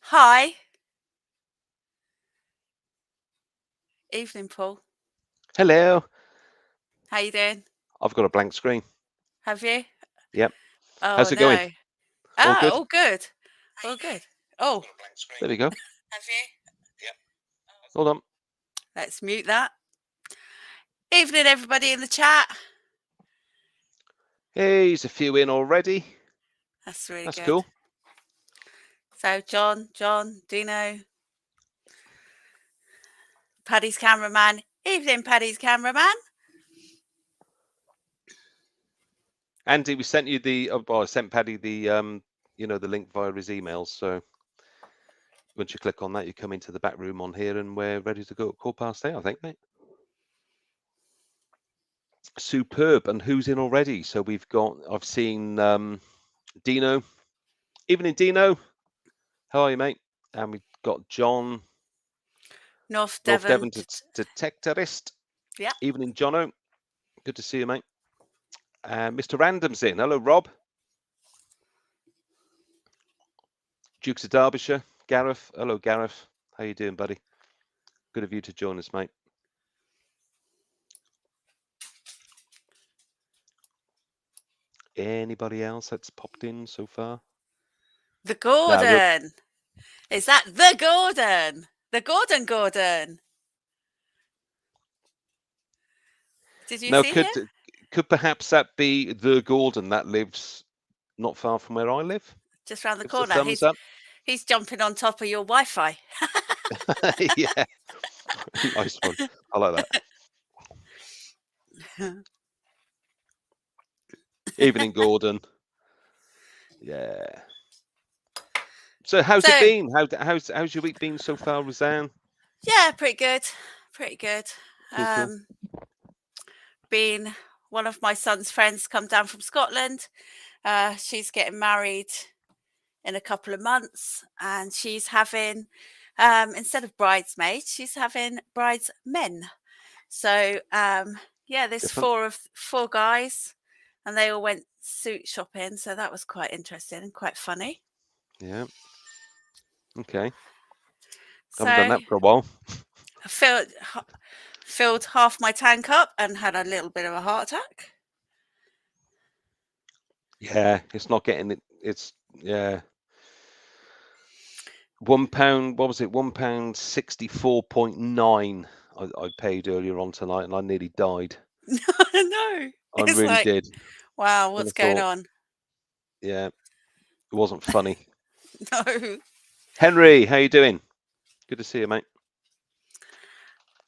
Hi. Evening, Paul. Hello. How you doing? I've got a blank screen. Have you? Yep. Oh How's it going? no. All Ah, good? all good. All good. Oh, There we go. have you? Hold on. Let's mute that. Evening, everybody in the chat. Hey, there's a few in already. That's really That's good. cool. So, John, Dino, Paddy's cameraman. Evening, Paddy's cameraman. Andy, we sent you the. I sent Paddy the the link via his emails. So once you click on that, you come into the back room on here, and we're ready to go at 8:15, I think, mate. Superb. And who's in already? So we've got. I've seen Dino. Evening, Dino. How are you, mate? And we've got John. North North Devon. Devon detectorist. Yeah. Evening, Jono. Good to see you, mate. And Mr. Random's in. Hello, Rob. Dukes of Derbyshire. Gareth. Hello, Gareth. How you doing, buddy? Good of you to join us, mate. Anybody else that's popped in so far? The Gordon. Is that the Gordon? The Gordon. Did you see him? Could perhaps that be the Gordon that lives not far from where I live? Just round the Gives a corner. thumbs up. He's jumping on top of your Wi-Fi. Yeah. Nice one. I like that. Evening, Gordon. Yeah. So how's it been? How's your week been so far, Rosanne? Yeah, pretty good. Pretty good. Cool. Been one of my son's friends come down from Scotland. She's getting married in a couple of months, and she's having instead of bridesmaids, she's having bridesmen. So yeah, there's four guys, and they all went suit shopping. So that was quite interesting and quite funny. Yeah. Okay. So Haven't done that for a while. I filled half my tank up and had a little bit of a heart attack. Yeah, it's not getting it. It's yeah. £1. What was it? £1.64.9. I paid earlier on tonight, and I nearly died. No, I really did. Wow, what's going on? Yeah, it wasn't funny. No. Henry, how you doing? Good to see you, mate.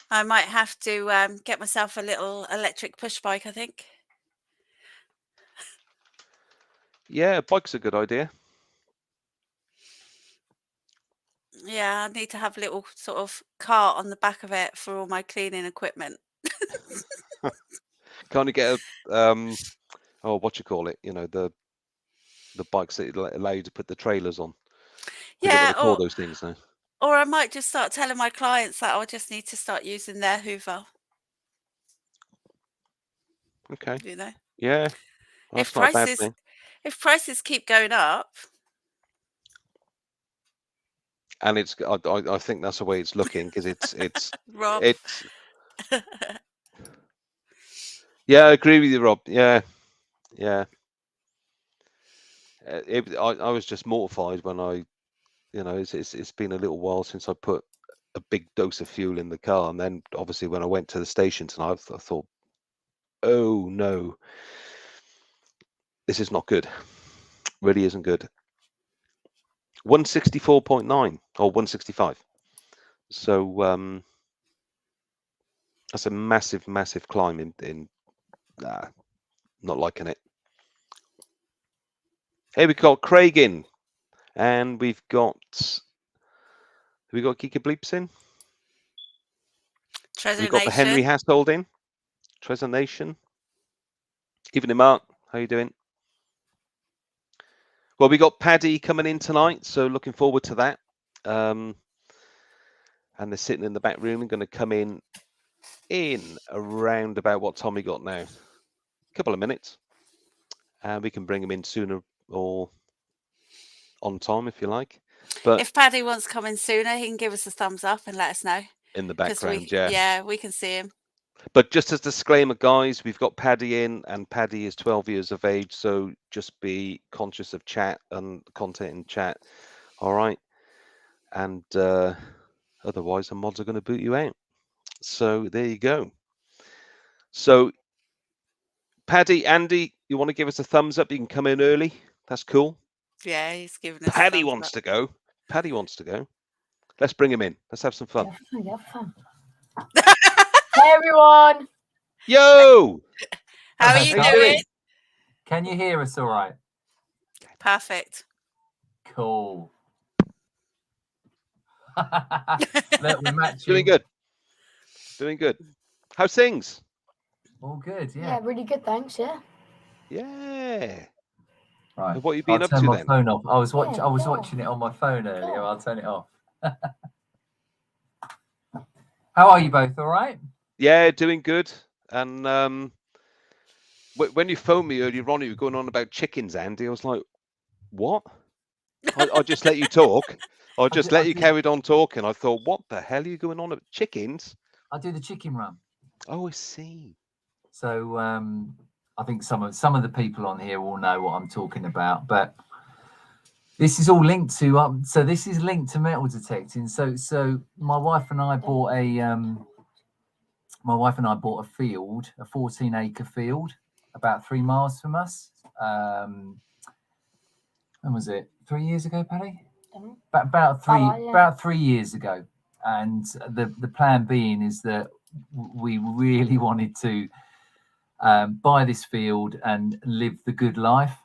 I might have to get myself a little electric push bike, I think. Yeah, a bike's a good idea. Yeah, I need to have a little sort of cart on the back of it for all my cleaning equipment. Can't you get a what you call it? You know, the bikes that allow you to put the trailers on. I forget what they call those things now. Or I might just start telling my clients that I'll just need to start using their Hoover. Okay. You know? Yeah. Well, that's not a bad thing. If prices keep going up. And it's I think that's the way it's looking, because it's Rob. Yeah, I agree with you, Rob. Yeah. I was just mortified when it's been a little while since I put a big dose of fuel in the car, and then obviously when I went to the station tonight, I thought, oh no, this is not good. Really isn't good. 164.9 or 165. So that's a massive climb in not liking it. Hey, we've got Craig in, and we've got Geeka Bleeps in. We've got the Henry household in. Treasure Nation. Evening, Mark. How you doing? Well, we got Paddy coming in tonight, so looking forward to that. And they're sitting in the back room and going to come in around about what time we got now. A couple of minutes. And we can bring them in sooner or on time if you like. But If Paddy wants to come in sooner, he can give us a thumbs up and let us know. in the Because background, yeah. yeah, we can see him. But just as a disclaimer, guys, we've got Paddy in, and Paddy is 12 years of age, so just be conscious of chat and content in chat. All right. And otherwise, the mods are going to boot you out. So there you go. So, Paddy, Andy, you want to give us a thumbs up? You can come in early. That's cool. Yeah, he's giving us. Paddy wants to go. Paddy wants to go. Let's bring him in. Let's have some fun. Have fun. Hey everyone. Yo! How are you How you doing? Can you hear us all right? Perfect. Cool. Look, we're matching. Doing good. Doing good. How's things? All good, Yeah, yeah. really good, thanks. Yeah. Yeah. Right. What have you been I'll up turn to my then? phone off. I was Yeah, watching it on my phone earlier. Yeah. I'll turn it off. How are you both? All right? Yeah, doing good. And when you phoned me earlier on, you were going on about chickens, Andy. I was like, what? I'll just let you talk. I'll just let you carry on talking. I thought, what the hell are you going on about chickens? I do the chicken run. Oh, I see. So I think some of the people on here will know what I'm talking about, but this is all linked to so this is linked to metal detecting. So my wife and I bought a field, a 14-acre field, about 3 miles from us. When was it? 3 years ago, Paddy? About 3 years ago. And the plan being is that we really wanted to buy this field and live the good life.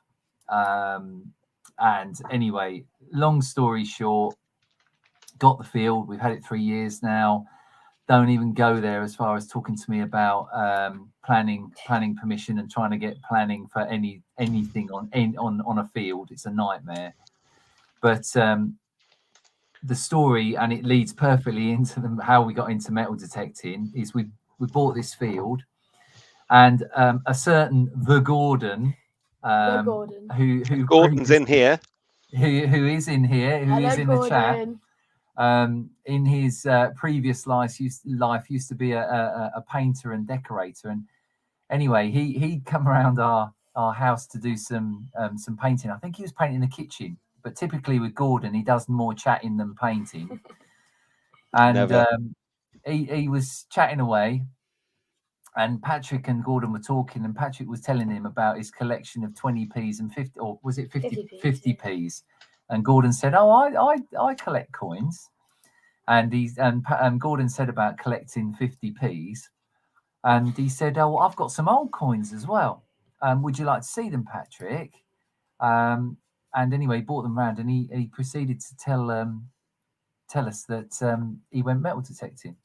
And anyway, long story short, got the field. We've had it 3 years now. Don't even go there as far as talking to me about planning permission and trying to get planning for anything on a field. It's a nightmare. But the story, and it leads perfectly into how we got into metal detecting, is we bought this field, and a certain Gordon, who Gordon's in here, who is in here, who is in the chat. In his previous life used to be a painter and decorator, and anyway, he'd come around our house to do some painting. I think he was painting the kitchen, but typically with Gordon, he does more chatting than painting. And he was chatting away, and Patrick and Gordon were talking, and Patrick was telling him about his collection of 20p's and 50, or was it 50p's? And Gordon said, "Oh, I collect coins." And Gordon said about collecting 50p's, and he said, "Oh, I've got some old coins as well. Would you like to see them, Patrick?" And anyway, he brought them round, and he proceeded to tell us that he went metal detecting.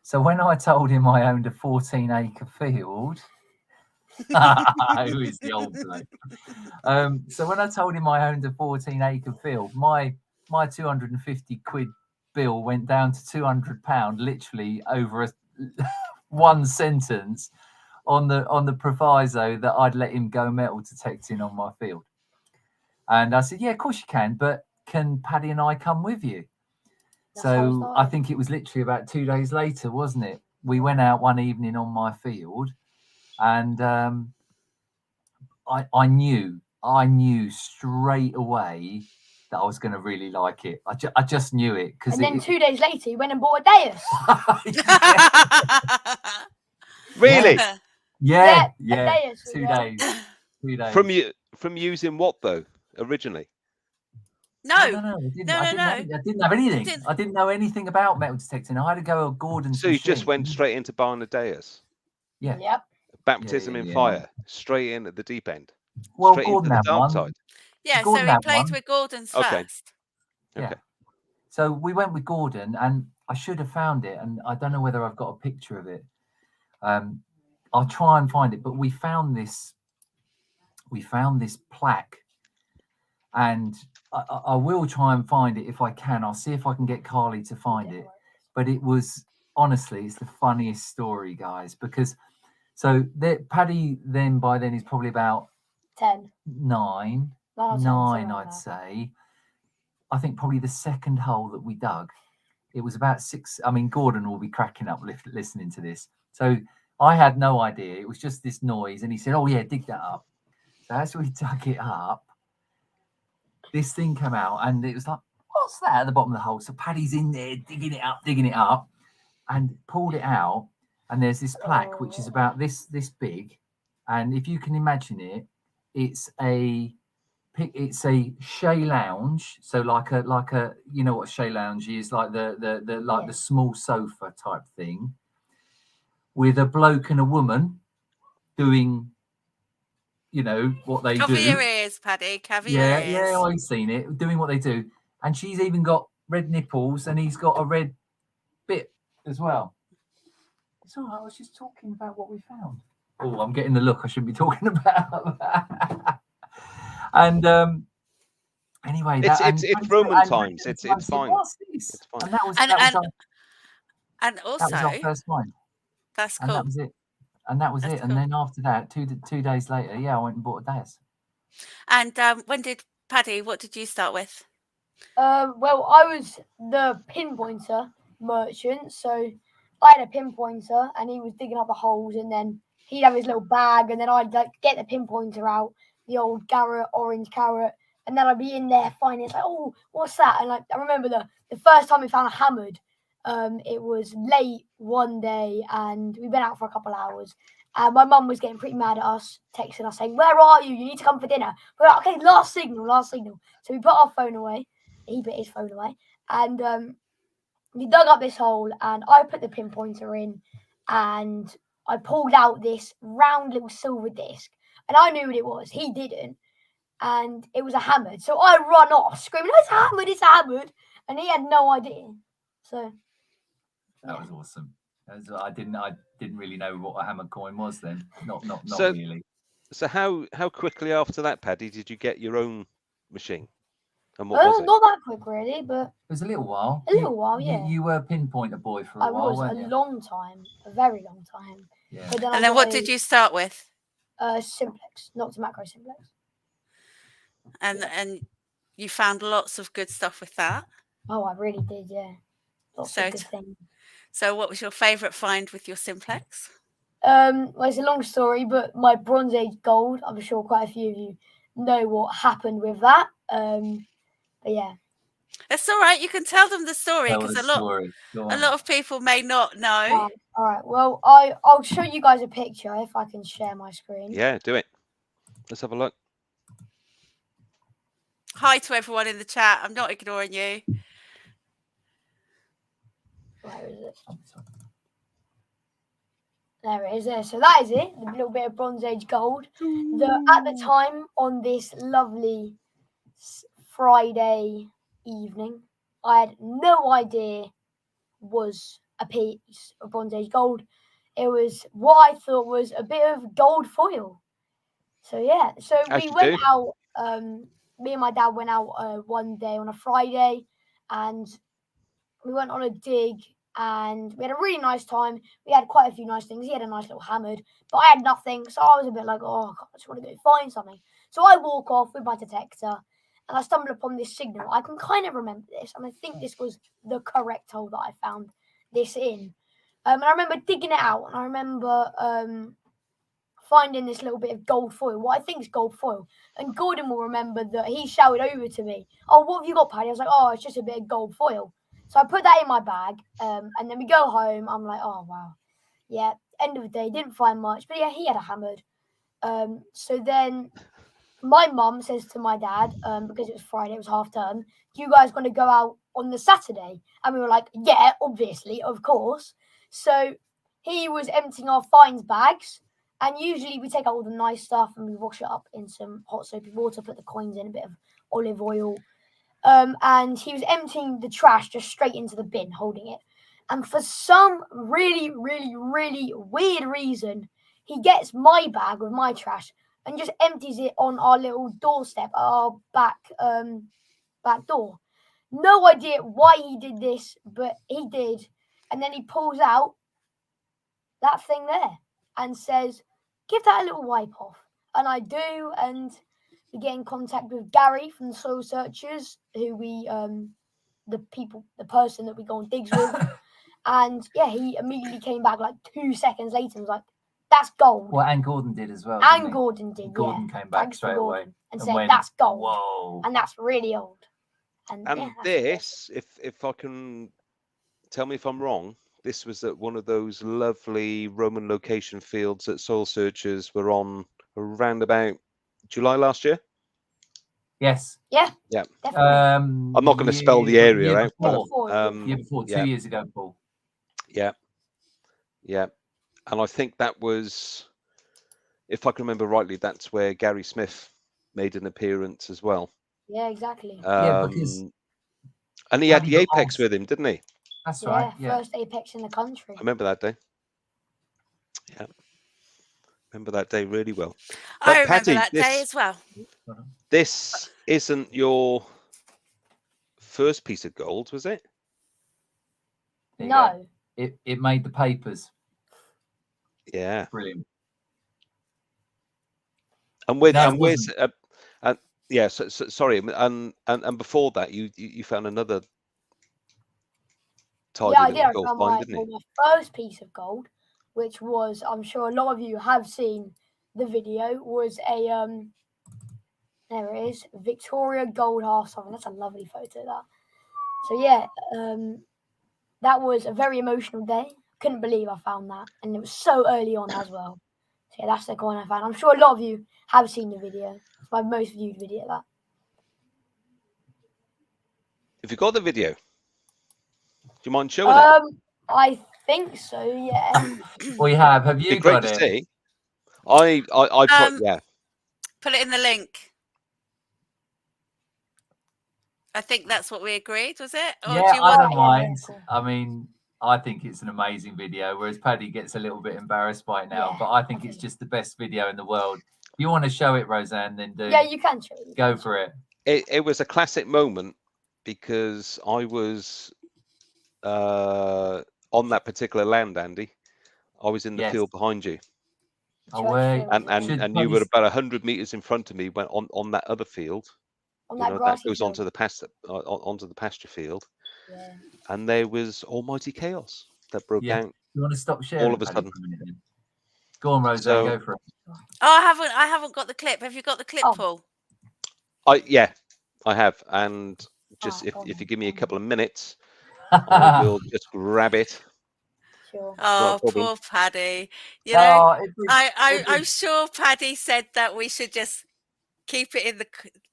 So when I told him I owned a 14-acre field, who is the old bloke? So when I told him I owned a 14-acre field, my 250 quid bill went down to £200, literally over one sentence, on the proviso that I'd let him go metal detecting on my field. And I said, "Yeah, of course you can, but can Paddy and I come with you?" So I think it was literally about 2 days later, wasn't it? We went out one evening on my field, and I knew straight away that I was going to really like it. I just knew it. And then 2 days later, you went and bought a Deus. Really? Yeah. A Deus 2 days. 2 days. From using what though originally? No. I didn't have anything. I didn't know anything about metal detecting. I had to go at Gordon's So you machine. just went straight into buying a Deus? Yeah. Yep. Baptism in fire, straight in at the deep end. Well, straight Gordon into the had dark one. side. Yeah, Gordon so he had played one. with Gordon's Okay. first. Yeah. Okay. So we went with Gordon, and I should have found it, and I don't know whether I've got a picture of it. I'll try and find it, but we found this plaque, and I will try and find it if I can. I'll see if I can get Carly to find it. But it was, honestly, it's the funniest story, guys, because Paddy then by then is probably about 10. 9, No, 10, 9, something I'd like that. say. I think probably the second hole that we dug, it was about 6. I mean, Gordon will be cracking up listening to this. So I had no idea. It was just this noise. And he said, oh, yeah, dig that up. So as we dug it up, this thing came out and it was like, what's that at the bottom of the hole? So Paddy's in there digging it up and pulled it out. And there's this plaque, which is about this big. And if you can imagine it, it's a chaise lounge. So like a you know what a chaise lounge is, like the small sofa type thing, with a bloke and a woman doing, you know, what they Cover do. your ears, Paddy. Cover your ears. Yeah, I've seen it, doing what they do. And she's even got red nipples and he's got a red bit as well. It's all right, I was just talking about what we found. Oh, I'm getting the look I shouldn't be talking about that. And anyway, it's Roman times. It's fine. What's this? It's fine. And that was our also, first one. that's cool. And that was it. And that was That's it. cool. And then after that, two days later, I went and bought a dais. And when did Paddy? What did you start with? Well, I was the pinpointer merchant, so I had a pinpointer, and he was digging up the holes, and then he'd have his little bag, and then I'd like get the pinpointer out, the old orange carrot, and then I'd be in there finding it's like, oh, what's that? And like I remember the first time we found a hammered. It was late one day, and we went out for a couple of hours. And my mum was getting pretty mad at us, texting us saying, "Where are you? You need to come for dinner." We're like, "Okay, last signal." So we put our phone away. He put his phone away, and we dug up this hole, and I put the pinpointer in, and I pulled out this round little silver disc, and I knew what it was. He didn't, and it was a hammered. So I run off screaming, "It's hammered! It's hammered!" And he had no idea. So that was awesome. I didn't really know what a hammered coin was then. Not So- really. So how quickly after that, Paddy, did you get your own machine? And what was it? not that quick really, but It was a little while. Yeah. You were a pinpointer boy for a I while, was weren't a you? long time, a very long time. Yeah. But then And then what did you start with? Simplex, not to macro simplex. And you found lots of good stuff with that. Oh, I really did, yeah. Lots So of good things. So what was your favourite find with your simplex? Well, it's a long story, but my Bronze Age gold, I'm sure quite a few of you know what happened with that. But yeah. It's all right. You can tell them the story Tell because the story. Go a on. lot of people may not know. All right. Well, I'll show you guys a picture if I can share my screen. Yeah, do it. Let's have a look. Hi to everyone in the chat. I'm not ignoring you. Where is it? There it is. There. So that is it. A little bit of Bronze Age gold. At the time, on this lovely Friday evening, I had no idea was a piece of Bronze Age gold. It was what I thought was a bit of gold foil. So yeah. So we went out. Me and my dad went out one day on a Friday, and we went on a dig. And we had a really nice time. We had quite a few nice things. He had a nice little hammered, but I had nothing. So I was a bit like, oh, God, I just want to go find something. So I walk off with my detector and I stumble upon this signal. I can kind of remember this. And I think this was the correct hole that I found this in. And I remember digging it out. And I remember finding this little bit of gold foil. What I think is gold foil. And Gordon will remember that he shouted over to me, "Oh, what have you got, Paddy?" I was like, "Oh, it's just a bit of gold foil." So I put that in my bag, and then we go home. I'm like, oh, wow. Yeah, end of the day, didn't find much. But yeah, he had a hammered. So then my mum says to my dad, because it was Friday, it was half term, "Do you guys want to go out on the Saturday?" And we were like, yeah, obviously, of course. So he was emptying our fines bags. And usually we take out all the nice stuff and we wash it up in some hot soapy water, put the coins in, a bit of olive oil. And he was emptying the trash just straight into the bin, holding it. And for some really, really, really weird reason, he gets my bag with my trash and just empties it on our little doorstep, our back door. No idea why he did this, but he did. And then he pulls out that thing there and says, "Give that a little wipe off." And I do, and we get in contact with Gary from the Soil Searchers, who we the person that we go on digs with, and yeah, he immediately came back like 2 seconds later and was like, "That's gold." Well, and Gordon did as well. And Gordon did. Gordon came back straight away and said, "That's gold." Whoa! And that's really old. And yeah, this, if I can tell me if I'm wrong, this was at one of those lovely Roman location fields that Soil Searchers were on around about July last year. Yes. Yeah. Yeah. Definitely. I'm not going to spell the area out, but year before, 2 years ago, Paul. Yeah. Yeah. And I think that was, if I can remember rightly, that's where Gary Smith made an appearance as well. Yeah, exactly. Because and he had the Apex with him, didn't he? That's right. Yeah. First Apex in the country. I remember that day. Yeah. Remember that day really well. But I remember Paddy, that day as well. This isn't your first piece of gold, was it? No. It made the papers. Yeah. Brilliant. And with yeah, so, sorry, and before that, you found another tidy little gold find, didn't you? My first piece of gold, which was, I'm sure a lot of you have seen the video, was a there it is, Victoria gold half sovereign. That's a lovely photo of that. So yeah, that was a very emotional day. Couldn't believe I found that, and it was so early on as well. So yeah, that's the coin I found. I'm sure a lot of you have seen the video. It's my most viewed video. That. Have you got the video? Do you mind showing it? I think so. Yeah. We have. Have you got it? See. I put yeah. Put it in the link. I think that's what we agreed, was it? Or yeah, do you I want... don't mind. I mean, I think it's an amazing video, whereas Paddy gets a little bit embarrassed by it now. But I think it's just the best video in the world. If you want to show it, Rosanne, then do. Yeah, you can show it. Go for it. It was a classic moment because I was on that particular land, Andy. I was in the field behind you. And you were about 100 meters in front of me when on that other field. That goes onto the pasture field. Yeah. And there was almighty chaos that broke out. You want to stop sharing all of a sudden? Go on, Rosanne, go for it. Oh, I haven't got the clip. Have you got the clip, Paul? I have, and just if you give me a couple of minutes, I will just grab it. Sure. Oh, poor Paddy. You know, I'm sure Paddy said that we should just keep it in the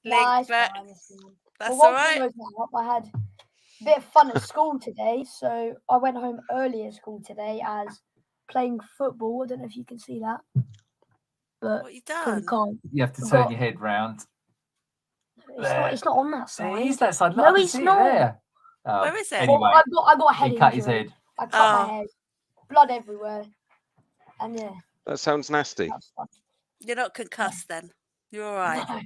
link, but that's all right. I had a bit of fun at school today, so I went home early at school today as playing football. I don't know if you can see that, but what you done? You have to turn your head round. It's not on that side. It is that side. No, it's not. There. Oh. Where is it? Anyway, I got a head injury. He cut his head. I cut my head. Blood everywhere. And yeah. That sounds nasty. You're not concussed then. You're all right. No,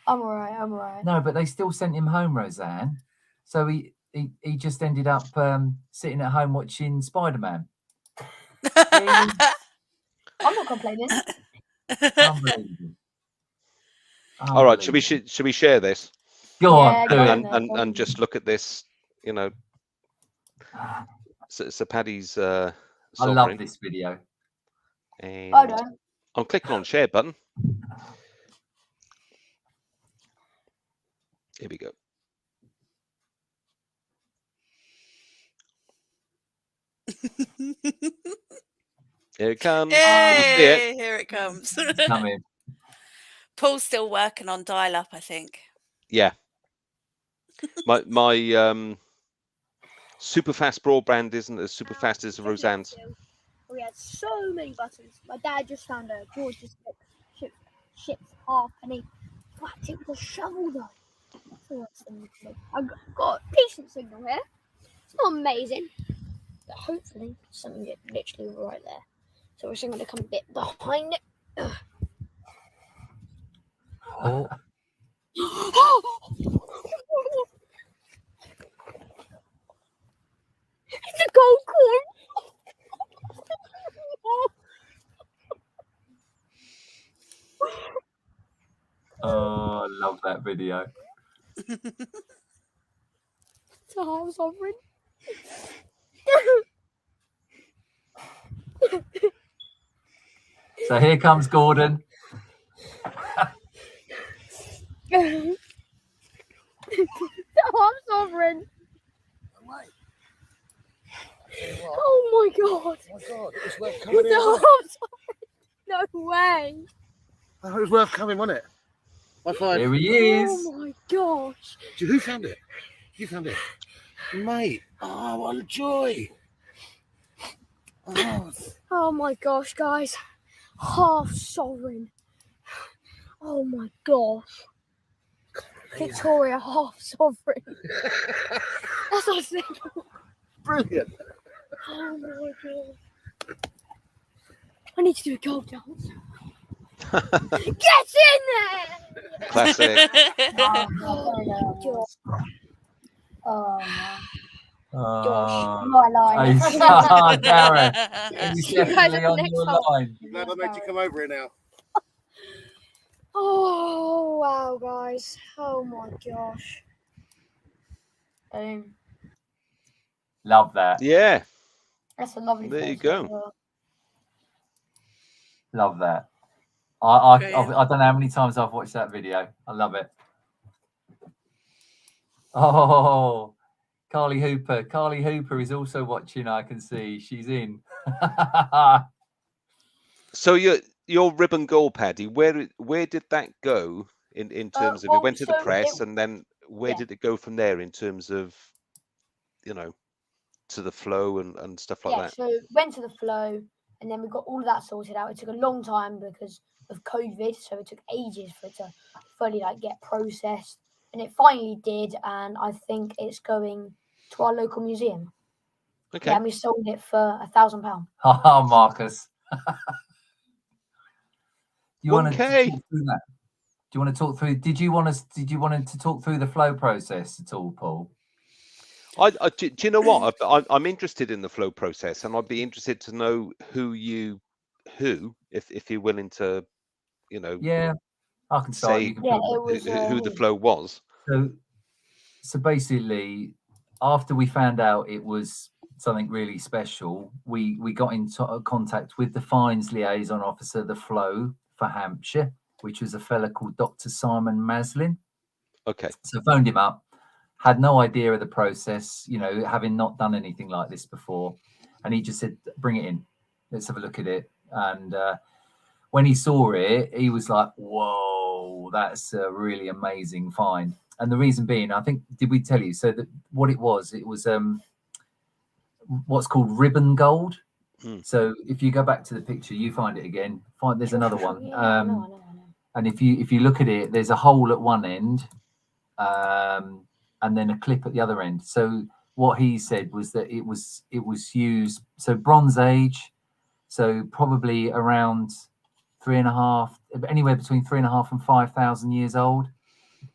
I'm all right. I'm all right. No, but they still sent him home, Rosanne. So he just ended up sitting at home watching Spider-Man. I'm not complaining. Unbelievable. All right, should we share this? Go on, and just look at this. You know, so Paddy's. I love this video. And Hold on. I'm clicking on share button. Here we go. Here it comes. Hey, here it comes. Come in. Paul's still working on dial-up, I think. Yeah. My super fast broadband isn't as super fast as Rosanne's. We had so many buttons. My dad just found a gorgeous ship's half penny. Whacked it with a shovel though. So I've got a decent signal here. It's not amazing, but hopefully something literally right there. So we're just going to come a bit behind it. Oh. It's a gold coin. video. It's a half sovereign. So here comes Gordon. The half sovereign. Oh my god. Oh my god, it was worth coming The in. half wasn't it? sovereign. No way. Oh, it was worth coming, wasn't it? High five. Here he is. Oh my gosh. Who found it? You found it. Mate. Oh, what a joy. Oh, Oh my gosh, guys. Half sovereign. Oh my gosh. Victoria half sovereign. That's what I was thinking. brilliant. Oh my god. I need to do a gold dance. Get in there! Classic. Oh, Oh, man. Oh, My line. Darren, he's You guys definitely are on next your one. line. Glad I made you come over here now. Oh wow, guys. Oh my gosh. Love that. Yeah. That's a lovely There you photo go. as well. Love that. I Brilliant. don't know how many times I've watched that video. I love it. Oh, Carly Hooper. Carly Hooper is also watching. I can see she's in. So your ribbon goal, Paddy, where did that go in terms of it well, went to the so press, it- and then where yeah. did it go from there in terms of, you know, to the flow and stuff like Yeah, that? so went to the flow, and then we got all of that sorted out. It took a long time because of COVID, so it took ages for it to fully get processed, and it finally did. And I think it's going to our local museum. Okay. Yeah, and we sold it for £1,000. Oh, Marcus. You want to 1K. talk through that? Do you want to talk through? Did you want to talk through the flow process at all, Paul? Do you know what? I'm interested in the flow process, and I'd be interested to know who if you're willing to, you know, Yeah, I can start. say You can Yeah, talk. it was. who the flow was. So basically, after we found out it was something really special, we got in contact with the fines liaison officer, the flow for Hampshire, which was a fella called Dr. Simon Maslin. Okay. So phoned him up, had no idea of the process, you know, having not done anything like this before. And he just said, bring it in. Let's have a look at it. And when he saw it, he was like, whoa, that's a really amazing find. And the reason being, I think, did we tell you? So that what it was what's called ribbon gold. So if you go back to the picture, you find it again. There's another one. Yeah, I know. And if you look at it, there's a hole at one end, and then a clip at the other end. So what he said was that it was used, so Bronze Age, so probably around 3.5, anywhere between 3.5 and 5,000 years old.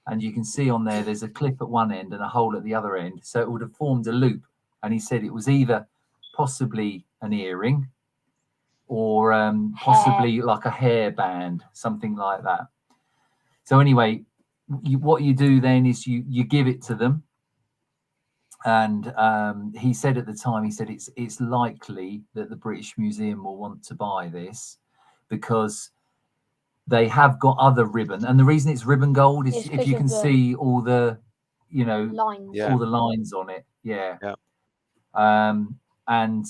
And you can see on there's a clip at one end and a hole at the other end. So it would have formed a loop. And he said it was either possibly an earring or possibly like a hairband, something like that. So anyway, what you do then is you give it to them. And he said at the time, it's likely that the British Museum will want to buy this because they have got other ribbon. And the reason it's ribbon gold is if you can see all the, you know, lines. all the lines on it. Yeah. And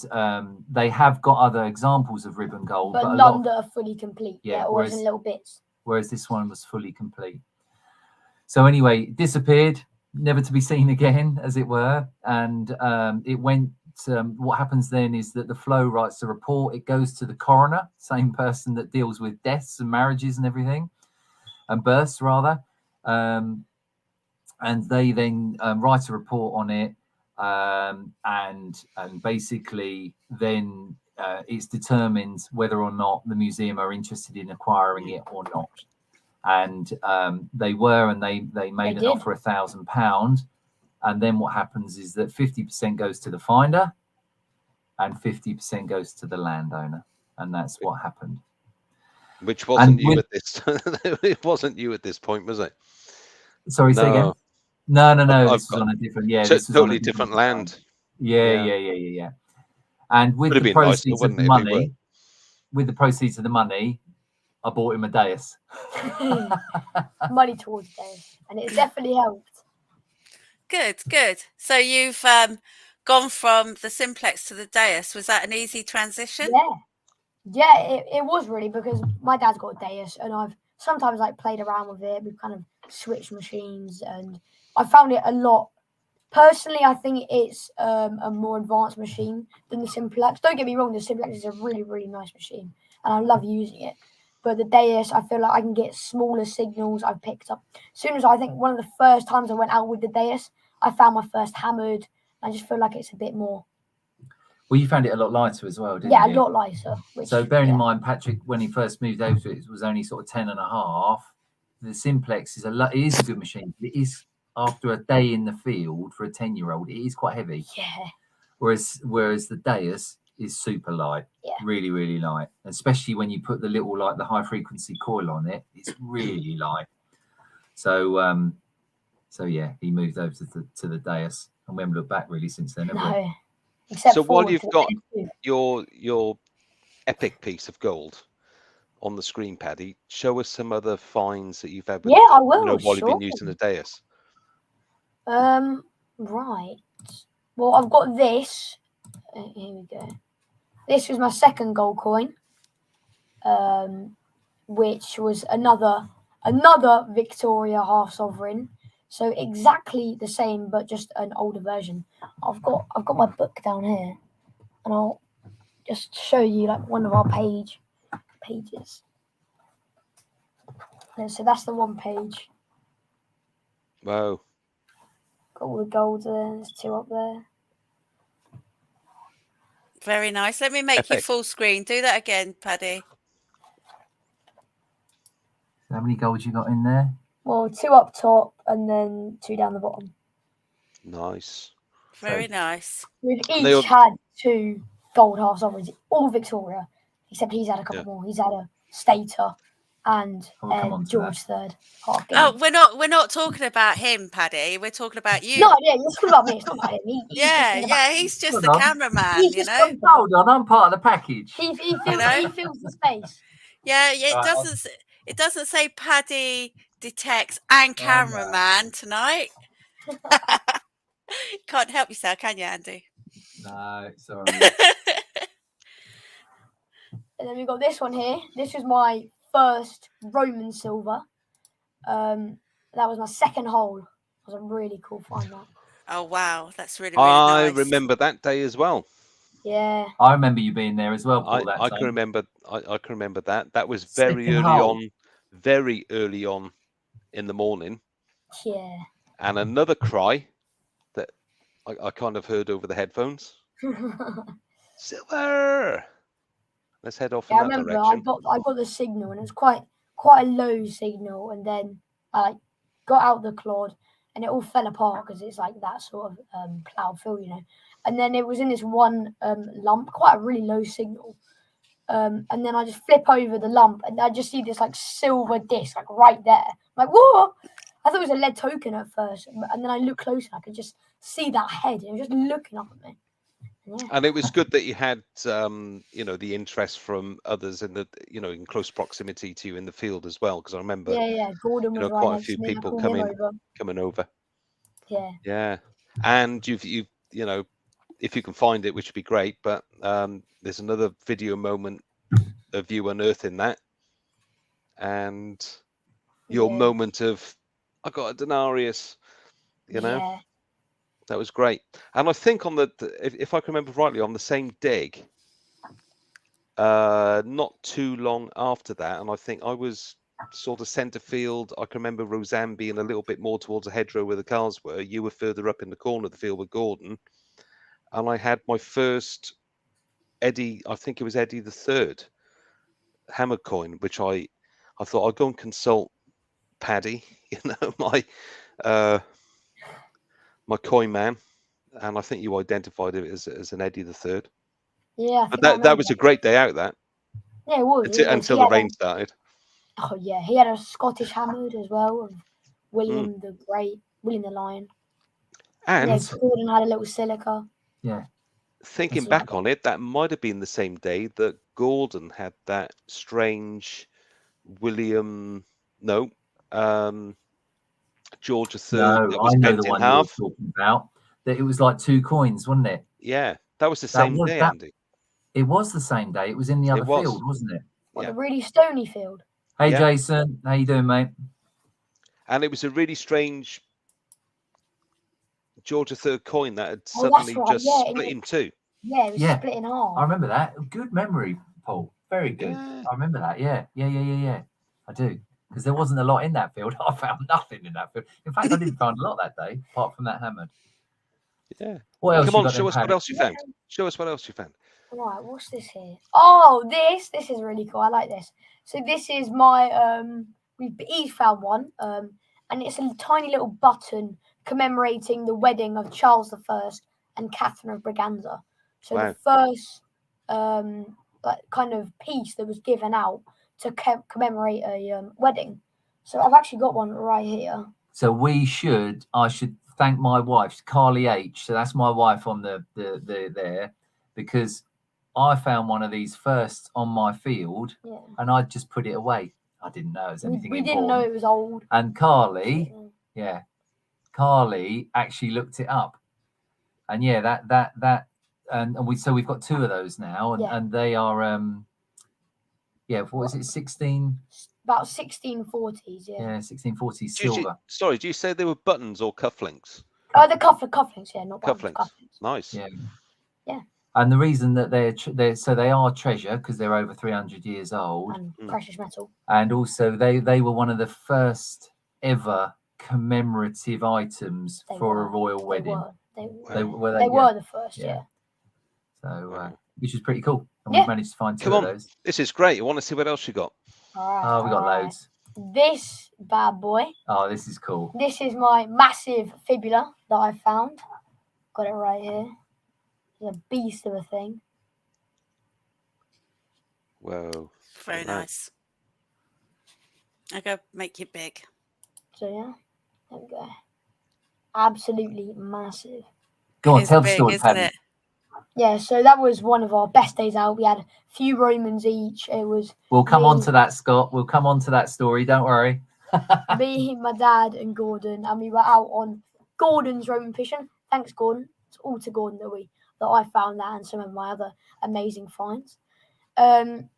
they have got other examples of ribbon gold, but a none lot that are fully complete. Yeah, always in little bits. Whereas this one was fully complete. So anyway, it disappeared, never to be seen again, as it were. And it went. What happens then is that the flow writes a report. It goes to the coroner, same person that deals with deaths and marriages and everything, and births rather. And they then write a report on it. And basically then it's determined whether or not the museum are interested in acquiring it or not. And they were, and they made an offer £1,000. And then what happens is that 50% goes to the finder and 50% goes to the landowner. And that's what happened. Which wasn't you at this. It wasn't you at this point, was it? Sorry, say again. No. No. I've This was got on a different. Yeah, to- this was on totally a different farm. land. Yeah. And with Would have the been nice, proceeds wouldn't of the it, if it money, I bought him a dais. Money towards Deus, and it definitely helped. Good. So you've gone from the simplex to the Deus. Was that an easy transition? Yeah, it was really, because my dad's got a Deus, and I've sometimes like played around with it. We've kind of switched machines, and I found it a lot. Personally, I think it's a more advanced machine than the simplex. Don't get me wrong, the simplex is a really, really nice machine, and I love using it. But the Deus, I feel like I can get smaller signals. I've picked up. As soon as I think one of the first times I went out with the Deus, I found my first hammered. I just feel like it's a bit more. Well, you found it a lot lighter as well, didn't you? Yeah, a lot lighter. So bearing in mind, Patrick, when he first moved over to it was only sort of 10.5. The simplex is it is a good machine. It is, after a day in the field for a 10-year-old, it is quite heavy. Yeah. Whereas the Deus is super light. Yeah. Really, really light. Especially when you put the little, like the high frequency coil on it, it's really light. So yeah, he moved over to the Deus, and we haven't looked back really since then, have we? No. Except So while you've got your your epic piece of gold on the screen, Paddy, show us some other finds that you've had with I will, while you've been using the Deus. Right. Well, I've got this. Here we go. This was my second gold coin, which was another Victoria half sovereign. So exactly the same, but just an older version. I've got my book down here, and I'll just show you like one of our pages. So that's the one page. Wow. Got all the gold there. There's 2 up there. Very nice. Let me make you Epic. full screen. Do that again, Paddy. How many golds you got in there? Well, 2 up top and then 2 down the bottom. Nice. Very nice. We've each had 2 gold half sovereigns, all Victoria, except he's had a couple more. He's had a Stater and George III half game. Oh, we're not talking about him, Paddy. We're talking about you. No, yeah, it's not about me. It's not about him. He's just the cameraman. He's just hold on, I'm part of the package. He fills the space. Yeah, it doesn't say Paddy Detects and Cameraman tonight. Can't help yourself, can you, Andy? No, sorry. And then we got this one here. This was my first Roman silver. That was my second hole. It was a really cool find, that. Oh wow, that's really nice. I remember that day as well. Yeah. I remember you being there as well, Paul. I can remember. I can remember that. That was very early on in the morning. Yeah. And another cry that I kind of heard over the headphones. Silver. Let's head off in that direction. I got the signal, and it was quite a low signal, and then I got out the clod, and it all fell apart because it's like that sort of ploughed field, you know. And then it was in this one lump, quite a really low signal. And then I just flip over the lump, and I just see this like silver disc like right there. I'm like, whoa! I thought it was a lead token at first, and then I looked closer, I could just see that head. It was just looking up at me. Yeah. And it was good that you had, the interest from others in the, in close proximity to you in the field as well. Because I remember, Gordon was right quite a few people coming over. Yeah. Yeah, and you've if you can find it, which would be great. But there's another video moment of you unearthing that, and your moment of, I got a denarius, Yeah. That was great. And I think on if I can remember rightly, on the same dig, not too long after that, and I think I was sort of centre field. I can remember Rosanne being a little bit more towards the hedgerow where the cars were. You were further up in the corner of the field with Gordon. And I had my first Eddie, I think it was Eddie the Third hammer coin, which I thought I'd go and consult Paddy, my coin man, and I think you identified it as an Eddie the Third. Yeah, but that was a great day out. That it was until the rain started. Oh yeah, he had a Scottish hammered as well, William the Great, William the Lion. And Yeah, Gordon had a little silica. Yeah. thinking That's back on it, that might have been the same day that Gordon had that strange William, no, George III No, that was I know bent the in one half. you're talking about. That it was like 2 coins, wasn't it? Yeah, that was the That same was day, that. Andy. It was the same day. It was in the It other was. field, wasn't it? What, Yeah. the really stony field? Hey, Yeah. Jason, how you doing, mate? And it was a really strange George III coin that had Oh, that's suddenly right. just Yeah, split in two. Yeah, it was Yeah. split in half. I remember that. Good memory, Paul. Very good. Yeah. I remember that. Yeah. I do. Because there wasn't a lot in that field. I found nothing in that field. In fact, I didn't find a lot that day, apart from that hammered. Yeah. What else Come you on, got show then, us what Paddy? else you found. Show us what else you found. Right, what's this here? Oh, this is really cool. I like this. So this is my he's found one, and it's a tiny little button commemorating the wedding of Charles I and Catherine of Braganza. So Wow. the first like kind of piece that was given out to commemorate a wedding. So I've actually got one right here. So I should thank my wife, Carly H. So that's my wife on the there, because I found one of these first on my field, Yeah. and I just put it away. I didn't know it was anything We important. didn't know it was old. And Carly actually looked it up, and yeah, that and we've got 2 of those now, and they are what is it, 16? About 1640s, Yeah, 1640 silver. Sorry, do you say they were buttons or cufflinks? Oh, the cufflinks, yeah, not Cufflinks. Nice. Yeah. Yeah. And the reason that they are treasure because they're over 300 years old and precious metal. And also they were one of the first ever commemorative items for a royal wedding. They were the first, yeah. So which is pretty cool. And we've managed to find 2 of those. This is great. You want to see what else you got? All right. We got loads. This bad boy. Oh, this is cool. This is my massive fibula that I found. Got it right here. It's a beast of a thing. Whoa. Very nice. I go make it big. So yeah, there we go. Absolutely massive. Go on, tell the story, Paddy. Yeah, so that was one of our best days out. We had a few Romans each. It was. We'll come on to that, Scott. We'll come on to that story. Don't worry. Me, my dad, and Gordon, and we were out on Gordon's Roman fishing. Thanks, Gordon. It's all to Gordon that I found that and some of my other amazing finds. And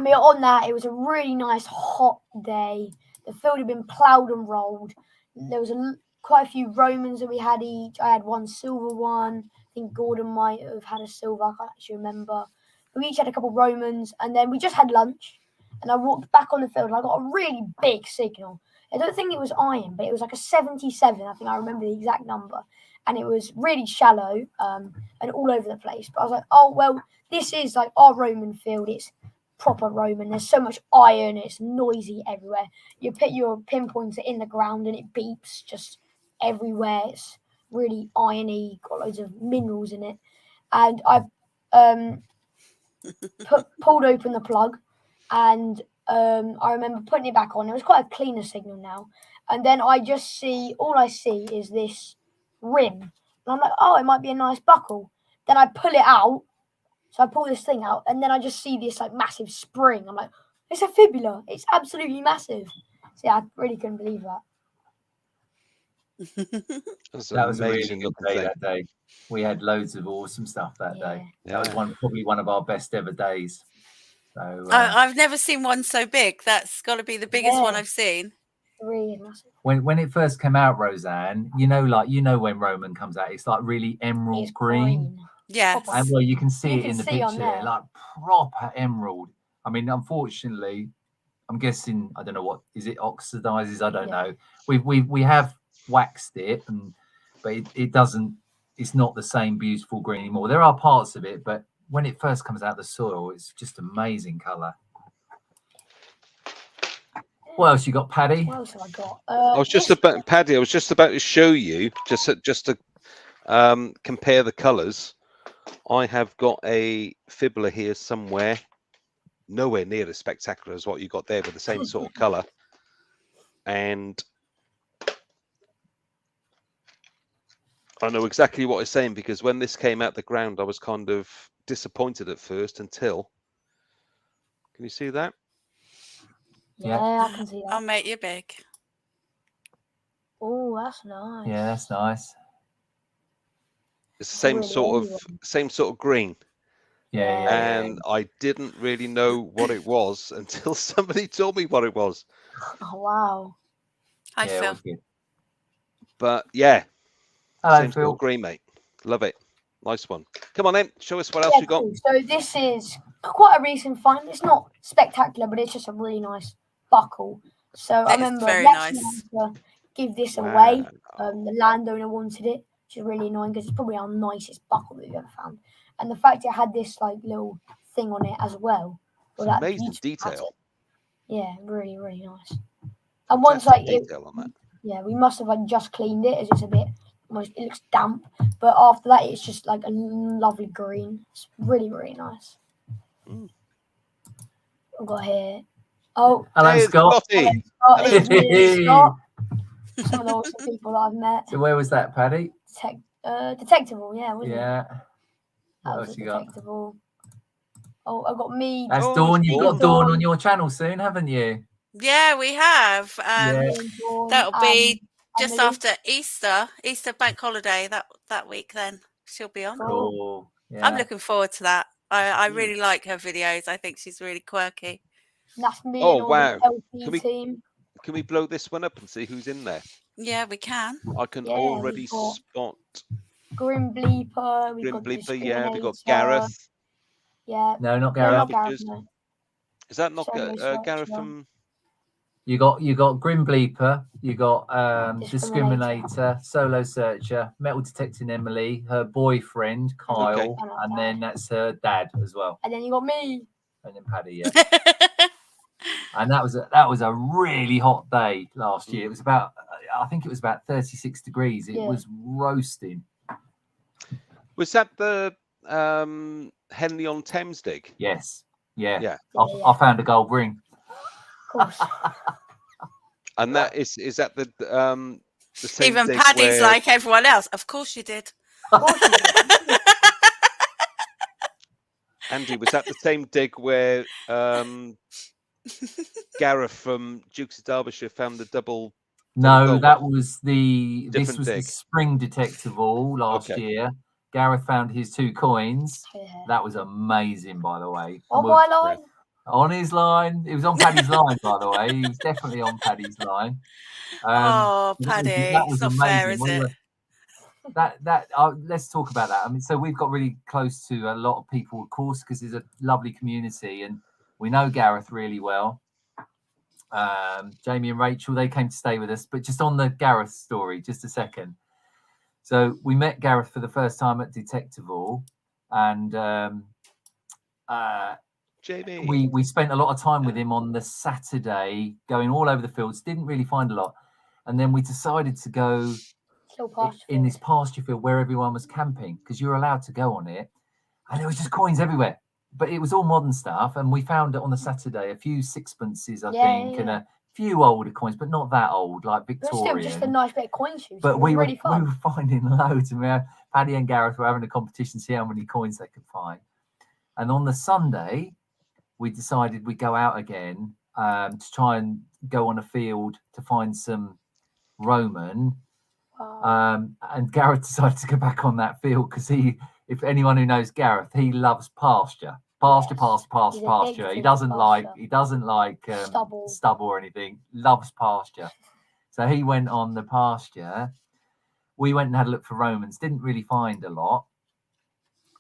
we were on that. It was a really nice hot day. The field had been ploughed and rolled. There was quite a few Romans that we had each. I had one silver one. I think Gordon might have had a silver. I can't actually remember. We each had a couple of Romans, and then we just had lunch. And I walked back on the field, and I got a really big signal. I don't think it was iron, but it was like a 77. I think I remember the exact number. And it was really shallow and all over the place. But I was like, oh, well, this is like our Roman field. It's proper Roman. There's so much iron. It's noisy everywhere. You put your pinpointer in the ground and it beeps just everywhere. It's really irony, got loads of minerals in it. And I pulled open the plug, and I remember putting it back on. It was quite a cleaner signal now. And then all I see is this rim. And I'm like, oh, it might be a nice buckle. Then I pull it out. So I pull this thing out, and then I just see this like massive spring. I'm like, it's a fibula. It's absolutely massive. So yeah, I really couldn't believe that. That was a really good day that day. We had loads of awesome stuff that day. That was probably one of our best ever days. So I've never seen one so big. That's got to be the biggest one I've seen. Really massive. When it first came out, Rosanne, when Roman comes out, it's like really emerald green. Yeah. And well, you can see it in the picture there, like proper emerald. I mean, unfortunately, I'm guessing, I don't know what is it oxidizes. I don't know. We have waxed it, but it doesn't. It's not the same beautiful green anymore. There are parts of it, but when it first comes out of the soil, it's just amazing color. What else you got, Paddy? What else have I got? I was just about to show you just to compare the colors. I have got a fibula here somewhere, nowhere near as spectacular as what you got there, but the same sort of color. And I know exactly what he's saying, because when this came out the ground, I was kind of disappointed at first until. Can you see that? Yeah, I can see I'll that. make you big. Oh, that's nice. Yeah, that's nice. It's the same sort of green. Yeah. And I didn't really know what it was until somebody told me what it was. Oh, wow. Hi, Phil. Wicked. But yeah, Hello, same Phil. sort of green, mate. Love it. Nice one. Come on then, show us what else you got. Cool. So this is quite a recent find. It's not spectacular, but it's just a really nice buckle. So I remember very we actually nice. had to give this Wow. away. The landowner wanted it, which is really annoying because it's probably our nicest buckle that we've ever found. And the fact it had this like little thing on it as well. It's amazing detail. Yeah, really, really nice. And once like detail on that. Yeah, we must have like just cleaned it as it's a bit almost, it looks damp, but after that it's just like a lovely green. It's really, really nice. I've got here. Oh, hello, Scott. Scotty. It's me, Scott. Some of the awesome people that I've met. So where was that, Paddy? Detectable, yeah, wasn't it? Yeah. That What was else you got? Detectable. Oh, I got me. That's Oh, Dawn. it's You've got Dawn on your channel soon, haven't you? Yeah, we have. Yeah. That'll be just Emily. after Easter bank holiday that week. Then she'll be on. Cool. Yeah. I'm looking forward to that. I really like her videos. I think she's really quirky. That's me. Oh, and all wow. the Can LP team. Can we blow this one up and see who's in there? Yeah, we can. I can Yeah, already we've got spot Grim Bleeper. We've Grim got Bleeper. Yeah, we got Discriminator. Gareth. Yeah. No, not No, Gareth. not Gareth. No. Is that not Solo Gareth Searcher. from? You got Grim Bleeper. You got Discriminator, Solo Searcher, Metal Detecting Emily, her boyfriend Kyle, Okay. and then that's her dad as well, And then you got me. and then Paddy. Yeah. And that was a really hot day last year. It was about, I think it was about 36 degrees. It was roasting. Was that the Henley on Thames dig? Yes. Yeah. Yeah. I found a gold ring. Of course. And that is that the same Even dig Paddy's where... like everyone else. Of course you did. Andy, was that the same dig where Gareth from Dukes of Derbyshire found the double? No, that was the dig. spring detectable last year. Gareth found his 2 coins. Yeah. That was amazing, by the way. On my line. On his line. It was on Paddy's line, by the way. He was definitely on Paddy's line. Oh, Paddy, it's not fair, is it? Let's talk about that. I mean, so we've got really close to a lot of people, of course, because there's a lovely community, and we know Gareth really well. Jamie and Rachel, they came to stay with us. But just on the Gareth story, just a second. So we met Gareth for the first time at Detectival, and Jamie, we spent a lot of time with him on the Saturday, going all over the fields. Didn't really find a lot, and then we decided to go in this pasture field where everyone was camping, because you were allowed to go on it, and there was just coins everywhere. But it was all modern stuff, and we found it on the Saturday a few sixpences, I think, and a few older coins, but not that old, like Victorian. But still, just a nice bit of coin shooting. But we were fun. finding loads, and Paddy and Gareth were having a competition to see how many coins they could find. And on the Sunday, we decided we'd go out again to try and go on a field to find some Roman. And Gareth decided to go back on that field because if anyone who knows Gareth, he loves pasture. Pasture. He doesn't like stubble or anything. Loves pasture. So he went on the pasture. We went and had a look for Romans. Didn't really find a lot.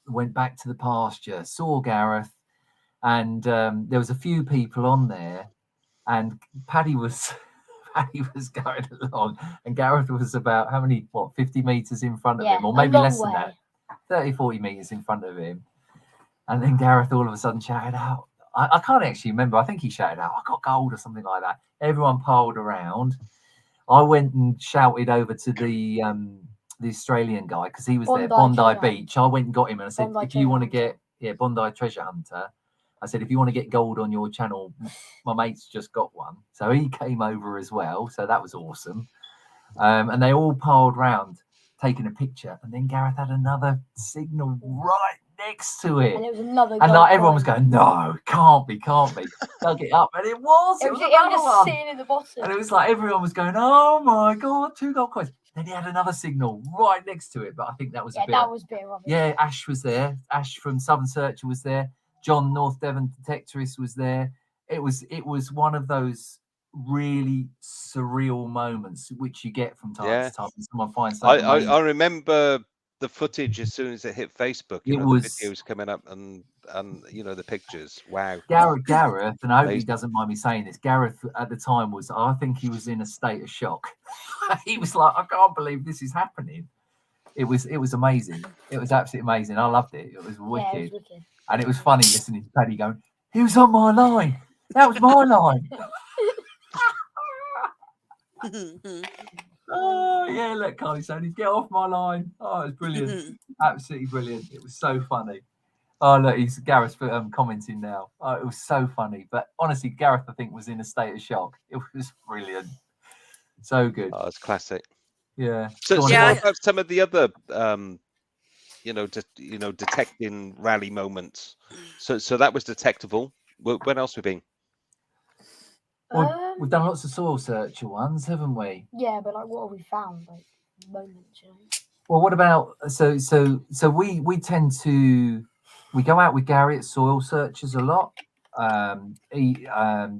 Went back to the pasture. Saw Gareth, and there was a few people on there. And Paddy was going along, and Gareth was about 50 meters in front of him, or maybe less than that, 30, 40 meters in front of him. And then Gareth all of a sudden shouted out, I can't actually remember, I think he shouted out, I got gold or something like that. Everyone piled around. I went and shouted over to the Australian guy, because he was there, Bondi Beach. I went and got him, and I said, if you want to get Bondi Treasure Hunter, I said, if you want to get gold on your channel, my mate's just got one. So he came over as well. So that was awesome. And they all piled round. taking a picture, and then Gareth had another signal right next to it. And it was another And gold like everyone was coin. going, no, can't be. Dug it up, and it was. It was another just one. sitting in the bottom. And it was like everyone was going, oh my God, 2 gold coins. Then he had another signal right next to it. But I think that was a bit. That was a bit rubbish. Yeah, Ash was there. Ash from Southern Searcher was there. John North Devon Detectorist was there. It was one of those really surreal moments which you get from time to time. Someone finds something. I remember the footage as soon as it hit Facebook. The videos coming up and the pictures. Wow. Gareth, and I hope he doesn't mind me saying this. Gareth at the time I think he was in a state of shock. He was like, I can't believe this is happening. It was amazing. It was absolutely amazing. I loved it. It was wicked. Yeah, it was wicked. And it was funny listening to Paddy going, he was on my line. That was my line. Oh, yeah, look, Carly saying, get off my line. Oh, it was brilliant. Absolutely brilliant. It was so funny. Oh, look, he's Gareth commenting now. Oh, it was so funny. But honestly, Gareth, I think, was in a state of shock. It was brilliant. So good. Oh, it's classic. Yeah. So what about some of the other, detecting rally moments? So that was detectable. When else have we been? Well, we've done lots of soil searcher ones, haven't we? Yeah, but like, what have we found? Like moments, Well, what about so we tend to go out with Gary at soil searchers a lot.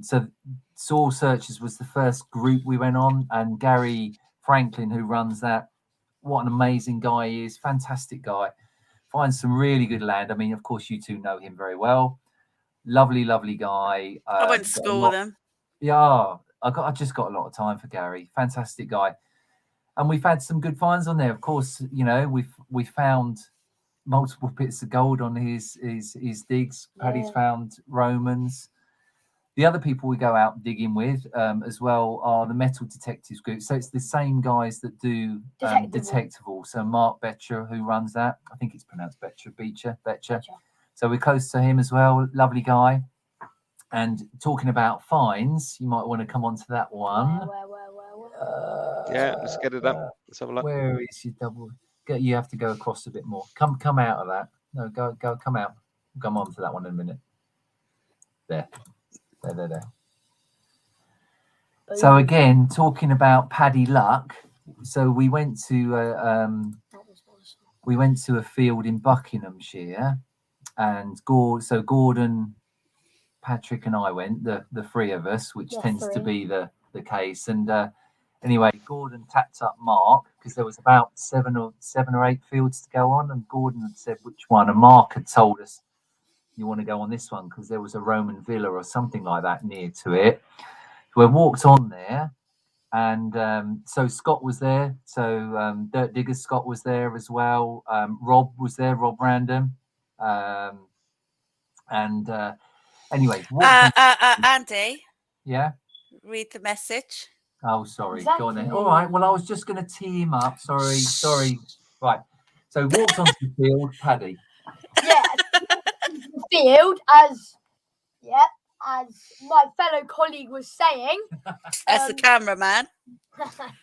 So soil searchers was the first group we went on, and Gary Franklin, who runs that, what an amazing guy he is, fantastic guy, finds some really good land. I mean, of course, you two know him very well. Lovely guy. I went to school with him. Yeah, I just got a lot of time for Gary. Fantastic guy, and we've had some good finds on there. Of course, we found multiple bits of gold on his digs. Yeah. Paddy's found Romans. The other people we go out digging with as well are the metal detectives group. So it's the same guys that do Detectable. So Mark Betcher, who runs that, I think it's pronounced Betcher. So we're close to him as well. Lovely guy. And talking about fines, you might want to come on to that one. Yeah, let's get it up. Let's have a look. Where is your double? You have to go across a bit more. Come out of that. No, go. Come out. Come on to that one in a minute. There. So again, talking about Paddy Luck. So we went to a field in Buckinghamshire, and Gordon, Patrick and I went, the 3 of us, which tends to be the case. And anyway, Gordon tapped up Mark because there was about 7 or 8 fields to go on, and Gordon had said which one, and Mark had told us, you want to go on this one because there was a Roman villa or something like that near to it. So we walked on there, and so Scott was there. So Dirt Diggers Scott was there as well. Rob was there, Rob Random, and. Anyway, Andy. Yeah. Read the message. Oh, sorry. Exactly. Go on then. All right. Well, I was just going to tee him up. Sorry. Right. So walked onto the field, Paddy. Yeah, the field as my fellow colleague was saying. As the cameraman.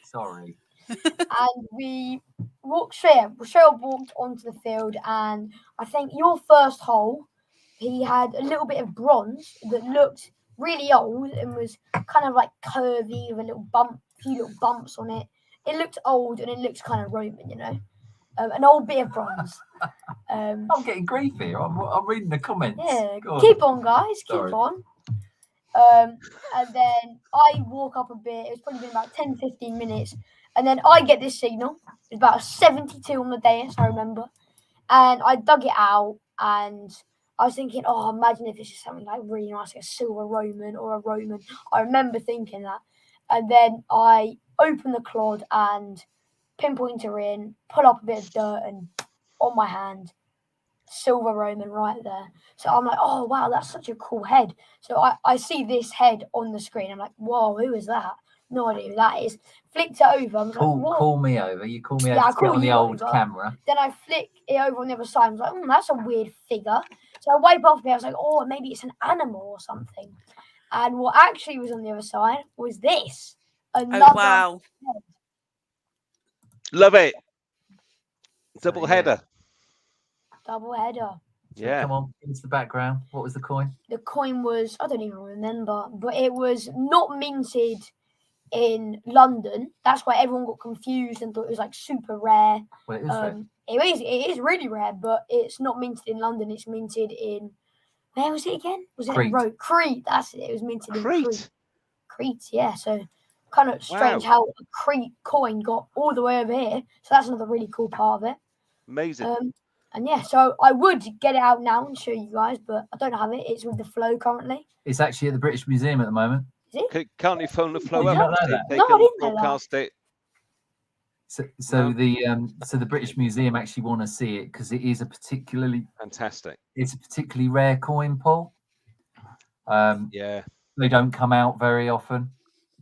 Sorry. And we walked straight walked onto the field, and I think your first hole. He had a little bit of bronze that looked really old and was kind of like curvy with a few little bumps on it. It looked old and it looked kind of Roman, an old bit of bronze. I'm getting grief here. I'm reading the comments. Yeah, keep on, guys. Keep on. And then I walk up a bit. It's probably been about 10-15 minutes. And then I get this signal. It's about a 72 on the dais, I remember. And I dug it out, and I was thinking, imagine if this is something like really nice, like a silver Roman or a Roman. I remember thinking that. And then I open the clod and pinpointer in, pull up a bit of dirt, and on my hand, silver Roman right there. So I'm like, oh, wow, that's such a cool head. So I see this head on the screen. I'm like, whoa, who is that? No idea who that is. Flicked it over. I'm like, call me over. You call me over to get on the old camera. Then I flick it over on the other side. I was like, that's a weird figure. So I wipe off me. I was like, maybe it's an animal or something. And what actually was on the other side was this. Another wow. head. Love it. Double yeah. header. Double header. So Yeah. come on, give us the background. What was the coin? The coin was, I don't even remember, but it was not minted in London. That's why everyone got confused and thought it was like super rare. Well, it is rare. It is really rare, but it's not minted in London. It's minted in, where was it again? Was it Crete. Rome? Crete, that's it. It was minted in Crete. Crete. Crete, yeah. So kind of strange how a Crete coin got all the way over here. So that's another really cool part of it. Amazing. And yeah, so I would get it out now and show you guys, but I don't have it. It's with the flow currently. It's actually at the British Museum at the moment. Is it? Can't you phone the flow Did you up? not know that? They No, I can didn't know that. broadcast it. So No. the British Museum actually want to see it because it is a particularly Fantastic. rare coin, Paul. Yeah. They don't come out very often.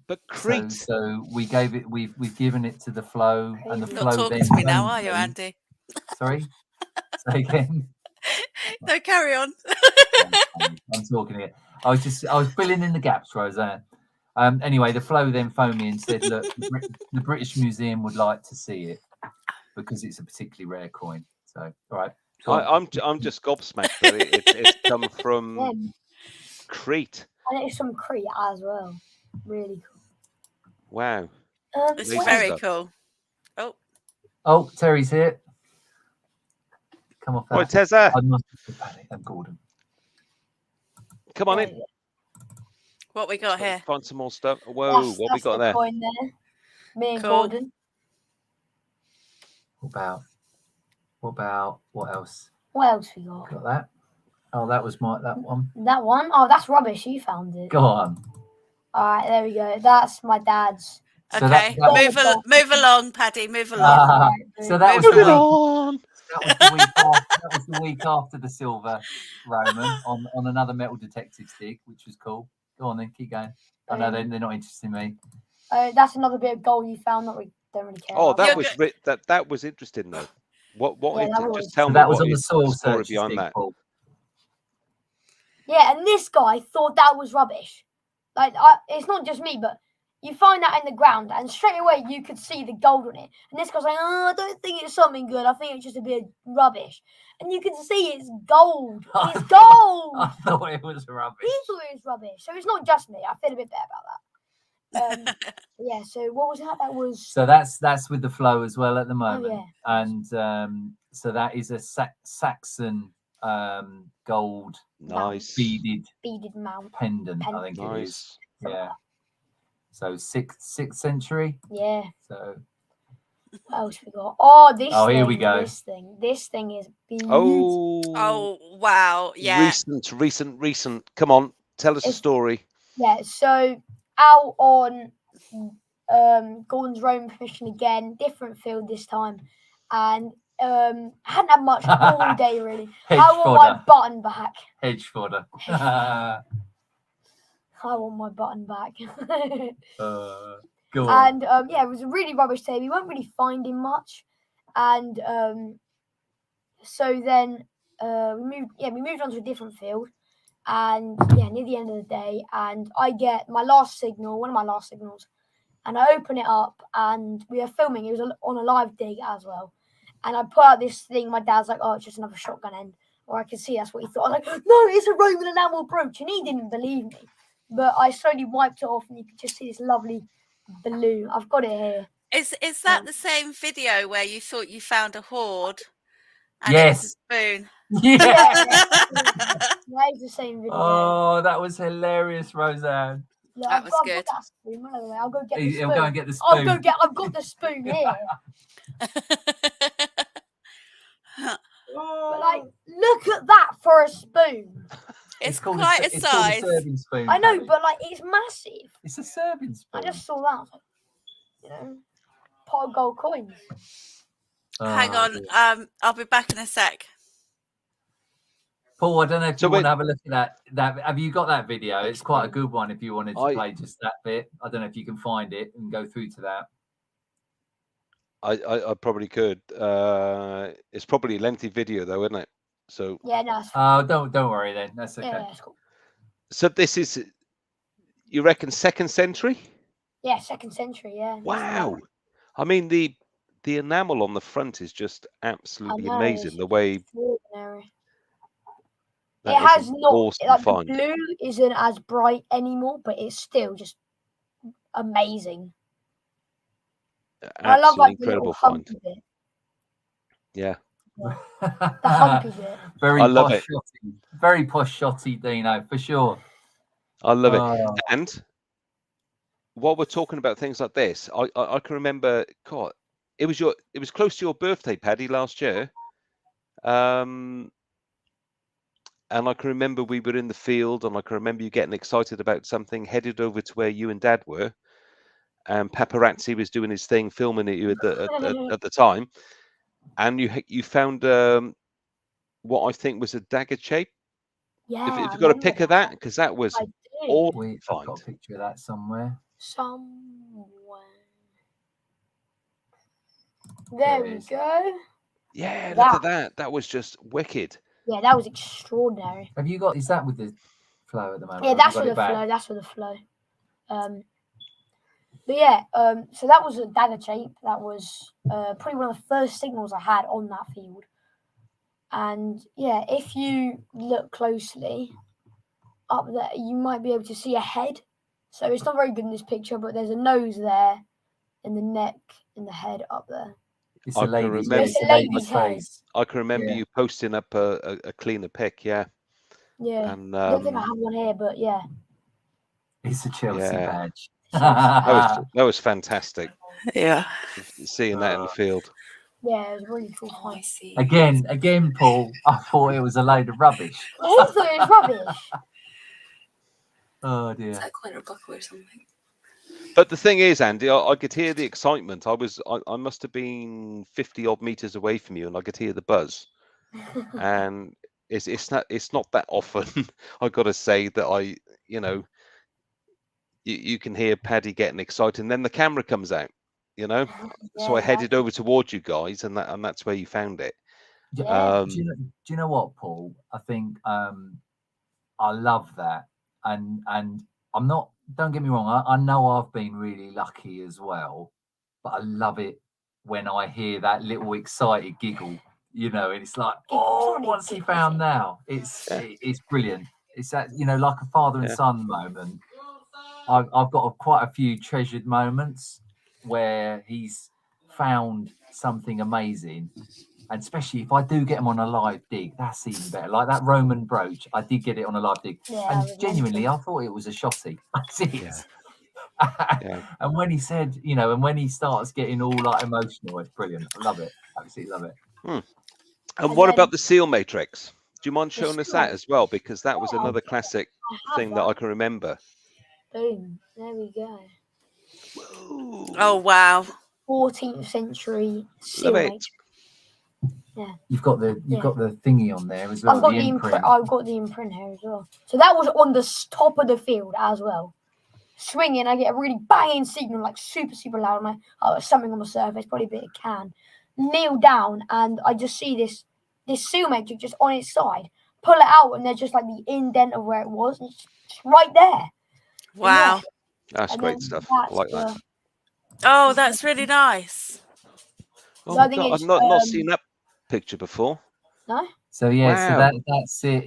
But Crete. So we've given it to the flow, and the You're flow. Not talking then to me now, phoned are you, me. Andy? Sorry. Say again. No, carry on. I'm talking here. I was filling in the gaps, Rosanne. Anyway, the flow then phoned me and said, "Look, the British Museum would like to see it because it's a particularly rare coin." So, all right. I'm just gobsmacked that it's come from Yeah. Crete. And it's from Crete as well. Really cool. Wow. It's Amazing very stuff. cool. Oh, Terry's here. Come off that. Right, Tessa, I must have Paddy and Gordon. come on in. What we got here? Find some more stuff. Whoa, what we got the there? coin there. Me and Cool. Gordon. What about what else? What else we got? Got that? Oh, that was that one. That one? Oh, that's rubbish. You found it. Go on. All right, there we go. That's my dad's. So Okay, that- move along, Paddy. Move along. So that was Move the along. week. That was the week after the silver Roman on another metal detective stick, which was cool. Go on then, keep going. I know they're not interested in me. That's another bit of gold you found that we don't really care Oh, about. that was interesting though. What Yeah, that was. just tell me That was what on the is soil the story search behind stick, that. Paul. Yeah, and this guy thought that was rubbish. Like, it's not just me, but you find that in the ground, and straight away you could see the gold on it. And this guy's like, "Oh, I don't think it's something good. I think it's just a bit of rubbish." And you can see it's gold. It's gold. I thought it was rubbish. He thought it was rubbish. So it's not just me. I feel a bit better about that. Yeah. So what was that? That was. So that's with the flow as well at the moment. yeah. And so that is a Saxon gold Nice. Beaded mount. pendant, I think it is. Yeah. So sixth century. Yeah. So What else we got? Oh, this. Oh, thing, here we go. This thing is beautiful. Oh. Oh wow! Yeah. Recent. Come on, tell us a story. Yeah. So out on Gordon's Roman mission again, different field this time, and hadn't had much all day really. Hedge I want fodder. my button back. Hedge fodder. I want my button back. Go on. And yeah, it was a really rubbish day. We weren't really finding much, and so then we moved on to a different field, and yeah, near the end of the day, and I get my last signal, one of my last signals, and I open it up, and we are filming. It was on a live dig as well, and I put out this thing. My dad's like, "Oh, it's just another shotgun end," or I could see that's what he thought. I was like, "No, it's a Roman enamel brooch," and he didn't believe me. But I slowly wiped it off, and you could just see this lovely blue. I've got it here. Is that the same video where you thought you found a hoard? And Yes. It was a spoon. Yeah. That is the same video. Oh, that was hilarious, Rosanne. Yeah, that was good. I've got that spoon. By the way, I'll go get the He'll spoon. go and get the spoon. I've got the spoon here. But like, look at that for a spoon. It's called quite a it's called size. serving spoon. I know, Paddy. but like, it's massive. It's a serving spoon. I just saw that. I was like, pot of gold coins. Hang on. Dear. I'll be back in a sec. Paul, I don't know if So you want to have a look at that. Have you got that video? It's quite a good one if you wanted to I- play just that bit. I don't know if you can find it and go through to that. I probably could. It's probably a lengthy video though, isn't it? So Yeah, no, it's fine. Oh, don't worry then. That's okay. Yeah, it's cool. so this is, you reckon, 2nd century? Yeah, 2nd century. Yeah. Wow. I mean, the the enamel on the front is just absolutely know, amazing. it's The way extraordinary. that It is has an not awesome like find. the blue isn't as bright anymore, but it's still just amazing. I love Absolutely like the little incredible find. humpy bit. Yeah. The humpy bit. Very I love posh it. shotty. Very posh shotty, Dino, for sure. I love it. Oh, And while we're talking about things like this, I can remember, God, it was close to your birthday, Paddy, last year. And I can remember we were in the field, and I can remember you getting excited about something, headed over to where you and Dad were, and paparazzi was doing his thing, filming at you at the time, and you found what I think was a dagger shape. Yeah, If I you've got a remember pic of that, because that was I do. all I've got a picture of that somewhere. Somewhere. There There it we is. go. Yeah, look at that. That was just wicked. Yeah, that was extraordinary. Have you got? Is that with the flow at the moment? Yeah, Have you that's got with it the back? flow. That's with the flow. But yeah, so that was a dagger shape. That was probably one of the first signals I had on that field. And yeah, if you look closely up there, you might be able to see a head. So it's not very good in this picture, but there's a nose there, and the neck, and the head up there. It's I a can lady's, remember- it's a It's a lady's lady's head. face. I can remember Yeah. you posting up a cleaner pic, yeah. Yeah, And I don't think I have one here, but yeah. It's a Chelsea Yeah. badge. that was fantastic. Yeah. Seeing that in the field. Yeah, it was really cool. Oh, I see. Again, Paul. I thought it was a load of rubbish. I thought it was rubbish. Oh dear. Is that glitter buckle or something? But the thing is, Andy, I could hear the excitement. I must have been 50 odd meters away from you, and I could hear the buzz. And it's not that often, I got to say, that you can hear Paddy getting excited, and then the camera comes out, So I headed over towards you guys, and that's where you found it. Yeah. Do you know what, Paul? I think I love that, and I'm not. Don't get me wrong. I know I've been really lucky as well, but I love it when I hear that little excited giggle. And it's like, oh, what's he found now? It's brilliant. It's that like a father and son moment. I've got quite a few treasured moments where he's found something amazing. And especially if I do get them on a live dig, that's even better. Like that Roman brooch, I did get it on a live dig. Yeah, and genuinely, I thought it was a shotty. That's it. Yeah. And when he said, and when he starts getting all like emotional, it's brilliant. I love it. Absolutely love it. And what about the seal matrix? Do you mind showing us that as well? Because that was another classic thing that I can remember. Boom. There we go. Whoa. Oh, wow. 14th century seal Love it. matrix. Yeah. You've got the thingy on there as well. I've got the imprint. I've got the imprint here as well. So that was on the top of the field as well. Swinging, I get a really banging signal, like super, super loud. Something on the surface, probably a bit of can. Kneel down, and I just see this seal matrix just on its side. Pull it out, and there's just like the indent of where it was. And it's just right there. Wow. That's great stuff. I like that. Oh, that's really nice. Oh my God, I've not seen that picture before. No. So yeah, so that's it.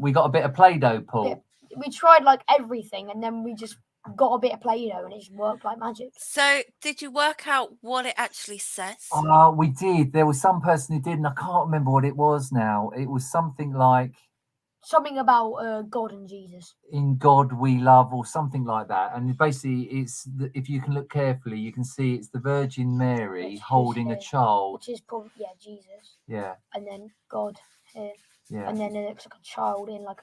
We got a bit of Play-Doh, Paul. We tried like everything, and then we just got a bit of Play-Doh, and it just worked like magic. So, did you work out what it actually says? We did. There was some person who did, and I can't remember what it was now. It was something like something about God and Jesus. In God we love, or something like that. And basically, if you can look carefully, you can see it's the Virgin Mary holding a child, which is probably Jesus. Yeah. And then God here. Yeah. And then it looks like a child in like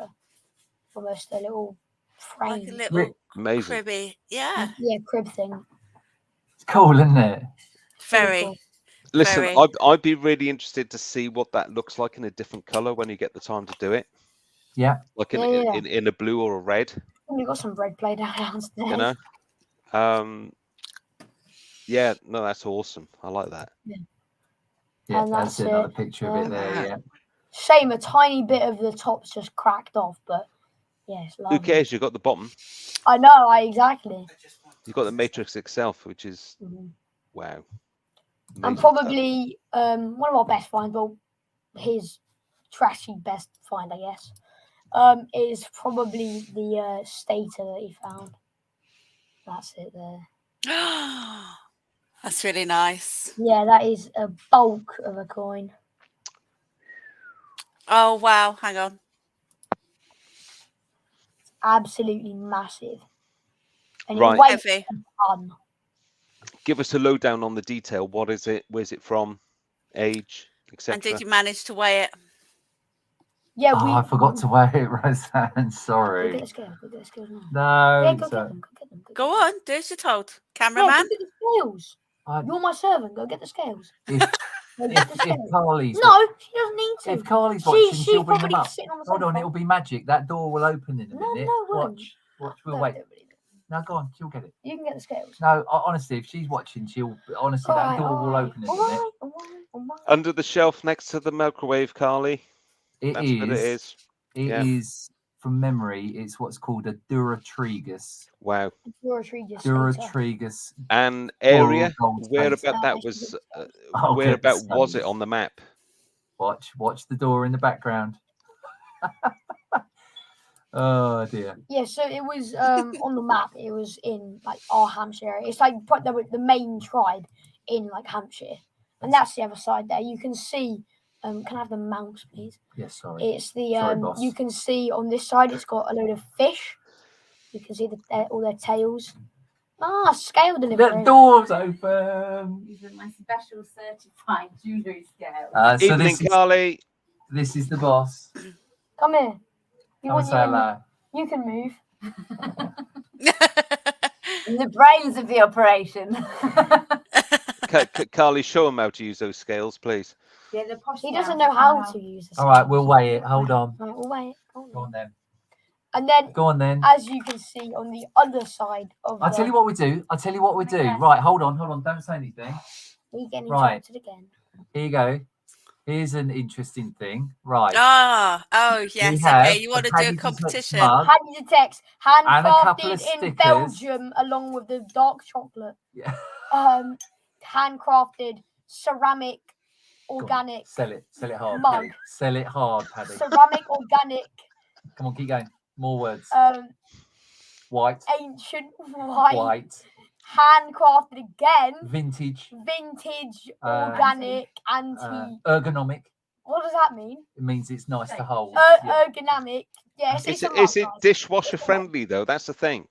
almost a little frame, like a little amazing cribby, yeah, crib thing. It's cool, isn't it? Very. Cool. Listen, I'd be really interested to see what that looks like in a different color when you get the time to do it. Yeah, like in a blue or a red. We've got some red play downstairs. Yeah, no, that's awesome. I like that. Yeah, and that's another picture of it there. Yeah. Shame a tiny bit of the top's just cracked off, but yeah, it's lovely. Who cares? You got the bottom. I know. Exactly. You got the matrix itself, which is wow. And probably one of our best finds, well, his trashy best find, I guess, is probably the stater that he found. That's it there. That's really nice. Yeah, that is a bulk of a coin. Oh, wow. Hang on. It's absolutely massive. And Right. it weighs Heavy. a ton. Give us a lowdown on the detail. What is it? Where's it from? Age, etc. And did you manage to weigh it? Yeah, I forgot to weigh it, Rosanne. Go Sorry. get the scales. Go get the scales now. No. Yeah, go get them. Go get them. Go on. Do as you're told. Yeah, Cameraman. go get the scales. You're my servant. Go get the scales. If Carly's No, she doesn't need to. if Carly's watching, She's she'll bring them probably up. sitting on the Hold on, sofa. it'll be magic. That door will open in a No, minute. no, it won't. Watch. We'll No, wait. don't believe it. No, go on. She'll get it. You can get the scales. No, honestly, if she's watching, she'll honestly that door will open in a minute. All right. Under the shelf next to the microwave, Carly. That's what it is. It Yeah. is from memory. It's what's called a Duratrigus. Wow. Duratrigus. And area, gold where space. about that was? I'll Where get the about was it scales. on the map? Watch the door in the background. Oh dear. Yeah, so it was on the map. It was in like our Hampshire area. It's like the main tribe in like Hampshire, and that's the other side there. You can see. Can I have the mouse, please? Yes, sorry. It's the Sorry, boss. you can see on this side. It's got a load of fish. You can see all their tails. Scale delivery. The door's open. These are my special certified jewellery scales. So Evening, Carly. This is the boss. Come here. Come and say hello. You can move. The brains of the operation. Carly, show him how to use those scales, please. Yeah, the posh He doesn't scales know how now. to use this. All right, we'll weigh it. Hold on. Right, we'll weigh it. Go on then. And then, Go on then. as you can see on the other side of I'll tell you what we do. Yes. Right, hold on. Don't say anything. we get Right. interrupted again. Here you go. Here's an interesting thing. Right. Oh, yes. have Okay. You want to do Paddy a Detects competition? mug. Paddy Detects, And a couple of handcrafted in stickers. Belgium, along with the dark chocolate. Yeah. Handcrafted ceramic, Go on, organic, Sell it hard. mug. Paddy. Sell it hard, Paddy. ceramic, organic, Come on, keep going. More words. White. ancient, white, White. handcrafted again, Vintage. vintage, Antique. organic, antique. Ergonomic. What does that mean? It means it's nice to Great. hold. Yeah. Ergonomic. Yes, Is it's a it mug, guys. dishwasher friendly though? That's the thing.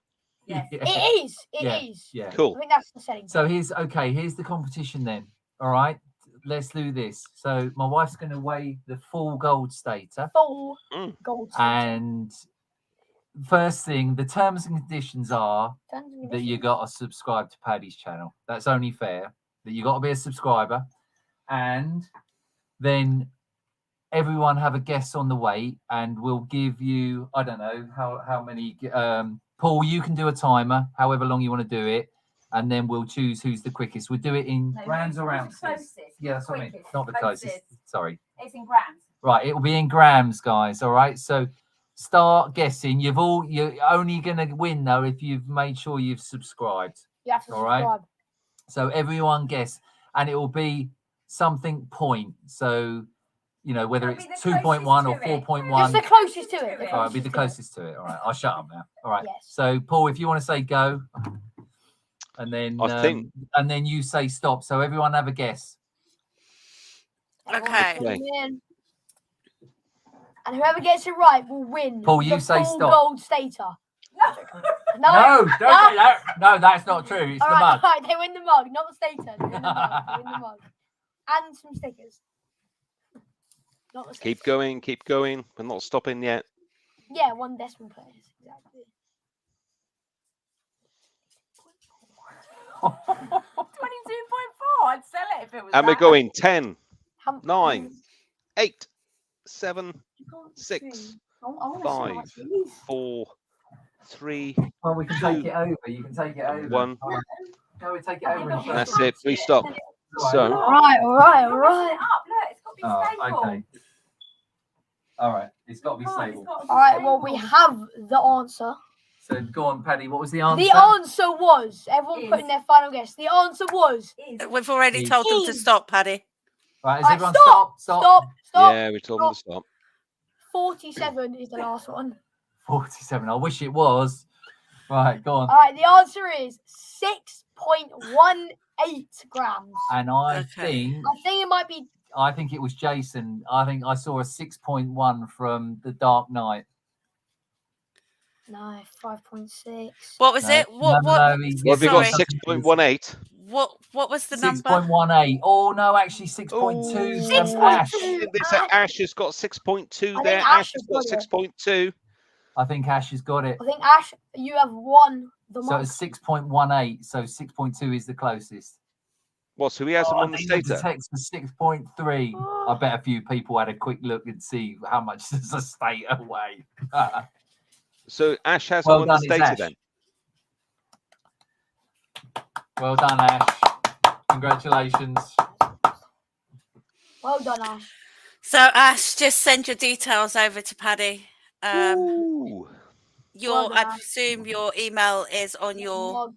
Yes. It is. It is. Yeah. Cool. I think that's the setting. So here's the competition then. All right. Let's do this. So my wife's going to weigh the full gold stater. full Mm. gold. And first thing, the terms and conditions are that you got to subscribe to Paddy's channel. That's only fair. That you got to be a subscriber, and then everyone have a guess on the weight, and we'll give you I don't know how many. Paul, you can do a timer, however long you want to do it, and then we'll choose who's the quickest. We'll do it in No, grams or who's the ounces. closest? Yeah, that's what I mean. Quickest, Not the closest. closest. Sorry. It's in grams. Right, it will be in grams, guys. All right, so start guessing. You're only gonna win though if you've made sure you've subscribed. You have to All right. subscribe. So everyone guess, and it will be something point. So whether It'll be it's the 2.1 or closest to it. 4.1. Just the closest to it. All All right, be the closest to it. All right, I'll shut up now. All right. Yes. So Paul, if you want to say go, and then I think- and then you say stop. So everyone have a guess. Okay. Okay. And whoever gets it right will win. Paul, you the say full stop. gold stater. No, don't say that. No, that's not true. It's All the right, mug. all right, they win the mug, not the stater. They win the mug. They win the mug. And some stickers. Not the Keep stater. going. We're not stopping yet. Yeah, one decimal place. Exactly. 22.4. I'd sell it if it was. And we're that. going 10, How- 9, 8, 7, You can't 6, see. I wanna see how 5, much it is. 4, 3. Well, we can take it over. You can take it over. One. Go and take it over. And shut That's it. We stop. So All right. You're messing it up. Look, it's got to be Oh, stable. okay. All right. It's got to be Oh, it's stable. got to be All right. Well, we stable. have the answer. So go on, Paddy. What was the answer? The answer was, everyone put in Is. their final guess. The answer was We've already Is. told them to stop, Paddy. Right, is Right, everyone stop. stop? Yeah, we told them to stop. 47 is the last one. 47. I wish it was. Right, go on. All right, the answer is 6.18 grams. And I Okay. think it might be. I think it was Jason. I think I saw a 6.1 from The Dark Knight. No, 5.6. What was No, it? What? no, What? no, he- What have we got? Sorry. 6.18. What was the number? 6.18. Oh no, actually 6.2 from 6.2. Ash. They said Ash has got 6.2 I there. think Ash Ash has has got got it. 6.2. I think Ash has got it. I think Ash, you have won the So mug. it's 6.18. So 6.2 is the closest. What? So he has them on the Dino stater. Detects for 6.3. I bet a few people had a quick look and see how much does the state away. So Ash has Well them on the done, it's stater Ash. then. Well done, Ash. Congratulations. Well done, Ash. So Ash, just send your details over to Paddy. Ooh. Your, Well I done, Ash. presume your email is on your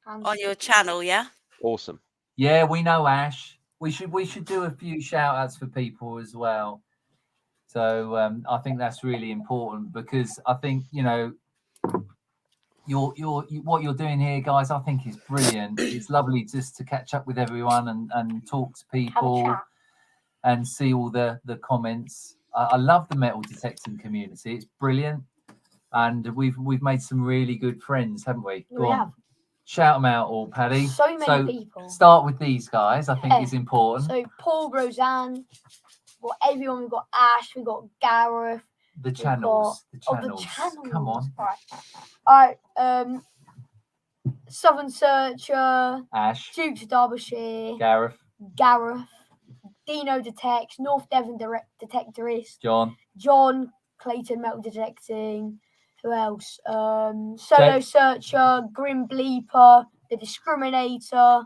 Mug and channel, yeah? Awesome. Yeah, we know Ash. We should do a few shout outs for people as well. So I think that's really important because I think, you know, what you're doing here, guys, I think is brilliant. It's lovely just to catch up with everyone and talk to have a people chat. and see all the comments. I love the metal detecting community. It's brilliant. And we've made some really good friends, haven't we? Go We on. have. Shout them out all, Paddy. So many people. Start with these guys, I think Yeah. is important. So Paul, Rosanne, we've got everyone. We've got Ash, we've got Gareth. The channels. The channels. Come on. All right. Southern Searcher, Ash, Dukes of Derbyshire, Gareth, Dino Detects, North Devon Detectorist, John, Clayton Metal Detecting. Who else? Solo Searcher, Grim Bleeper, The Discriminator,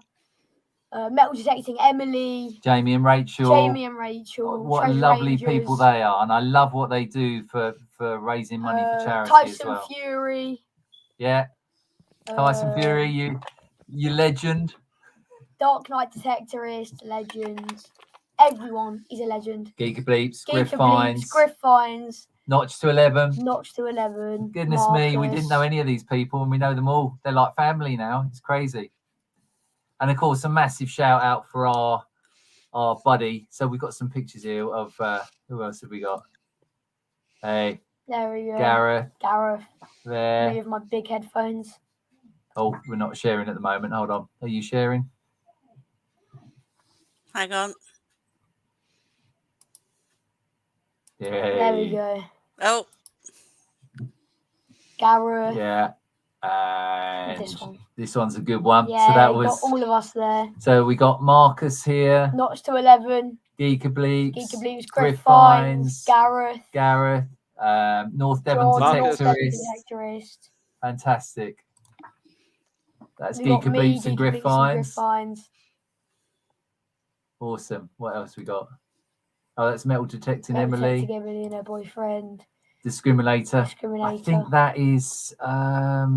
Metal Detecting Emily, Jamie and Rachel. Treasure What lovely Rangers, people they are, and I love what they do for raising money for charity Tyson as well. Fury. Yeah, Tyson Fury, you legend. Dark Knight Detectorist, legend. Everyone is a legend. Geeker Bleeps, Griff Fines. Notch to 11. Marcus. Goodness me, we didn't know any of these people and we know them all. They're like family now. It's crazy. And of course, a massive shout out for our buddy. So we've got some pictures here of who else have we got? Hey, there we go. Gareth. There. Me with my big headphones. Oh, we're not sharing at the moment. Hold on. Are you sharing? Hang on. Yeah. There we go. Oh. Gareth. Yeah. And this one's a good one. Yeah, so that was got all of us there. So we got Marcus here. Notch to 11. Geeker Bleeps. Griff Fines. Gareth. North Devon Detectorist. Fantastic. That's Geeker Bleeps and Griff Fines. Awesome. What else we got? Oh, that's Metal Detecting Emily. Emily and her boyfriend. Discriminator. I think that is I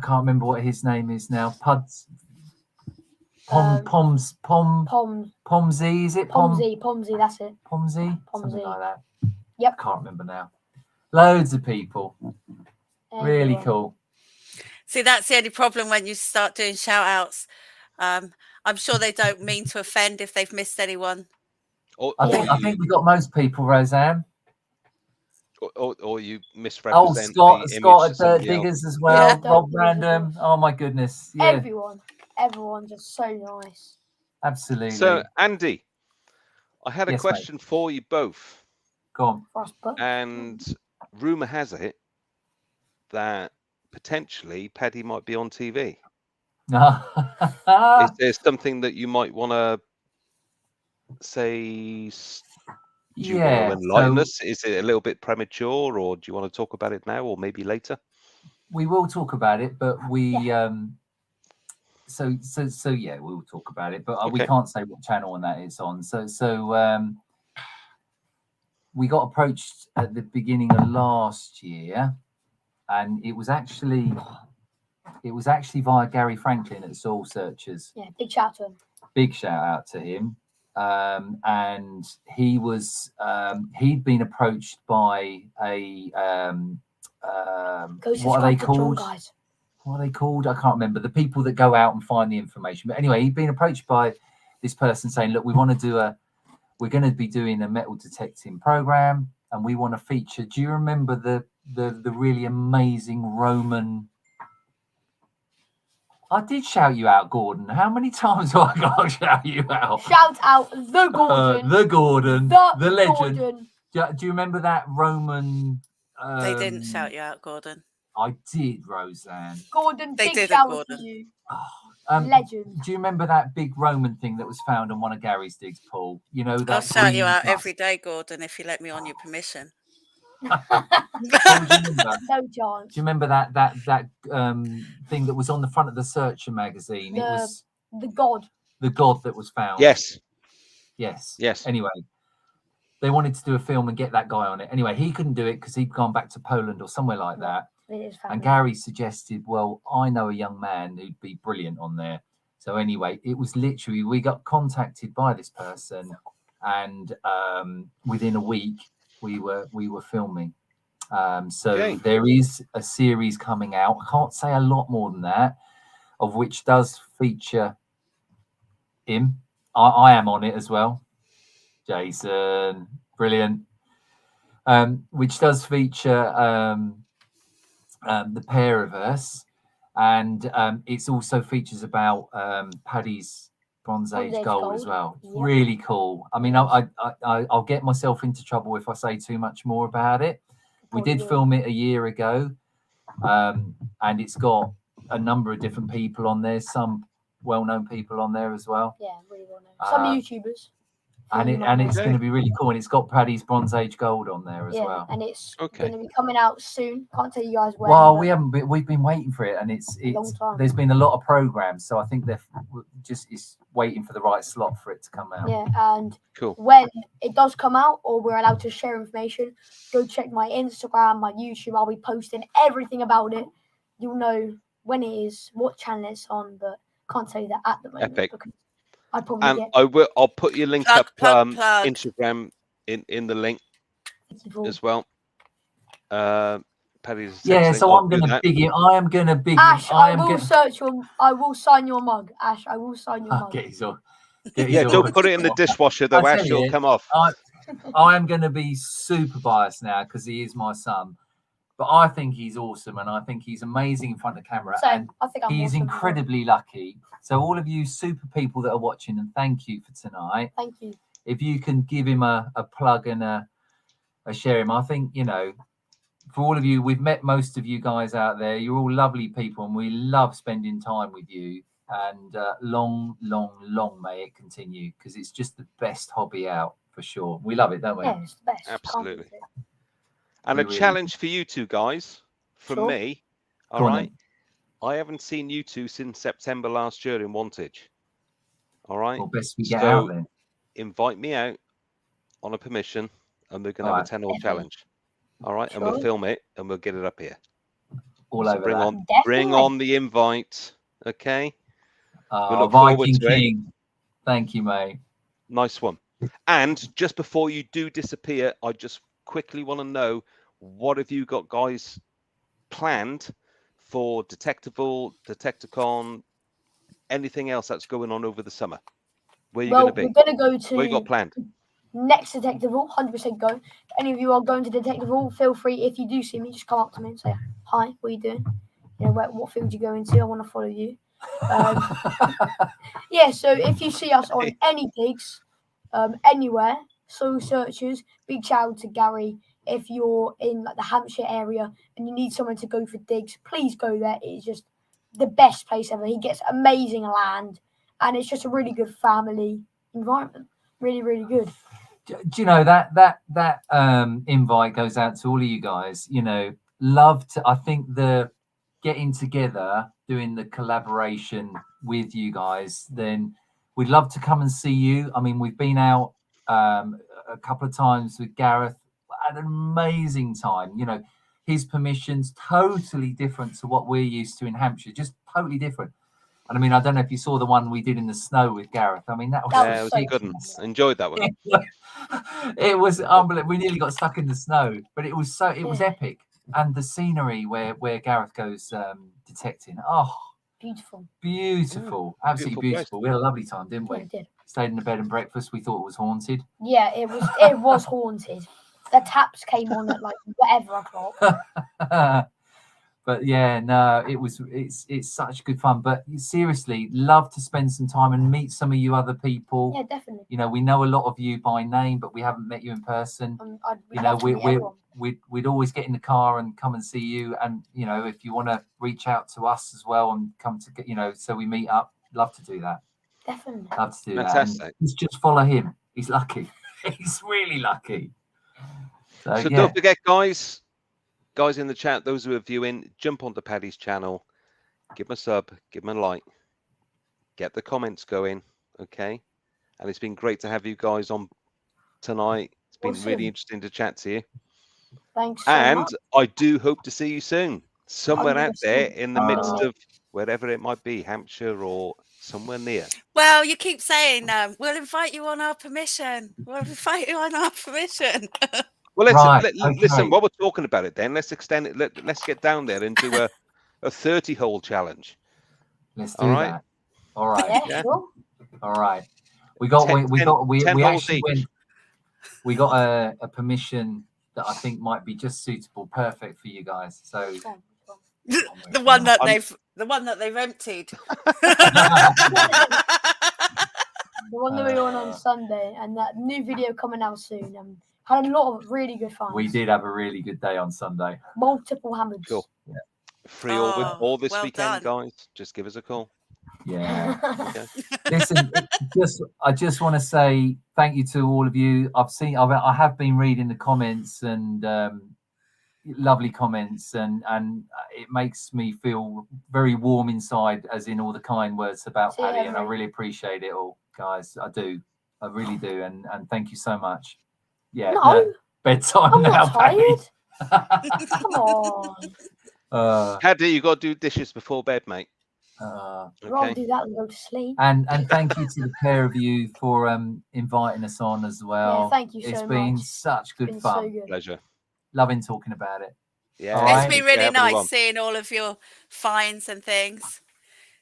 can't remember what his name is now. Pomsy, is it? Pomsy, that's it. Pomsy? Something like that. Yep. Can't remember now. Loads of people. Everyone. Really cool. See, that's the only problem when you start doing shout outs. I'm sure they don't mean to offend if they've missed anyone. I think we got most people, Rosanne. Or you misrepresent. Scott at Dirt Diggers as well. Yeah. Rob Random. Oh my goodness. Yeah. Everyone's just so nice. Absolutely. So Andy, I had a question mate. for you both. Go on. And rumour has it that potentially Paddy might be on TV. Is there something that you might want to say? Do you want to enlighten us? Is it a little bit premature, or do you want to talk about it now, or maybe later? We will talk about it, but we so yeah, we'll talk about it, but we can't say what channel that is on. So we got approached at the beginning of last year and it was actually via Gary Franklin at Soul Searchers. Yeah, big shout out to him. Big shout out to him. And he was he'd been approached by a what are they called? What are they called? I can't remember. The people that go out and find the information. But anyway, he'd been approached by this person saying, look, we're going to be doing a metal detecting program, and we want to feature. Do you remember the really amazing Roman? I did shout you out, Gordon. How many times have I got to shout you out? Shout out the Gordon. The Gordon. The legend. Gordon. Do you remember that Roman? They didn't shout you out, Gordon. I did, Rosanne. Gordon, They big didn't, shout Gordon. out to you. Do Legend. you remember that big Roman thing that was found on one of Gary's digs, Paul? You know that. I'll shout you green out dust? every day, Gordon, if you let me on your permission. Paul, do you remember? No chance. Do you remember that thing that was on the front of the Searcher magazine? It was the god that was found. Yes. Anyway, they wanted to do a film and get that guy on it. Anyway, he couldn't do it because he'd gone back to Poland or somewhere like that. And Gary suggested, well, I know a young man who'd be brilliant on there. So anyway, it was literally, we got contacted by this person, and within a week we were filming. So there is a series coming out. I can't say a lot more than that, of which does feature him. I am on it as well. Jason, brilliant. Which does feature the pair of us, and it also features about Paddy's Bronze Age gold as well. Yep. Really cool. I mean, I'll get myself into trouble if I say too much more about it. We did film it a year ago, and it's got a number of different people on there, some well-known people on there as well. Yeah, really well-known. Some YouTubers. And it's going to be really cool, and it's got Paddy's Bronze Age gold on there as well. And it's going to be coming out soon. Can't tell you guys when. Well, we've been waiting for it, and it's long time. There's been a lot of programs, so I think they're just waiting for the right slot for it to come out. Yeah, and cool. When it does come out, or we're allowed to share information, go check my Instagram, my YouTube. I'll be posting everything about it. You'll know when it is, what channel it's on, but can't tell you that at the moment. Epic. I probably I'll put your link up Instagram in the link as well. Paddy's so I'm going to big it. I am going to big Ash, I will sign your mug. Ash, I will sign your mug. Don't put it in the dishwasher though, Ash, it'll come off. I am going to be super biased now because he is my son. But I think he's awesome, and I think he's amazing in front of camera. And I think he's incredibly lucky. So all of you super people that are watching, and thank you for tonight. Thank you. If you can give him a plug and a share him, I think, for all of you, we've met most of you guys out there. You're all lovely people, and we love spending time with you. And long, long, long may it continue, because it's just the best hobby out for sure. We love it, don't we? Yeah, it's the best. Absolutely. And a challenge for you two guys from me. All right. I haven't seen you two since September last year in Wantage. All right. Well, best we get out then. Invite me out on a permission, and we're going to have a 10-hole challenge. All right. And we'll film it, and we'll get it up here. All over bring on the invite. Okay. We look Viking King. Thank you, mate. Nice one. And just before you do disappear, I just quickly want to know, what have you got guys planned for Detectival, Detecticon, anything else that's going on over the summer? Where are you going to be? We're going to go to what you got planned? Next Detectival, 100% go. If any of you are going to Detectival, feel free. If you do see me, just come up to me and say, hi, what are you doing? What field you going to? I want to follow you. So if you see us on any digs, anywhere, Soul Searchers, big shout out to Gary. If you're in the Hampshire area and you need someone to go for digs, please go there. It's just the best place ever. He gets amazing land, and it's just a really good family environment. Really, really good. Do you know that invite goes out to all of you guys? Love to. I think the getting together, doing the collaboration with you guys, then we'd love to come and see you. I mean, we've been out a couple of times with Gareth, had an amazing time. his permissions totally different to what we're used to in Hampshire, just totally different. And I mean, I don't know if you saw the one we did in the snow with Gareth. I mean, that was Yeah, it was so good. ridiculous. Enjoyed that one. It was unbelievable. We nearly got stuck in the snow, but it was was epic. And the scenery where Gareth goes detecting, beautiful, absolutely beautiful. We had a lovely time, didn't we? Yeah, we did. Stayed in the bed and breakfast. We thought it was haunted. Yeah, it was haunted. The taps came on at like whatever o'clock. But yeah, no, it's such good fun. But seriously, love to spend some time and meet some of you other people. Yeah, definitely. You know, we know a lot of you by name, but we haven't met you in person. You know, we'd always get in the car and come and see you. And you know, if you want to reach out to us as well and come to get, you know, so we meet up, love to do that. Definitely. Love to do Fantastic. that. And just follow him. He's lucky. He's really lucky. So yeah. Don't forget, guys in the chat, those who are viewing, jump onto Paddy's channel, give him a sub, give him a like, get the comments going, okay? And it's been great to have you guys on tonight. It's been really interesting to chat to you. Thanks so and much. I do hope to see you soon, somewhere out 100%. there in the midst of wherever it might be, Hampshire or somewhere near. Well, you keep saying, we'll invite you on our permission. We'll invite you on our permission. Well, let's okay. listen. While we're talking about it, then let's extend it. Let's get down there and do a 30-hole challenge. Let's do that. All right. Yeah, sure. All right. We got a permission that I think might be just suitable, perfect for you guys. So the one that they've emptied. The one that we were on Sunday, and that new video coming out soon. Had a lot of really good fun. We did have a really good day on Sunday. Multiple hammers. Cool. Yeah. Free all this weekend, guys. Just give us a call. Yeah. Okay. Listen, I just want to say thank you to all of you. I have been reading the comments and lovely comments, and it makes me feel very warm inside, as in all the kind words about Paddy, and I really appreciate it all, guys. I do. I really do. And thank you so much. Yeah. No. Bedtime now, Paddy. Come on. Paddy, you got to do dishes before bed, mate. Okay. I'll do that and go to sleep. And thank you to the pair of you for inviting us on as well. Yeah, thank you so much. It's been such good fun. So good. Pleasure. Loving talking about it. Yeah. It's been really nice seeing all of your finds and things.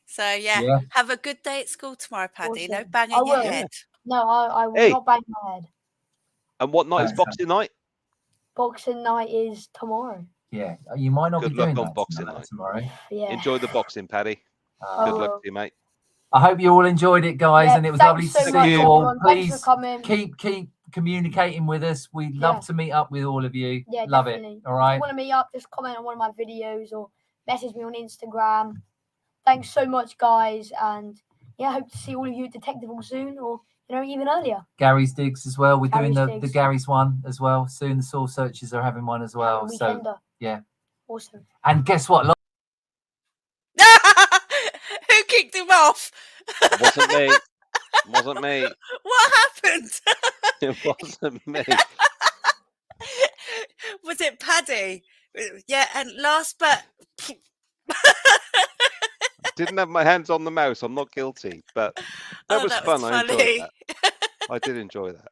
So yeah. Have a good day at school tomorrow, Paddy. Awesome. No banging your head. No, I will not bang my head. And what night is Boxing night? Boxing night is tomorrow. Yeah, you might not good be doing luck on that Boxing night tomorrow. Yeah. Enjoy the boxing, Paddy. Good luck to you, mate. I hope you all enjoyed it, guys, and it was lovely to see you all. Please keep communicating with us. We'd love to meet up with all of you. Yeah, love definitely. It. All right. If you want to meet up, just comment on one of my videos or message me on Instagram. Thanks so much, guys, and yeah, hope to see all of you at Detectival soon, or even earlier. Gary's Digs as well. We're doing the Digs. Gary's one as well soon. The Soul Searchers are having one as well. So yeah, awesome. And guess what? Who kicked him off? It wasn't me. It wasn't me. What happened? It wasn't me. Was it Paddy? Yeah, and last but Didn't have my hands on the mouse. I'm not guilty, but that was fun. I enjoyed that. I did enjoy that.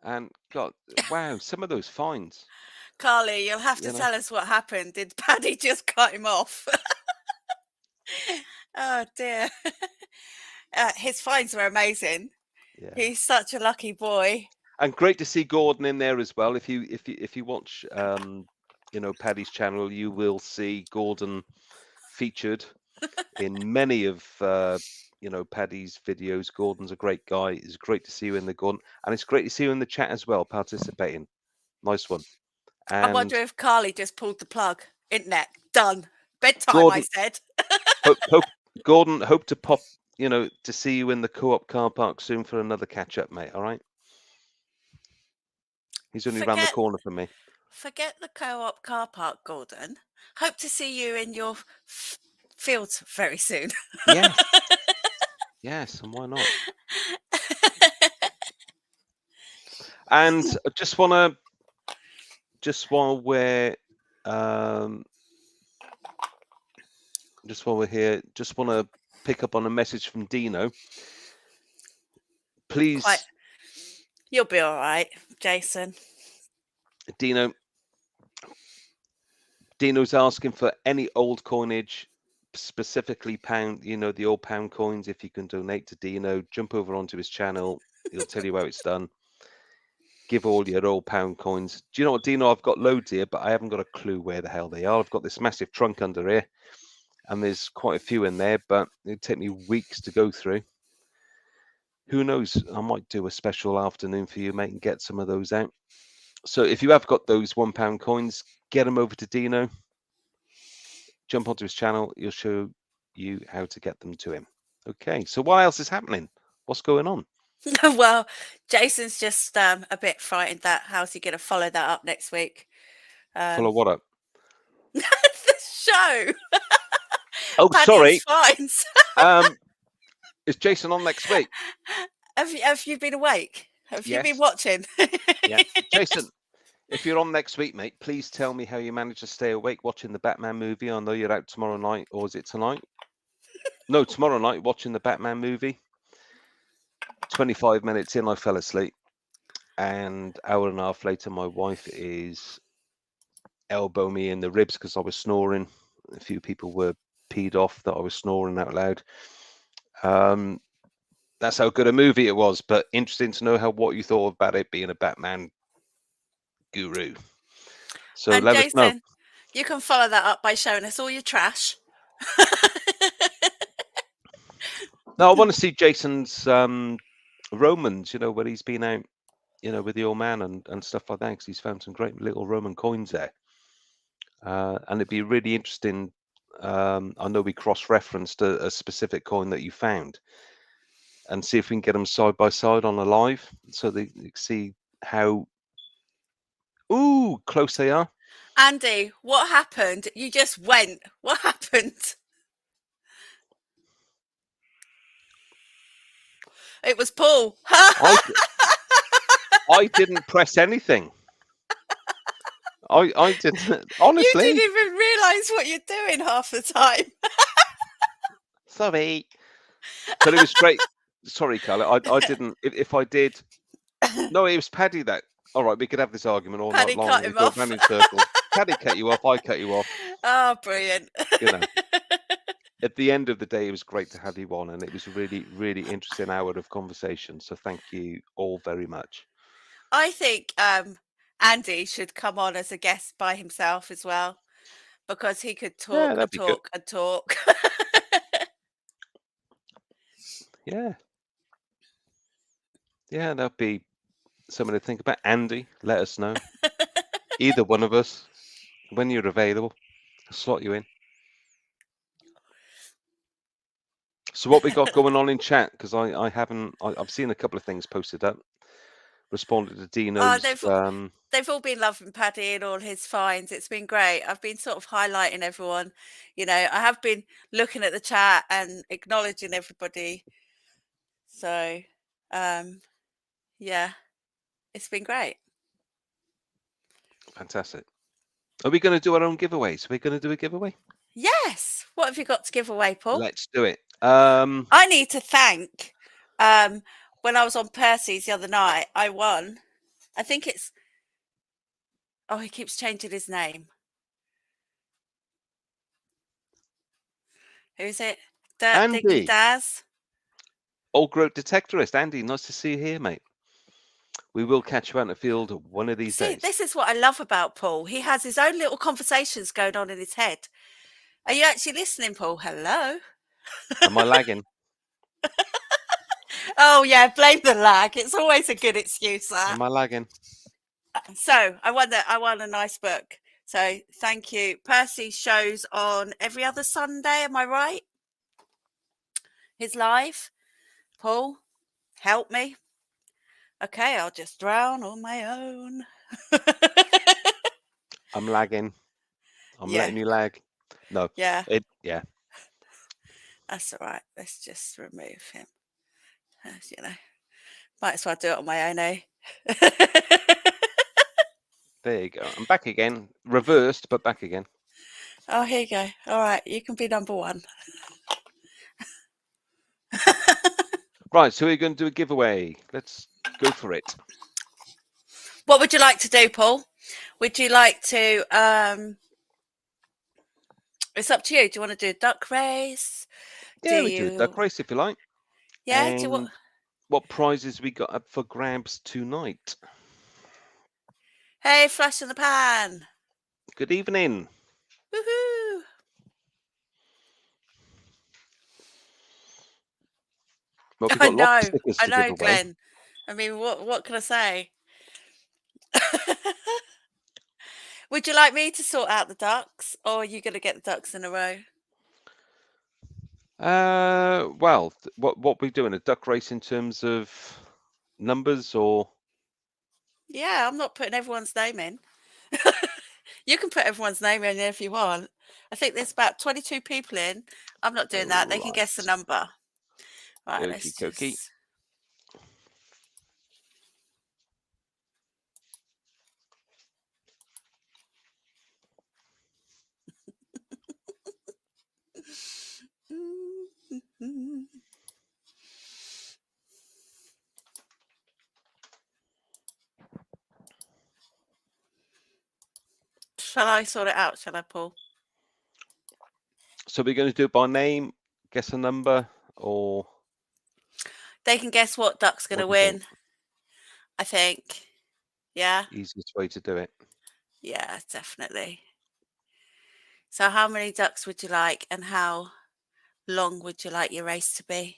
And God, wow, some of those finds. Carly, you'll have to tell us what happened. Did Paddy just cut him off? Oh dear. His finds were amazing. Yeah. He's such a lucky boy. And great to see Gordon in there as well. If you watch Paddy's channel, you will see Gordon featured in many of Paddy's videos. Gordon's a great guy. It's great to see you in the Gordon, and it's great to see you in the chat as well, participating. Nice one. And I wonder if Carly just pulled the plug. Internet done. Bedtime. Gordon, I said. Gordon, hope to pop. To see you in the co-op car park soon for another catch up, mate. All right. He's only around the corner from me. Forget the co-op car park, Gordon. Hope to see you in your fields very soon. Yes. Yes, and why not? And I just want to, while we're just while we're here, just want to pick up on a message from Dino. Please, you'll be all right, Jason. Dino's asking for any old coinage, specifically pound, the old pound coins. If you can donate to Dino, jump over onto his channel. He'll tell you how it's done. Give all your old pound coins. Do you know what, Dino? I've got loads here, but I haven't got a clue where the hell they are. I've got this massive trunk under here, and there's quite a few in there, but it'd take me weeks to go through. Who knows? I might do a special afternoon for you, mate, and get some of those out. So if you have got those £1 coins, get them over to Dino. Jump onto his channel. He'll show you how to get them to him. Okay, so what else is happening? What's going on? Well, Jason's just a bit frightened that how's he going to follow that up next week? Follow what up? The show. Oh, sorry. Fines. Is Jason on next week? Have you been awake? Have you been watching? Yeah, Jason. If you're on next week, mate, please tell me how you managed to stay awake watching the Batman movie. I know you're out tomorrow night, or is it tonight? No, tomorrow night watching the Batman movie. 25 minutes in, I fell asleep. And hour and a half later, my wife is elbowing me in the ribs because I was snoring. A few people were peed off that I was snoring out loud. That's how good a movie it was, but interesting to know what you thought about it being a Batman guru. So and let Jason, us know. You can follow that up by showing us all your trash. No, I want to see Jason's Romans, where he's been out, with the old man and stuff like that, because he's found some great little Roman coins there. And it'd be really interesting. I know we cross-referenced a specific coin that you found, and see if we can get them side by side on a live, so they can see how close they are. Andy, what happened? You just went. What happened? It was Paul. I didn't press anything. I didn't. Honestly, you didn't even realise what you're doing half the time. Sorry, but it was great. Sorry, Carla. I didn't. If I did, no, it was Paddy that. All right, we could have this argument all Paddy night long. cut him off. Round in circles. Paddy cut you off. I cut you off. Oh, brilliant! At the end of the day, it was great to have you on, and it was a really, really interesting hour of conversation. So thank you all very much. I think Andy should come on as a guest by himself as well, because he could talk and talk and talk. Yeah, that'd be something to think about. Andy, let us know. Either one of us, when you're available, I'll slot you in. So what we got going on in chat? Because I've seen a couple of things posted up. Responded to Dino's. They've all been loving Paddy and all his finds. It's been great. I've been sort of highlighting everyone. I have been looking at the chat and acknowledging everybody. So, yeah, it's been great. Fantastic. Are we going to do our own giveaways? Are we going to do a giveaway? Yes. What have you got to give away, Paul? Let's do it. I need to thank. When I was on Percy's the other night, I won. I think it's. Oh, he keeps changing his name. Who's it? Andy. Daz. Old Growth Detectorist. Andy, nice to see you here, mate. We will catch you out in the field one of these days. This is what I love about Paul. He has his own little conversations going on in his head. Are you actually listening, Paul? Hello? Am I lagging? Oh, yeah, blame the lag. It's always a good excuse, that. Am I lagging? So, I won a nice book. So, thank you. Percy shows on every other Sunday, am I right? His live. Paul, help me. Okay, I'll just drown on my own. I'm lagging. I'm letting you lag. No. Yeah. Yeah. That's all right. Let's just remove him. Might as well do it on my own, eh? There you go. I'm back again. Reversed, but back again. Oh, here you go. All right, you can be number one. Right, so we're going to do a giveaway. Let's go for it. What would you like to do, Paul? Would you like to? It's up to you. Do you want to do a duck race? Yeah, we do a duck race if you like. Yeah. And Do you want? what prizes we got up for grabs tonight? Hey, flash in the pan. Good evening. Woohoo! Well, we've I got lots know. of stickers I to give know, away. Glenn. I mean, what can I say? Would you like me to sort out the ducks, or are you going to get the ducks in a row? Well, what we doing? A duck race in terms of numbers, or? Yeah, I'm not putting everyone's name in. You can put everyone's name in if you want. I think there's about 22 people in. I'm not doing that. They can guess the number. Right, Okie let's dokie. just... Shall I sort it out? Shall I, Paul? So we're going to do it by name, guess a number, or? They can guess what duck's going to What do you win, think? I think. Yeah? Easiest way to do it. Yeah, definitely. So how many ducks would you like, and how long would you like your race to be?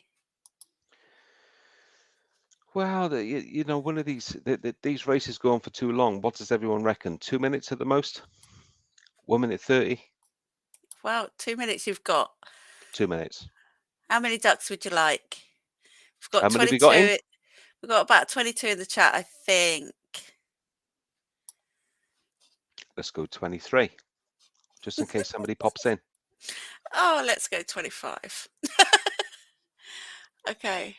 Well, you know, one of these these races go on for too long. What does everyone reckon? 2 minutes at the most? 1 minute 30? Well, 2 minutes you've got. 2 minutes. How many ducks would you like? We've got How many have 22. we got in? We've got about 22 in the chat, I think. Let's go 23, just in case somebody pops in. Oh, let's go 25. Okay.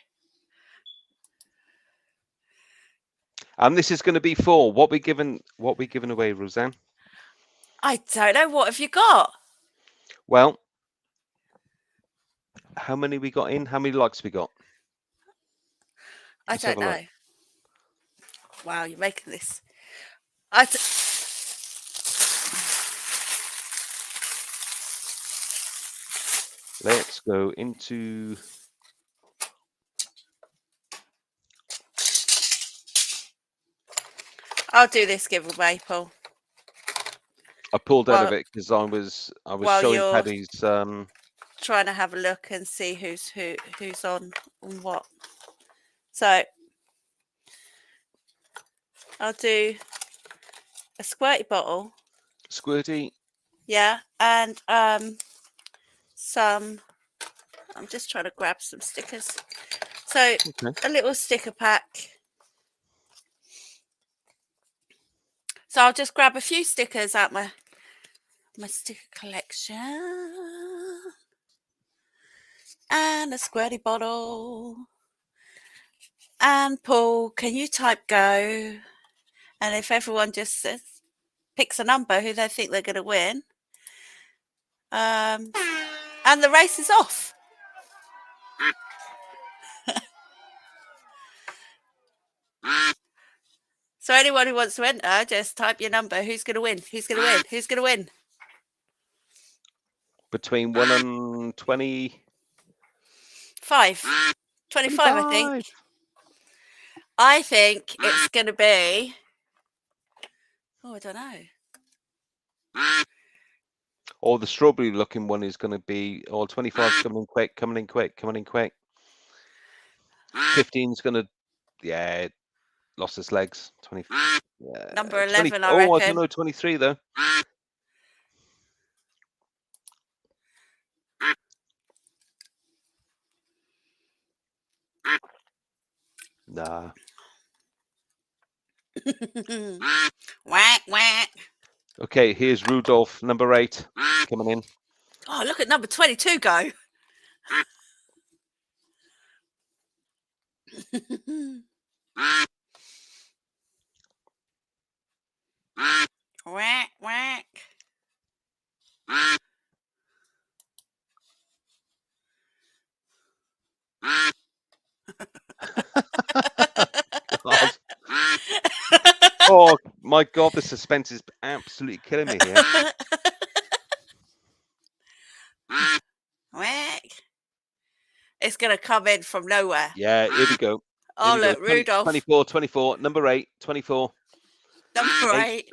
And this is going to be for what we giving away, Rosanne? I don't know. What have you got? Well, how many we got in? How many likes we got? I Let's have don't a know. look. Wow, you're making this. Let's go into... I'll do this giveaway, Paul. I pulled out of Well, it because I was while showing you're Paddy's... trying to have a look and see who's on what. So I'll do a squirty bottle. Squirty. Yeah, and some... I'm just trying to grab some stickers. So a little sticker pack. So I'll just grab a few stickers out my sticker collection. And a squirty bottle. And Paul, can you type go? And if everyone just says, picks a number who they think they're going to win, and the race is off. So anyone who wants to enter, just type your number. Who's going to win? Who's going to win? Who's going to win? Between 1 and 20... 25, I think. I think it's going to be... Oh, I don't know. Or the strawberry looking one is going to be... Oh, 25's coming in quick, coming in quick, coming in quick. 15's going to... Yeah, lost its legs. 20. Yeah, Number 20, 11, I I reckon. don't know, 23 though. Nah. Whack, whack. Okay, here's Rudolph, number 8, coming in. Oh, look at number 22 go. My God, the suspense is absolutely killing me here. Whack. It's going to come in from nowhere. Yeah, here we go. Oh, Here we look, go. 20, Rudolph. 24, 24, number 8, 24. Number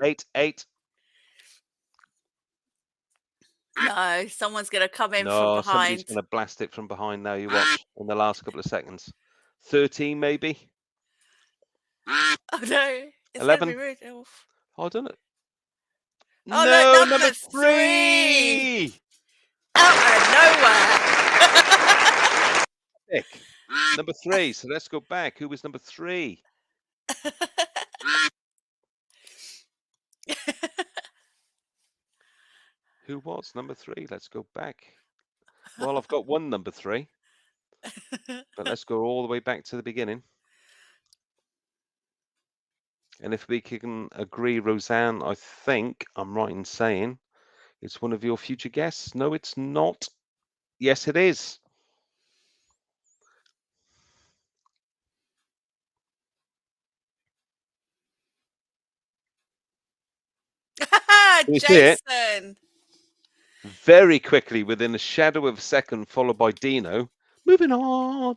8. 8. No, someone's going to come in from No, somebody's behind. going to blast it from behind now. You watch in the last couple of seconds. 13, maybe. Oh, no. It's 11. going to be Rudolph. Oh, I done it. Oh, No, look, number number 3. Out of nowhere. Pick. Number 3. So let's go back. Who was number 3? Who was number 3? Let's go back. Well, I've got one number 3. But let's go all the way back to the beginning. And if we can agree, Rosanne, I think I'm right in saying it's one of your future guests. No, it's not. Yes, it is. Can you see it? Jason. Very quickly, within a shadow of a second, followed by Dino. Moving on.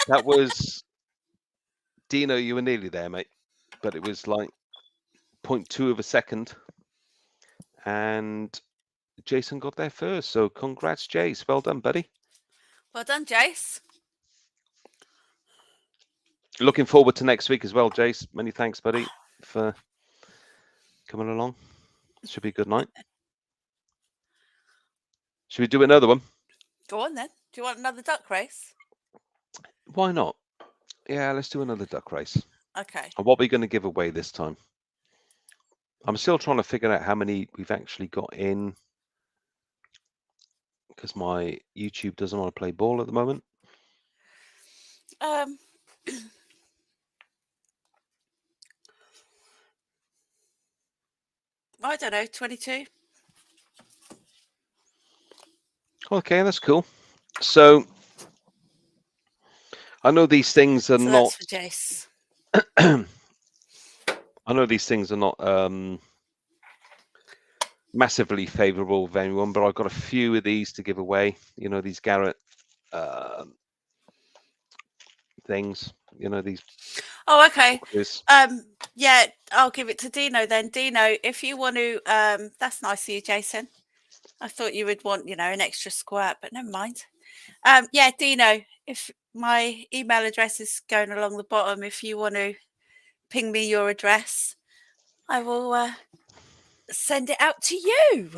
That was Dino. You were nearly there, mate. But it was like 0.2 of a second. And Jason got there first. So congrats, Jace. Well done, buddy. Well done, Jace. Looking forward to next week as well, Jace. Many thanks, buddy, for coming along. Should be a good night. Should we do another one? Go on then. Do you want another duck race? Why not? Yeah, let's do another duck race. Okay. And what are we going to give away this time? I'm still trying to figure out how many we've actually got in, because my YouTube doesn't want to play ball at the moment. I don't know, 22. Okay, that's cool. So I know these things are So not. that's for Jace. I know these things are not massively favourable with anyone, but I've got a few of these to give away. You know, these Garrett things. You know, these. Oh, okay. Boxes. Yeah, I'll give it to Dino then. Dino, if you want to, that's nice of you, Jason. I thought you would want, you know, an extra squirt, but never mind. Yeah, Dino, if my email address is going along the bottom, if you want to ping me your address, I will send it out to you.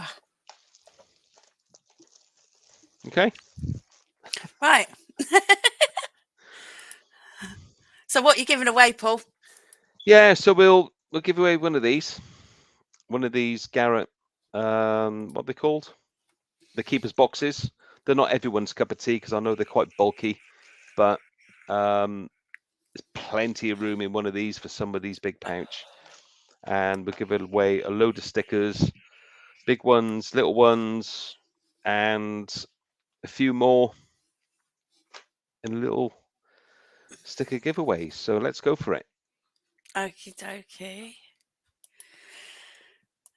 Okay. Right. So what are you giving away, Paul? Yeah, so we'll give away one of these Garrett, what are they called? The keeper's boxes. They're not everyone's cup of tea because I know they're quite bulky, but there's plenty of room in one of these for somebody's big pouch. And we'll give away a load of stickers, big ones, little ones, and a few more in a little sticker giveaway. So let's go for it. Okie dokie.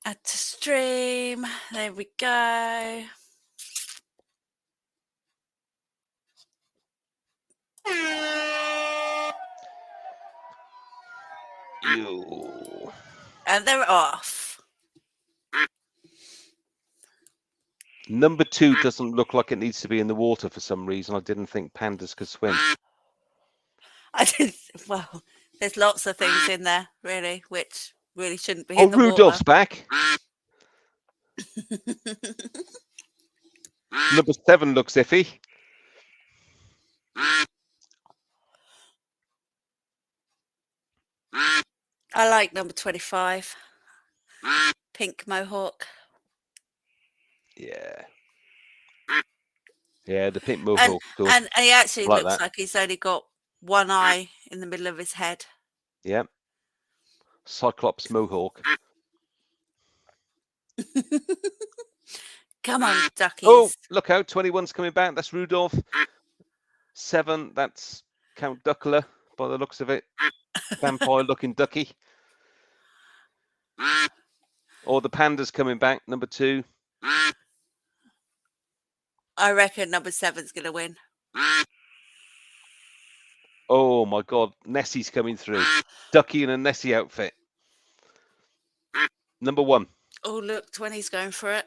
Add to stream. There we go. Ew. And they're off. Number 2 doesn't look like it needs to be in the water for some reason. I didn't think pandas could swim. I didn't. Well, there's lots of things in there, really, which really shouldn't be in the Rudolph's water. back. Number 7 looks iffy. I like number 25. Pink mohawk. Yeah. Yeah, the pink mohawk. Cool. And he actually like looks that. like he's only got one eye in the middle of his head. Yeah. Cyclops mohawk. Come on, duckies. Oh, look out. 21's coming back. That's Rudolph. 7, that's Count Duckler by the looks of it. Vampire looking ducky. Or the panda's coming back, number 2. I reckon number 7's going to win. Oh my God, Nessie's coming through. Ducky in a Nessie outfit. Number 1. Oh, look, 20's going for it.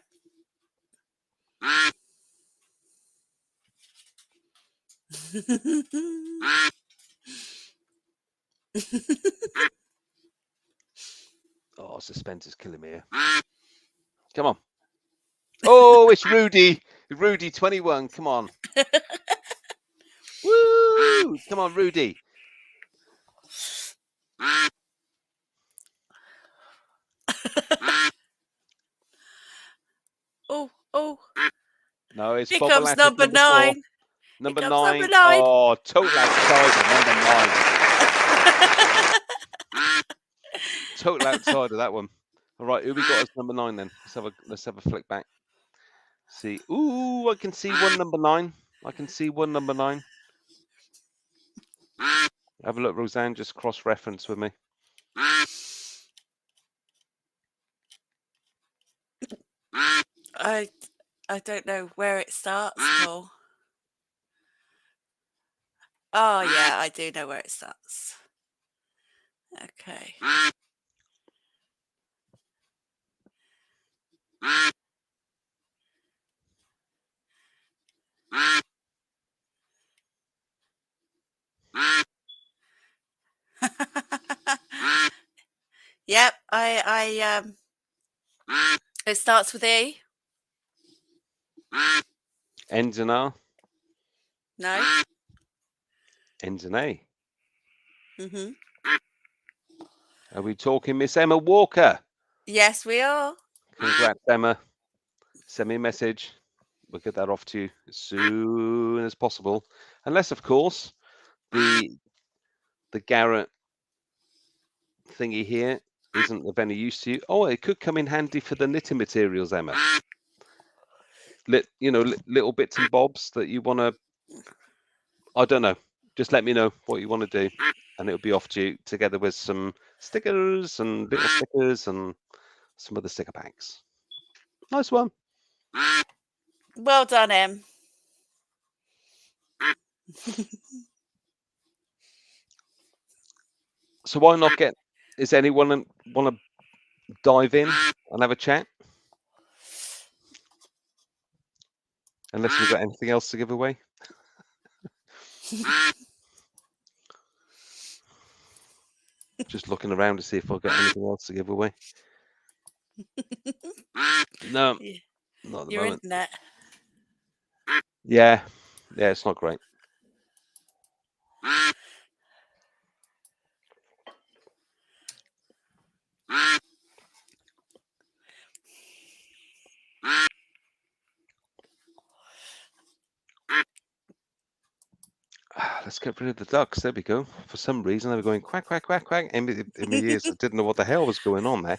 Oh, suspense is killing me here. Come on. Oh, it's Rudy. Rudy 21. Come on. Woo! Come on, Rudy. Oh. No, it's Here Bobble comes Lattice, number 9. 4. Number 9. Oh, total outsider, number 9. Total outsider, that one. All right, who we got as number 9 then? Let's have a flick back. See. Ooh, I can see one number 9. I can see one number 9. Have a look, Rosanne. Just cross-reference with me. I don't know where it starts, Paul. Oh, yeah, I do know where it starts. Okay. Yep, it starts with E. Ends in R. No. Ends in A. Mm-hmm. Are we talking Miss Emma Walker? Yes, we are. Congrats, Emma. Send me a message. We'll get that off to you as soon as possible. Unless, of course, the Garrett thingy here isn't of any use to you. Oh, it could come in handy for the knitting materials, Emma. Little bits and bobs that you want to, I don't know. Just let me know what you want to do, and it'll be off to you together with some stickers and little stickers and some of the sticker packs. Nice one. Well done, Em. So why not get? Is anyone want to dive in and have a chat? Unless we've got anything else to give away. Just looking around to see if I've got anything else to give away. No, not at the Your moment. internet. Yeah, it's not great. Let's get rid of the ducks. There we go. For some reason, they were going quack, quack, quack, quack. In my ears, I didn't know what the hell was going on there.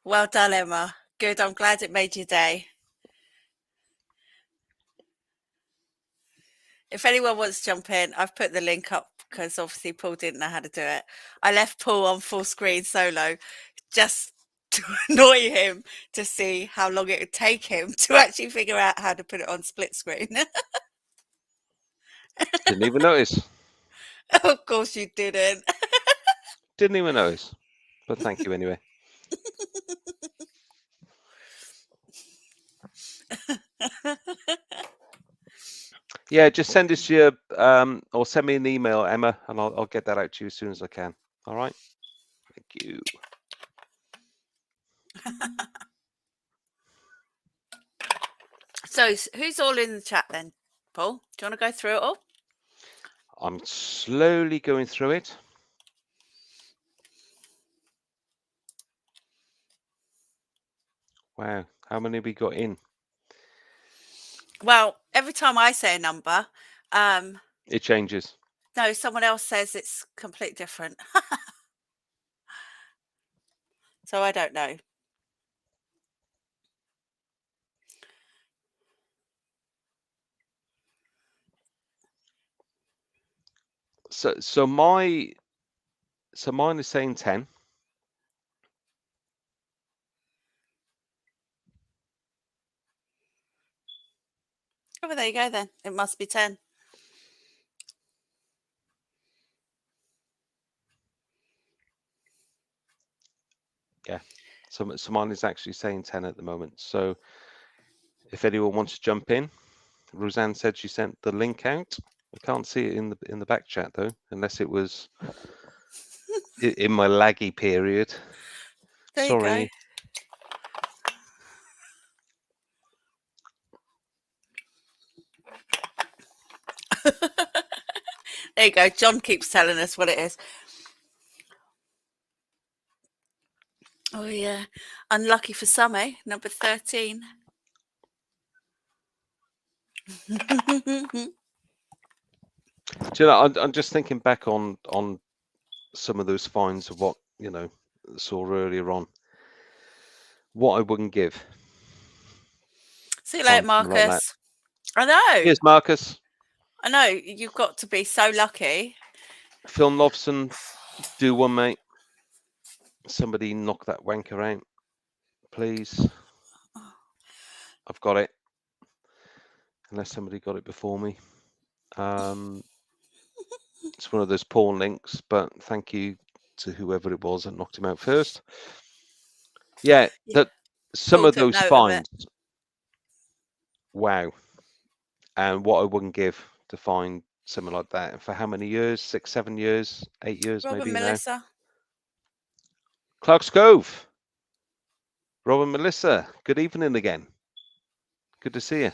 Well done, Emma. Good. I'm glad it made your day. If anyone wants to jump in, I've put the link up because obviously Paul didn't know how to do it. I left Paul on full screen solo just to annoy him to see how long it would take him to actually figure out how to put it on split screen. Didn't even notice. Of course you didn't. Didn't even notice. But thank you anyway. Yeah, just send us your or send me an email, Emma, and I'll get that out to you as soon as I can. All right. Thank you. So who's all in the chat then, Paul? Do you want to go through it all? I'm slowly going through it. Wow, how many have we got in? Well, every time I say a number, It changes. no, someone else says it's completely different. So I don't know. So my So mine is saying 10. Oh, well, there you go then. It must be 10. Yeah. So mine is actually saying 10 at the moment. So if anyone wants to jump in, Rosanne said she sent the link out. I can't see it in the back chat though, unless it was in my laggy period. There Sorry. you go. There you go. John keeps telling us what it is. Oh, yeah. Unlucky for some, eh? Number 13. Do you know, I'm just thinking back on some of those finds of what, you know, saw earlier on. What I wouldn't give. See you later, Find something like that. Marcus. I know. Here's Marcus. I know. You've got to be so lucky. Phil Nobson, do one, mate. Somebody knock that wanker out, please. I've got it. Unless somebody got it before me. It's one of those porn links, but thank you to whoever it was that knocked him out first. Yeah, that some Paul of took those note of finds. it. Wow. And what I wouldn't give to find something like that. And for how many years? 6, 7 years, 8 years Rob and maybe now. Melissa. Clark's Cove. Rob and Melissa, good evening again. Good to see you.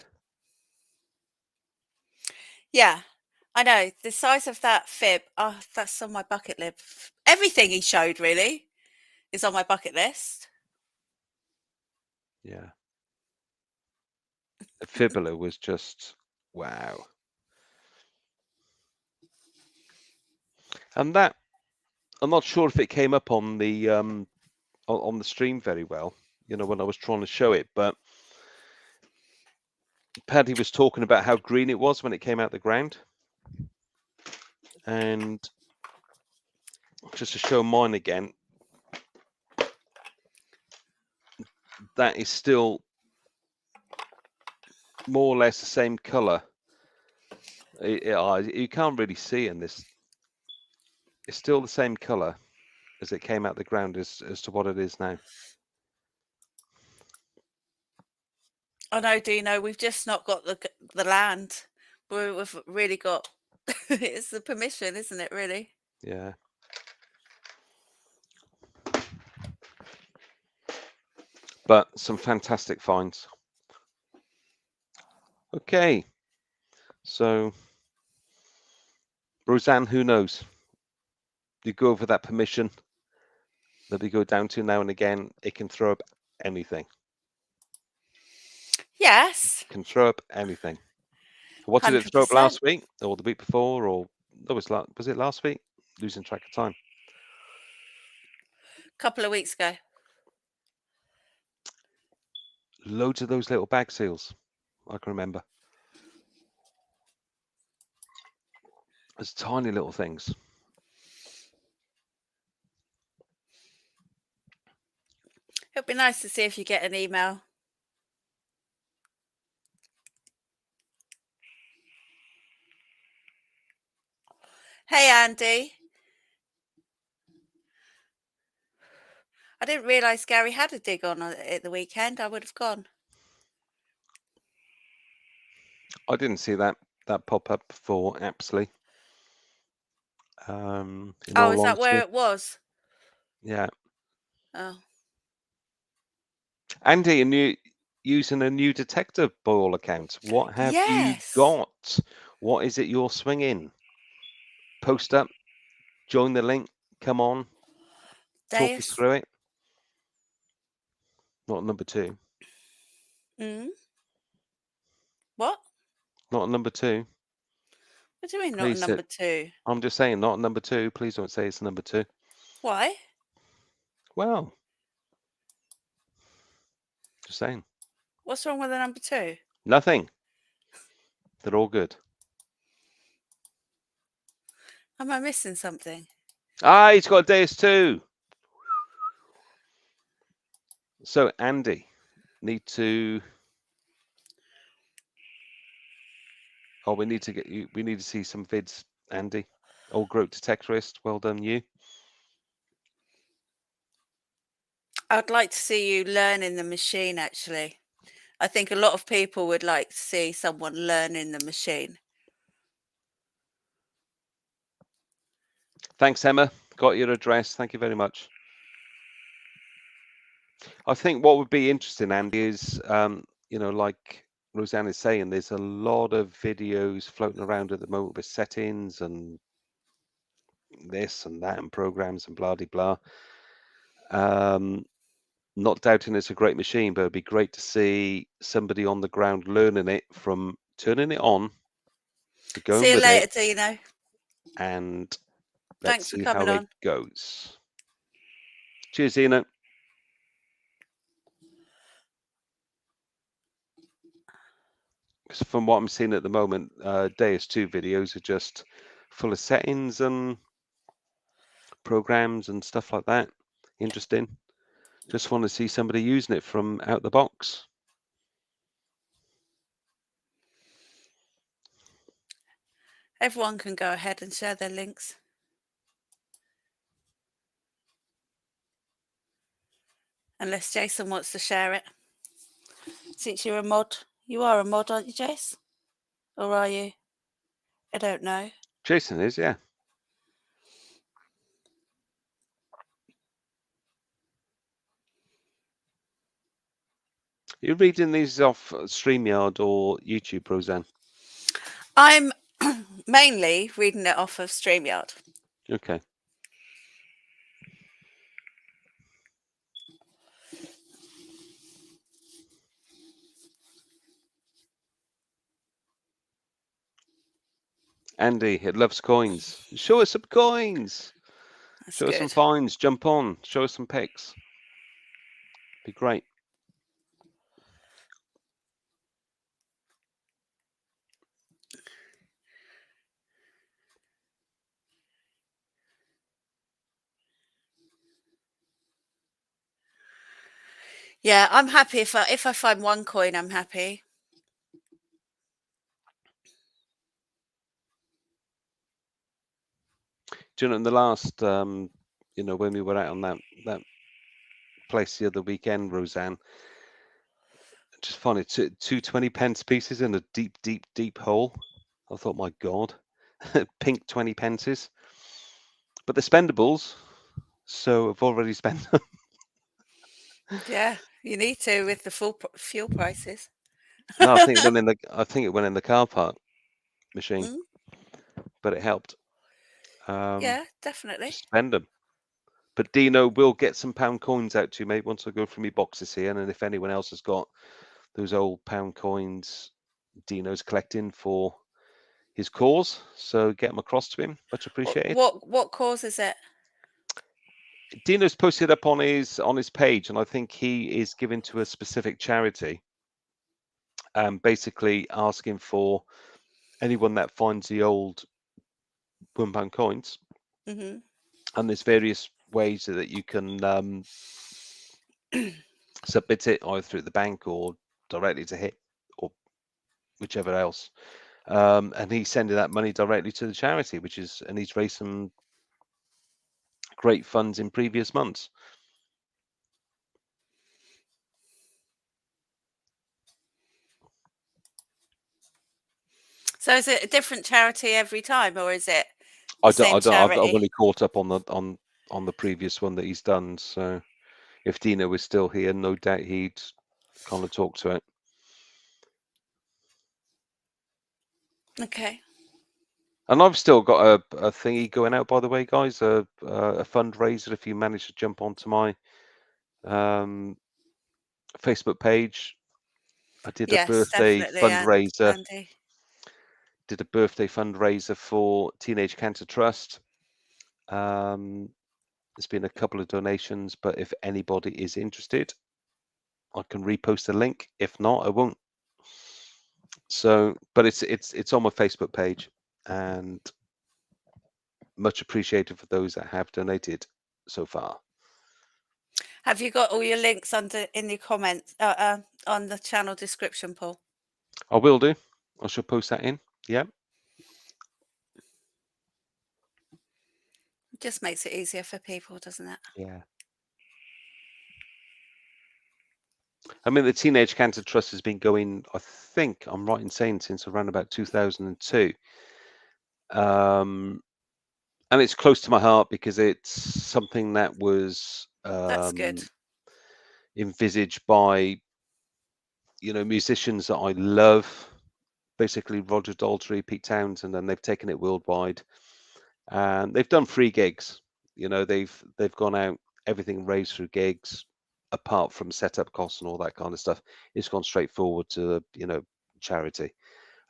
Yeah, I know. The size of that fib, oh, that's on my bucket list. Everything he showed, really, is on my bucket list. Yeah. The fibula was just, wow. And that, I'm not sure if it came up on the stream very well, you know, when I was trying to show it, but Paddy was talking about how green it was when it came out the ground. And just to show mine again, that is still more or less the same color. You can't really see in this. It's still the same color as it came out the ground as to what it is now. I know, Dino. We've just not got the land. We've really got. It's the permission, isn't it? Really. Yeah. But some fantastic finds. Okay. So, Rosanne, who knows? You go over that permission that we go down to now and again, it can throw up anything. Yes. Can throw up anything. What did it throw up 100%. last week or the week before, or that was it last week? Losing track of time. Couple of weeks ago. Loads of those little bag seals. I can remember. There's tiny little things. It'd be nice to see if you get an email. Hey, Andy. I didn't realise Gary had a dig on at the weekend. I would have gone. I didn't see that pop up for Apsley. Oh, is that where it was? Yeah. Oh. Andy, and you using a new detector by all accounts. What have you got? What is it you're swinging? Post up, join the link, come on, talk us through it. Not number 2. What? Not number 2. What do you mean Please not number 2? I'm just saying not number 2. Please don't say it's number 2. Why? Well, just saying. What's wrong with the number 2? Nothing. They're all good. Am I missing something? Ah, he's got a Deus too. So Andy, need to. Oh, we need to get you. We need to see some vids, Andy. Old Groat Detectorist. Well done, you. I'd like to see you learning the machine, actually. I think a lot of people would like to see someone learning the machine. Thanks, Emma. Got your address. Thank you very much. I think what would be interesting, Andy, is, you know, like Rosanne is saying, there's a lot of videos floating around at the moment with settings and this and that and programs and blah, blah, blah. Not doubting it's a great machine, but it'd be great to see somebody on the ground learning it, from turning it on to going See you with later, it, Dino. and Thanks let's for see coming how on. it goes. Cheers, Dino. From what I'm seeing at the moment, Deus 2 videos are just full of settings and programs and stuff like that. Interesting. Just want to see somebody using it from out the box. Everyone can go ahead and share their links. Unless Jason wants to share it. Since you're a mod. You are a mod, aren't you, Jace? Or are you? I don't know. Jason is, yeah. You're reading these off StreamYard or YouTube, Rosanne? I'm mainly reading it off of StreamYard. Okay. Andy, it loves coins. Show us some coins. That's Show good. us some finds. Jump on. Show us some pics. Be great. Yeah, I'm happy if I find one coin, I'm happy. Do you know, in the last, you know, when we were out on that place the other weekend, Rosanne, just found it two 20-pence pieces in a deep, deep, deep hole. I thought, my God, pink 20 pences. But they're spendables, so I've already spent them. Yeah, you need to with the full fuel prices. No, I think it went in the car park machine, Mm, but it helped. yeah, definitely. Just spend them. But Dino will get some pound coins out to you, mate, once I go through my boxes here. And if anyone else has got those old pound coins, Dino's collecting for his cause, so get them across to him. Much appreciated. What cause is it? Dino's posted up on his page, and I think he is giving to a specific charity. Basically asking for anyone that finds the old £1 coins, Mm-hmm. and there's various ways that you can submit it either through the bank or directly to him or whichever else. And he's sending that money directly to the charity, and he's raised some great funds in previous months. So is it a different charity every time, or is it I same don't. I've charity? only caught up on the previous one that he's done. So if Dino was still here, no doubt he'd kind of talk to it. Okay. And I've still got a thingy going out, by the way, guys. A fundraiser. If you manage to jump onto my Facebook page, I did a Yes, birthday definitely, fundraiser. Andy. Did a birthday fundraiser for Teenage Cancer Trust. There's been a couple of donations, but if anybody is interested, I can repost the link. If not, I won't. So, but it's on my Facebook page, and much appreciated for those that have donated so far. Have you got all your links under in the comments on the channel description, Paul? I will do. I shall post that in. Yeah. It just makes it easier for people, doesn't it? Yeah. I mean, the Teenage Cancer Trust has been going, I think I'm right in saying, since around about 2002. And it's close to my heart because it's something that was That's good. envisaged by, you know, musicians that I love, basically Roger Daltrey, Pete Townsend, and they've taken it worldwide. And they've done free gigs. You know, they've gone out, everything raised through gigs, apart from setup costs and all that kind of stuff. It's gone straight forward to, you know, charity.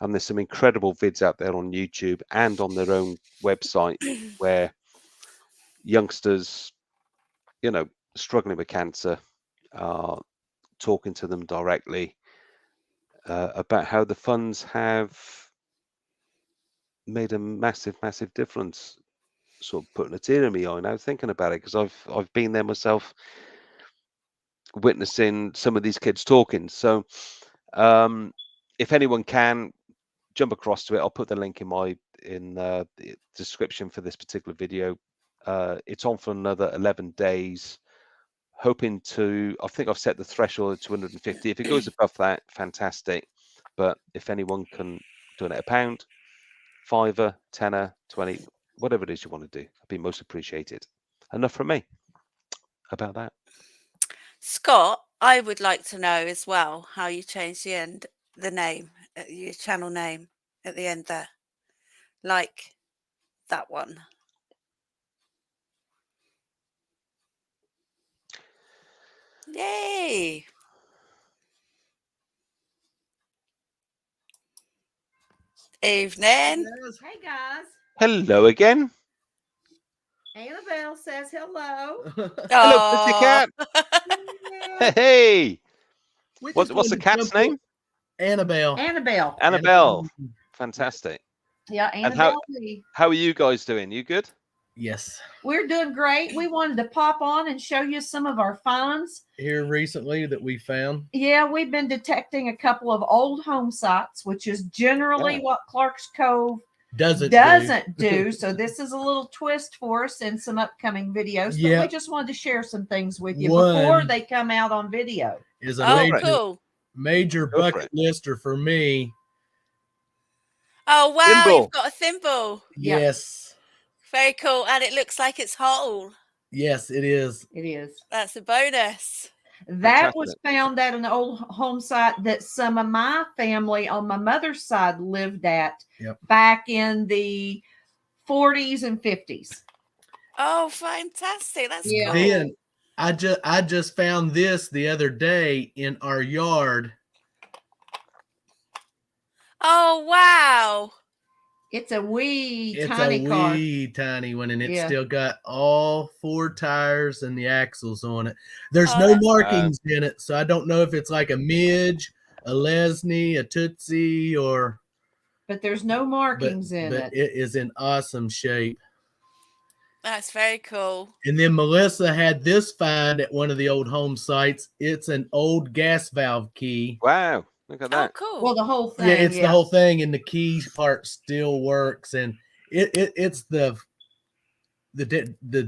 And there's some incredible vids out there on YouTube and on their own website where youngsters, you know, struggling with cancer, are talking to them directly about how the funds have made a massive, massive difference. Sort of putting a tear in my eye now thinking about it, because I've been there myself, witnessing some of these kids talking. So if anyone can jump across to it, I'll put the link in the description for this particular video. It's on for another 11 days. Hoping to, I think I've set the threshold at 250. If it goes above that, fantastic. But if anyone can donate £1, £5, £10, £20, whatever it is you want to do, I'd be most appreciated. Enough from me about that. Scott, I would like to know as well how you changed the name, your channel name at the end there, like that one. Yay! Evening. Hey guys, Hello again. Annabelle says hello. Hello, pussycat. Hey, what's the cat's name? Annabelle. Annabelle. Fantastic. Yeah, And Annabelle. how are you guys doing? You good? Yes. We're doing great. We wanted to pop on and show you some of our finds here recently that we found. Yeah, we've been detecting a couple of old home sites, which is generally what Clark's Cove doesn't do. So this is a little twist for us in some upcoming videos. But we just wanted to share some things with you before they come out on video. Is a major bucket lister for me. Oh wow, thimble. You've got a thimble. Yes. Very cool. And it looks like it's whole. Yes, it is. It is. That's a bonus. That was found at an old home site that some of my family on my mother's side lived at back in the 40s and 50s. Oh, fantastic. That's cool. Then I just found this the other day in our yard. Oh, wow. It's a wee tiny car. Tiny one, and it's still got all 4 tires and the axles on it. There's no markings in it, so I don't know if it's like a Midge, a Lesney, a Tootsie, or... But there's no markings in it. It is in awesome shape. That's very cool. And then Melissa had this find at one of the old home sites. It's an old gas valve key. Wow. Look at that. Oh, cool. Well, the whole thing. Yeah, it's the whole thing, and the key part still works, and it's the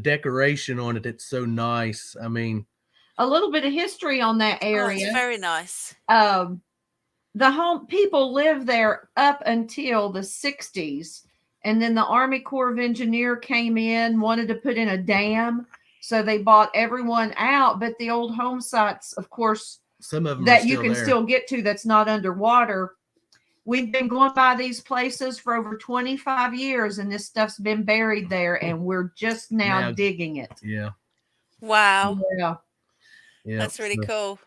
decoration on it. It's so nice. I mean, a little bit of history on that area. It's very nice. The home people lived there up until the 60s, and then the Army Corps of Engineer came in, wanted to put in a dam, so they bought everyone out. But the old home sites, of course, some of them that you can still get to that's not underwater. We've been going by these places for over 25 years, and this stuff's been buried there, and we're just now digging it. Yeah. Wow. Yeah. That's really cool.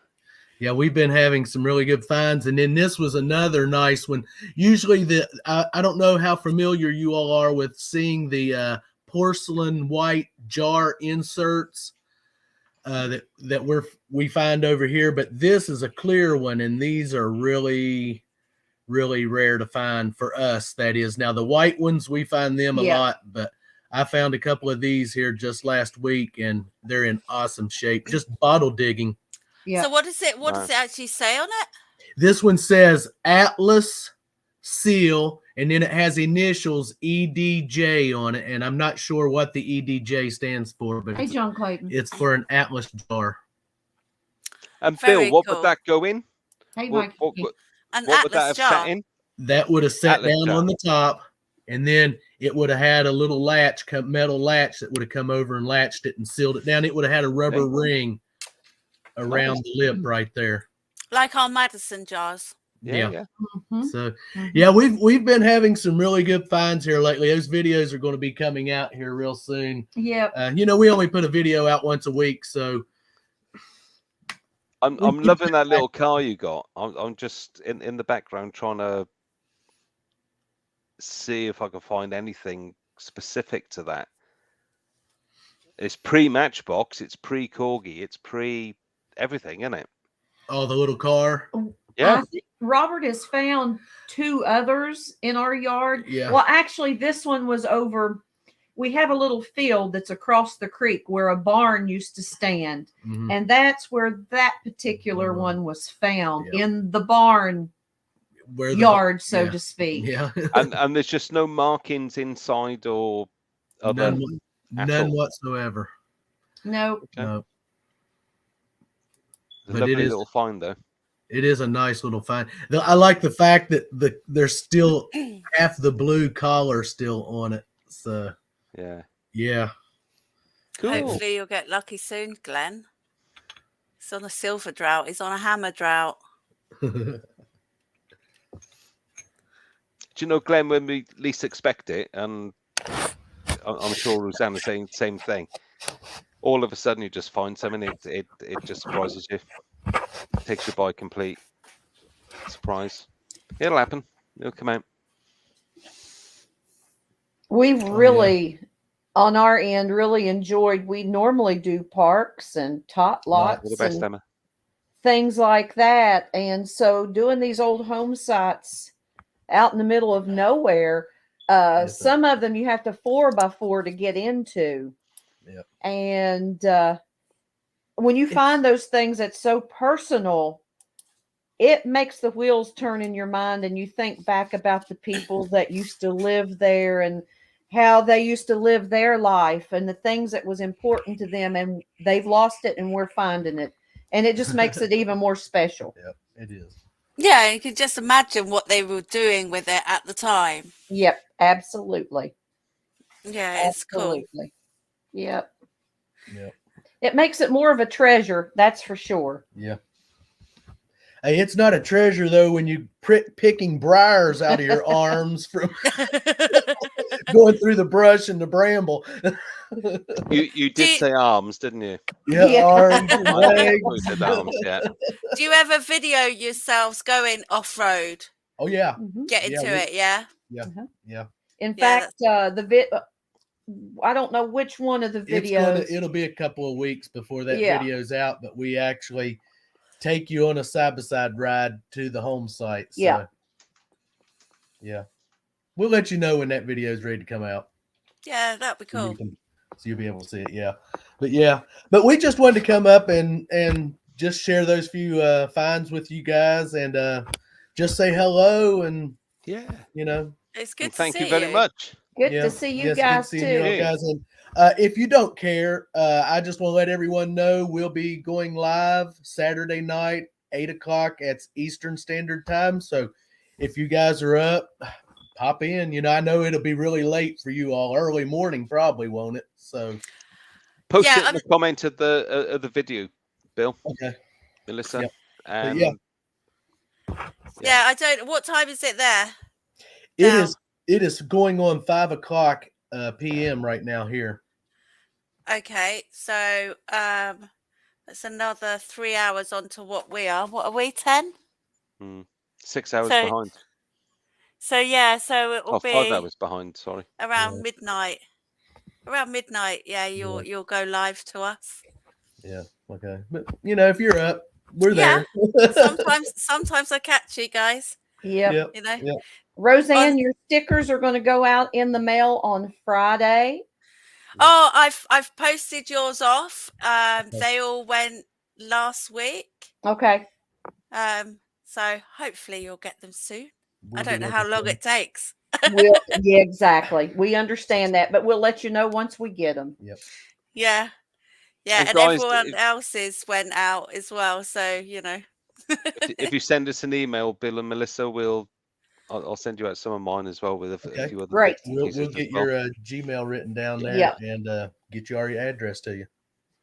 Yeah, we've been having some really good finds, and then this was another nice one. Usually I don't know how familiar you all are with seeing the porcelain white jar inserts that we find over here, but this is a clear one, and these are really, really rare to find for us. That is, now the white ones we find them a lot, but I found a couple of these here just last week, and they're in awesome shape. Just bottle digging. Yeah. So what does it actually say on it? This one says Atlas Seal, and then it has initials EDJ on it, and I'm not sure what the EDJ stands for, but Hey, John Clayton. it's for an Atlas jar. And Very Bill, what cool. would that go in? Hey, What, Mike. what, An what would that Atlas have jar. sat in? That would have sat Atlas down jar. on the top, and then it would have had a little latch, metal latch that would have come over and latched it and sealed it down. It would have had a rubber ring around the lip right there. Like our Madison jars. Yeah. So yeah, we've been having some really good finds here lately. Those videos are going to be coming out here real soon. Yeah. You know, we only put a video out once a week, so I'm loving that little car you got. I'm just in the background trying to see if I can find anything specific to that. It's pre-Matchbox, it's pre-Corgi, it's pre-everything, isn't it? Oh, the little car. Yeah. I think Robert has found 2 others in our yard. Yeah. Well, actually, this one was over. We have a little field that's across the creek where a barn used to stand. Mhm. And that's where that particular one was found, Yeah. in the barn Where the yard, so yeah. to speak. Yeah. and there's just no markings inside or other None whatsoever. No. Okay. No. It's a But lovely it is little find though. It is a nice little find. I like the fact that there's still half the blue collar still on it. So yeah. Cool. Hopefully you'll get lucky soon, Glenn. He's on a silver drought. He's on a hammer drought. Do you know, Glenn, when we least expect it, and I'm sure Rosanne is saying the same thing, all of a sudden you just find something, it just surprises you. Takes you by complete surprise. It'll happen. It'll come out. We've really, on our end, really enjoyed. We normally do parks and tot lots All the best, and Emma. things like that. And so doing these old home sites out in the middle of nowhere, some of them you have to 4x4 to get into. Yep. And when you find those things that's so personal, it makes the wheels turn in your mind, and you think back about the people that used to live there and how they used to live their life and the things that was important to them, and they've lost it and we're finding it. And it just makes it even more special. Yep, it is. Yeah, you can just imagine what they were doing with it at the time. Yep, absolutely. Yeah, it's absolutely. cool. Yep. Yep. It makes it more of a treasure, that's for sure. Yeah. Hey, it's not a treasure though when you picking briars out of your arms from going through the brush and the bramble. You did say arms, didn't you? Yeah, arms, and I legs. said arms, yeah. Do you ever video yourselves going off-road? Oh yeah. Get into it, yeah? Yeah. Yeah. In fact, I don't know which one of the videos. It'll be a couple of weeks before that video's out, but we actually take you on a side-by-side ride to the home site. So, yeah. We'll let you know when that video is ready to come out. Yeah, that'd be cool. So you'll be able to see it, yeah. But we just wanted to come up and just share those few finds with you guys and just say hello and you know. It's good to thank see you very much. Good to see you guys too. You guys. And if you don't care, I just want to let everyone know we'll be going live Saturday night, 8:00 at Eastern Standard Time. So if you guys are up, pop in. You know, I know it'll be really late for you all. Early morning, probably, won't it? So post it in the comment of the video, Bill. Okay. Melissa. Yep. And yeah, I don't. What time is it there? It is going on 5:00 p.m. right now here. Okay, so that's another 3 hours onto what we are. What are we, 10? 6 hours behind. So yeah, so it will be 5 hours behind. Sorry, around midnight. Around midnight, yeah, you'll go live to us. Yeah, okay, but you know, if you're up, we're there. sometimes I catch you guys. Yep. You know. Yep. Rosanne, your stickers are going to go out in the mail on Friday. Oh, I've posted yours off. They all went last week. Okay. So hopefully you'll get them soon. We'll I don't be know how looking long for 'em. it takes. Yeah, exactly. We understand that, but we'll let you know once we get them. Yep. Yeah. Yeah. And And guys, everyone else's went out as well. So, you know. if you send us an email, Bill and Melissa, I'll send you out some of mine as well with a Okay. few other Great. bits and We'll pieces get as well. your Gmail written down there Yeah. and get your address to you.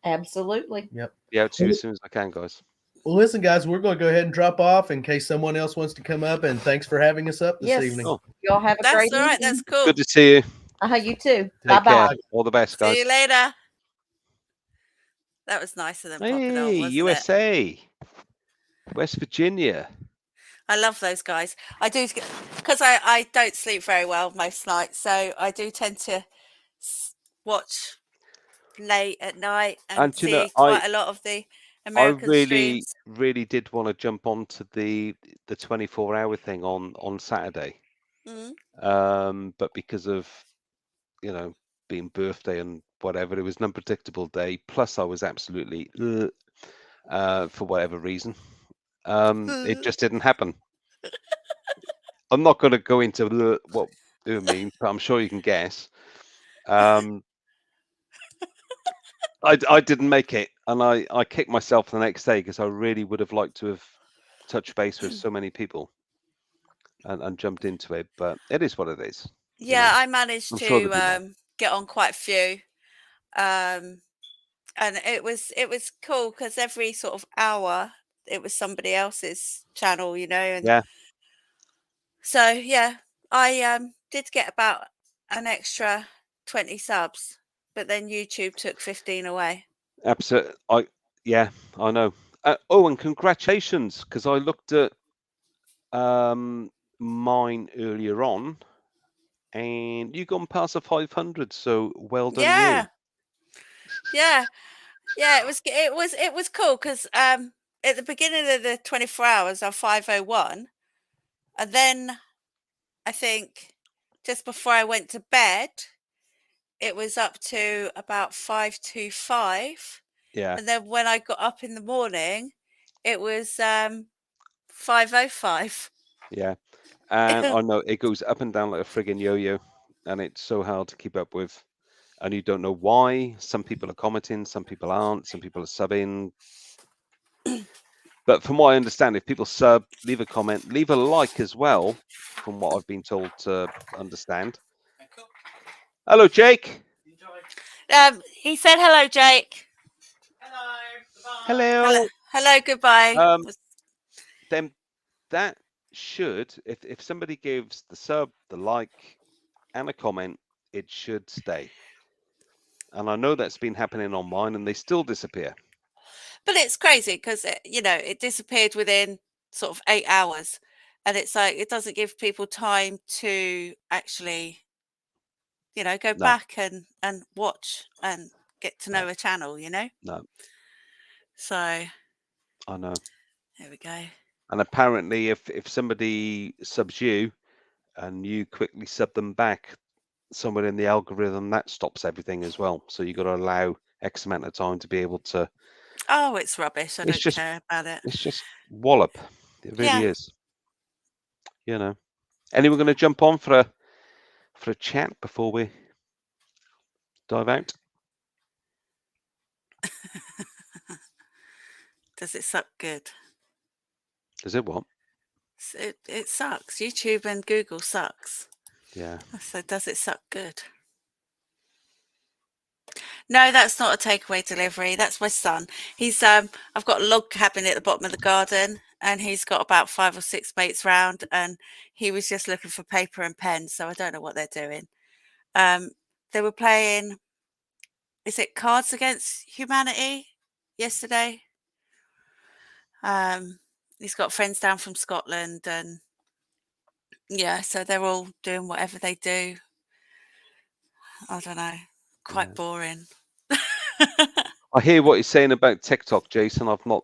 Absolutely. Yep. Yeah, to you as soon as I can, guys. Well, listen, guys, we're going to go ahead and drop off in case someone else wants to come up. And thanks for having us up this Yes. evening. Oh, Y'all have a That's great all right. evening. That's cool. good to see you. You too. Take Bye-bye. care. All the best, guys. See you later. That was nicer than popping on, Hey, wasn't it? USA, West Virginia. I love those guys. I do, because I don't sleep very well most nights, so I do tend to watch late at night and And you know, see quite a lot of the American I streams. really did want to jump onto the 24-hour thing on Saturday. But because of, you know, being birthday and whatever, it was an unpredictable day. Plus, I was absolutely for whatever reason, it just didn't happen. I'm not going to go into what it means, but I'm sure you can guess. I didn't make it, and I kicked myself the next day because I really would have liked to have touched base with so many people and jumped into it, but it is what it is. Yeah, I managed I'm sure there'll be more. to get on quite a few, and it was cool because every sort of hour it was somebody else's channel, you know, and Yeah. so yeah, I did get about an extra 20 subs, but then YouTube took 15 away. Absolutely. I know. Oh, and congratulations, because I looked at mine earlier on, and you gone past the 500. So well done, Yeah, you. yeah. It was cool because at the beginning of the 24 hours are 501, and then I think just before I went to bed, it was up to about 525. Yeah. And then when I got up in the morning, it was 505. Yeah. And I know it goes up and down like a friggin' yo-yo, and it's so hard to keep up with. And you don't know why. Some people are commenting, some people aren't, some people are subbing. But from what I understand, if people sub, leave a comment, leave a like as well, from what I've been told to understand. Hello, Jake. He said hello, Jake. Hello. Hello, goodbye. Then that should, if somebody gives the sub, the like, and a comment, it should stay. And I know that's been happening on mine, and they still disappear. But it's crazy because, you know, it disappeared within sort of 8 hours. And it's like, it doesn't give people time to actually, you know, go back and watch and get to know a channel, you know? No. So. I know. There we go. And apparently, if somebody subs you and you quickly sub them back, somewhere in the algorithm, that stops everything as well. So you got to allow X amount of time to be able to. Oh, it's rubbish. I don't care about it. It's just wallop. It really is. You know. Anyone going to jump on for a chat before we dive out? Does it suck good? Does it what? It sucks. YouTube and Google sucks. Yeah. So does it suck good? No, that's not a takeaway delivery. That's my son. He's I've got a log cabin at the bottom of the garden, and he's got about 5 or 6 mates round, and he was just looking for paper and pens. So I don't know what they're doing. They were playing. Is it Cards Against Humanity yesterday? He's got friends down from Scotland, and yeah, so they're all doing whatever they do. I don't know. Quite boring. I hear what you're saying about TikTok, Jason. I've not.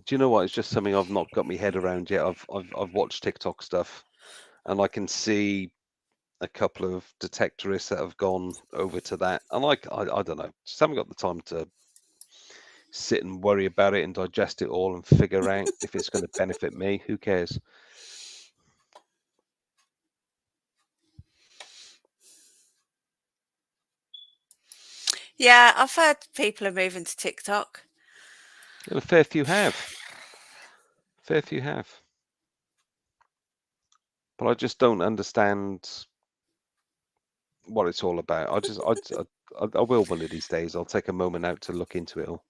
Do you know what? It's just something I've not got my head around yet. I've watched TikTok stuff, and I can see a couple of detectorists that have gone over to that, and I don't know, just haven't got the time to sit and worry about it and digest it all and figure out if it's going to benefit me. Who cares? Yeah, I've heard people are moving to TikTok. A fair few have. Fair few have. But I just don't understand what it's all about. I will one of these days. I'll take a moment out to look into it all.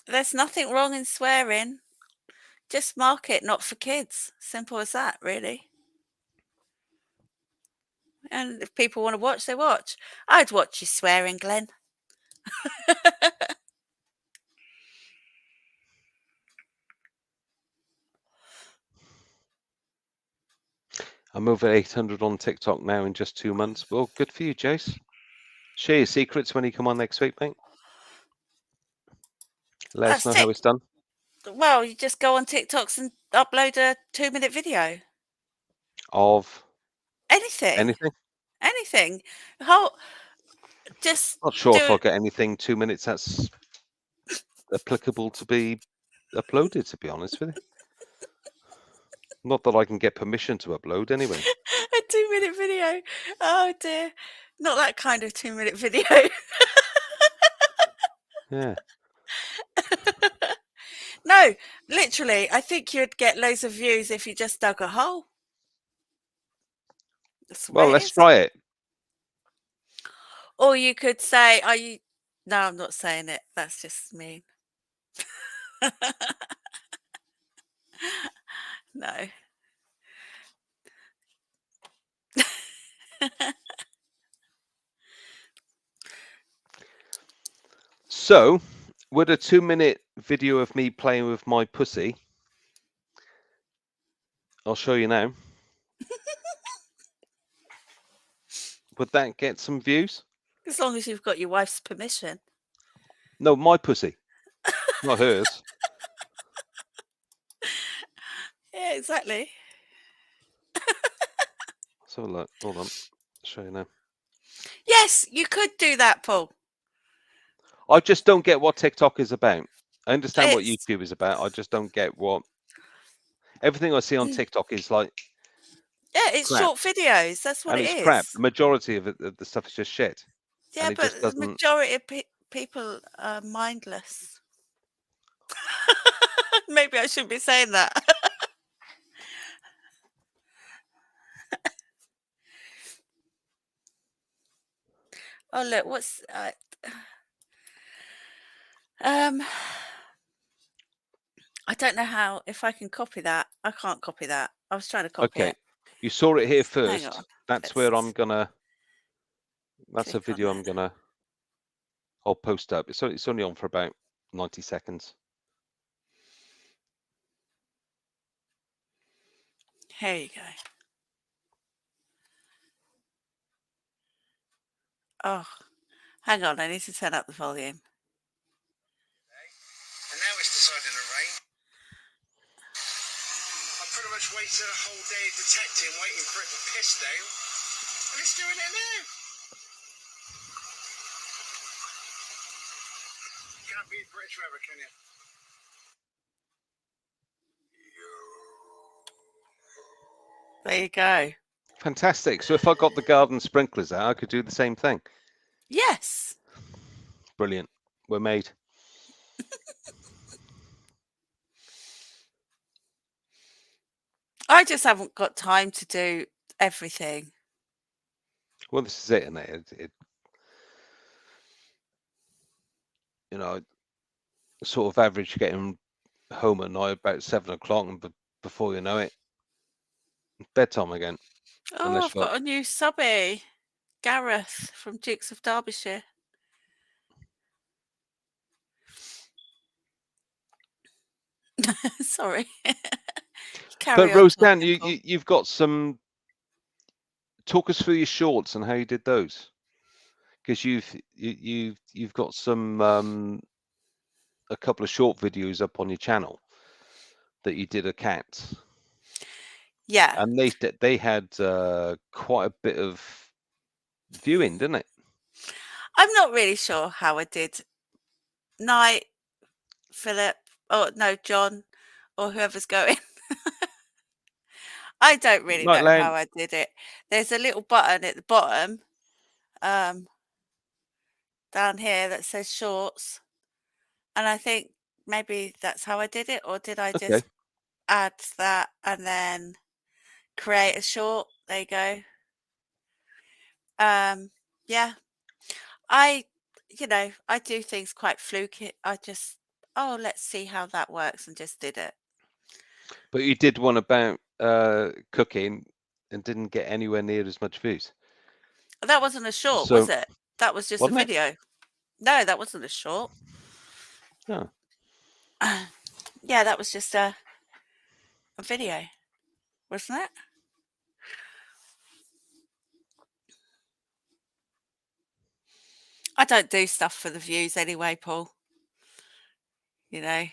There's nothing wrong in swearing. Just mark it not for kids. Simple as that, really. And if people want to watch, they watch. I'd watch you swearing, Glenn. I'm over 800 on TikTok now in just 2 months. Well, good for you, Jace. Share your secrets when you come on next week, mate. Let us know how it's done. Well, you just go on TikToks and upload a 2-minute video. Of anything. Anything? Just not sure if I'll get anything 2 minutes that's applicable to be uploaded, to be honest with you. Not that I can get permission to upload anyway. A 2-minute video. Oh dear. Not that kind of 2-minute video. Yeah. No, literally, I think you'd get loads of views if you just dug a hole. Well, let's try it. Or you could say, are you... No, I'm not saying it. That's just mean. No. So, would a 2-minute video of me playing with my pussy, I'll show you now, would that get some views? As long as you've got your wife's permission. No, my pussy, not hers. Yeah, exactly. Let's have a look. Hold on. I'll show you now. Yes, you could do that, Paul. I just don't get what TikTok is about. I understand what YouTube is about. I just don't get what... Everything I see on TikTok is like... Yeah, it's crap. short videos. That's what and it it's is. crap. The majority of the stuff is just shit. Yeah, and it but just doesn't... the majority of people are mindless. Maybe I shouldn't be saying that. Oh, look, what's... I don't know how, if I can copy that. I can't copy that. I was trying to copy it. You saw it here Hang first. on. That's where I'm gonna... That's a video I'm gonna... I'll post up. It's only on for about 90 seconds. Here you go. Oh, hang on. I need to turn up the volume. And now it's deciding to rain. I pretty much wasted a whole day detecting, waiting for it to piss down. And it's doing it now. You can't beat British weather, can you? There you go. Fantastic. So if I got the garden sprinklers out, I could do the same thing. Yes. Brilliant. We're made. I just haven't got time to do everything. Well, this is it, isn't it? You know, sort of average getting home at night about 7 o'clock, and before you know it, bedtime again. Oh, I've got a new subby, Gareth from Dukes of Derbyshire. Sorry. But Rosanne, you've got some... Talk us through your shorts and how you did those, because you've got some a couple of short videos up on your channel that you did a cat. Yeah. And they had quite a bit of viewing, didn't it? I'm not really sure how I did. Night, Philip, or no, John, or whoever's going. I don't really Night know how Lane. I did it. There's a little button at the bottom, down here that says shorts, and I think maybe that's how I did it, or did I Okay. just add that and then create a short? There you go. Yeah, I do things quite fluky. I just, let's see how that works, and just did it. But you did one about cooking and didn't get anywhere near as much views. That wasn't a short, So was it? That was just a wasn't it? video. No, that wasn't a short. Oh. Yeah, that was just a video, wasn't it? I don't do stuff for the views anyway, Paul. You know,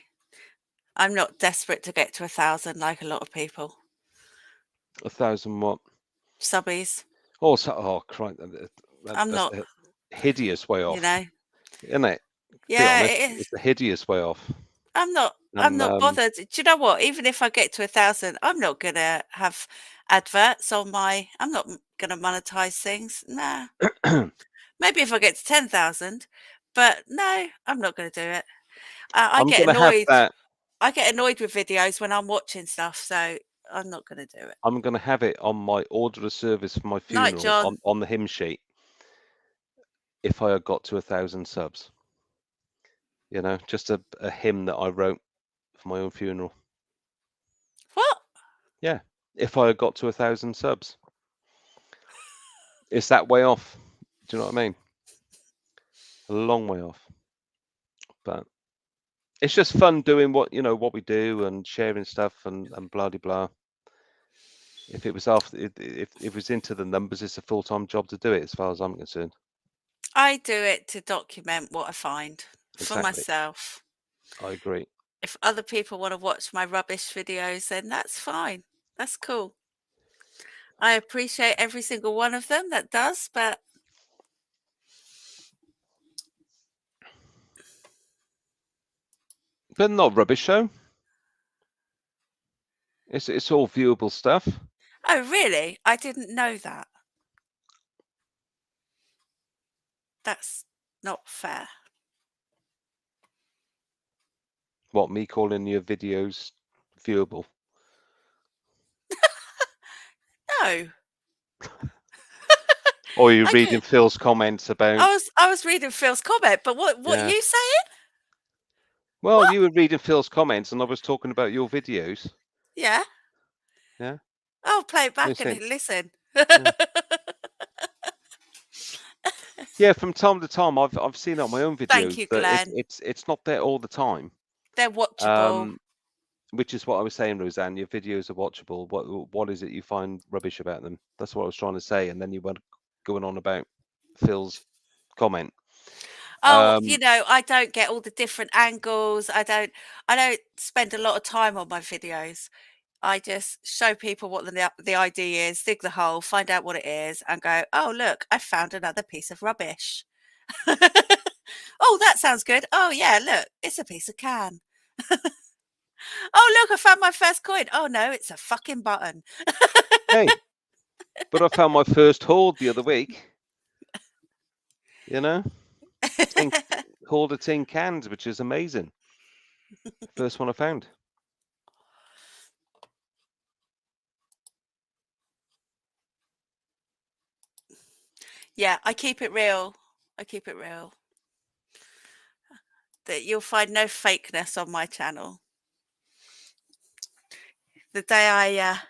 I'm not desperate to get to 1,000 like a lot of people. 1,000 what? Subbies. Oh, Christ. I'm not. A hideous way off. You know. Isn't it? Yeah, honest, it is. It's a hideous way off. I'm not bothered. Do you know what? Even if I get to 1,000, I'm not gonna have adverts on my. I'm not gonna monetize things. Nah. Maybe if I get to 10,000, but no, I'm not gonna do it. I I'm get gonna have annoyed. that. I get annoyed with videos when I'm watching stuff, so I'm not gonna do it. I'm gonna have it on my order of service for my Night, funeral John. on the hymn sheet. If I had got to 1,000 subs, you know, just a hymn that I wrote for my own funeral. What? Yeah, if I had got to 1,000 subs, it's that way off. Do you know what I mean? A long way off, but it's just fun doing what we do and sharing stuff and blah de blah. If it was if it was into the numbers, it's a full-time job to do it, as far as I'm concerned. I do it to document what I find for Exactly. myself. I agree. If other people want to watch my rubbish videos, then that's fine. That's cool. I appreciate every single one of them that does, but not rubbish show. It's all viewable stuff. oh really? I didn't know that. That's not fair. What, me calling your videos viewable? No. Or you reading Phil's comments about? I was reading Phil's comment, but what Yeah. are you saying? Well, What? you were reading Phil's comments, and I was talking about your videos. Yeah. Yeah. I'll play it back Listen. and listen. Yeah. Yeah, from time to time, I've seen it on my own videos. Thank you, Glenn. It's not there all the time. They're watchable. Which is what I was saying, Rosanne. Your videos are watchable. What is it you find rubbish about them? That's what I was trying to say, and then you went going on about Phil's comment. Oh, I don't get all the different angles. I don't spend a lot of time on my videos. I just show people what the idea is, dig the hole, find out what it is, and go, oh, look, I found another piece of rubbish. Oh, that sounds good. Oh, yeah, look, it's a piece of can. Oh, look, I found my first coin. Oh, no, it's a fucking button. Hey, but I found my first hoard the other week. Hoard of tin cans, which is amazing. First one I found. Yeah, I keep it real. That you'll find no fakeness on my channel. The day I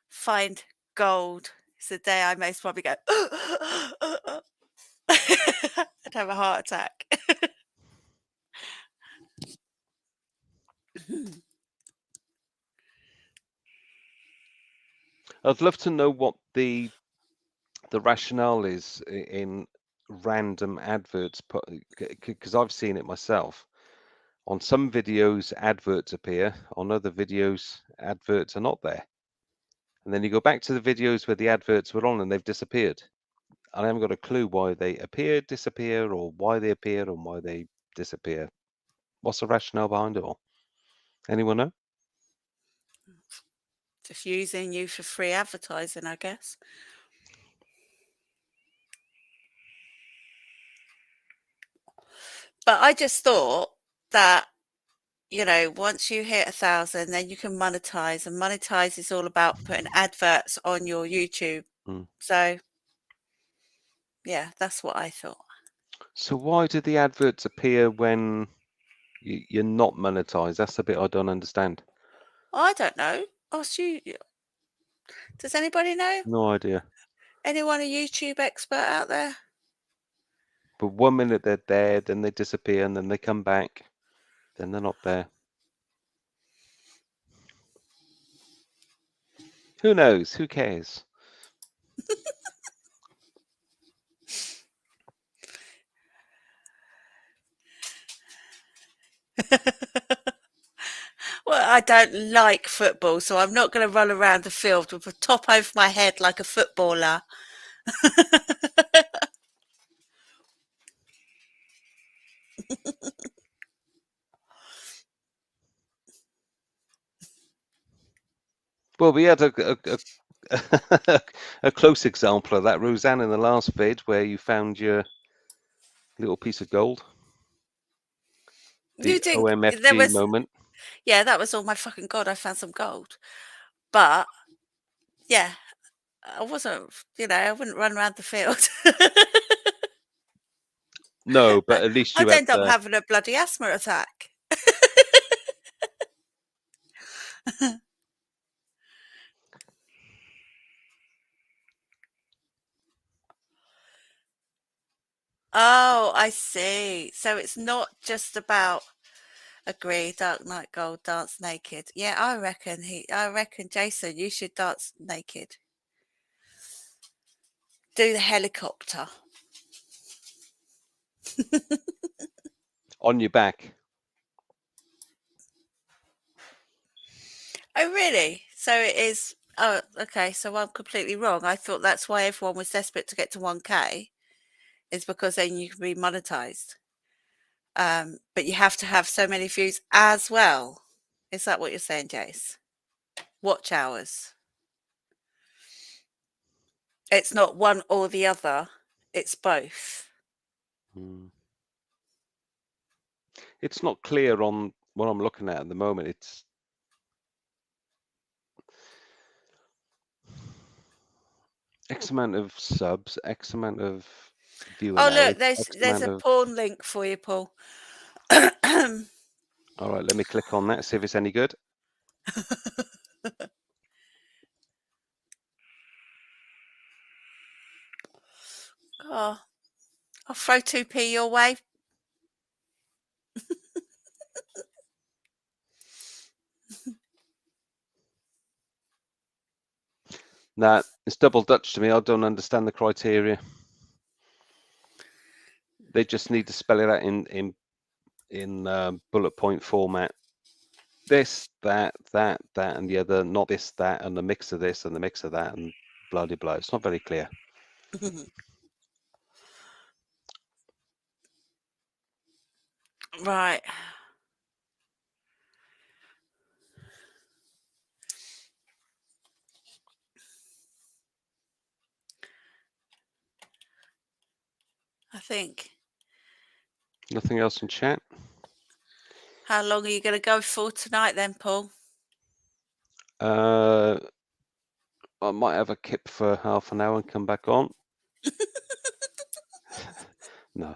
find gold is the day I most probably go, I'd have a heart attack. I'd love to know what the rationale is in random adverts, because I've seen it myself. On some videos, adverts appear. On other videos, adverts are not there. And then you go back to the videos where the adverts were on and they've disappeared. I haven't got a clue why they appear, disappear, or why they appear and why they disappear. What's the rationale behind it all? Anyone know? Just using you for free advertising, I guess. But I just thought that, you know, once you hit 1,000, then you can monetize, and monetize is all about putting adverts on your YouTube. So, yeah, that's what I thought. So why do the adverts appear when you're not monetized? That's the bit I don't understand. I don't know. Ask you. Does anybody know? No idea. Anyone a YouTube expert out there? But 1 minute they're there, then they disappear, and then they come back, then they're not there. Who knows? Who cares? Well, I don't like football, so I'm not going to run around the field with a top over my head like a footballer. Well, we had a close example of that, Rosanne, in the last vid where you found your little piece of gold. The You didn't. OMFG There was. moment. Yeah, that was all my fucking god. I found some gold, but yeah, I wasn't. You know, I wouldn't run around the field. No, but at least you I'd had end up having a bloody asthma attack. Oh, I see. So it's not just about agree, Dark Knight Gold, dance naked. Yeah, I reckon Jason, you should dance naked. Do the helicopter. on your back. Oh, really? So it is. Oh, okay. So I'm completely wrong. I thought that's why everyone was desperate to get to 1K, is because then you can be monetized. But you have to have so many views as well. Is that what you're saying, Jace? Watch hours. It's not one or the other. It's both. It's not clear on what I'm looking at the moment. It's X amount of subs, X amount of viewing Oh, hours. look, there's a porn link for you, Paul. All right, let me click on that, see if it's any good. Oh, I'll throw 2p your way. Nah, it's double Dutch to me. I don't understand the criteria. They just need to spell it out in bullet point format. This, that, and the other. Not this, that, and the mix of this and the mix of that, and blah blah blah. It's not very clear. Right. I think. Nothing else in chat. How long are you going to go for tonight then, Paul? I might have a kip for half an hour and come back on. No.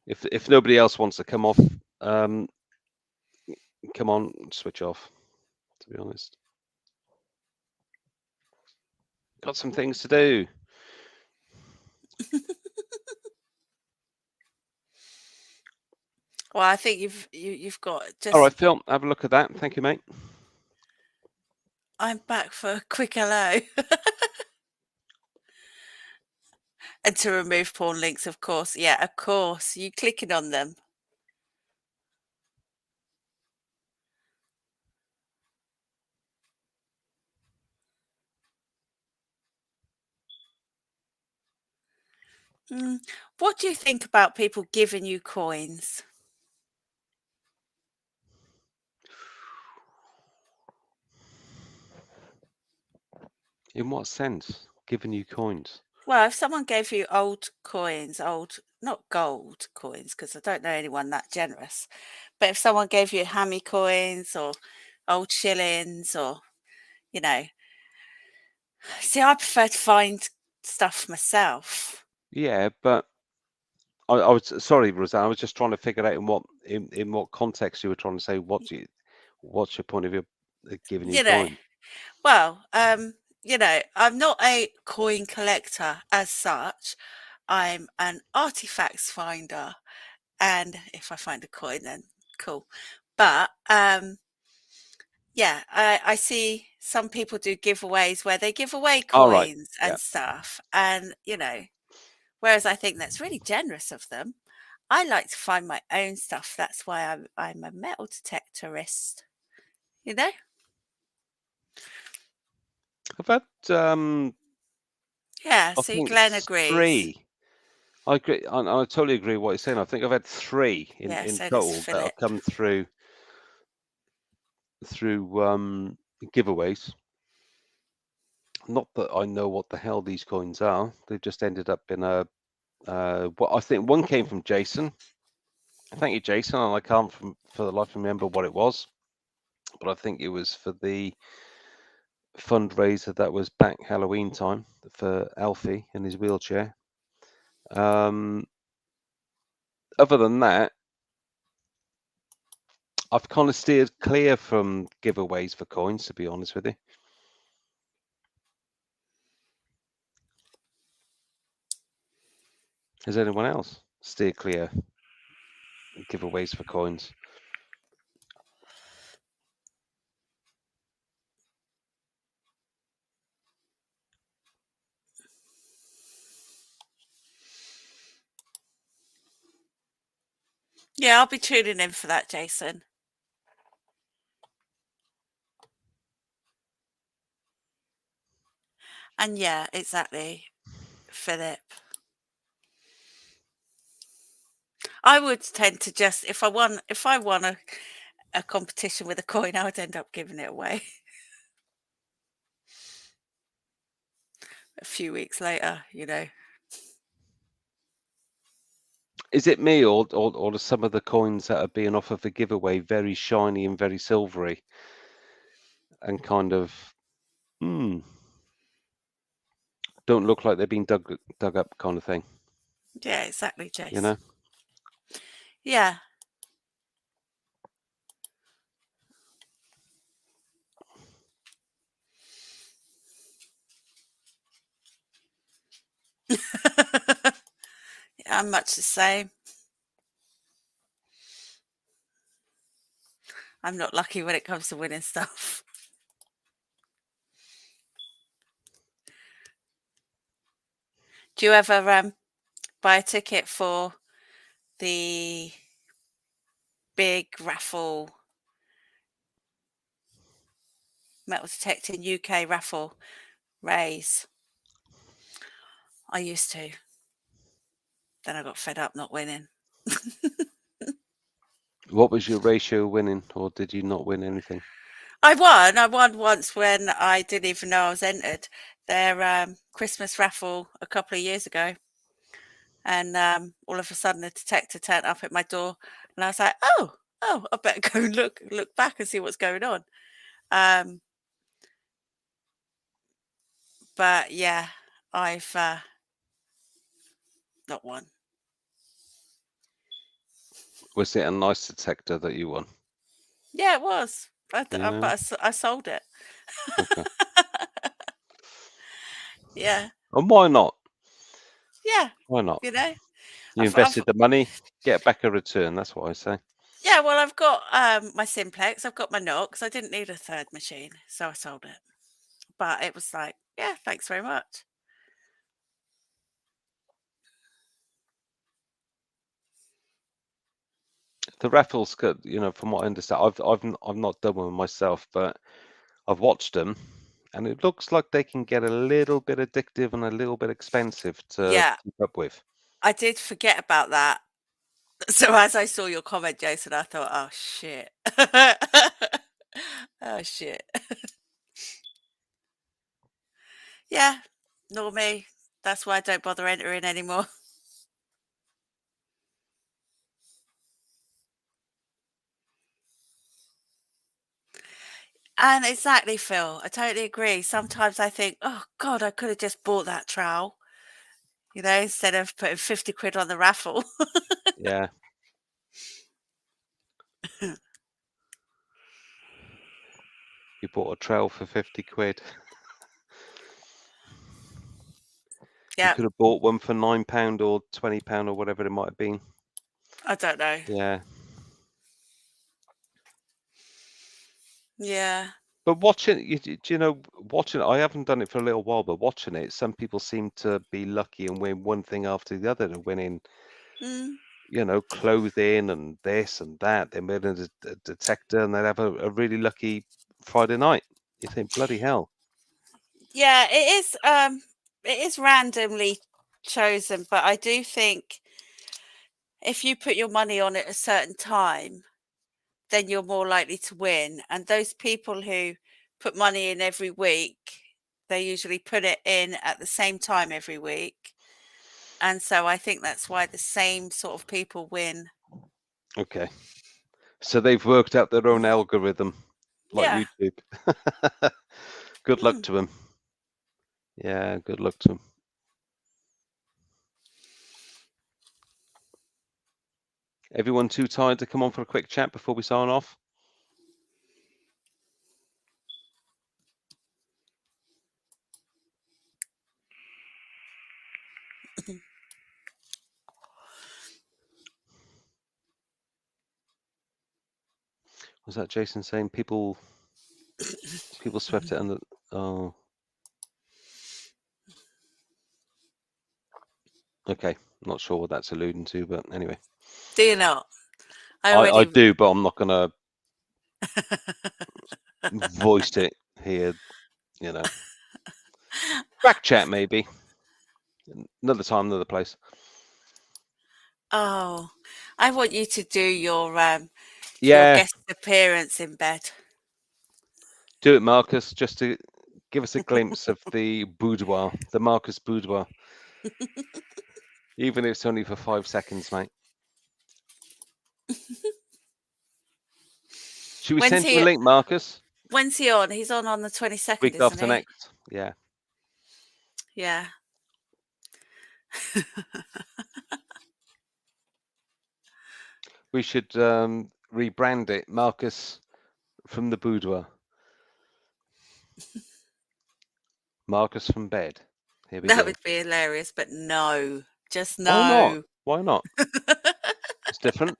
If nobody else wants to come off, come on, switch off. To be honest, got some things to do. Well, I think you've got just. All right, Phil, have a look at that. Thank you, mate. I'm back for a quick hello. And to remove porn links, of course. Yeah, of course. You clicking on them. What do you think about people giving you coins? In what sense? Giving you coins? Well, if someone gave you old coins, not gold coins, because I don't know anyone that generous, but if someone gave you hammy coins or old shillings or, see, I prefer to find stuff myself. Yeah, but I was sorry, Rosanne. I was just trying to figure out in what context you were trying to say. What's your point of view giving you coins? Well, I'm not a coin collector as such. I'm an artifacts finder, and if I find a coin, then cool. But yeah, I see some people do giveaways where they give away All right. coins Yeah. and stuff, and whereas I think that's really generous of them. I like to find my own stuff. That's why I'm a metal detectorist. I've had Yeah, I see, think Glenn agrees. 3. I agree. I totally agree with what you're saying. I think I've had 3 in Yeah, so does total that have Philip. come through giveaways. Not that I know what the hell these coins are. They've just ended up in a what I think one came from Jason. Thank you, Jason. And I can't for the life remember what it was, but I think it was for the fundraiser that was back Halloween time for Alfie in his wheelchair. Other than that, I've kind of steered clear from giveaways for coins, to be honest with you. Has anyone else steered clear giveaways for coins? Yeah, I'll be tuning in for that, Jason. And yeah, exactly, Philip. I would tend to just if I won a competition with a coin, I would end up giving it away. A few weeks later, Is it me or are some of the coins that are being offered for giveaway very shiny and very silvery and kind of don't look like they've been dug up kind of thing? Yeah, exactly, Jason. You know? Yeah. Yeah, I'm much the same. I'm not lucky when it comes to winning stuff. Do you ever buy a ticket for the big raffle, metal detecting UK raffle raise? I used to. Then I got fed up not winning. What was your ratio winning, or did you not win anything? I won once when I didn't even know I was entered. Their Christmas raffle a couple of years ago. And all of a sudden a detector turned up at my door and I was like, oh, I better go and look back and see what's going on. But yeah, I've not won. Was it a nice detector that you won? Yeah, it was. But Yeah. I sold it. Okay. Yeah. And why not? Yeah. Why not? You know, You invested the money, get back a return. That's what I say. yeah, well, I've got my Simplex, I've got my Knox. I didn't need a third machine, so I sold it. But it was like, yeah, thanks very much. The raffles good, from what I understand. I've not done one myself, but I've watched them, and it looks like they can get a little bit addictive and a little bit expensive to Yeah. keep up with. I did forget about that. So as I saw your comment, Jason, I thought, oh shit. Oh shit. Yeah, nor me. That's why I don't bother entering anymore. And exactly, Phil. I totally agree. Sometimes I think, oh God, I could have just bought that trowel, instead of putting 50 quid on the raffle. Yeah. You bought a trowel for 50 quid. Yeah. You could have bought one for £9 or £20 or whatever it might have been. I don't know. Yeah. Yeah. But watching, watching it, I haven't done it for a little while, but watching it, some people seem to be lucky and win one thing after the other. They're winning, Mm. clothing and this and that. They're winning a detector and they'd have a really lucky Friday night. You think, bloody hell. Yeah, it is randomly chosen, but I do think if you put your money on it at a certain time, then you're more likely to win. And those people who put money in every week, they usually put it in at the same time every week. And so I think that's why the same sort of people win. Okay. So they've worked out their own algorithm, like Yeah. YouTube. Good luck to them. Yeah, good luck to them. Everyone too tired to come on for a quick chat before we sign off? Was that Jason saying people swept it under? Oh, okay. Not sure what that's alluding to, but anyway. Do you not? I do, but I'm not gonna voice it here. Back chat maybe. Another time, another place. Oh, I want you to do your Yeah, guest appearance in bed. do it, Marcus, just to give us a glimpse of the boudoir, the Marcus boudoir. Even if it's only for 5 seconds, mate. Should we send you a link, Marcus? When's he on? He's on the 22nd, Week isn't after he? next. Yeah. Yeah. We should rebrand it, Marcus from the boudoir. Marcus from bed. Here we go. That would be hilarious, but no. Just no. Why not? Why not? It's different.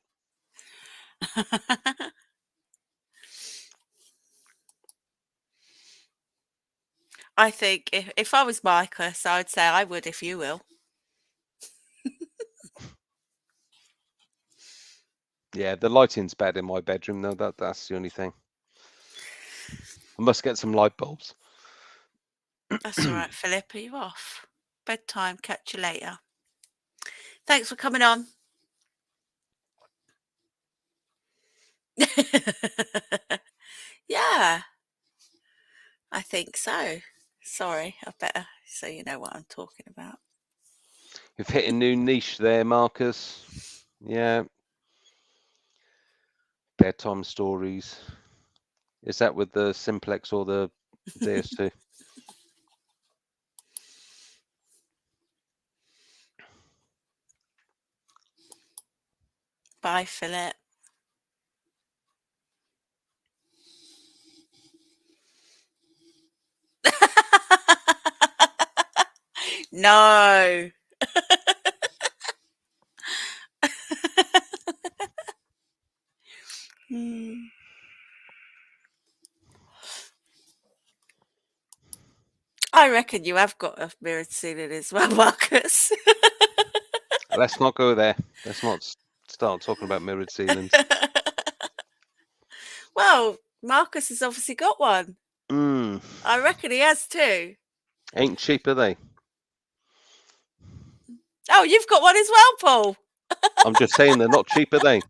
I think if I was Marcus, I would say I would if you will. Yeah, the lighting's bad in my bedroom, though. That's the only thing. I must get some light bulbs. That's all right, Philip. Are you off? Bedtime. Catch you later. Thanks for coming on. Yeah, I think so. Sorry, I better so you know what I'm talking about. You've hit a new niche there, Marcus. Yeah. Bedtime stories. Is that with the Simplex or the DS2? Bye, Philip. No. I reckon you have got a mirrored ceiling as well, Marcus. Let's not go there. Let's not start talking about mirrored ceilings. Well, Marcus has obviously got one. I reckon he has too. Ain't cheap, are they? Oh, you've got one as well, Paul. I'm just saying they're not cheap, are they?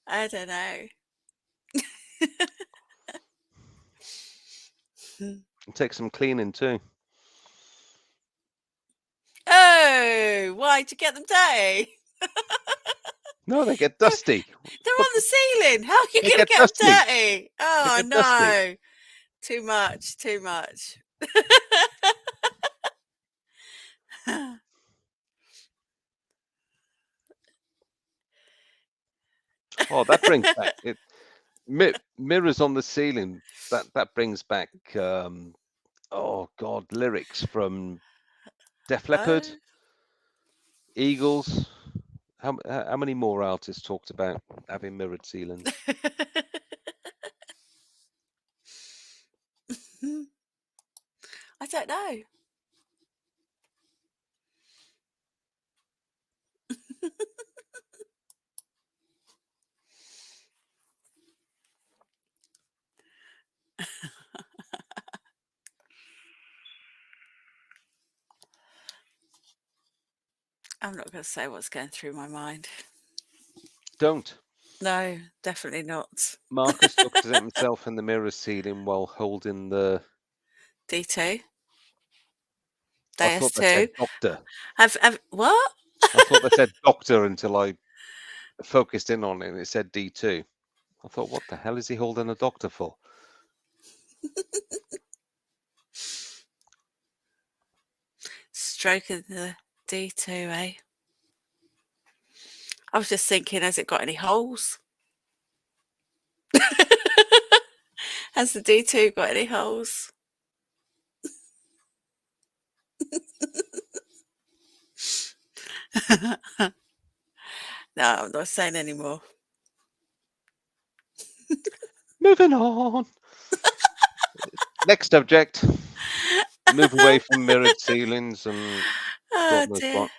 I don't know. It takes some cleaning too. Oh, why'd you get them dirty? No, they get dusty. They're on the ceiling. How are you They going to get get dusty. them dirty? Oh, get no. dusty. Too much. Too much. Oh, that brings back it. Mirrors on the ceiling. That brings back oh God, lyrics from Def Leppard, Eagles. How many more artists talked about having mirrored ceilings? I don't know. I'm not going to say what's going through my mind. Don't. No, definitely not. Marcus looked at himself in the mirror ceiling while holding the D2. I thought they said doctor. Have what? I thought they said doctor until I focused in on it and it said D2. I thought, what the hell is he holding a doctor for? Stroking the D2, eh? I was just thinking, has it got any holes? Has the D2 got any holes? No, I'm not saying anymore. Moving on. Next subject. Move away from mirrored ceilings and God knows what.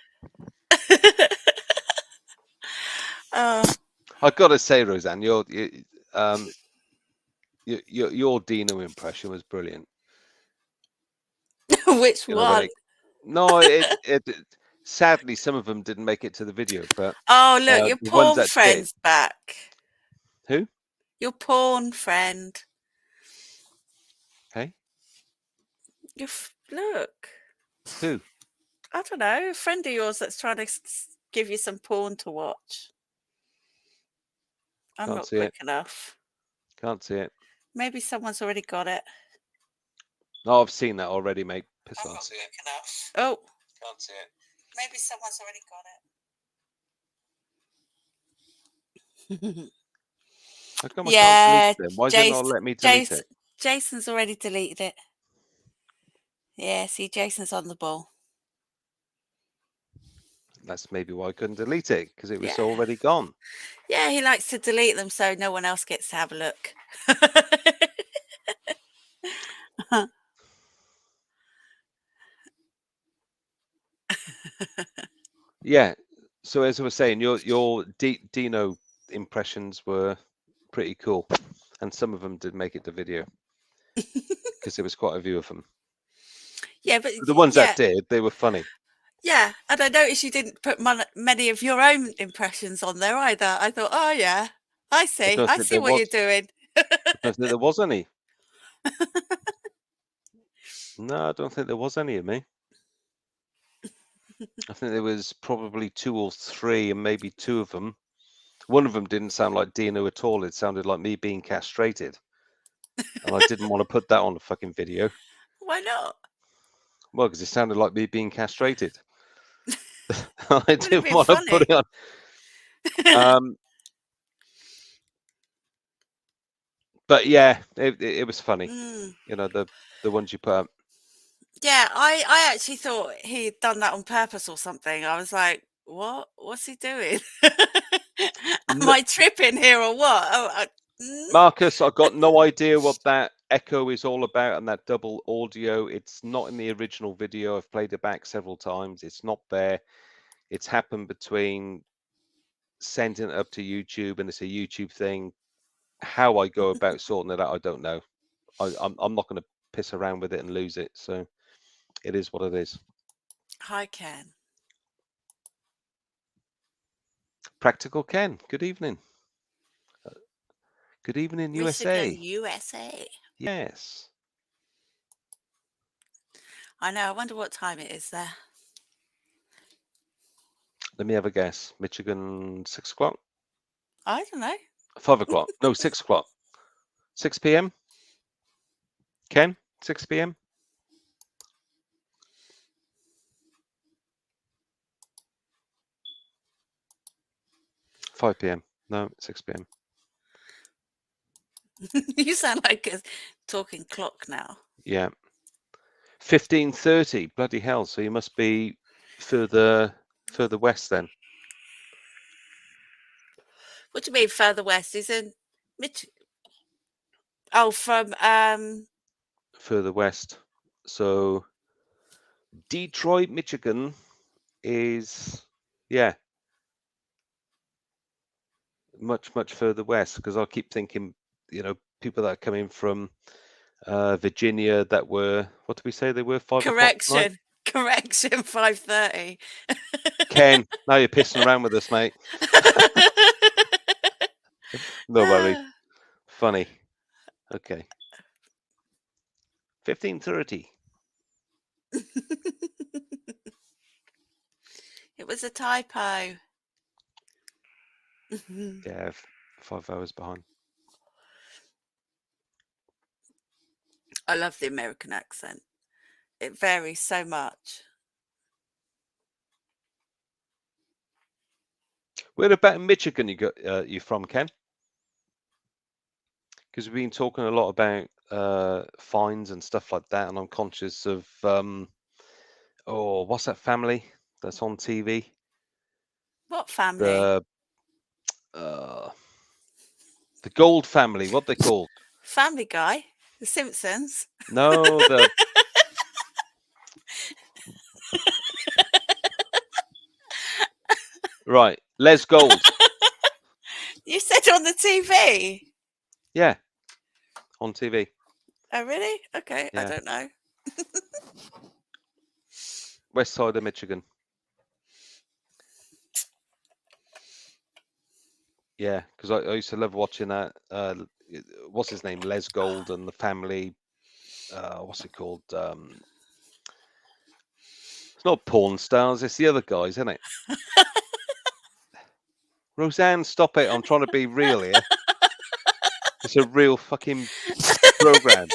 I've got to say, Rosanne, your Dino impression was brilliant. Which one? No, sadly some of them didn't make it to the video, but oh look, your porn friend's back. Who? Your porn friend. Hey. Look. Who? I don't know. A friend of yours that's trying to give you some porn to watch. I'm not quick enough. Can't see it. Maybe someone's already got it. No, I've seen that already, mate. Piss off. Not quick enough. Oh. Can't see it. Maybe someone's already got it. How come I can't delete them? Why did it not let me delete it? Jason's already deleted it. Yeah, see, Jason's on the ball. That's maybe why I couldn't delete it, because it was already gone. Yeah, he likes to delete them so no one else gets to have a look. Yeah. So as I was saying, your Dino impressions were pretty cool, and some of them did make it to video because there was quite a few of them. Yeah, but the ones that did, they were funny. Yeah, and I noticed you didn't put many of your own impressions on there either. I thought, oh yeah, I see what you're doing. I don't think there was any. No, I don't think there was any of me. I think there was probably 2 or 3, and maybe 2 of them. One of them didn't sound like Dino at all. It sounded like me being castrated. And I didn't want to put that on the fucking video. Why not? Well, because it sounded like me being castrated. I didn't want to put it on. But yeah, it was funny. You know, the ones you put up. Yeah, I actually thought he'd done that on purpose or something. I was like, what? What's he doing? Am I tripping here or what? Marcus, I've got no idea what that echo is all about and that double audio. It's not in the original video. I've played it back several times. It's not there. It's happened between sending it up to YouTube, and it's a YouTube thing. How I go about sorting it out, I don't know. I'm not going to piss around with it and lose it. So It is what it is. Hi, Ken. Practical Ken, good evening. Good evening, Michigan, USA. USA. Yes. I know. I wonder what time it is there. Let me have a guess. Michigan, 6 o'clock? I don't know. 5 o'clock. No, 6 o'clock. 6 p.m.? Ken, 6 p.m.? $5 p.m. No, 6 p.m. You sound like a talking clock now. Yeah. 15:30. Bloody hell. So you must be further west then. What do you mean further west? Is in from Further west. So Detroit, Michigan is, yeah, much further west, because I keep thinking, you know, people that are coming from Virginia that were, what did we say they were, 5 o'clock tonight? Correction, 5:30. Ken, now you're pissing around with us, mate. No worries. Funny. Okay. 15:30. It was a typo. Yeah, 5 hours behind. I love the American accent. It varies so much. Where about in Michigan you from, Ken? Because we've been talking a lot about fines and stuff like that, and I'm conscious of what's that family that's on TV? What family? The Gold family. What they called? Family Guy, The Simpsons. No, the right, Les Gold. You said on the TV. Yeah, on TV. Oh, really? Okay, I Yeah. don't know. West side of Michigan. Yeah, because I used to love watching that. What's his name? Les Gold and the family. What's it called? It's not Porn Stars. It's the other guys, isn't it? Rosanne, stop it! I'm trying to be real here. It's a real fucking program.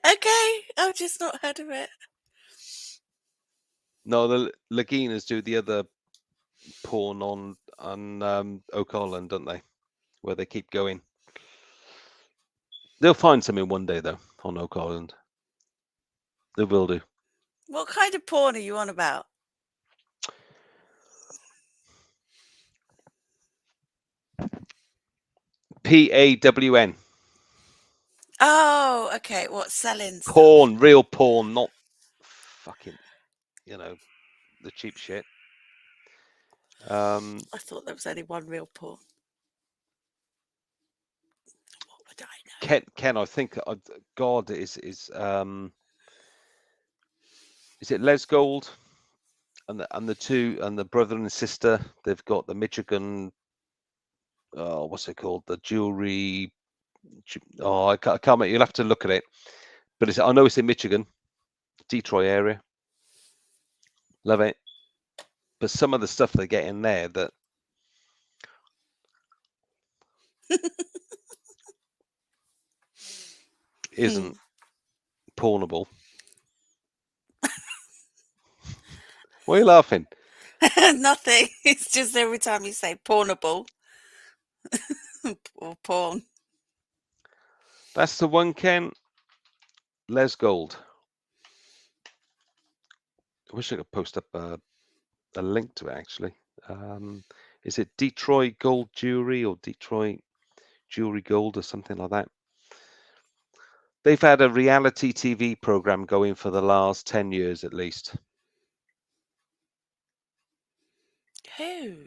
Okay, I've just not heard of it. No, the Laginas do the other porn on Oak Island, don't they? Where they keep going. They'll find something one day though on Oak Island. They will do. What kind of porn are you on about? PAWN. Oh, okay. What, selling stuff? Porn, real porn, not fucking, you know, the cheap shit. I thought there was only one real porn. What would I know? Ken, I think God is it Les Gold and the two and the brother and sister? They've got the Michigan. What's it called? The jewelry. I can't remember. You'll have to look at it. But I know it's in Michigan, Detroit area. Love it. But some of the stuff they get in there that isn't pornable. Why are you laughing? Nothing. It's just every time you say pornable or porn. That's the one, Ken. Les Gold. I wish I could post up a link to it, actually. Is it Detroit Gold Jewelry or Detroit Jewelry Gold or something like that? They've had a reality TV program going for the last 10 years at least. Who?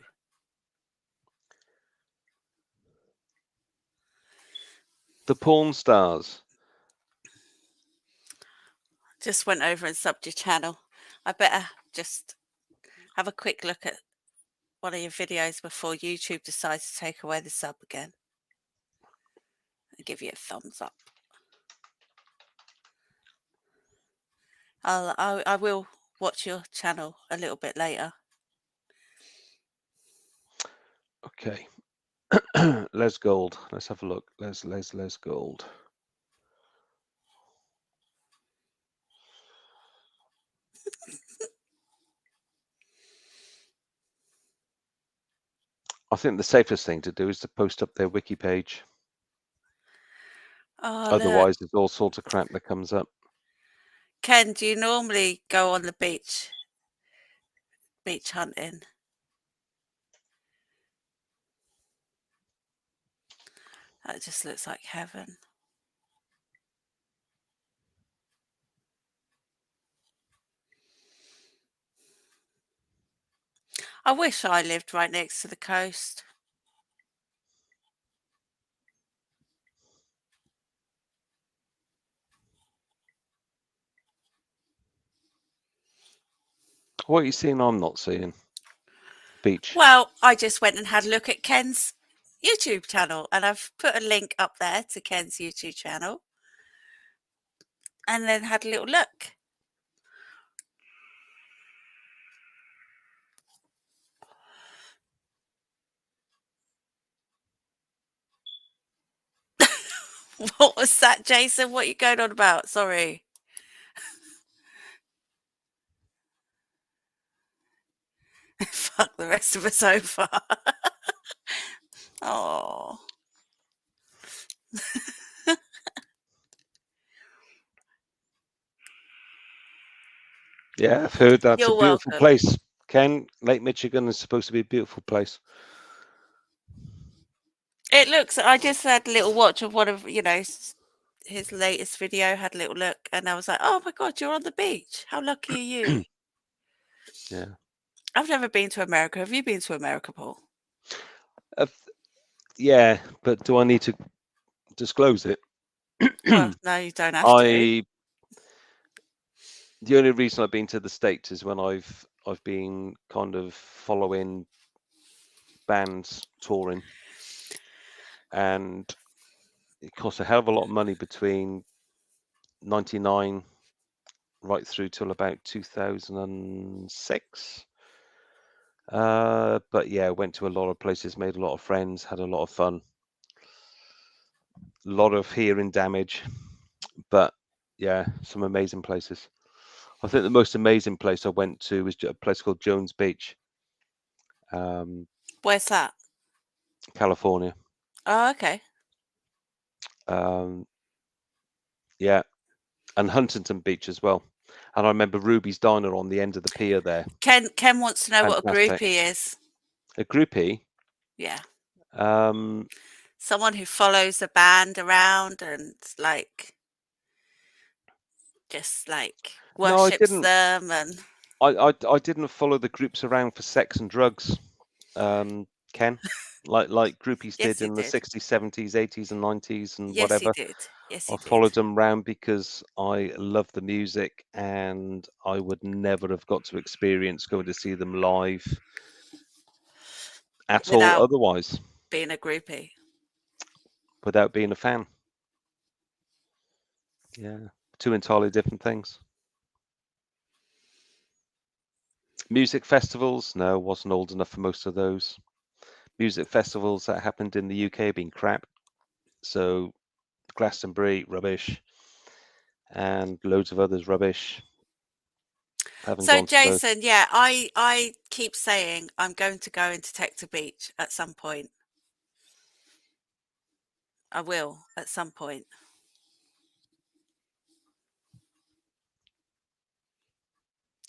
The Porn Stars. Just went over and subbed your channel. I better just have a quick look at one of your videos before YouTube decides to take away the sub again. And give you a thumbs up. I will watch your channel a little bit later. Okay. Les Gold. Let's have a look. Les Gold. I think the safest thing to do is to post up their wiki page. Oh, Otherwise, there's all sorts of crap that comes up. Ken, do you normally go on the beach hunting? That just looks like heaven. I wish I lived right next to the coast. What are you seeing I'm not seeing? Beach. Well, I just went and had a look at Ken's YouTube channel, and I've put a link up there to Ken's YouTube channel, and then had a little look. What was that, Jason? What are you going on about? Sorry. Fuck the rest of us over. Oh. Yeah, I've heard that's You're a beautiful welcome. place. Ken, Lake Michigan is supposed to be a beautiful place. It looks, I just had a little watch of one of, his latest video, had a little look, and I was like, oh my God, you're on the beach. How lucky are you? Yeah. I've never been to America. Have you been to America, Paul? Yeah, but do I need to disclose it? Well, no, you don't have to. The only reason I've been to the States is when I've been kind of following bands touring, and it costs a hell of a lot of money between 99 right through till about 2006. But yeah, went to a lot of places, made a lot of friends, had a lot of fun, a lot of hearing damage, but yeah, some amazing places. I think the most amazing place I went to was a place called Jones Beach. Where's that? California. Oh, okay. Yeah, and Huntington Beach as well. And I remember Ruby's Diner on the end of the pier there. Ken wants to know Fantastic. what a groupie is. A groupie? Yeah. Someone who follows a band around and just worships them, and I didn't follow the groups around for sex and drugs, Ken, like groupies yes, did in the did. 60s, 70s, 80s, and 90s, and Yes, whatever. he did. Yes, I followed them around because I love the music, and I would never have got to experience going to see them live at all otherwise. Being a groupie. Without being a fan. Yeah, two entirely different things. Music festivals, no, wasn't old enough for most of those. Music festivals that happened in the UK have been crap. So Glastonbury, rubbish, and loads of others, rubbish. So Jason, yeah, I keep saying I'm going to go and detect a beach at some point. I will at some point.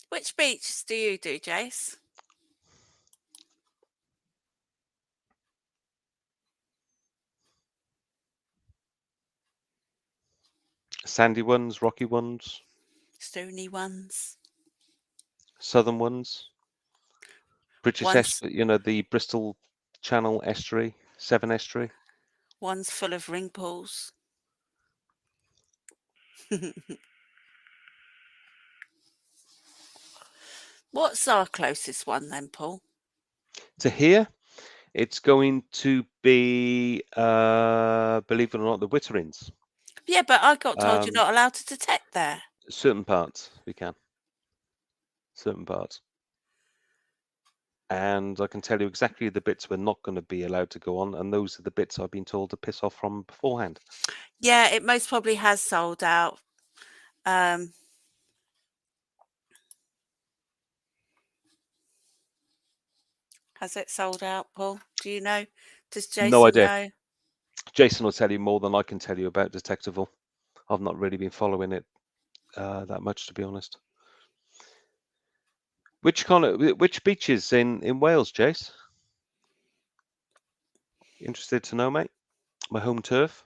Which beach do you do, Jace? Sandy ones, rocky ones, stony ones, southern ones, British estuary, the Bristol Channel estuary, Severn estuary. One's full of ring pools. What's our closest one then, Paul? To here, it's going to be, believe it or not, the Witterings. Yeah, but I got told you're not allowed to detect there. Certain parts we can. Certain parts. And I can tell you exactly the bits we're not going to be allowed to go on, and those are the bits I've been told to piss off from beforehand. Yeah, it most probably has sold out. Has it sold out, Paul? Do you know? Does Jason No idea. know? Jason will tell you more than I can tell you about Detectival. I've not really been following it that much, to be honest. Which beaches in Wales, Jace? Interested to know, mate? My home turf.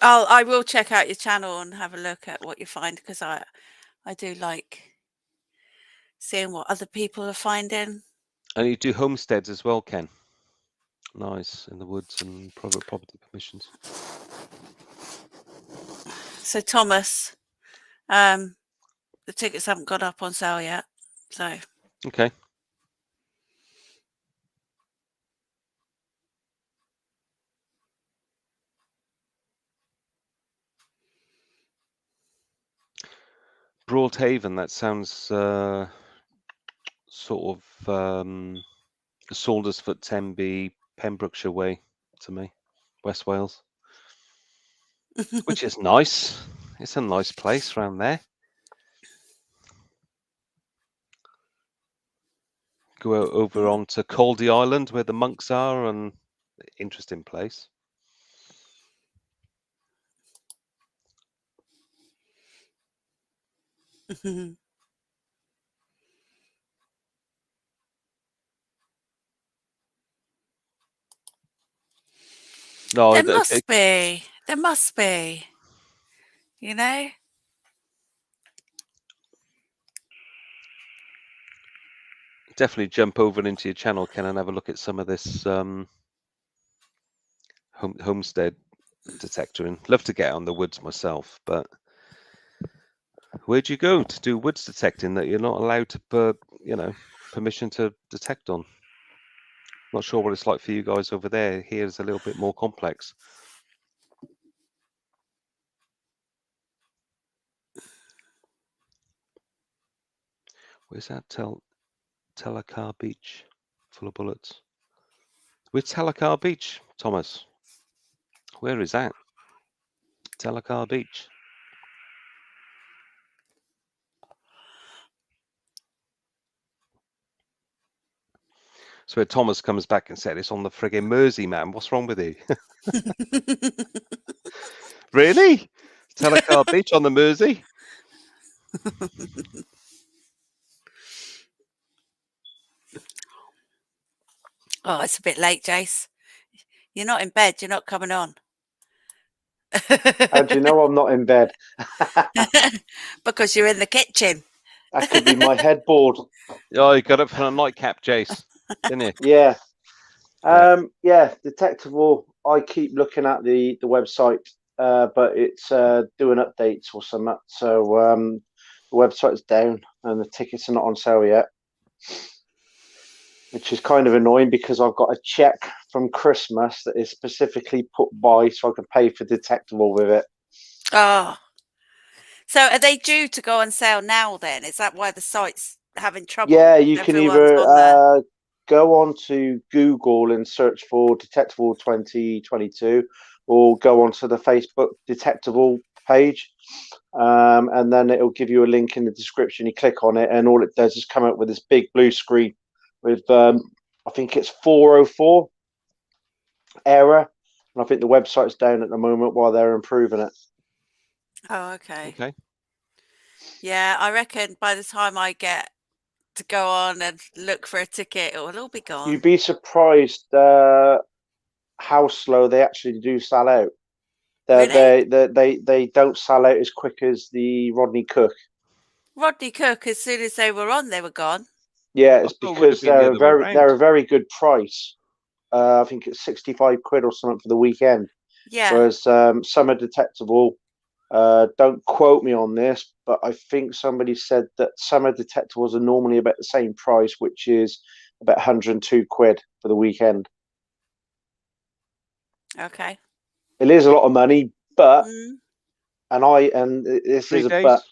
I will check out your channel and have a look at what you find, because I do like seeing what other people are finding. And you do homesteads as well, Ken. Nice, in the woods and private property permissions. So Thomas, the tickets haven't got up on sale yet. So okay. Broadhaven, that sounds sort of Saundersfoot, Tenby, Pembrokeshire way to me, West Wales, which is nice. It's a nice place around there. Go over onto Caldy Island where the monks are, and interesting place. No, there must be. There must be. You know? Definitely jump over into your channel, Ken, and have a look at some of this homestead detector. And love to get on the woods myself, but where'd you go to do woods detecting that you're not allowed to put, permission to detect on? Not sure what it's like for you guys over there. Here is a little bit more complex. Where's that Telakar Beach? Full of bullets. Where's Telakar Beach, Thomas? Where is that? Telakar Beach. So Thomas comes back and said, it's on the friggin' Mersey, man. What's wrong with you? Really? Telakar Beach on the Mersey? Oh, it's a bit late, Jace. You're not in bed. You're not coming on. How do you know I'm not in bed? Because you're in the kitchen. That could be my headboard. Oh, you got it from a nightcap, Jace, didn't you? Yeah. Yeah, Detectival. I keep looking at the website, but it's doing updates or something. So the website's down and the tickets are not on sale yet, which is kind of annoying because I've got a check from Christmas that is specifically put by so I can pay for Detectival with it. Oh. So are they due to go on sale now then? Is that why the site's having trouble? Yeah, you can either go on to Google and search for Detectival 2022 or go onto the Facebook Detectival page, and then it'll give you a link in the description. You click on it and all it does is come up with this big blue screen with I think it's 404 error, and I think the website's down at the moment while they're improving it. Oh, okay. Okay. Yeah, I reckon by the time I get to go on and look for a ticket, it will all be gone. You'd be surprised how slow they actually do sell out. They don't sell out as quick as the Rodney Cook. Rodney Cook, as soon as they were on, they were gone. Yeah, it's thought it would because have been the other way round. they're a very good price. I think it's 65 quid or something for the weekend. Yeah. Whereas Summer Detectable, don't quote me on this, but I think somebody said that Summer Detectables are normally about the same price, which is about 102 quid for the weekend. Okay. It is a lot of money, but Mm. and this 3 is a days? but.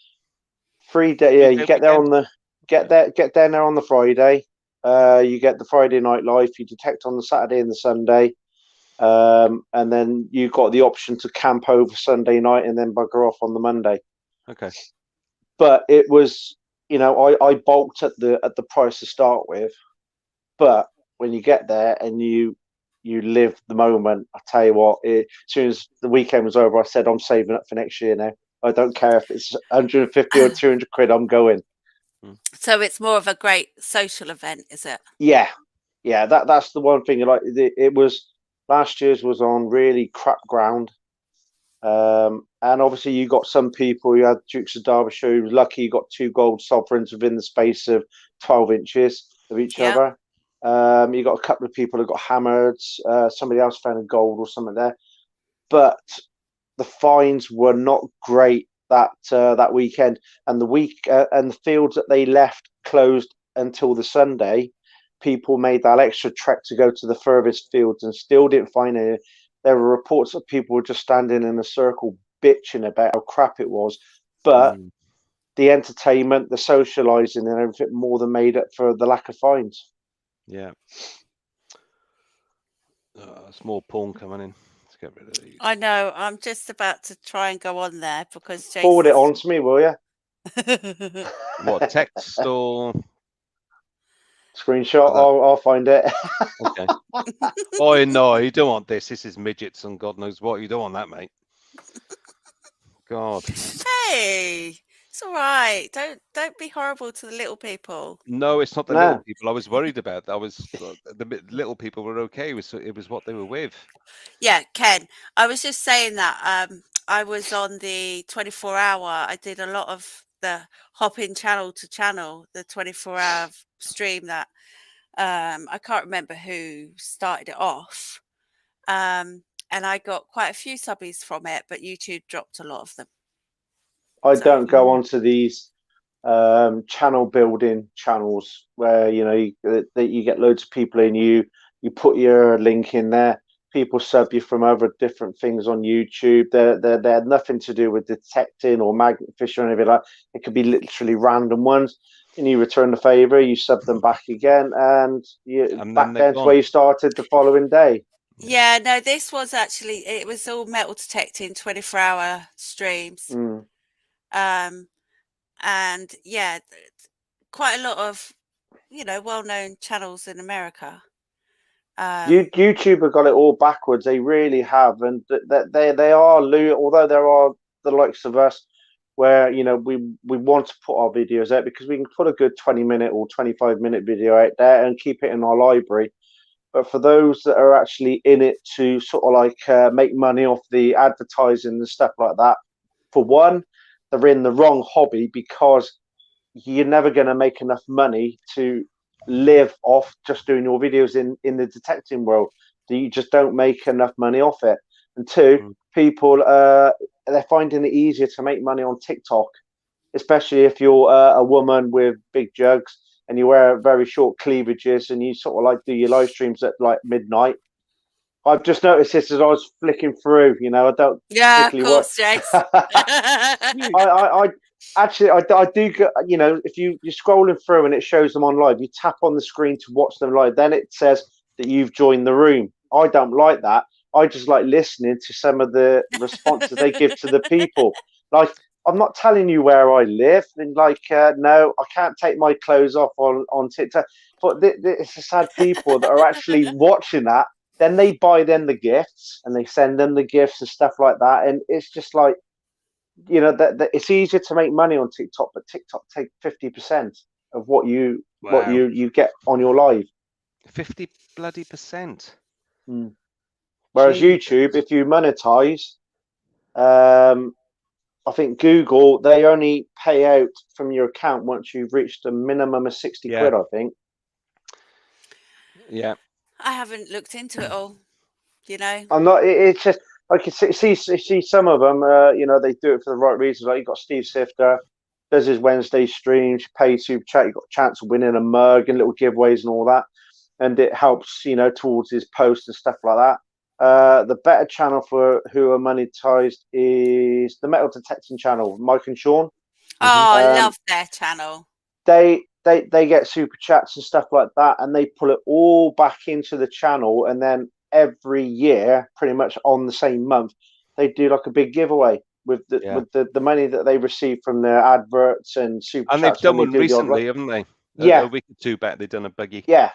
3 day, yeah. You get there weekend? on the get down there on the Friday. You get the Friday night life. You detect on the Saturday and the Sunday, and then you got the option to camp over Sunday night and then bugger off on the Monday. Okay. But it was, I balked at the price to start with, but when you get there and you live the moment, I tell you what, as soon as the weekend was over, I said I'm saving up for next year now. I don't care if it's 150 or 200 quid, I'm going. So it's more of a great social event, is it? Yeah, that's the one thing. Like it was last year's was on really crap ground, and obviously you got some people. You had Dukes of Derbyshire. You was lucky you got 2 gold sovereigns within the space of 12 inches of each other. You got a couple of people that got hammered. Somebody else found a gold or something there, but the fines were not great that weekend, and the fields that they left closed until the Sunday. People made that extra trek to go to the furthest fields and still didn't find any. There were reports that people were just standing in a circle bitching about how crap it was, but the entertainment, the socializing, and everything more than made up for the lack of fines. Yeah. Small porn coming in. Let's get rid of these. I know. I'm just about to try and go on there because Jason's... Forward it on to me, will you? What, text or screenshot? I'll find it. Okay. Oh no, you don't want this. This is midgets and God knows what. You don't want that, mate. God. Hey, it's all right. Don't be horrible to the little people. No, it's not the little people. I was worried about. The little people were okay. It was what they were with. Yeah, Ken. I was just saying that I was on the 24-hour. I did a lot of the hopping channel to channel, the 24-hour stream that I can't remember who started it off. And I got quite a few subbies from it, but YouTube dropped a lot of them. I don't go onto these channel building channels where you get loads of people in. You put your link in there. People sub you from other different things on YouTube. They had nothing to do with detecting or magnet fish or anything like that. It could be literally random ones. And you return the favor, you sub them back again, and back down to where you started the following day. Yeah, no, this was actually, it was all metal detecting 24-hour streams. And yeah, quite a lot of, well-known channels in America. YouTube have got it all backwards. They really have, and they are, although there are the likes of us where we want to put our videos out because we can put a good 20-minute or 25-minute video out there and keep it in our library. But for those that are actually in it to sort of like make money off the advertising and stuff like that, for one, they're in the wrong hobby because you're never going to make enough money to live off just doing your videos in the detecting world. You just don't make enough money off it. And two, people they're finding it easier to make money on TikTok, especially if you're a woman with big jugs and you wear very short cleavages and you sort of like do your live streams at like midnight. I've just noticed this as I was flicking through. I don't. Yeah, of course, Jace. I do get, if you're scrolling through and it shows them on live, you tap on the screen to watch them live. Then it says that you've joined the room. I don't like that. I just like listening to some of the responses they give to the people. Like, I'm not telling you where I live. And no, I can't take my clothes off on TikTok. But it's the sad people that are actually watching that. Then they buy them the gifts and they send them the gifts and stuff like that. And it's just like, that it's easier to make money on TikTok, but TikTok take 50% of what you get on your live. 50 bloody %. Whereas YouTube, if you monetize, I think Google, they only pay out from your account once you've reached a minimum of 60 quid, I think. Yeah. I haven't looked into it all, you know. I'm not. It's just I can see some of them. You know, they do it for the right reasons. Like you got Steve Sifter does his Wednesday streams, pays super chat. You got a chance of winning a mug and little giveaways and all that, and it helps, you know, towards his posts and stuff like that. The better channel for who are monetized is the Metal Detecting channel, Mike and Sean. Oh, I love their channel. They get super chats and stuff like that, and they pull it all back into the channel, and then every year, pretty much on the same month, they do like a big giveaway with the money that they receive from their adverts and super and chats. They've done one recently, haven't they? Yeah, a week or two back, they've done a buggy. Yeah,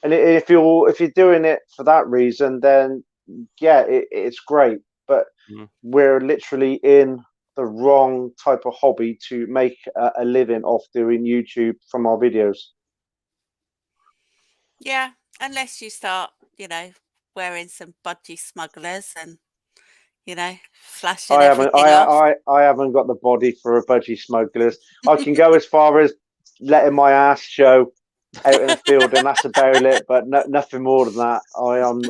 and if you're doing it for that reason, then yeah, it's great. But we're literally in the wrong type of hobby to make a living off doing YouTube from our videos. Yeah, unless you start, you know, wearing some budgie smugglers and, you know, flashing everything off. I haven't got the body for a budgie smugglers. I can go as far as letting my ass show out in the field, and that's about it. But nothing more than that. I'm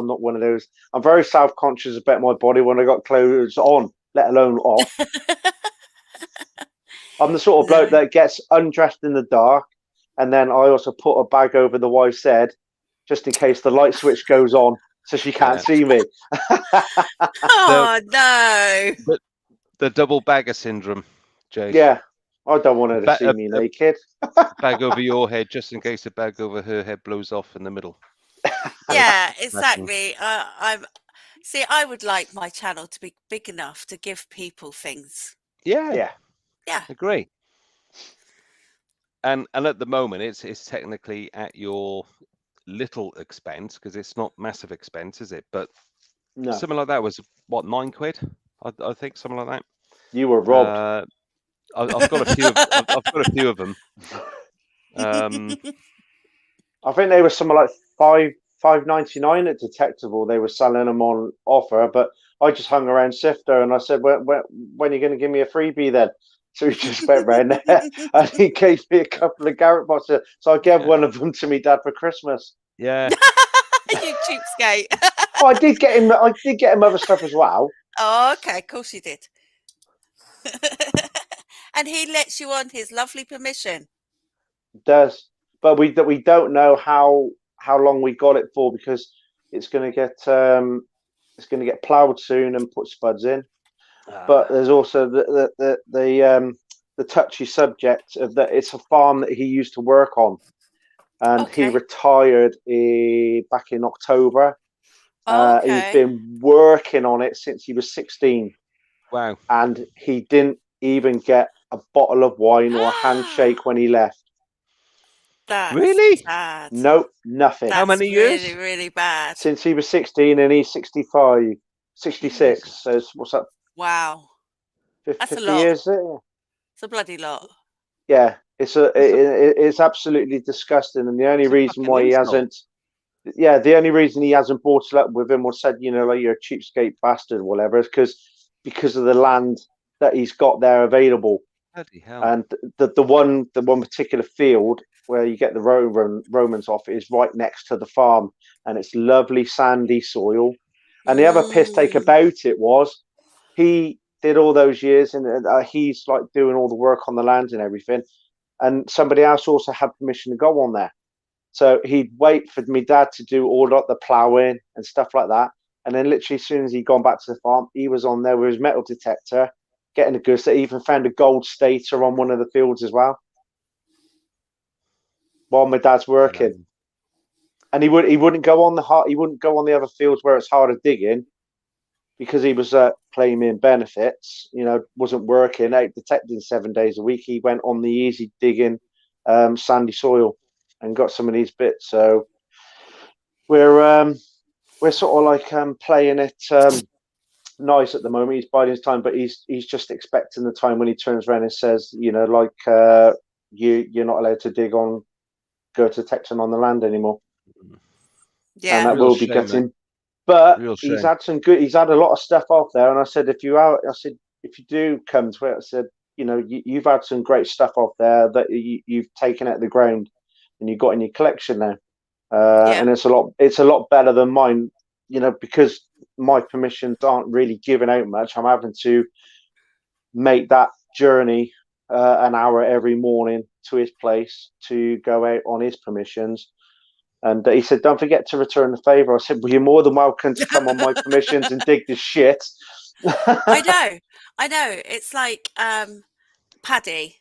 not one of those. I'm very self-conscious about my body when I got clothes on, let alone off. I'm the sort of bloke that gets undressed in the dark, and then I also put a bag over the wife's head just in case the light switch goes on, so she can't see me. Oh no! The double bagger syndrome, Jay. Yeah, I don't want her to see me naked. Bag over your head, just in case the bag over her head blows off in the middle. Yeah, exactly. I would like my channel to be big enough to give people things. Yeah. Yeah. Agree. And at the moment, it's technically at your little expense, because it's not massive expense, is it? But something like that was what, £9? I think something like that. You were robbed. I've got a few. I've got a few of them. I think they were something like $5.99 at Detectable. They were selling them on offer, but I just hung around Sifter and I said, when are you going to give me a freebie then? So he just went round there and he gave me a couple of Garrett boxes. So I gave one of them to me dad for Christmas. Yeah. You cheapskate. I did get him other stuff as well. Oh, okay, of course you did. And he lets you on his lovely permission. Does, but we don't know how long we got it for, because it's going to get ploughed soon and put spuds in. But there's also the touchy subject of that it's a farm that he used to work on, and he retired back in October. He's been working on it since he was 16. Wow! And he didn't even get a bottle of wine or a handshake when he left. That's really bad. Nope, nothing. How many years? Really, really bad. Since he was 16, and he's 65, 66. So what's that? Wow. 50, That's 50 a lot. years. It's a bloody lot. Yeah, it's absolutely disgusting, and the only reason why he hasn't, the only reason he hasn't brought it up with him or said, you know, like, you're a cheapskate bastard or whatever, is because of the land that he's got there available. Bloody hell. And the one particular field where you get the Romans off is right next to the farm, and it's lovely sandy soil. And the other piss take about it was he did all those years, and he's like doing all the work on the land and everything, and somebody else also had permission to go on there. So he'd wait for me dad to do all the ploughing and stuff like that, and then literally as soon as he'd gone back to the farm, he was on there with his metal detector getting a goose. They even found a gold stator on one of the fields as well while my dad's working. And he wouldn't go on the other fields where it's harder digging, because he was claiming benefits, you know, wasn't working out detecting 7 days a week. He went on the easy digging sandy soil and got some of these bits. So we're sort of like playing it nice at the moment. He's biding his time, but he's just expecting the time when he turns around and says, you know, like, you're not allowed to dig on, go to detection on the land anymore. Yeah, and that will be gutting. But he's had some good. He's had a lot of stuff off there, and I said, if if you do come to it, I said, you know, you've had some great stuff off there that you've taken out of the ground and you've got in your collection now. And it's a lot better than mine, you know, because my permissions aren't really giving out much. I'm having to make that journey an hour every morning to his place to go out on his permissions. And he said, don't forget to return the favor. I said, well, you're more than welcome to come on my permissions and dig the shit. I know. It's like Paddy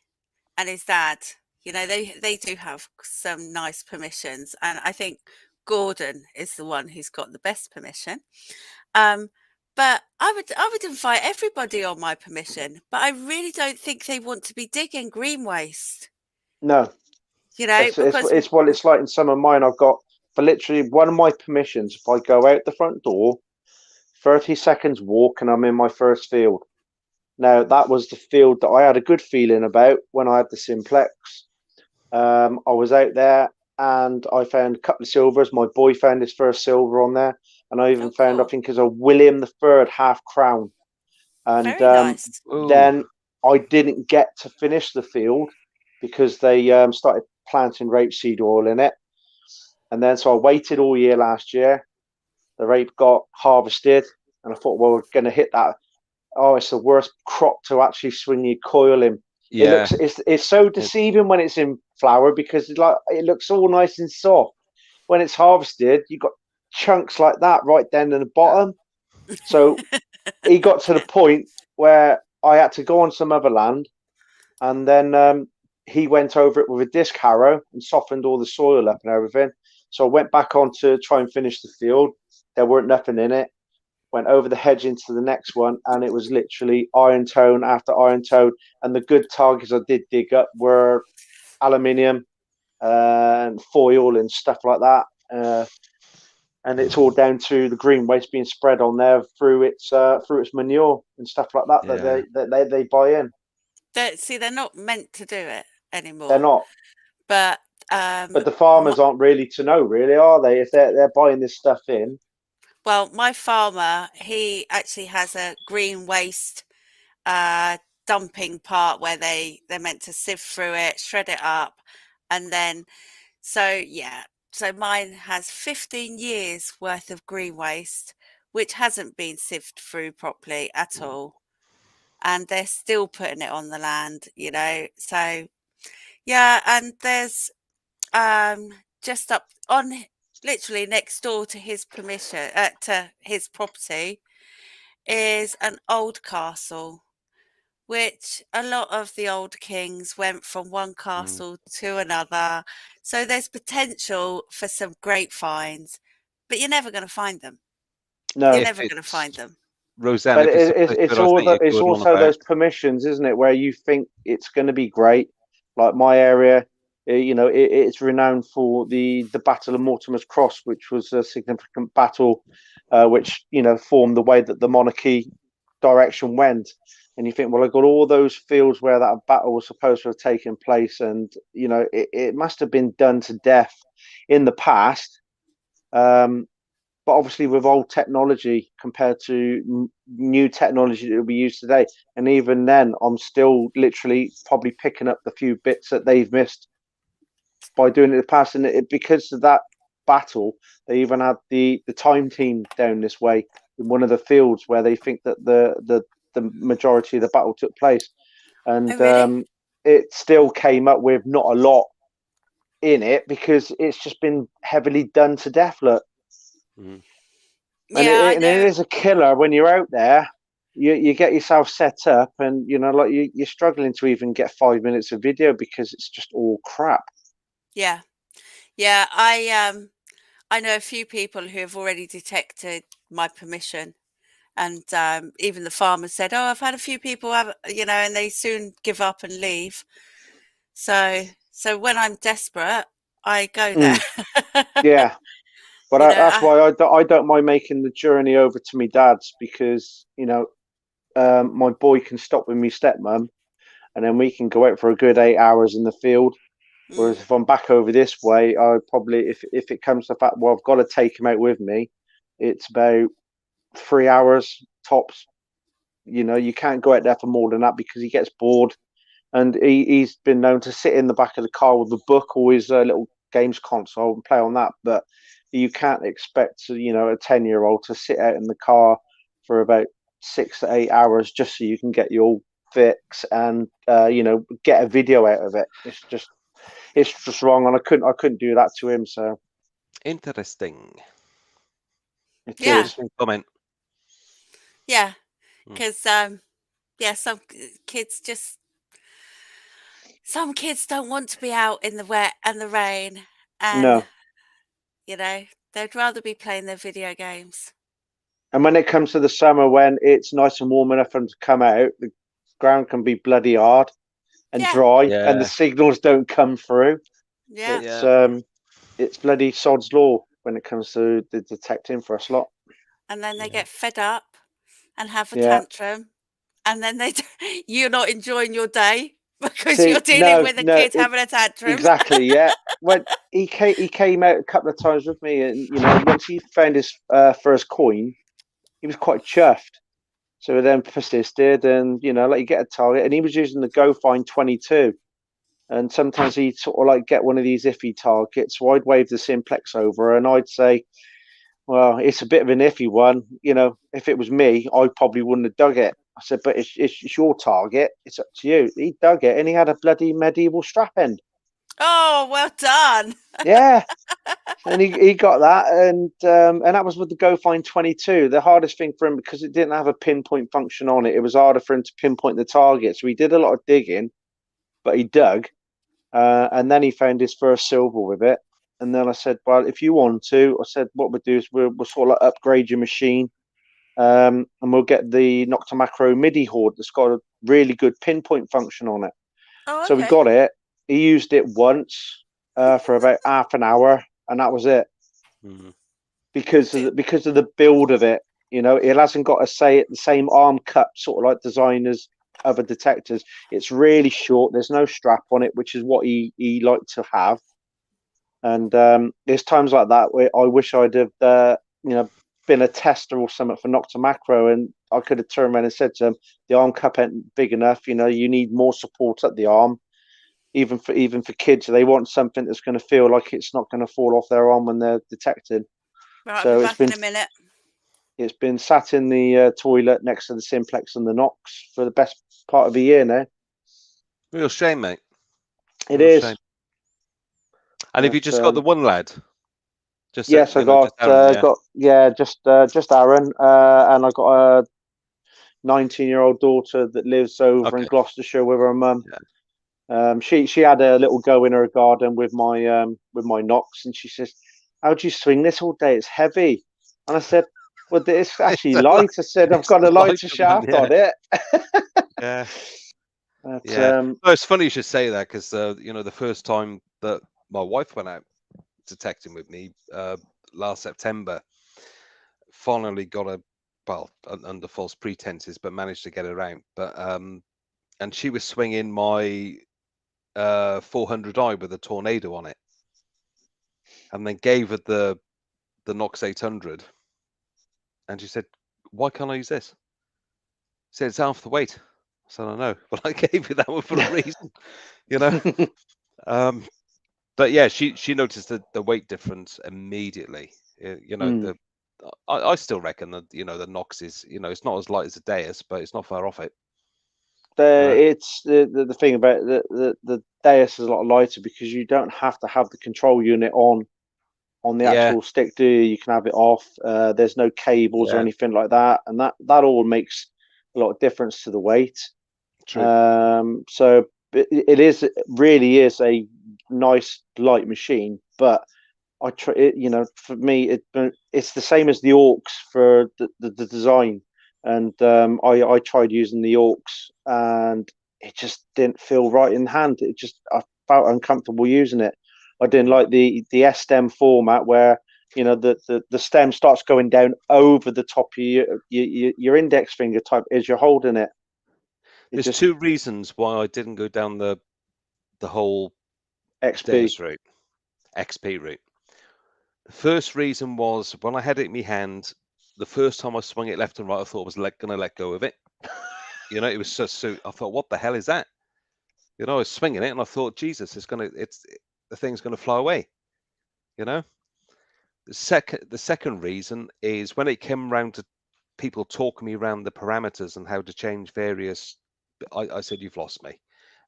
and his dad, you know, they do have some nice permissions. And I think Gordon is the one who's got the best permission. But I would invite everybody on my permission, but I really don't think they want to be digging green waste. No. You know, it's what it's like in some of mine. I've got, for literally one of my permissions, if I go out the front door, 30 seconds walk and I'm in my first field. Now, that was the field that I had a good feeling about when I had the Simplex. I was out there and I found a couple of silvers. My boy found his first silver on there. And I even found, I think, as a William III half crown. And very nice. Then I didn't get to finish the field because they started planting rapeseed oil in it. And then so I waited all year last year. The rape got harvested. And I thought, well, we're going to hit that. Oh, it's the worst crop to actually swing your coil in. Yeah. It's so deceiving when it's in flower because it looks all nice and soft. When it's harvested, you've got chunks like that right down in the bottom. So he got to the point where I had to go on some other land, and then he went over it with a disc harrow and softened all the soil up and everything. So I went back on to try and finish the field. There weren't nothing in it. Went over the hedge into the next one, and it was literally iron tone after iron tone. And the good targets I did dig up were aluminium and foil and stuff like that. And it's all down to the green waste being spread on there through its manure and stuff like that that they buy in. They're not meant to do it anymore. They're not. But the farmers aren't really to know, really, are they? If they're buying this stuff in. Well, my farmer, he actually has a green waste dumping part where they're meant to sieve through it, shred it up, and then so mine has 15 years worth of green waste, which hasn't been sieved through properly at all, and they're still putting it on the land, you know. So yeah, and there's just up on literally next door to his permission to his property is an old castle, which a lot of the old kings went from one castle to another. So there's potential for some great finds, but you're never going to find them. No, you're never going to find them. Rosanne, but it's also those permissions, isn't it, where you think it's going to be great. Like my area, you know, it's renowned for the Battle of Mortimer's Cross, which was a significant battle, which, you know, formed the way that the monarchy direction went. And you think, well, I've got all those fields where that battle was supposed to have taken place, and you know, it must have been done to death in the past. But obviously, with old technology compared to new technology that will be used today, and even then, I'm still literally probably picking up the few bits that they've missed by doing it in the past. And because of that battle, they even had the time team down this way in one of the fields where they think that the majority of the battle took place, and it still came up with not a lot in it because it's just been heavily done to death. Look. And it is a killer when you're out there. You get yourself set up, and you know, like you're struggling to even get 5 minutes of video because it's just all crap. Yeah. I know a few people who have already detected my permission, and even the farmer said, "Oh, I've had a few people have, you know," and they soon give up and leave. So when I'm desperate, I go there. Yeah. But that's why I don't mind making the journey over to my dad's, because, you know, my boy can stop with me stepmom, and then we can go out for a good 8 hours in the field. Whereas if I'm back over this way, I probably, if it comes to the fact, well, I've got to take him out with me, it's about 3 hours tops. You know, you can't go out there for more than that because he gets bored. And he's been known to sit in the back of the car with a book or his little games console and play on that. But you can't expect, you know, a 10-year-old to sit out in the car for about 6 to 8 hours just so you can get your fix and you know, get a video out of it. It's just wrong, and I couldn't do that to him. So interesting. Yeah. Interesting comment. Yeah, because yeah, some kids don't want to be out in the wet and the rain, and no. you know, they'd rather be playing their video games. And when it comes to the summer, when it's nice and warm enough for them to come out, the ground can be bloody hard and Yeah. dry, and Yeah. the signals don't come through. Yeah. It's bloody sod's law when it comes to the detecting for us lot. And then they get fed up and have a Yeah. tantrum, and then you're not enjoying your day because See, you're dealing with a kid having a tantrum. Exactly, yeah. When he came out a couple of times with me, and you know, once he found his first coin, he was quite chuffed. So we then persisted, and you know, like you get a target, and he was using the Go Find 22, and sometimes he'd sort of like get one of these iffy targets. So I'd wave the simplex over, and I'd say, "Well, it's a bit of an iffy one. You know, if it was me, I probably wouldn't have dug it." I said, "But it's your target. It's up to you." He dug it, and he had a bloody medieval strap end. Oh, well done. Yeah. And he got that, and that was with the Go Find 22. The hardest thing for him, because it didn't have a pinpoint function on it, it was harder for him to pinpoint the target. So he did a lot of digging, but he dug, and then he found his first silver with it. And then I said, well, if you want to, I said, what we'll do is we'll sort of like upgrade your machine, and we'll get the Nocta Macro MIDI Horde that's got a really good pinpoint function on it. Oh, okay. So we got it. He used it once for about half an hour, and that was it. Because of the build of it, you know, it hasn't got the same arm cut sort of like design as other detectors. It's really short. There's no strap on it, which is what he liked to have. And there's times like that where I wish I'd have you know, been a tester or something for Nocta Macro, and I could have turned around and said to him, the arm cup ain't big enough. You know, you need more support at the arm. Even for kids, they want something that's going to feel like it's not going to fall off their arm when they're detected. Right, So I'll be back in a minute. It's been sat in the toilet next to the Simplex and the Nox for the best part of a year now. Real shame, mate. It is. Shame. And have you just got the one lad? Yes, I got just Aaron, and I got a 19-year-old daughter that lives over in Gloucestershire with her mum. Yeah. She had a little go in her garden with my Nox, and she says, "How do you swing this all day? It's heavy." And I said, "Well, it's actually light." I said, "I've got a lighter shaft on it." Yeah. But, well, it's funny you should say that, because you know, the first time that my wife went out detecting with me last September, finally got under false pretenses, but managed to get her out. But and she was swinging my 400i with a Tornado on it, and then gave her the Nox 800, and she said, "Why can't I use this?" I said, "It's half the weight." I said, "I know, but I gave you that one for a reason," you know. But yeah, she noticed the weight difference immediately. You know, I still reckon that, you know, the Nox is, you know, it's not as light as a Deus, but it's not far off it. It's the thing about the Deus is a lot lighter because you don't have to have the control unit on the actual stick, do you? You can have it off. There's no cables or anything like that, and that all makes a lot of difference to the weight. True. So it really is a nice light machine, but I try it. You know, for me, it's the same as the Orcs for the design, and I tried using the Orcs, and it just didn't feel right in hand. I felt uncomfortable using it. I didn't like the S-stem format where, you know, the stem starts going down over the top of your index finger type as you're holding it. There's two reasons why I didn't go down the whole XP route. The first reason was when I had it in my hand, the first time I swung it left and right, I thought I was going to let go of it. You know, it was so. I thought, what the hell is that? You know, I was swinging it, and I thought, Jesus, the thing's gonna fly away. You know. The second reason is when it came around to people talking me around the parameters and how to change various. I said, you've lost me,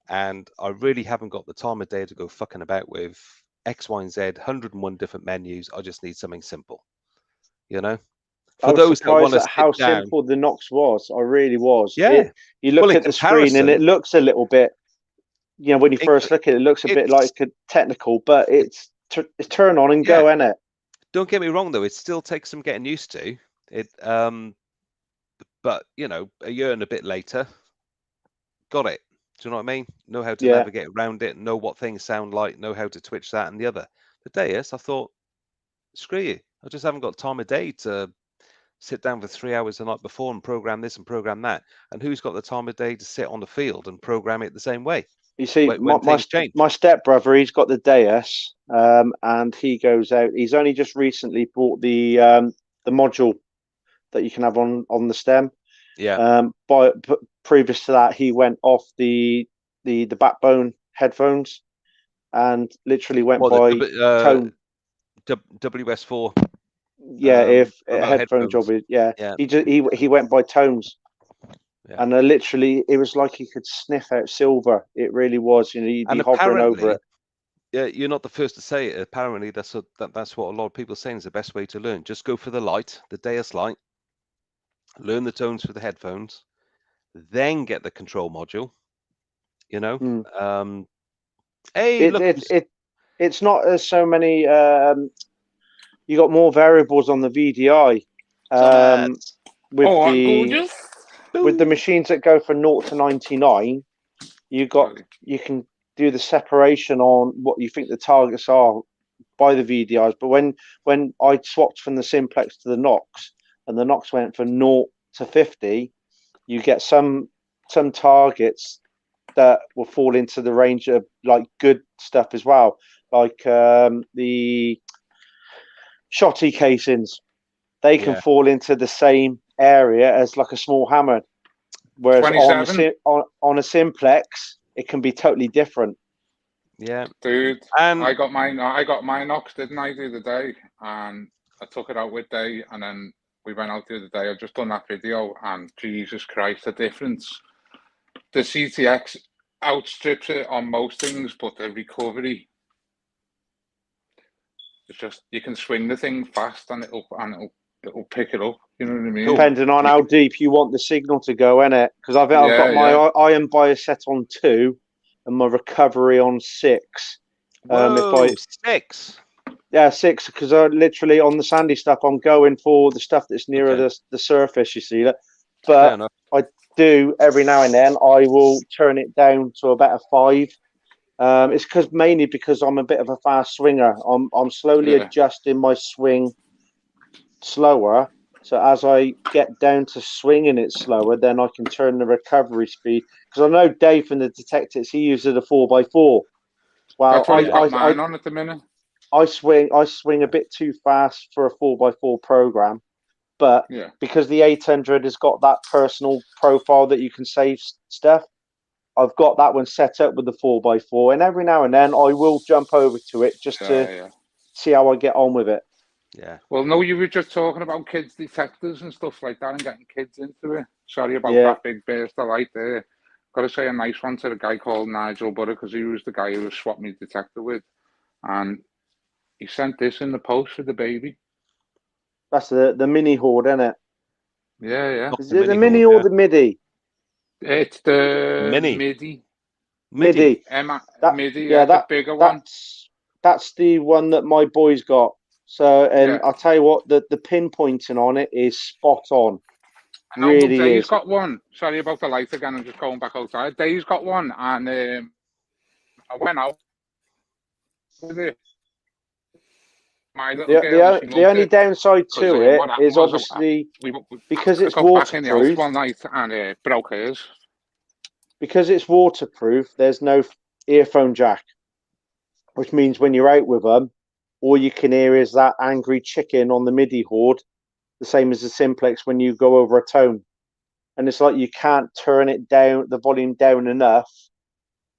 and I really haven't got the time of day to go fucking about with X, Y, and Z, 101 different menus. I just need something simple. You know. I was surprised at how simple the Nox was. I really was. Yeah. You look at the screen and it looks a little bit, you know, when you first look at it, it looks a bit like a technical, but it's turn on and go, isn't it? Don't get me wrong, though. It still takes some getting used to. But, you know, a year and a bit later, got it. Do you know what I mean? Know how to navigate around it, know what things sound like, know how to twitch that and the other. The Deus, I thought, screw you. I just haven't got time of day to sit down for 3 hours the night before and program this and program that. And who's got the time of day to sit on the field and program it the same way? You see, my stepbrother, he's got the Deus, and he goes out. He's only just recently bought the module that you can have on the stem. Yeah. But previous to that, he went off the backbone headphones and literally went by tone. WS4. Yeah, if headphone job is he went by tones, and literally it was like he could sniff out silver. It really was. You know, you'd be hovering over it. Yeah, you're not the first to say it. Apparently, that's what a lot of people are saying is the best way to learn. Just go for the light, the Deus light. Learn the tones for the headphones, then get the control module. You know, it's not as so many. You got more variables on the VDI with the machines that go from 0 to 99. You can do the separation on what you think the targets are by the VDIs. But when I swapped from the Simplex to the Nox, and the Nox went from 0 to 50, you get some targets that will fall into the range of like good stuff as well, like the shotty casings. They can fall into the same area as like a small hammer, whereas on a Simplex it can be totally different. Yeah, dude. I got my Nox, didn't I, the other day, and I took it out with Day, and then we went out the other day. I've just done that video, and Jesus Christ, the difference. The CTX outstrips it on most things, but the recovery, it's just, you can swing the thing fast and it'll pick it up. You know what I mean? Depending on how deep you want the signal to go, innit? Because I've got my iron bias set on 2 and my recovery on 6. Whoa, 6. Yeah, 6, because I literally on the sandy stuff, I'm going for the stuff that's nearer the surface, you see that. But I do every now and then, I will turn it down to about a 5. It's mainly because I'm a bit of a fast swinger. I'm slowly adjusting my swing slower. So as I get down to swinging it slower, then I can turn the recovery speed. Because I know Dave from the Detectors, he uses a 4x4. Well, that's what I got mine on at the minute. I swing a bit too fast for a 4x4 program, but because the 800 has got that personal profile that you can save stuff, I've got that one set up with the 4x4, and every now and then I will jump over to it just to see how I get on with it. Yeah. Well, no, you were just talking about kids detectors and stuff like that and getting kids into it. Sorry about that big burst of light there. Got to say a nice one to the guy called Nigel Butter, because he was the guy who was swapped me detector with, and he sent this in the post for the baby. That's the mini horde, isn't it? Yeah. Is it the mini or the MIDI? It's the MIDI. MIDI. MIDI, the bigger one. That's the one that my boys got. So, and I'll tell you what, the pinpointing on it is spot on. Really is. Dave's got one. Sorry about the light again. I'm just going back outside. Dave's got one, and I went out with it. The only downside to it is obviously because it's waterproof. One night and it broke his. Because it's waterproof, there's no earphone jack, which means when you're out with them, all you can hear is that angry chicken on the MIDI horde, the same as the Simplex when you go over a tone. and it's like you can't turn it down, the volume down enough,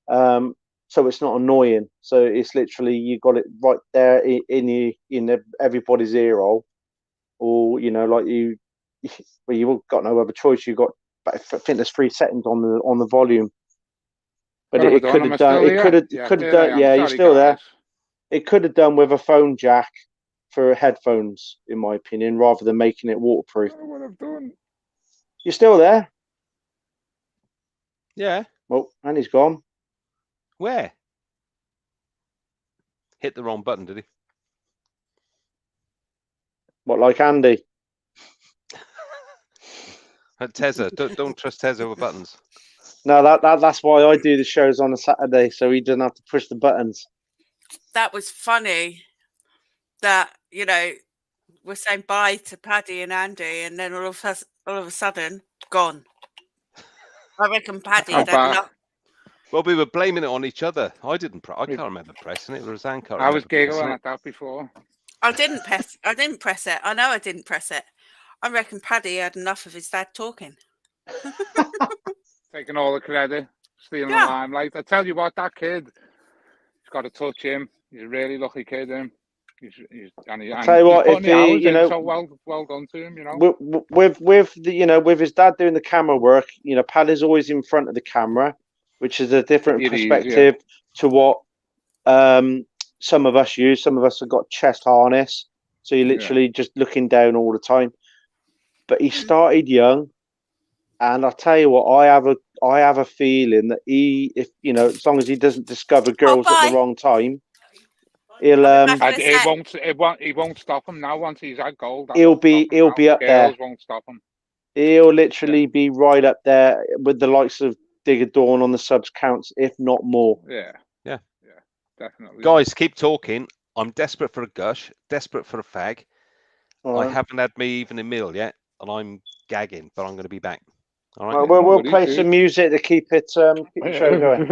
so it's not annoying. So it's literally you got it right there in everybody's ear hole, or like you've got no other choice. You got, I think there's 3 settings on the volume. But it could have done. It could have done. Yeah, you're still there. It could have done with a phone jack for headphones, in my opinion, rather than making it waterproof. What I've done. You're still there? Yeah. Oh, and he's gone. Where? Hit the wrong button, did he? What, like Andy? Tezza, don't trust Tezza with buttons. No, that's why I do the shows on a Saturday, so he doesn't have to push the buttons. That was funny. That we're saying bye to Paddy and Andy, and then all of a sudden, gone. I reckon Paddy had enough. Well, we were blaming it on each other. I can't remember pressing it. Rosanne can't. I was giggling at that before. I didn't press it. I know I didn't press it. I reckon Paddy had enough of his dad talking. Taking all the credit, stealing the limelight. I tell you what, that kid, he's got to touch him. He's a really lucky kid, him. I tell you what, if he, so well done to him, with his dad doing the camera work, Paddy's always in front of the camera, which is a different perspective to what some of us use. Some of us have got chest harness, so you're literally just looking down all the time. But he started young, and I tell you what, I have a feeling that as long as he doesn't discover girls at the wrong time, he'll he won't stop him now. Once he's at gold, he'll be up there. Girls won't stop him. He'll literally be right up there with the likes of Digger Dawn on the subs counts, if not more. Yeah, definitely. Guys, keep talking. I'm desperate for a gush, desperate for a fag. I haven't had me even a meal yet, and I'm gagging, but I'm going to be back. All right. Well, we'll play some music to keep the show going.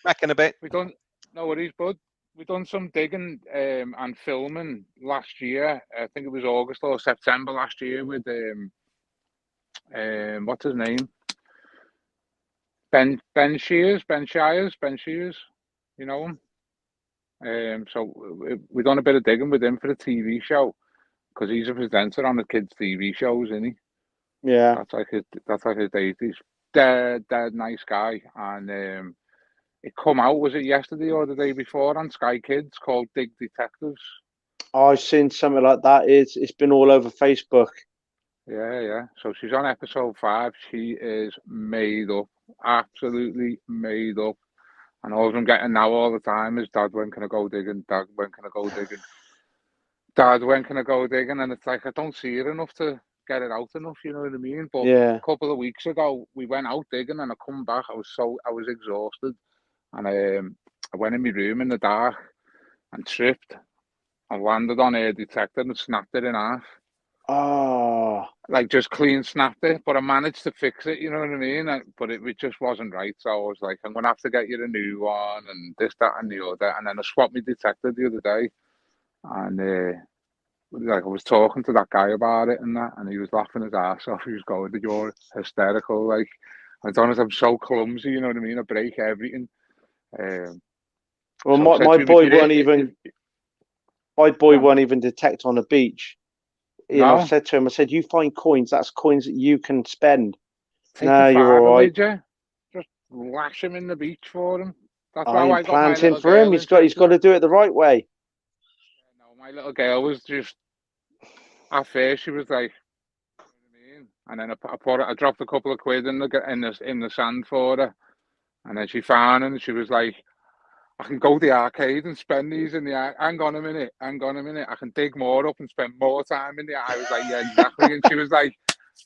Back in a bit. We don't. No worries, bud. We done some digging and filming last year. I think it was August or September last year with what's his name? Ben Shears. You know him. So we done a bit of digging with him for the TV show, because he's a presenter on the kids' TV shows, isn't he? Yeah. That's like his day. He's dead nice guy, and it come out, was it yesterday or the day before, on Sky Kids, called Dig Detectives. I've seen something like that. It's been all over Facebook. Yeah. So she's on episode 5. She is made up, absolutely made up. And all I'm getting now all the time is, Dad, when can I go digging? Dad, when can I go digging? Dad, when can I go digging? And it's like, I don't see it enough to get it out enough, you know what I mean? But a couple of weeks ago, we went out digging, and I come back, I was exhausted. And I went in my room in the dark and tripped. I landed on a detector and snapped it in half. Oh. Like, just clean snapped it, but I managed to fix it, you know what I mean? But it just wasn't right. So I was like, I'm going to have to get you a new one, and this, that, and the other. And then I swapped my detector the other day. And I was talking to that guy about it and that, and he was laughing his ass off. He was going, "You're hysterical. Like, I don't know, I'm so clumsy, you know what I mean? I break everything." Well, my boy won't even detect on a beach. I said to him, I said, "You find coins. That's coins that you can spend." No, you're all right. Just lash him in the beach for him. That's why I got my little for him. He's got to do it the right way. No, my little girl was just, at first she was like, you know what I mean? And then I dropped a couple of quid in the sand for her, and then she found it, and she was like, "I can go to the arcade and spend these in the arcade. Hang on a minute. I can dig more up and spend more time in the." I was like, "Yeah, exactly." And she was like,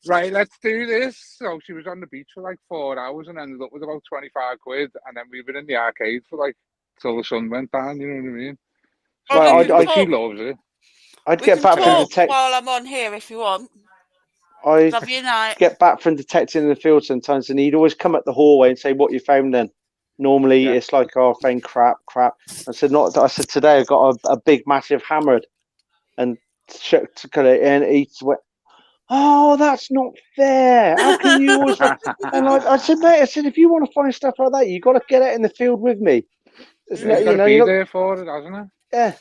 "Right, let's do this." So she was on the beach for like 4 hours and ended up with about 25 quid. And then we were in the arcade for like till the sun went down, you know what I mean? So she loves it. I'd get back from while I'm on here if you want. Love you, night. Get back from detecting in the field sometimes, and he'd always come up the hallway and say, "What you found then?" Normally it's like, "Oh, I found crap." I said, "Not." I said, "Today I got a big, massive hammered," and he went, "Oh, that's not fair. How can you always?" And I said, "Mate, I said if you want to find stuff like that, you got to get out in the field with me. It's Yeah, not, you got to you're be not, there for it, hasn't it? yeah."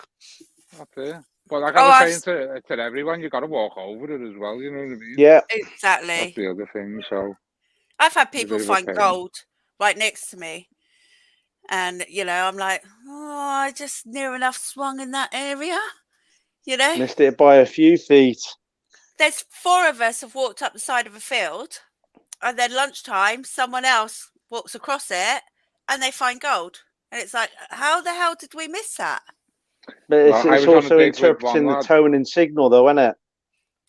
That's it. But like I was saying to everyone, you got to walk over it as well. You know what I mean? Yeah. That's Exactly. the other thing. So I've had it's a people bit of a find pain. gold right next to me. And, you know, I'm like, oh, I just near enough swung in that area, you know? Missed it by a few feet. There's 4 of us have walked up the side of a field, and then lunchtime, someone else walks across it, and they find gold. And it's like, how the hell did we miss that? But it's also interpreting the tone and signal, though, isn't it?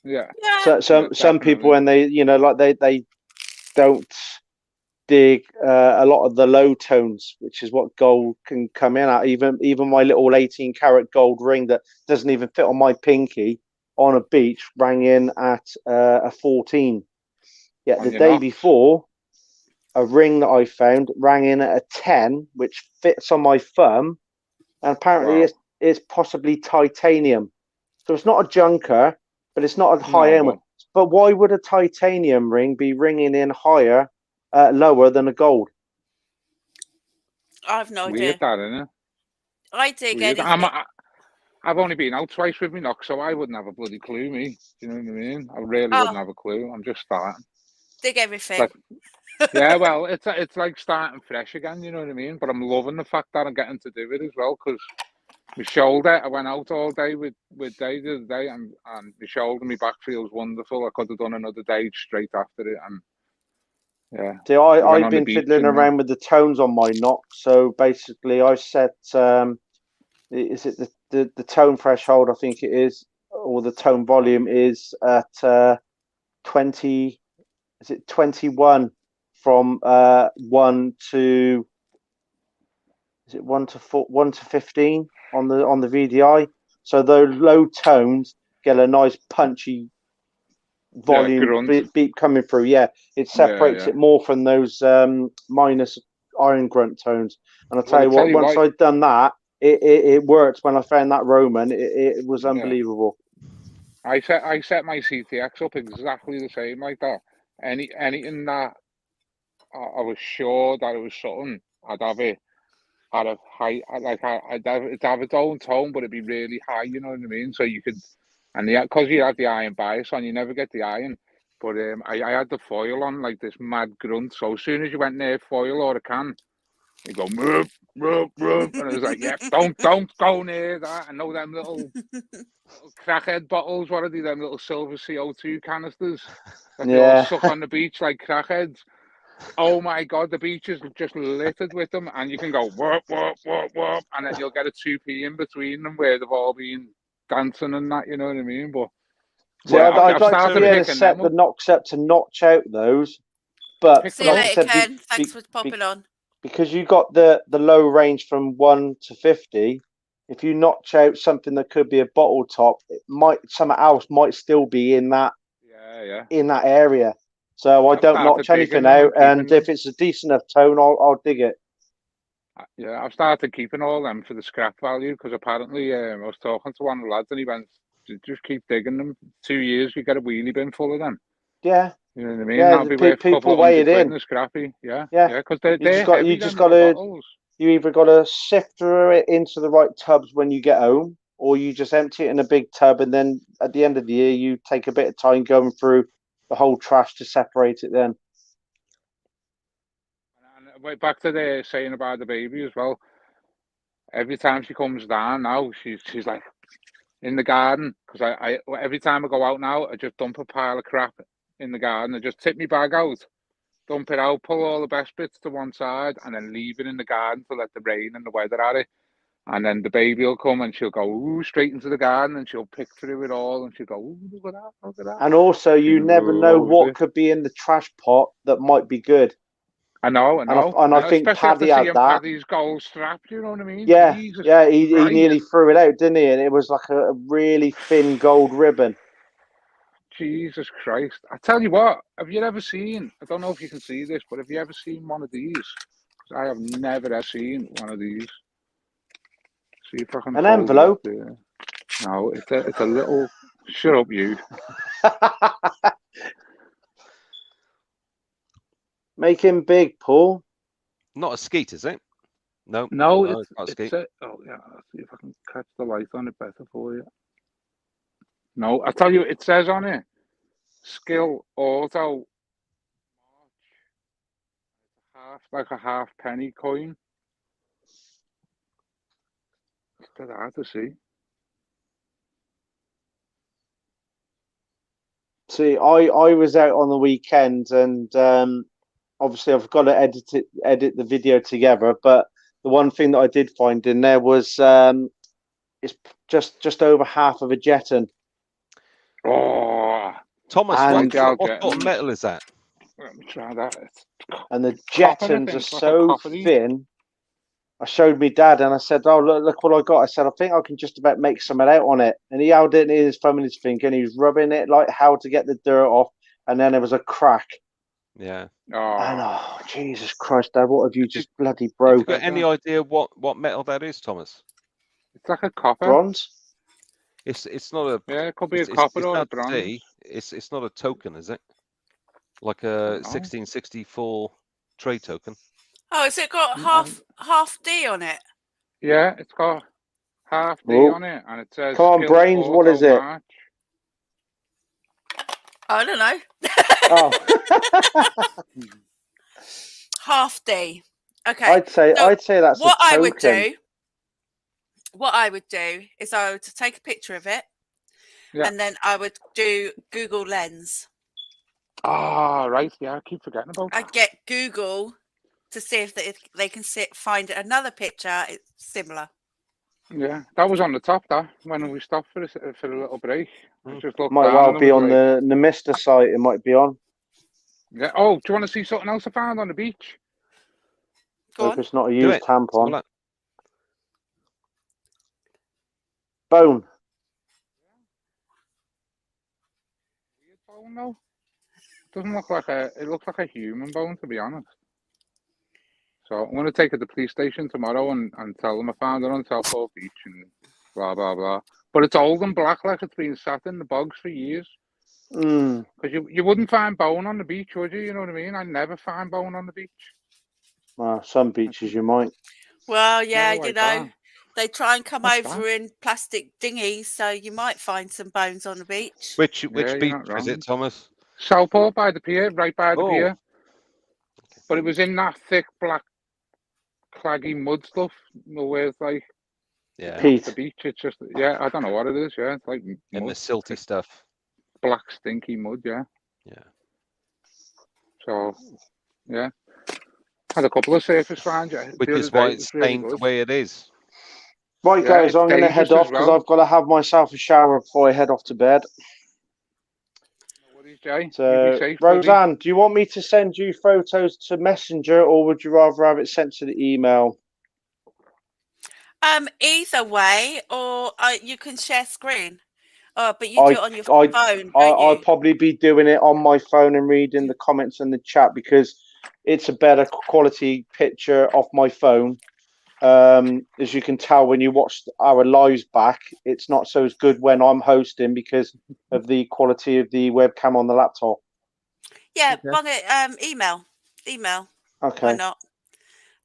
Yeah. So some people, when they, you know, like they don't dig a lot of the low tones, which is what gold can come in at. Even my little 18 karat gold ring that doesn't even fit on my pinky on a beach rang in at a 14. Yeah, the day before, a ring that I found rang in at a 10, which fits on my thumb, and apparently it's possibly titanium. So it's not a junker, but it's not a high end one. But why would a titanium ring be ringing in higher, lower than a gold? I have no idea. Weird, that, isn't it? I dig Weird. anything. I've only been out twice with me knock, so I wouldn't have a bloody clue, me. Do you know what I mean? I really wouldn't have a clue. I'm just starting. Dig everything. Like, yeah, well, it's like starting fresh again, you know what I mean? But I'm loving the fact that I'm getting to do it as well, because my shoulder, I went out all day with Day the other day, and my shoulder, my back feels wonderful. I could have done another day straight after it, and yeah. See, I've been fiddling around with the tones on my knock. So basically, I set is it the tone threshold? I think it is, or the tone volume is at 20. Is it 21 from 1 to? Is it 1 to 4, 1 to 15 on the VDI? So those low tones get a nice punchy volume beat coming through. Yeah, it separates it more from those minus iron grunt tones. And I'll tell you what, once I'd done that, it worked. When I found that Roman, it was unbelievable. I set my CTX up exactly the same like that. Anything that I was sure that it was something, I'd have it at a high, like I'd have its own tone, but it'd be really high, you know what I mean? So you could, and because you have the iron bias on, you never get the iron. But I had the foil on, like this mad grunt. So as soon as you went near foil or a can, you go rup, rup, rup, and it was like, yeah, don't go near that. I know them little crackhead bottles. What are they? Them little silver CO2 canisters that they all suck on the beach like crackheads. Oh my God, the beach is just littered with them, and you can go whoop, whoop, whoop, whoop, and then you'll get a 2p in between them where they've all been dancing and that, you know what I mean? But see, I'd like to be able to set the knocks up to notch out those, but see you later, Ken. Thanks for popping on. Because you got the low range from 1 to 50. If you notch out something that could be a bottle top, something else might still be in that in that area. So I don't notch anything out, and if it's a decent enough tone, I'll dig it. Yeah, I've started keeping all them for the scrap value, because apparently I was talking to one of the lads and he went, just keep digging them. 2 years, you get a wheelie bin full of them. Yeah. You know what I mean? Yeah, That'll be worth a couple of $100 in the scrappy. Yeah. Because they're heavy, you either got to sift through it into the right tubs when you get home, or you just empty it in a big tub, and then at the end of the year, you take a bit of time going through the whole trash to separate it then. And back to the saying about the baby as well. Every time she comes down now, she's like in the garden, because I every time I go out now, I just dump a pile of crap in the garden. I just tip my bag out, dump it out, pull all the best bits to one side, and then leave it in the garden to let the rain and the weather at it. And then the baby will come and she'll go straight into the garden, and she'll pick through it all, and she'll go, ooh, look at that, look at that. And also, you never know what could be in the trash pot that might be good. I know. And I think Paddy had that. Paddy's gold strap, you know what I mean? Yeah, Jesus he nearly threw it out, didn't he? And it was like a really thin gold ribbon. Jesus Christ. I tell you what, have you ever seen, I don't know if you can see this, but have you ever seen one of these? Because I have never ever seen one of these. See if I can. An envelope? No, it's a little. Shut up, you. Make him big, Paul. Not a skeet, is it? No. No, it's not a skeet. oh yeah, let's see if I can catch the light on it better for you. No, I tell you, it says on it, skill auto, like a half penny coin. It's a bit hard to see. See, I was out on the weekend, and obviously I've got to edit the video together. But the one thing that I did find in there was it's just over half of a Jetton. Oh, Thomas, and what sort of metal is that? Let me try that. And the Jettons are so thin. I showed me dad, and I said, "Oh, look what I got." I said, "I think I can just about make something out on it." And he held it in his thumb and his finger, and he was rubbing it like how to get the dirt off. And then there was a crack. Yeah. Oh, Jesus Christ, Dad! What have you just bloody broke? Have you got any idea what metal that is, Thomas? It's like a copper. Bronze. It's not a. Yeah, it could be a copper or a bronze. It's not a token, is it? Like a 1664 trade token. Oh, has it got half D on it? Yeah, it's got half D on it, and it says. Come on, brains. What is it? I don't know. Oh. Half D. Okay. I'd say that's what a token. What I would do is I would take a picture of it, and then I would do Google Lens. Ah, right. Yeah, I keep forgetting about that. I'd get Google to see if they can find another picture similar. Yeah, that was on the top. That when we stopped for a little break, just looked might down well and be on like, the Mister site. It might be on. Yeah. Oh, do you want to see something else I found on the beach? Hope it's not a used tampon. Bone. Weird bone though. Doesn't look like it looks like a human bone, to be honest. So I'm going to take it to the police station tomorrow and tell them I found it on Southport Beach and blah, blah, blah. But it's old and black, like it's been sat in the bogs for years. Because you wouldn't find bone on the beach, would you? You know what I mean? I never find bone on the beach. Well, some beaches you might. Well, yeah, you know, they try and come over in plastic dinghies, so you might find some bones on the beach. Which beach is it, Thomas? Southport by the pier, right by the pier. But it was in that thick black claggy mud stuff, where it's like peat. The beach. It's just I don't know what it is. Yeah, it's like mud. And the silty stuff. Black stinky mud. Yeah. So had a couple of surface finds. Which is why it's stained the way it is. Right, guys, I'm going to head off because I've got to have myself a shower before I head off to bed. Jay, so, Rosanne, do you want me to send you photos to Messenger, or would you rather have it sent to the email? Either way, or you can share screen. But you do it on your phone, I'll probably be doing it on my phone and reading the comments in the chat because it's a better quality picture off my phone. As you can tell when you watch our lives back, it's not so as good when I'm hosting because of the quality of the webcam on the laptop. Yeah, email. Okay. Why not?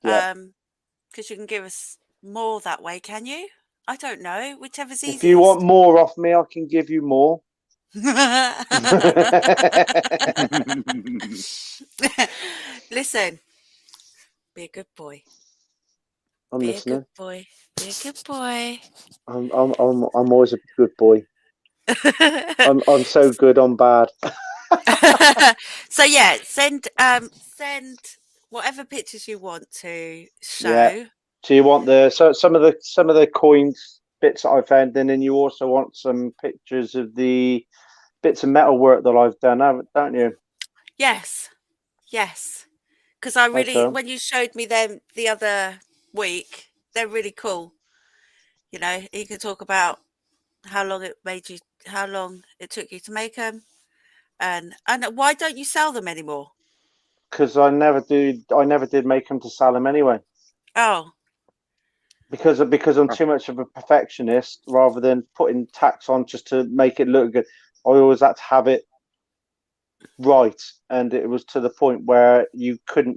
Because you can give us more that way, can you? I don't know. Whichever's easiest. If you want more off me, I can give you more. Listen, be a good boy. I'm listening. A good boy. Be a good boy. I'm always a good boy. I'm so good. I'm bad. So yeah, send whatever pictures you want to show. Yeah. So you want some of the coins bits that I found, and then you also want some pictures of the bits of metal work that I've done, don't you? Yes. Because I really, when you showed me them the other week, they're really cool. You know, you can talk about how long it took you to make them, and why don't you sell them anymore? Because I never did make them to sell them anyway. Oh. Because I'm too much of a perfectionist, rather than putting tax on just to make it look good. I always had to have it right, and it was to the point where you could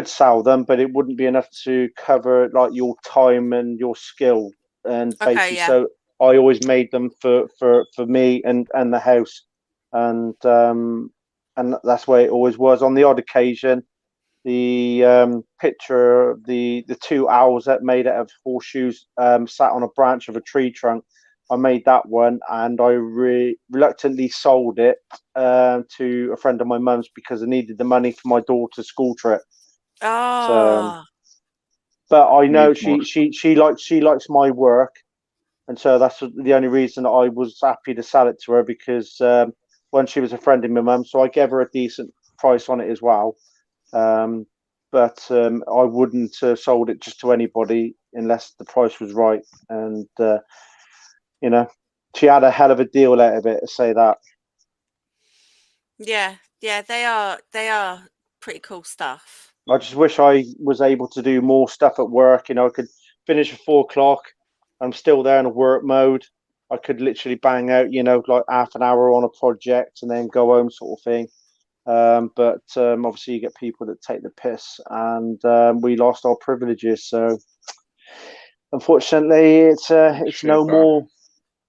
sell them, but it wouldn't be enough to cover like your time and your skill, and basically, so I always made them for me and the house, and that's where it always was. On the odd occasion, the picture of the two owls that made out of horseshoes sat on a branch of a tree trunk. I made that one, and I reluctantly sold it to a friend of my mum's because I needed the money for my daughter's school trip. So, but I know she likes my work, and so that's the only reason I was happy to sell it to her, because when she was a friend of my mum, so I gave her a decent price on it as well. But I wouldn't have sold it just to anybody unless the price was right, and she had a hell of a deal out of it, to say that. Yeah, they are pretty cool stuff. I just wish I was able to do more stuff at work. I could finish at 4 o'clock. I'm still there in a work mode. I could literally bang out, like half an hour on a project and then go home, sort of thing. But obviously, you get people that take the piss, and we lost our privileges. So, unfortunately, it's no more.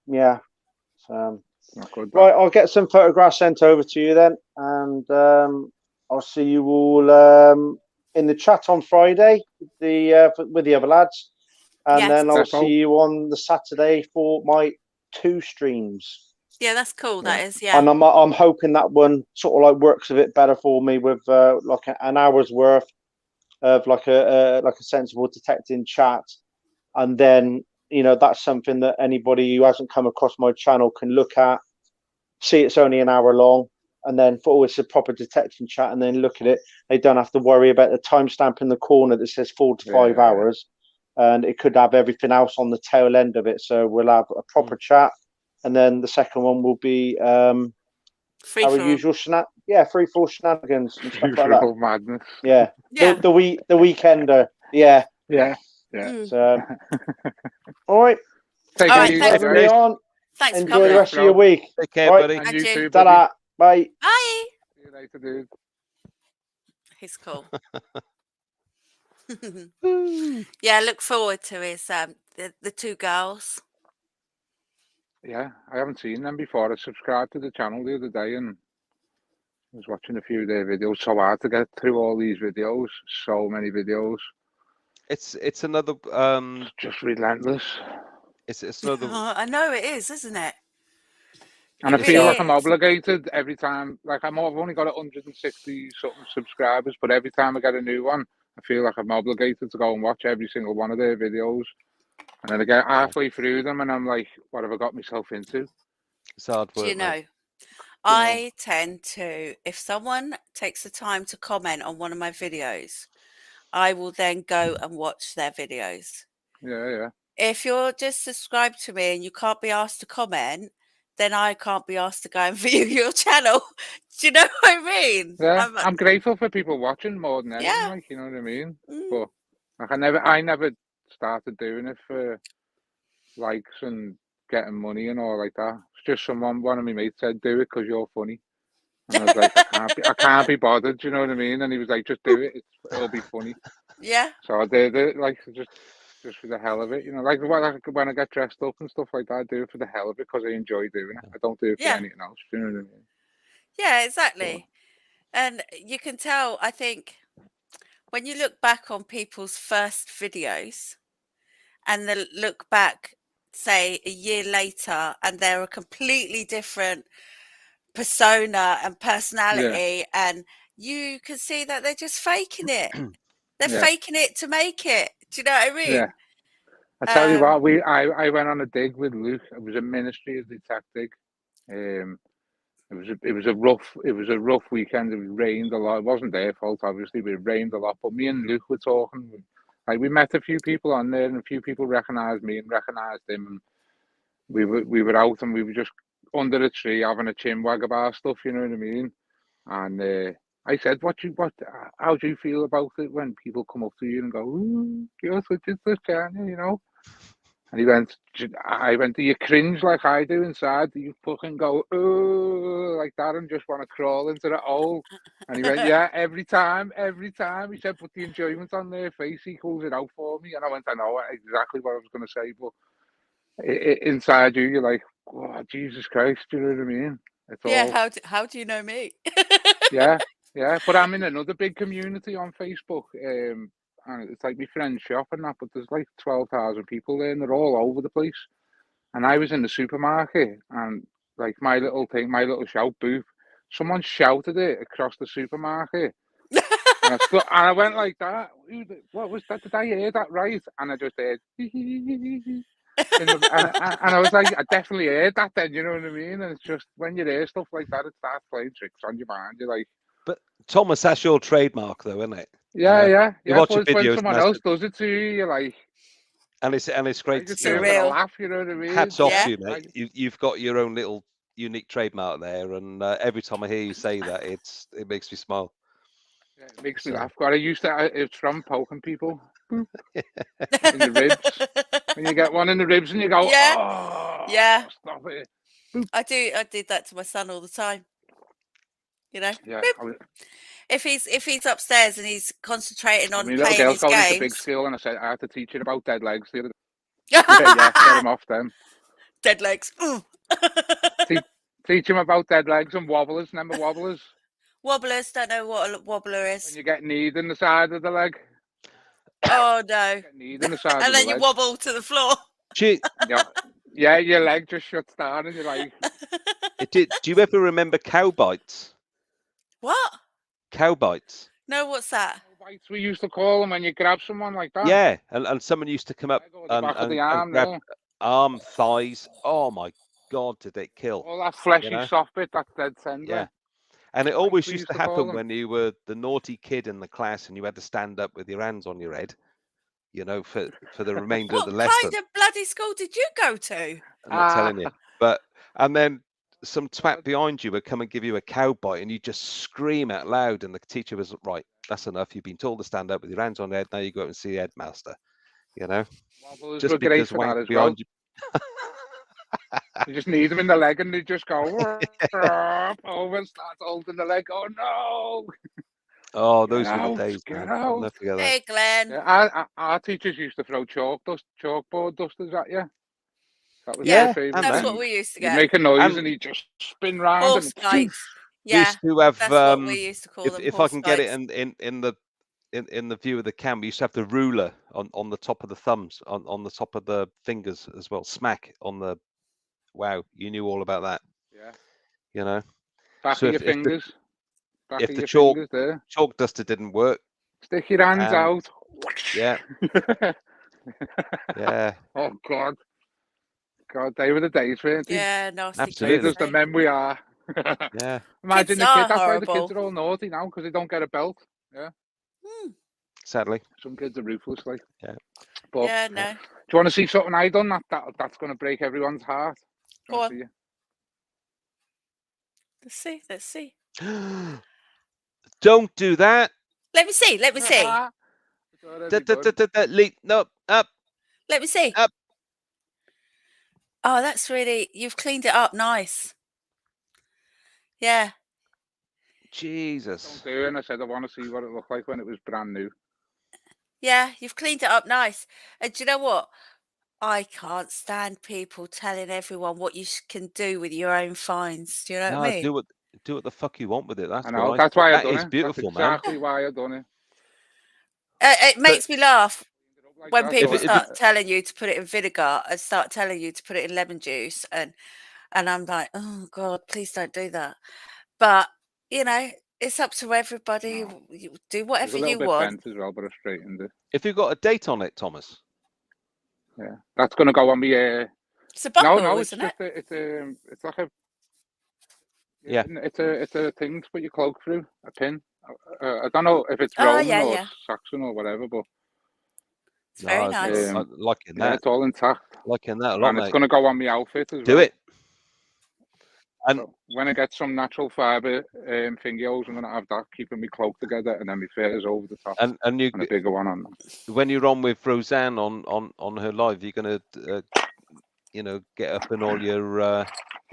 Yeah. Right, I'll get some photographs sent over to you then, and I'll see you all in the chat on Friday with the other lads, and then I'll see you on the Saturday for my 2 streams. Yeah, that's cool. That is, yeah. And I'm hoping that one sort of like works a bit better for me with like an hour's worth of like a sensible detecting chat, and then that's something that anybody who hasn't come across my channel can look at, see it's only an hour long, and then for it's a proper detection chat, and then look at it. They don't have to worry about the timestamp in the corner that says 4 to 5 hours, and it could have everything else on the tail end of it. So we'll have a proper chat, and then the second one will be our usual free for shenanigans and stuff like that. Madness. Yeah. The weekender. Yeah. So all right. Take it easy, having me on. Thanks. Enjoy the rest of your week. Take care, buddy. And you too, ta-da. Bye. Bye. See you later, dude. He's cool. Yeah, I look forward to his the 2 girls. Yeah, I haven't seen them before. I subscribed to the channel the other day and was watching a few of their videos. So hard to get through all these videos. So many videos. It's another it's just relentless. It's another. I know it is, isn't it? And I feel like I'm obligated every time. Like I've only got 160 something subscribers, but every time I get a new one, I feel like I'm obligated to go and watch every single one of their videos. And then I get halfway through them, and I'm like, "What have I got myself into?" It's hard work. Do you know? I tend to, if someone takes the time to comment on one of my videos, I will then go and watch their videos. Yeah. If you're just subscribed to me and you can't be asked to comment, then I can't be asked to go and view your channel. Do you know what I mean? Yeah, I'm grateful for people watching more than anything. Like, you know what I mean? But like, I never started doing it for likes and getting money and all like that. It's just one of my mates said, "Do it because you're funny," and I was like, I can't be bothered. Do you know what I mean? And he was like, "Just do it. It'll be funny." Yeah. So I did it, like just for the hell of it, like when I get dressed up and stuff like that, I do it for the hell of it because I enjoy doing it. I don't do it for anything else. Do you know what I mean? Yeah, exactly. And you can tell, I think, when you look back on people's first videos and then look back, say, a year later, and they're a completely different persona and personality, and you can see that they're just faking it. They're faking it to make it. Do you know what I mean? Yeah. I tell you what, I went on a dig with Luke. It was a Ministry of Detect dig. It was a rough weekend. It rained a lot. It wasn't their fault, obviously, but it rained a lot. But me and Luke were talking. Like we met a few people on there, and a few people recognised me and recognised him. And we were out, and we were just under a tree having a chinwag about stuff. You know what I mean? And I said, how do you feel about it when people come up to you and go, "Ooh, you're such a channel," you know? And he went, I went, do you cringe like I do inside? Do you fucking go, oh, like that and just want to crawl into the hole? And he went, yeah, every time. He said, but the enjoyment on their face equals it out for me. And I went, I know exactly what I was going to say, but inside you, you're like, oh, Jesus Christ, do you know what I mean? It's Yeah, how do you know me? yeah. But I'm in another big community on Facebook. And it's like my friend's shop and that, but there's like 12,000 people there and they're all over the place. And I was in the supermarket and like my little shout booth, someone shouted it across the supermarket. And I went like that. What was that? Did I hear that right? And I just heard and I was like, I definitely heard that then, you know what I mean? And it's just when you hear stuff like that, it starts playing tricks on your mind. You're like, but Thomas, that's your trademark though, isn't it? Yeah. You watch But videos when someone else does it to you, you're like, and it's great to see. Laugh, you know what I mean? Hats off to you, mate. You've got your own little unique trademark there, and every time I hear you say that, it makes me smile. Yeah, it makes me laugh. God, it's from poking people in the ribs. When you get one in the ribs and you go, yeah, stop it. I did that to my son all the time. You know, yeah. If he's upstairs and he's concentrating on My little playing girl's his going games. into big school, and I said I had to teach her about dead legs the other day. yeah, get him off them. Dead legs. Teach him about dead legs and wobblers. Remember wobblers? Wobblers, don't know what a wobbler is. When you get kneed in the side of the leg. Oh no! Kneed in the side and of then the you leg. wobble to the floor. Yeah, your leg just shuts down, and you're like. Do you ever remember cow bites? What? Cow bites. No, what's that? Cow bites we used to call them when you grab someone like that. Yeah, and someone used to come up and grab arm, thighs. Oh my God, did it kill? All that fleshy soft bit, that dead tender. Yeah. And it always used to happen when you were the naughty kid in the class and you had to stand up with your hands on your head, you know, for the remainder of the lesson. What kind of bloody school did you go to? I'm not telling you. And then some twat behind you would come and give you a cow bite and you just scream out loud and the teacher was, right, that's enough. You've been told to stand up with your hands on your head. Now you go out and see the headmaster, you know. Wobblers just because wank behind you. You just need them in the leg and they just go over and start holding the leg. Oh no! Oh, those were the days. Get out! Hey, Glenn. Yeah, our teachers used to throw chalkboard dusters at you. That was their favorite. That's what we used to get. You make a noise and he just spin round. Horse bites. Yeah, we used to have, that's what we used to call them. If I can get it in the view of the cam, we used to have the ruler on the top of the thumbs, on the top of the fingers as well. Smack on the. Wow, you knew all about that. Yeah. You know. Back of your fingers. If the chalk duster didn't work, stick your hands out. Yeah. Yeah. Oh God, they were the days, weren't they? Yeah, nasty. Absolutely. Just the men we are. Yeah. Imagine the kid. That's why the kids are all naughty now because they don't get a belt. Yeah. Sadly. Some kids are ruthless, like. Yeah. But, yeah, no. Do you want to see something I done that's going to break everyone's heart? Go on. Let's see. Don't do that. Let me see. Leap, no, up. Let me see. Up. Oh, that's really, you've cleaned it up nice. Yeah. Jesus. Don't do it. And I said I want to see what it looked like when it was brand new. Yeah, you've cleaned it up nice. And do you know what? I can't stand people telling everyone what you can do with your own finds. Do you know what I mean? Do what the fuck you want with it. That's I know. That's why I've done it. That is beautiful, man. Exactly why I've done it. It makes me laugh when people if start telling you to put it in vinegar and start telling you to put it in lemon juice, and I'm like, oh God, please don't do that. But you know, it's up to everybody. You do whatever you want. As well, but I straightened it. If you've got a date on it, Thomas. Yeah, that's going to go on me. It's a buckle, no, isn't it? It's like a. Yeah. It's a thing to put your cloak through, a pin. I don't know if it's Roman or Saxon or whatever, but it's very nice. Liking that. Yeah, it's all intact. Liking that a lot, and mate. it's going to go on my outfit as well. Do it. And so when I get some natural fibre fingios, I'm going to have that keeping me cloak together, and then my furs over the top, and a bigger one on them. When you're on with Rosanne on her live, you're going to, get up in all your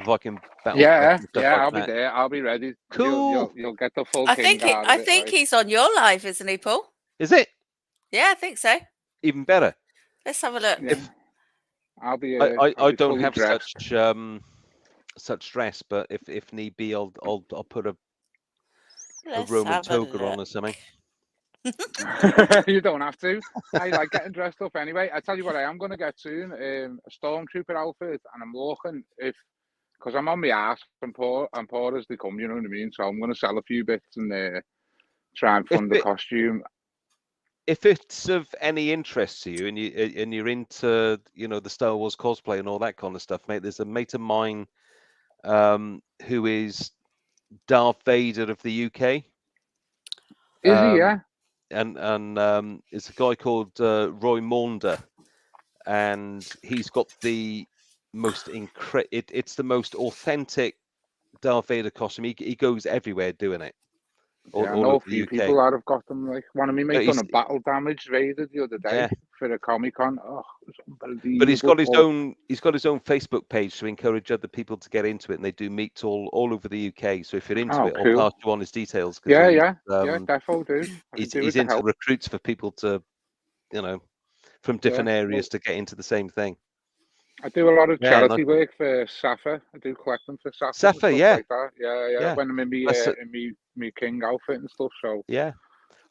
Viking battle stuff and stuff like I'll that. be there. I'll be ready. Cool. You'll get the full I king think out of it. Like. he's on your live, isn't he, Paul? Is it? Yeah, I think so. Even better. Let's have a look. Yeah. I'll be. I don't have dressed. such stress, but if need be, I'll put a Let's Roman have a toga on look. or something. You don't have to. I like getting dressed up anyway. I tell you what, I am going to get soon. A stormtrooper outfit, and I'm looking because I'm on my ass and poor as they come. You know what I mean? So I'm going to sell a few bits and try and fund the costume. If it's of any interest to you, and you're into the Star Wars cosplay and all that kind of stuff, mate, there's a mate of mine who is Darth Vader of the UK. Is he? Yeah. And it's a guy called Roy Maunder, and he's got the most it's the most authentic Darth Vader costume. He goes everywhere doing it. I know a few people that have got them. Like one of me mates on a battle damage Vader the other day for a Comic-Con. Oh, it was unbelievable. But he's got his own Facebook page to encourage other people to get into it, and they do meets all over the UK. So if you're into it, cool. I'll pass you on his details. Yeah, defo do. He's into recruits for people to, from different areas to get into the same thing. I do a lot of charity work for Safa. I do collect them for Safa. Safa, yeah. Like that. Yeah. When I'm in me king outfit and stuff. So yeah,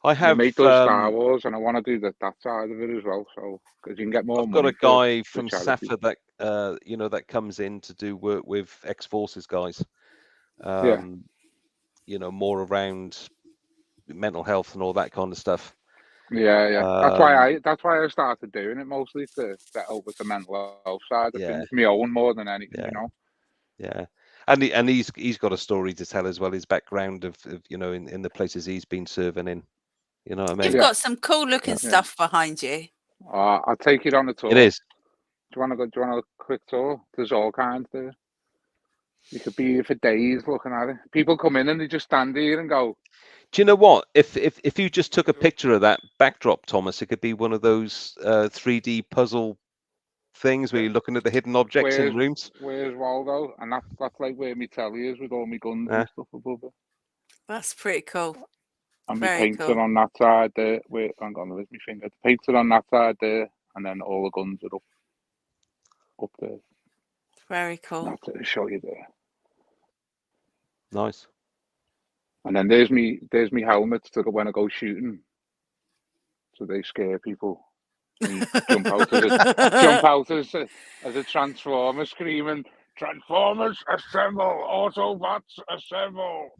I have. My mate does Star Wars, and I want to do that side of it as well. So because you can get more. I've got a guy from Safa that that comes in to do work with ex-forces guys. More around mental health and all that kind of stuff. Yeah. That's why I started doing it mostly to get over the mental health side of things, my own more than anything, Yeah, and he's got a story to tell as well. His background of in the places he's been serving in. You know what I mean? You've got some cool looking stuff behind you. I'll take you on a tour. It is. Do you want a quick tour? There's all kinds there. You could be here for days looking at it. People come in and they just stand here and go. Do you know what? If you just took a picture of that backdrop, Thomas, it could be one of those 3D puzzle things where you're looking at the hidden objects in rooms. Where's Waldo? And that's like where my telly is with all my guns and stuff above it. That's pretty cool. And my painter on that side there. Wait, hang on, there's my finger. The painter on that side there, and then all the guns are up there. Very cool. I'll show you there. Nice. And then there's me helmets to when I go shooting, so they scare people. And jump out as a transformer, screaming, "Transformers assemble! Autobots assemble!"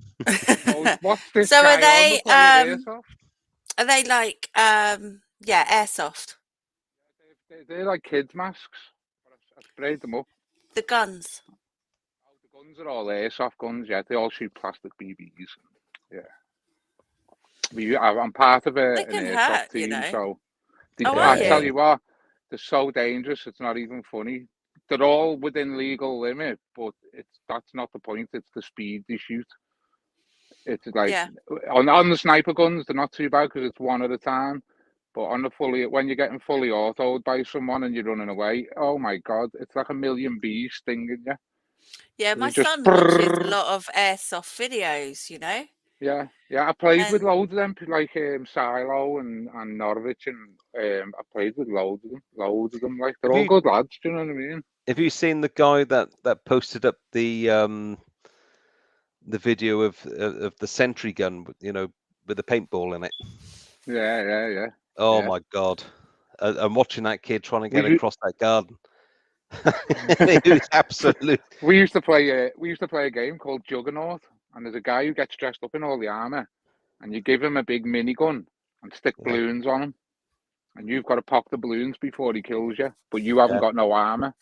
What's this? So guy are they like airsoft? They're like kids' masks. I sprayed them up. The guns. The guns are all airsoft guns. Yeah, they all shoot plastic BBs. Yeah, I'm part of an airsoft team, so I tell you what, they're so dangerous. It's not even funny. They're all within legal limit, but that's not the point. It's the speed they shoot. It's like on the sniper guns, they're not too bad because it's one at a time. But on the when you're getting fully autoed by someone and you're running away, oh my God, it's like a million bees stinging you. Yeah, my son watches a lot of airsoft videos, Yeah, I played with loads of them, like Silo and Norwich, and I played with loads of them. Like they're all good lads. Do you know what I mean? Have you seen the guy that posted up the video of the sentry gun, with the paintball in it? Yeah. Oh my God! I'm watching that kid trying to get across that garden. It was absolute. We used to play a game called Juggernaut, and there's a guy who gets dressed up in all the armor, and you give him a big minigun and stick balloons on him, and you've got to pop the balloons before he kills you, but you haven't got no armor,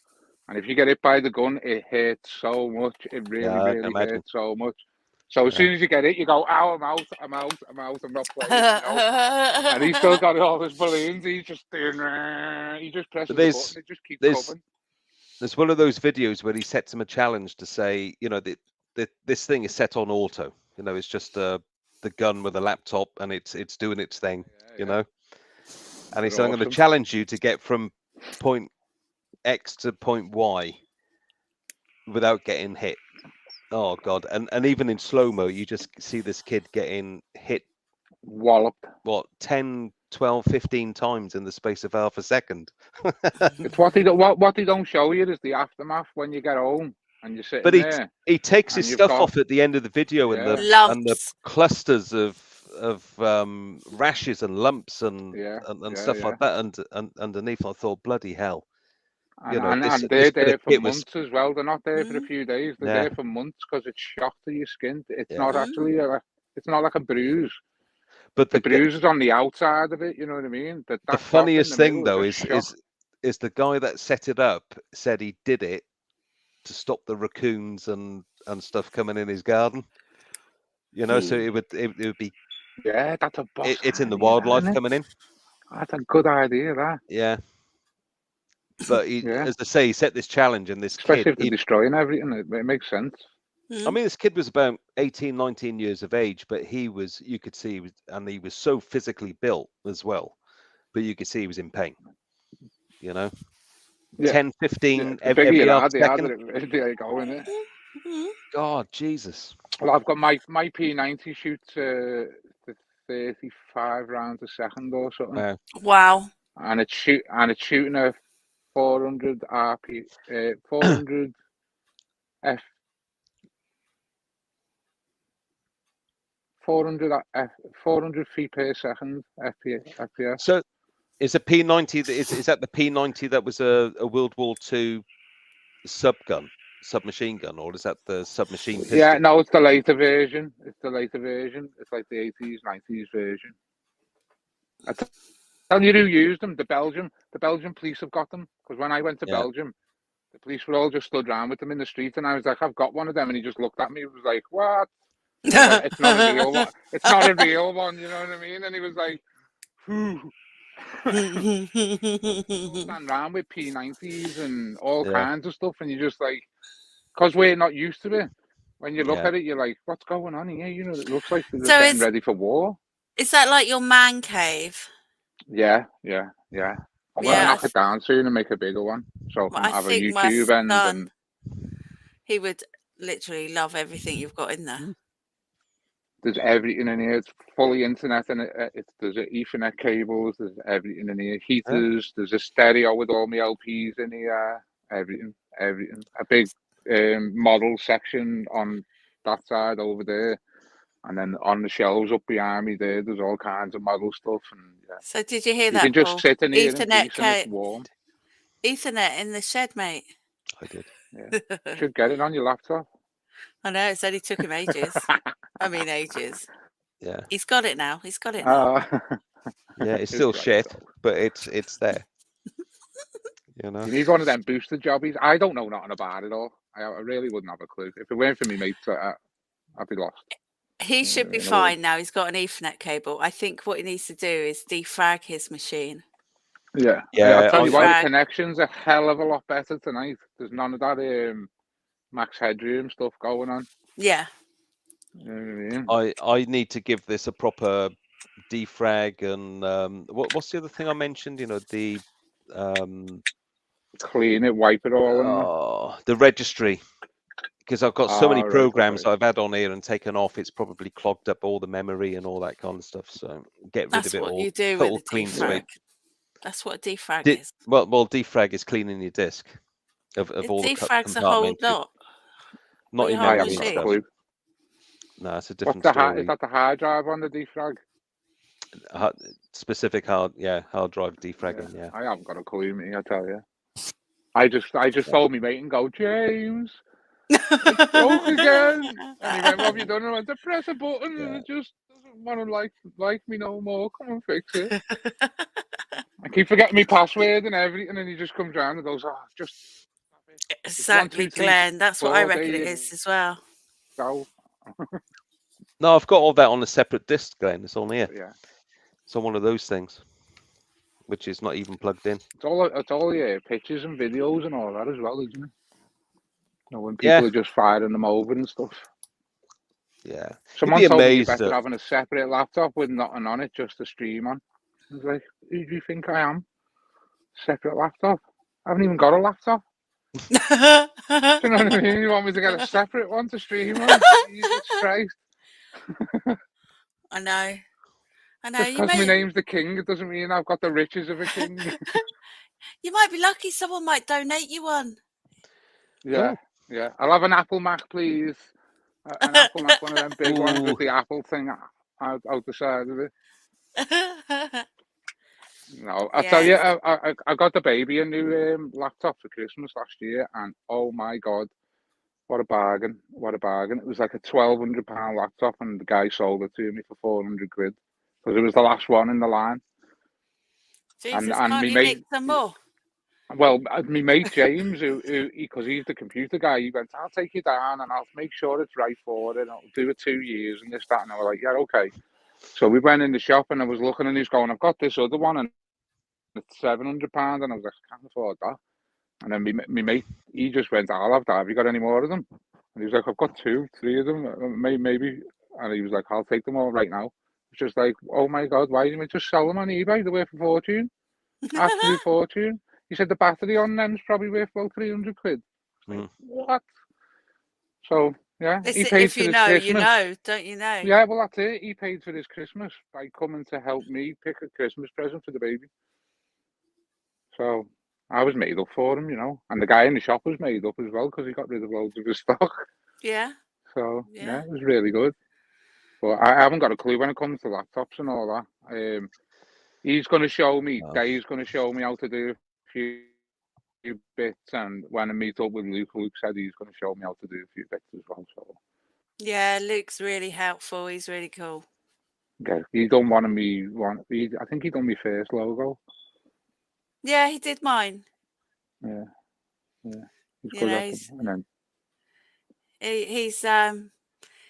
and if you get hit by the gun, it hurts so much. It really hurts so much. So as soon as you get it, you go, "Ow, I'm out, I'm not playing." And he's still got all his balloons. He's just doing. He just presses the button. It just keeps going. There's one of those videos where he sets him a challenge to say, you know, this thing is set on auto. You know, it's just the gun with a laptop and it's doing its thing. You know, and he said, I'm going to challenge you to get from point X to point Y without getting hit. Oh God! And even in slow mo, you just see this kid getting hit, walloped. What, 10, 12, 15 times in the space of half a second. It's what they don't show you is the aftermath when you get home and you're sitting there. He takes his stuff off at the end of the video, and the clusters of rashes and lumps and stuff like that and underneath. I thought, bloody hell. And they're there for months as well. They're not there for a few days. They're there for months because it's shock to your skin. It's not actually it's not like a bruise. But the bruise is on the outside of it. You know what I mean? The funniest thing though is the guy that set it up said he did it to stop the raccoons and stuff coming in his garden. You know, so it would be. Yeah, that's a boss. It's in the wildlife coming in. That's a good idea. That. Yeah. But as I say, he set this challenge, and this especially kid, if they're destroying everything, it makes sense. I mean, this kid was about 18, 19 years of age, but you could see he was so physically built as well, but you could see he was in pain, you know, 10, 15 every half second. There you go, innit? God, Jesus. Well, I've got my P90 shoots to 35 rounds a second or something. Wow. And it's shooting a 400 RP, 400 F, 400 feet per second FPS. So, is a P90 is that the P90 that was a World War II submachine gun, or is that the submachine pistol? Yeah, no, it's the later version. It's like the 80s, 90s version. I tell you who used them. The Belgian police have got them, because when I went to Belgium, the police were all just stood around with them in the street, and I was like, I've got one of them, and he just looked at me. He was like, what? Like, it's not a real one. It's not a real one, you know what I mean? And he was like, whew. Stand around with P90s and all kinds of stuff, and you're just like, because we're not used to it. When you look at it, you're like, what's going on here? You know, it looks like they're getting ready for war. Is that like your man cave? Yeah. I'm going to knock it down soon and make a bigger one. So I can have a YouTube end. And he would literally love everything you've got in there. There's everything in here. It's fully internet, and there's Ethernet cables. There's everything in here. Heaters. There's a stereo with all my LPs in here. Everything. A big model section on that side over there, and then on the shelves up behind me there's all kinds of model stuff. And so did you hear that? You can just sit in here Ethernet in peace and it's warm. Ethernet in the shed, mate. I did. Yeah, you should get it on your laptop. I know, it's only took him ages. I mean, ages. Yeah. He's got it now. Yeah, it's still shit, but it's there. You know. You need one of them booster jobbies. I don't know nothing about it all. I really wouldn't have a clue. If it weren't for me, mate, I'd be lost. He should be fine now. He's got an Ethernet cable. I think what he needs to do is defrag his machine. Yeah. I'll tell you what, the connection's a hell of a lot better tonight. There's none of that max headroom stuff going on. Yeah. You know what I mean? I need to give this a proper defrag, and what's the other thing I mentioned? You know, the clean it, wipe it all. The registry, because I've got so many programs I've had on here and taken off. It's probably clogged up all the memory and all that kind of stuff. So get rid of it all. That's what you do with a defrag. That's what a defrag is. Well, defrag is cleaning your disk of all the compartments. Defrag's a whole lot. Not in memory stuff. No, it's a different story. Is that the hard drive on the defrag? Specific hard drive defragging. Yeah. I haven't got a clue, me. I tell you. I just told me mate and go, James, it's broke again. And he went, what have you done? And I went to press a button and it just doesn't want to like me no more. Come and fix it. I keep forgetting my password and everything, and he just comes around and goes, just exactly, Glenn. That's what I reckon it is as well. Go. No, I've got all that on a separate disc, Glenn. It's on here. Yeah. It's on one of those things. which is not even plugged in. It's all pictures and videos and all that as well, isn't it? You know, when Yeah. people are just firing them over and stuff. Yeah. Someone You'd be told me you're amazed better that having a separate laptop with nothing on it just to stream on. I was like, who do you think I am? Separate laptop? I haven't even got a laptop. Do you know what I mean? You want me to get a separate one to stream on? Jesus Christ. I know. Just You because my may name's the king, it doesn't mean I've got the riches of a king. you might be lucky. Someone might donate you one. Yeah, yeah. I'll have an Apple Mac, please. An Apple Mac, one of them big ones with the Apple thing out the side of it. No, I tell you, Yes. I got the baby a new laptop for Christmas last year, and oh my God, what a bargain! What a bargain! It was like a £1,200 laptop, and the guy sold it to me for 400 quid because it was the last one in the line. Jesus, And can't me you nick mate, some more? well, my mate James, who because he's the computer guy, he went, "I'll take you down and I'll make sure it's right for it. And I'll do it 2 years and this, that." And I was like, "Yeah, okay." So we went in the shop and I was looking and he's going, "I've got this other one and it's £700." And I was like, "I can't afford that." And then my mate, he just went, "I'll have that. Have you got any more of them?" And he was like, "I've got 2, 3 of them, maybe." And he was like, "I'll take them all right now." It's just like, oh my God, why didn't we just sell them on eBay? They're worth a fortune, absolute fortune. He said the battery on them's probably worth about 300 quid. Like, what? So yeah, he paid If for you his know, Christmas. you know, don't you know? Yeah, well that's it. He paid for his Christmas by coming to help me pick a Christmas present for the baby. So I was made up for him, you know, and the guy in the shop was made up as well because he got rid of loads of his stock. Yeah. So yeah, it was really good. But I haven't got a clue when it comes to laptops and all that. He's going to show me. Dave's going to show me how to do a few bits, and when I meet up with Luke, Luke said he's going to show me how to do a few bits as well. So yeah, Luke's really helpful. He's really cool. yeah, he done one of me. I think he done my first logo. Yeah, he did mine. Yeah, yeah. He's You good know, at them. And then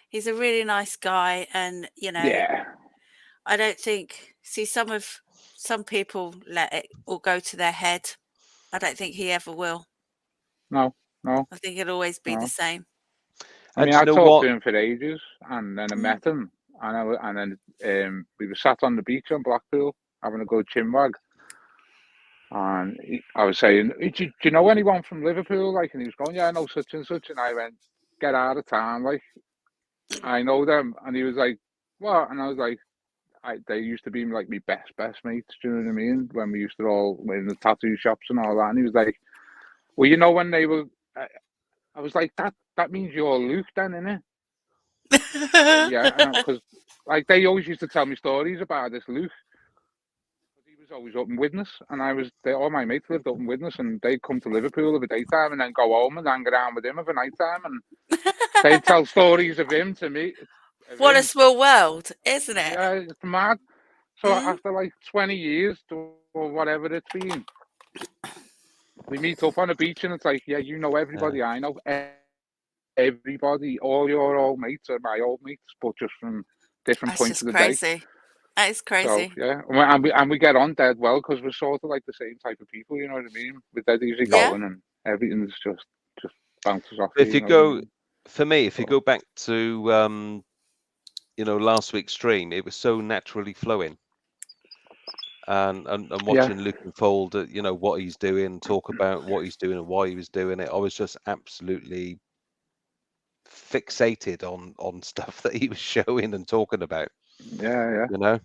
he's a really nice guy, and you know, yeah, I don't think some people let it all go to their head. I don't think he ever will. no. I think it'll always be the same. I mean, do you I know talked what? to him for ages, and then I met him, and then we were sat on the beach on Blackpool having a good chinwag, and I was saying, do you know anyone from Liverpool? Like, and he was going, "Yeah, I know such and such," and I went, "Get out of town, like, I know them," and he was like, "What?" And I was like, they used to be like my best mates, do you know what I mean? When we used to all in the tattoo shops and all that, and he was like, "Well, you know when they were," I was like, "That means you're Luke then, innit?" Yeah, because like they always used to tell me stories about this Luke. He was always up in Widnes, and all my mates lived up in Widnes, and they'd come to Liverpool of a daytime and then go home and hang around with him of a night time, and they'd tell stories of him to me. What a small world, isn't it? Yeah, it's mad. So after like 20 years or whatever it's been, we meet up on a beach, and it's like, yeah, you know everybody I know. Everybody, all your old mates are my old mates, but just from different That's points just of the crazy. day. That is crazy. So yeah, and we get on dead well because we're sort of like the same type of people. You know what I mean? We're dead easy going, and everything's just bounces off. If you know go, what I mean? for me, if you go back to last week's stream, it was so naturally flowing. And watching Luke unfold, what he's doing, talk about what he's doing and why he was doing it. I was just absolutely fixated on stuff that he was showing and talking about. Yeah. And I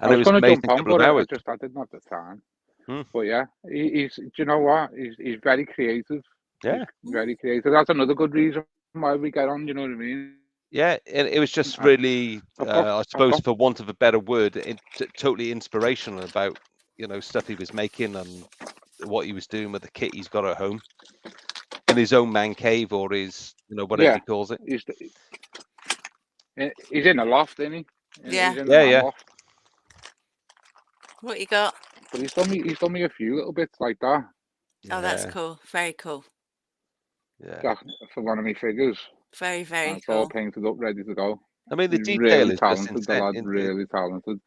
was it was going to amazing jump on, couple of but hours. I didn't have the time. But yeah, he's. Do you know what? He's very creative. Yeah, he's very creative. That's another good reason why we get on. You know what I mean? Yeah, and it was just really, I suppose, for want of a better word, totally inspirational about stuff he was making and what he was doing with the kit he's got at home in his own man cave, or his whatever he calls it. He's in a loft, isn't he? Yeah. He's in the man loft. What you got? But he's done me a few little bits like that. Oh, that's cool. Very cool. Yeah. For one of my figures. Very, very it's cool. all painted up, ready to go. I mean, the he's detail really is talented. just The lad's really talented.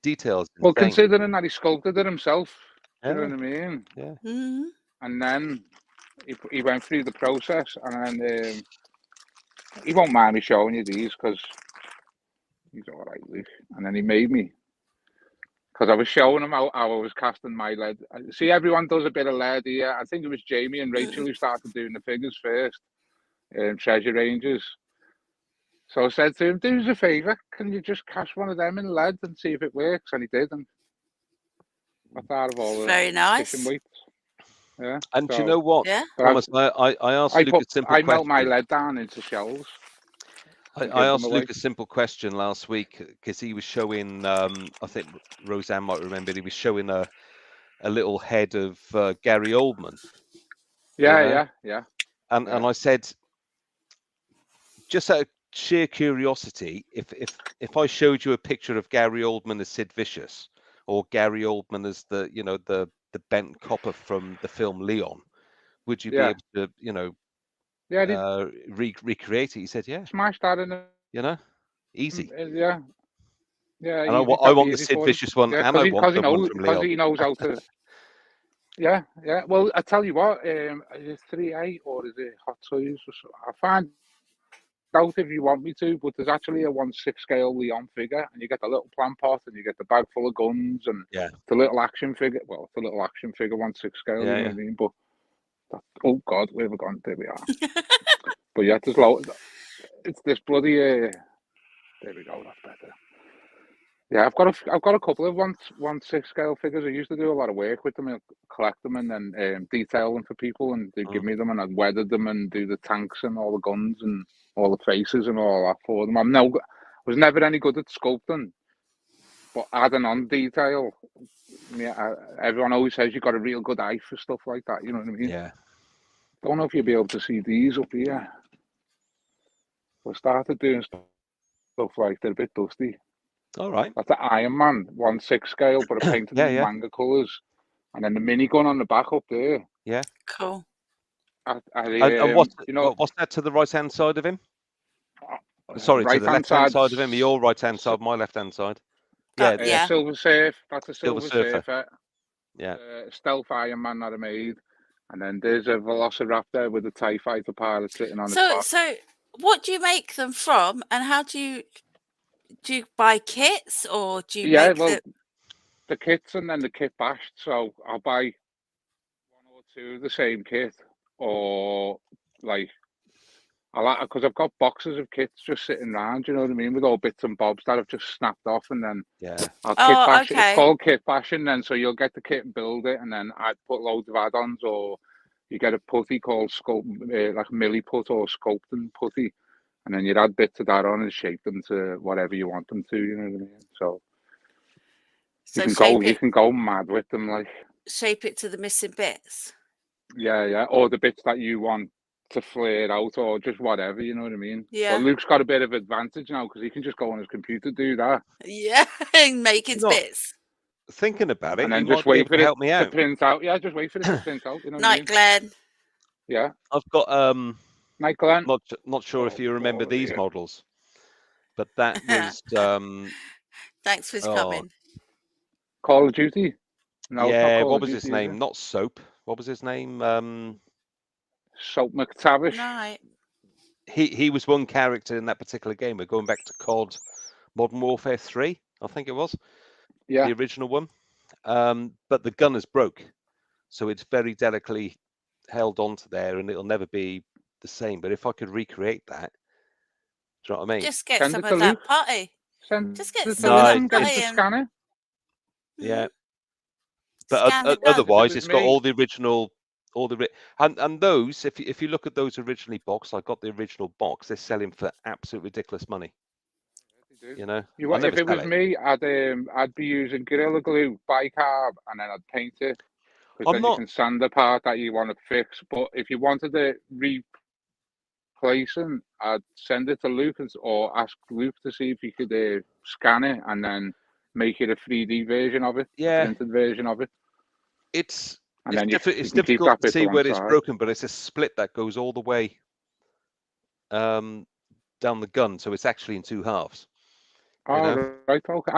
details. Well, Insane. considering that he sculpted it himself, you know Yeah. what I mean? Yeah. Mm. And then he went through the process, and then he won't mind me showing you these because he's all right, Luke. And then he made me, because I was showing him how I was casting my lead. See, everyone does a bit of lead here. I think it was Jamie and Rachel who started doing the figures first, Treasure Rangers. So I said to him, do us a favour, can you just cast one of them in lead and see if it works? And he did, and got out of all the Very nice. fishing weights. Yeah. And so, do you know what, Yeah. Thomas? I asked Luke a simple I question. melt my lead down into shells. I asked Luke a simple question last week because he was showing. I think Rosanne might remember. He was showing a little head of Gary Oldman. Yeah. And I said, just out of sheer curiosity, if I showed you a picture of Gary Oldman as Sid Vicious, or Gary Oldman as the bent copper from the film Leon, would you be able to recreate it? He said, yeah. Smash that in easy. Yeah. And I want the Sid Vicious one, and I want the one from Leon. Because he knows how to. Yeah. Well, I tell you what, is it 3/8 or is it Hot Toys? I find out if you want me to, but there's actually a 1/6 scale Leon figure, and you get the little plant pot, and you get the bag full of guns, and the little action figure. Well, it's a little action figure, 1/6 scale. You know what I mean? But oh God, where have we gone? There we are. But yeah, there's it's this bloody. There we go. That's better. Yeah, I've got a couple of 1/6 scale figures. I used to do a lot of work with them and collect them and then detail them for people, and they give me them, and I'd weathered them and do the tanks and all the guns and all the faces and all that for them. I was never any good at sculpting, but adding on detail. Yeah, everyone always says you've got a real good eye for stuff like that. You know what I mean? Yeah. Don't know if you'll be able to see these up here. I started doing stuff like they're a bit dusty. All right. That's the Iron Man 1/6 scale, but I painted in manga colours, and then the minigun on the back up there. Yeah. Cool. And what's that to the right hand side of him? Sorry, to the left hand side of him. Your right hand side, my left hand side. Yeah. Silver Surf. That's a Silver Surfer. Surfer. Yeah. Stealth Iron Man that I made, and then there's a Velociraptor with a TIE fighter pilot sitting on the top. So, what do you make them from, and how do you buy kits, or do you make the kits and then the kit bashed? So I'll buy 1 or 2 of the same kit, or like because I've got boxes of kits just sitting around, you know what I mean, with all bits and bobs that I've just snapped off, and then I'll kit bash. It's called kit bashing. Then so you'll get the kit and build it, and then I'd put loads of add-ons, or you get a putty called like milli put or sculpting putty. And then you'd add bits of that on and shape them to whatever you want them to, you know what I mean? So you can go mad with them, like shape it to the missing bits. Yeah, or the bits that you want to flare out, or just whatever, you know what I mean? Yeah. But Luke's got a bit of advantage now because he can just go on his computer, do that. Yeah, and make his bits. Thinking about it, and then just wait for it help me out. to print out. Yeah, just wait for it to print out. You know. Night, Glenn. Yeah. I've got Night, Glenn. Not sure if you remember these models, but that was Thanks for coming. Call of Duty. No, yeah. What was his name? Not Soap. What was his name? Soap McTavish. Right. He was one character in that particular game. We're going back to COD Modern Warfare 3, I think it was. Yeah. The original one. But the gun is broke, so it's very delicately held onto there, and it'll never be the same. But if I could recreate that, do you know what I mean? Just get some of that putty. Just get some of that putty and scan it. Yeah. But otherwise, it's got all the original, and those. If you look at those originally boxed, I got the original box. They're selling for absolute ridiculous money. You know, if it was me, I'd be using Gorilla Glue, bicarb, and then I'd paint it. Because then you can sand the part that you want to fix. But if you wanted to replace them, I'd send it to Luke or ask Luke to see if he could scan it and then make it a 3D version of it, a printed version of it. It's difficult to see where it's broken, but it's a split that goes all the way down the gun, so it's actually in 2 halves. Oh, right. Okay.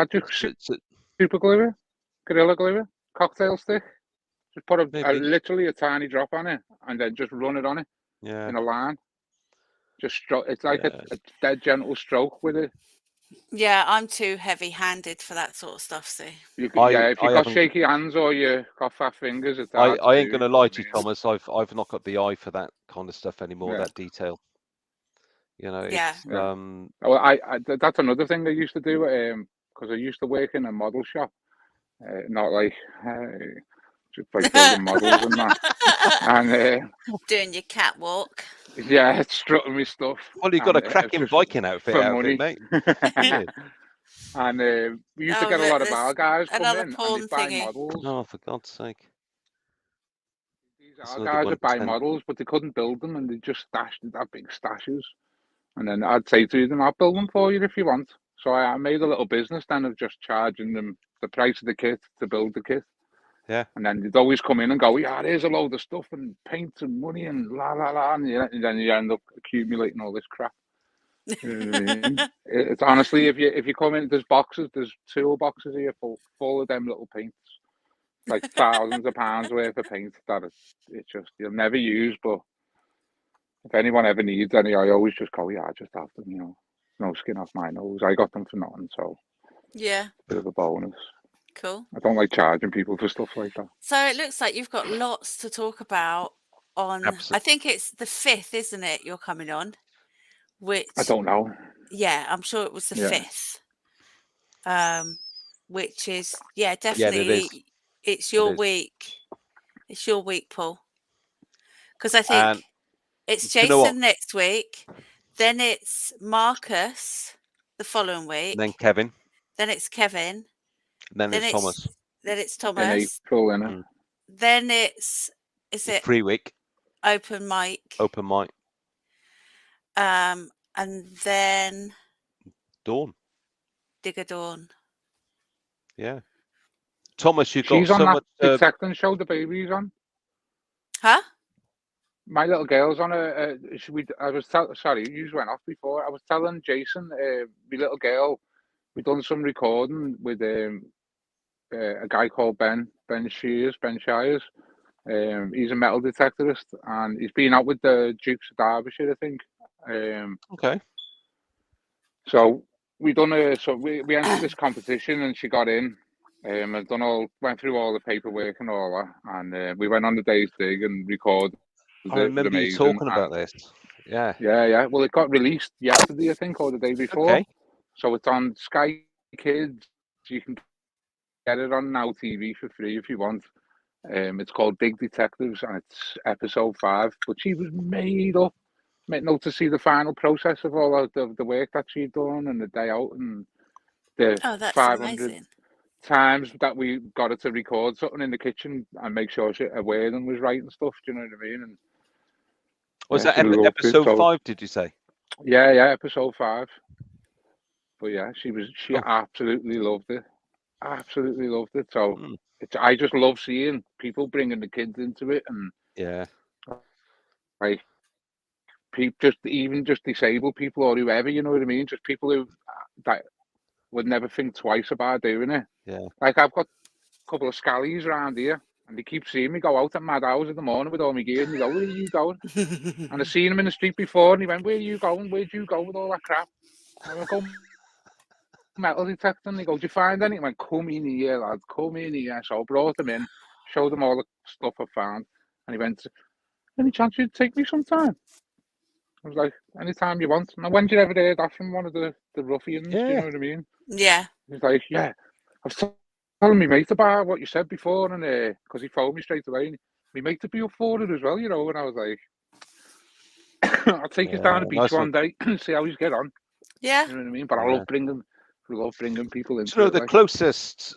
super glue it, gorilla glue it, cocktail stick. Just put literally a tiny drop on it, and then just run it on it in a line. Just stroke. It's like a dead gentle stroke with it. Yeah, I'm too heavy-handed for that sort of stuff. See, if you got shaky hands or you got fat fingers, it's hard I ain't to gonna lie to you, Thomas. I've not got the eye for that kind of stuff anymore. That detail. You know, it's Well, that's another thing I used to do. Because I used to work in a model shop, not like just like building models and that, and doing your catwalk. Yeah, strutting me stuff. Well, you've got a cracking Viking outfit for out money, of it, mate. And we used to get a lot of our guys come another in porn and they'd buy thingy. models. Oh, for God's sake! These our guys would buy models, but they couldn't build them, and they just stashed that big stashes. And then I'd say to them, "I'll build them for you if you want." So I made a little business then of just charging them the price of the kit to build the kit. Yeah. And then they'd always come in and go, "Yeah, there's a load of stuff and paint and money and la la la," and then you end up accumulating all this crap. You know what I mean? It's honestly, if you come in, there's tool boxes here full of them little paints, like thousands of pounds worth of paint that it's just you'll never use. But if anyone ever needs any, I always just go, "Yeah, I just have them, you know, no skin off my nose. I got them for nothing, so yeah, bit of a bonus." Cool. I don't like charging people for stuff like that. So it looks like you've got lots to talk about on. Absolutely. I think it's the 5th, isn't it? You're coming on. Which I don't know. Yeah, I'm sure it was the 5th. Which is definitely it's your week. It's your week, Paul. Because I think it's Jason next week, then it's Marcus the following week, And then Kevin. Then it's Kevin. Then it's Thomas. Then it's Thomas. In April, innit? Then it's free week. Open mic. Open mic. And then Dawn. Digger Dawn. Yeah. Thomas, you've She's got so on much. that detecting show the baby's on. Huh? My little girl's on a. Sorry, you went off before. I was telling Jason, my little girl, we done some recording with a guy called Ben Shires. He's a metal detectorist, and he's been out with the Dukes of Derbyshire, I think. Okay. So we entered this competition, and she got in. Went through all the paperwork and all that, and we went on the day's dig and recorded. I remember you talking about this. Yeah. Yeah. Well, it got released yesterday, I think, or the day before. Okay. So it's on Sky Kids. You can get it on Now TV for free if you want. It's called Big Detectives, and it's episode 5. But she was made up. To see the final process of all of the work that she'd done and the day out and the 500 amazing. Times that we got her to record something in the kitchen and make sure her wording was right and stuff. Do you know what I mean? And was that episode 5? Did you say? Yeah, episode 5. But yeah, she absolutely loved it. Absolutely loved it. So I just love seeing people bringing the kids into it, and like people, just disabled people or whoever, you know what I mean? Just people who that would never think twice about doing it. Yeah. Like I've got a couple of scallies around here, and they keep seeing me go out at mad hours in the morning with all my gear, and they go, "Where are you going?" And I've seen him in the street before, and he went, "Where are you going? Where'd you go with all that crap?" And I went, "Go metal detecting." He goes, "Did you find any?" I went, "Come in here, lad, come in here." So I brought him in, showed him all the stuff I found, and he went, "Any chance you'd take me sometime?" I was like, "Anytime you want." Now, when did you ever hear that from one of the ruffians? Do you know what I mean? Yeah. He's like, "Yeah, I was telling me mate about what you said before," and because he phoned me straight away, and my mate to be up for it as well, you know. And I was like, "I'll take you down the beach one day and see how he's get on." Yeah, you know what I mean. But I love bringing people into. So the closest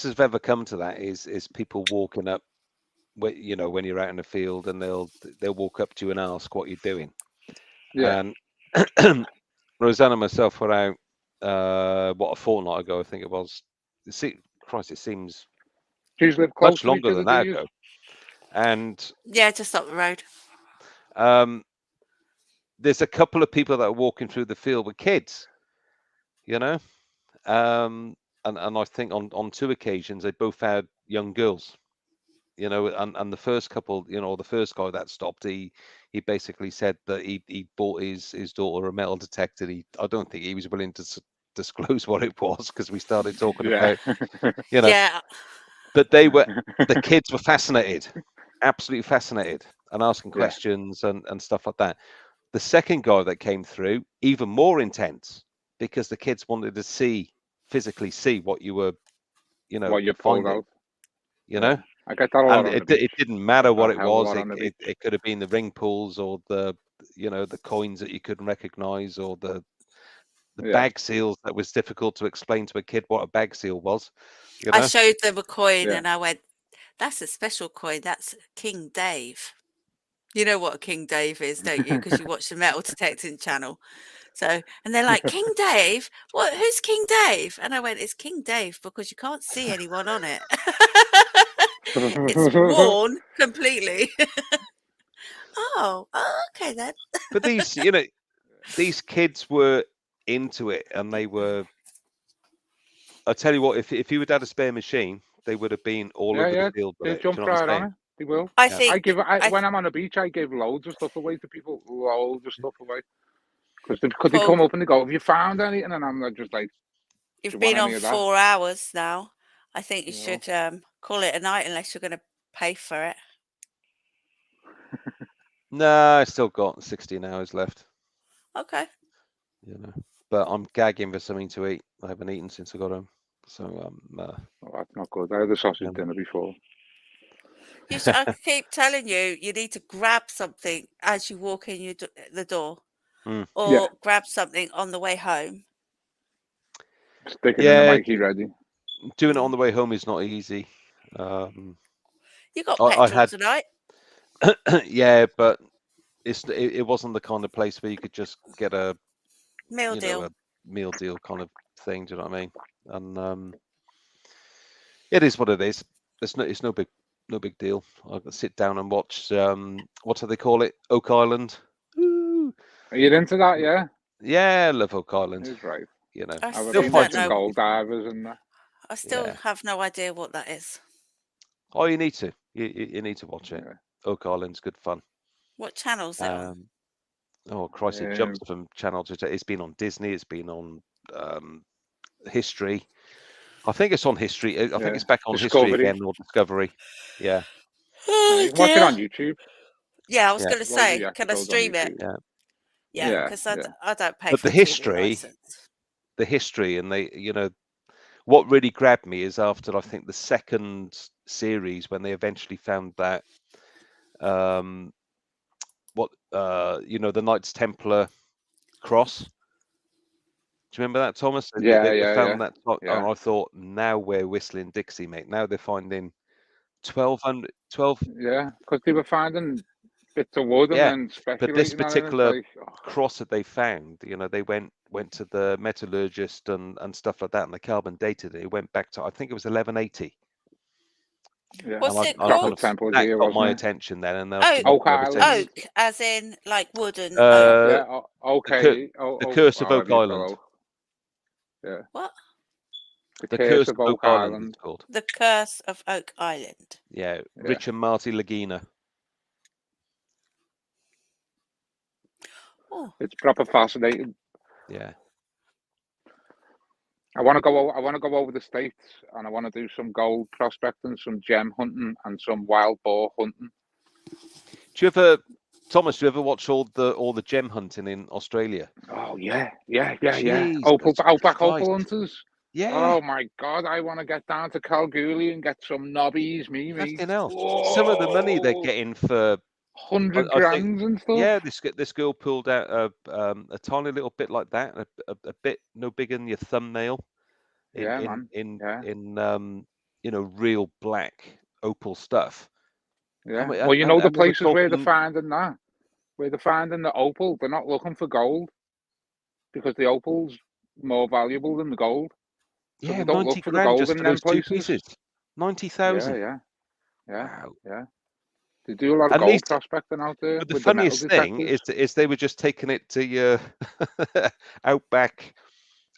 I've ever come to that is people walking up, when you're out in the field, and they'll walk up to you and ask what you're doing. Yeah. And Rosanne and myself were out a fortnight ago, I think it was. It seems much longer than that ago. And just up the road. There's a couple of people that are walking through the field with kids, and I think on 2 occasions they both had young girls. You know, and the first couple, you know, the first guy that stopped, he basically said that he bought his daughter a metal detector. I don't think he was willing to disclose what it was, because we started talking about, you know. Yeah. But the kids were fascinated, absolutely fascinated, and asking questions and stuff like that. The second guy that came through, even more intense, because the kids wanted to physically see what you were, you know, what you pulled finding, out. you know. I get that a lot And on the beach. it didn't matter what A it hell of a was. lot on the beach. It could have been the ring pulls, or the, you know, the coins that you couldn't recognize, or the bag seals that was difficult to explain to a kid what a bag seal was. You know? I showed them a coin and I went, "That's a special coin. That's King Dave." You know what a King Dave is, don't you? Because you watch the metal detecting channel. So, and they're like, "King Dave? What? Who's King Dave?" And I went, "It's King Dave because you can't see anyone on it. It's worn completely." Oh, okay then. But these, you know, these kids were into it, and they were. I tell you what, if you would had a spare machine, they would have been all over the field with They it. jump Do you know what I'm right on saying? it. They will. I think when I'm on the beach, I give loads of stuff away to people. Loads of stuff away. Because they come up and they go, "Have you found anything?" And I'm just like, You've been on 4 hours now. I think you should call it a night, unless you're going to pay for it. No, I still got 16 hours left. Okay. You know, but I'm gagging for something to eat. I haven't eaten since I got home, so oh, that's not good. I had a sausage dinner before. I keep telling you, you need to grab something as you walk in the door, or grab something on the way home. Sticking in the Mikey ready. Doing it on the way home is not easy. You got petrol tonight. Yeah, but it wasn't the kind of place where you could just get a meal deal. A meal deal kind of thing. Do you know what I mean? And it is what it is. It's no big deal. I can sit down and watch. What do they call it? Oak Island. Are you into that? Yeah. Yeah, I love Oak Island. He's right. You know, I still don't know. Gold divers and that. I still have no idea what that is. Oh, you need to. You need to watch it. Oak Island's good fun. What channel's it on? Oh Christ! It jumps from channel to channel. It's been on Disney. It's been on History. I think it's on History. I think it's back on History again, or Discovery. Yeah. You can watch it on YouTube. Yeah, I was going to say, can I stream it? Yeah. Because I don't pay but for the a history, and they, you know, what really grabbed me is after, I think, the second series, when they eventually found that you know, the Knights Templar cross. Do you remember that, Thomas? They found that, and I thought, now we're whistling Dixie, mate. Now they're finding 12. Yeah, because they were finding bits of wood and then speculating. But this particular on it, cross that they found, you know, they went to the metallurgist and stuff like that, and the carbon dated it. It went back to, I think it was 1180. Yeah. What's it called? That got my attention then, and oak, as in like wooden. Okay. The Curse of Oak Island. Yeah. What? The Curse of Oak Island. It's called. The Curse of Oak Island. Yeah, Rich and Marty Lagina. Oh. It's proper fascinating. Yeah. I want to go over the States, and I want to do some gold prospecting, some gem hunting, and some wild boar hunting. Do you ever, Thomas? Do you ever watch all the gem hunting in Australia? Oh yeah. Outback opal hunters. Yeah. Oh my God, I want to get down to Kalgoorlie and get some nobbies, Fucking hell. Some of the money they're getting for 100 grand and stuff. Yeah, this girl pulled out a tiny little bit like that, a bit no bigger than your thumbnail. In you know, real black opal stuff. Yeah. Well, you know, the places where they're finding that, where they're finding the opal, they're not looking for gold, because the opal's more valuable than the gold. So yeah, they don't 90 look for grand the gold just in for them those 2 places. pieces. 90,000. Yeah. Wow. Yeah. They do a lot of gold prospecting out there. But the funniest thing is they were just taking it to your outback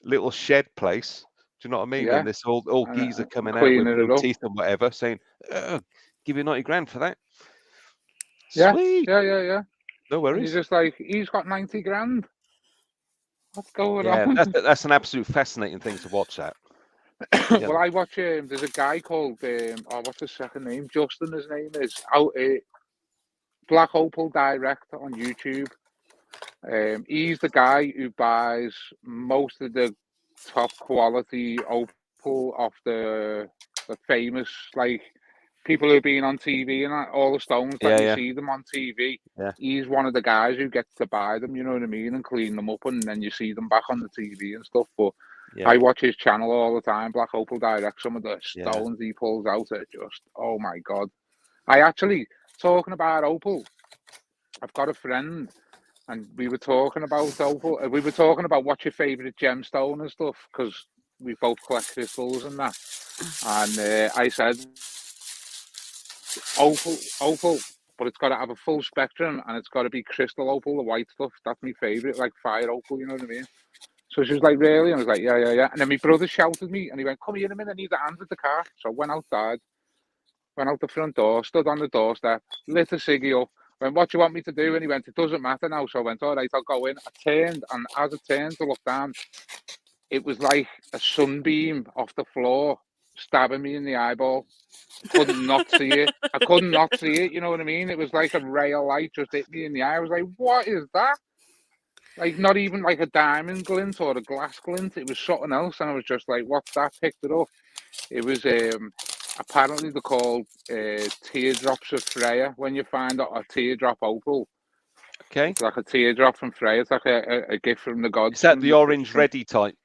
little shed place, Do you know what I mean? Yeah. And this old geezer coming out with cleaning it blue up. teeth and whatever, saying, "Give you 90 grand for that." Yeah, Sweet. yeah. No And you're worries. just like, he's got 90 grand. What's going Yeah, on? that's an absolute fascinating thing to watch. That. Yeah. Well, I watch. There's a guy called what's his second name? Justin. His name is Black Opal Direct on YouTube. He's the guy who buys most of the top quality opal off the famous, like, people who've been on TV and that, all the stones that you Yeah. see them on TV. Yeah. He's one of the guys who gets to buy them, you know what I mean, and clean them up, and then you see them back on the TV and stuff. But Yeah. I watch his channel all the time, Black Opal Direct. Some of the Yeah. stones he pulls out are just, oh my God. I actually, talking about opal, I've got a friend, and we were talking about opal. We were talking about what's your favourite gemstone and stuff, because we both collect crystals and that. And I said, opal, but it's got to have a full spectrum, and it's got to be crystal opal, the white stuff. That's my favourite, like fire opal, you know what I mean? So she was like, really? And I was like, yeah. And then my brother shouted me, and he went, come here in a minute, I need a hand with the car. So I went outside, went out the front door, stood on the doorstep, lit a ciggy up, went, what do you want me to do? And he went, it doesn't matter now. So I went, all right, I'll go in. I turned, and as I turned to look down, it was like a sunbeam off the floor stabbing me in the eyeball. Couldn't not see it. I couldn't not see it, you know what I mean? It was like a ray of light just hit me in the eye. I was like, what is that? Like, not even like a diamond glint or a glass glint. It was something else. And I was just like, what's that? Picked it up. It was apparently they're called teardrops of Freya. When you find a teardrop opal, Okay. it's like a teardrop from Freya. It's like a gift from the gods. Is that the orange reddy type?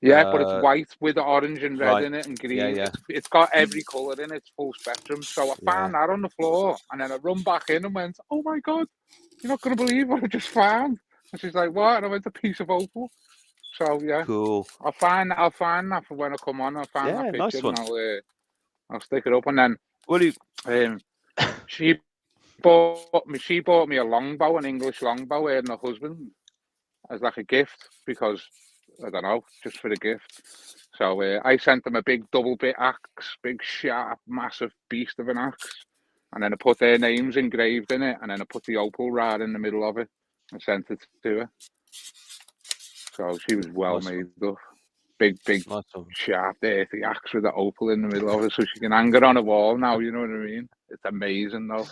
Yeah, but it's white with orange and red right. in it and green. Yeah. It's got every colour in it. It's full spectrum. So I found that on the floor, and then I run back in and went, oh my God, you're not going to believe what I just found. And she's like, what? And I went, a piece of opal. So yeah, cool. I'll find that for when I come on. I'll find that picture, nice one. and I'll stick it up. And then she bought me a longbow, an English longbow, and her husband, as like a gift, because I don't know, just for the gift. So I sent them a big double bit axe, big sharp, massive beast of an axe, and then I put their names engraved in it, and then I put the opal rod in the middle of it and sent it to her. So she was well made up. Big, sharp, dirty axe with the opal in the middle of it, so she can hang it on a wall now, you know what I mean? It's amazing, though.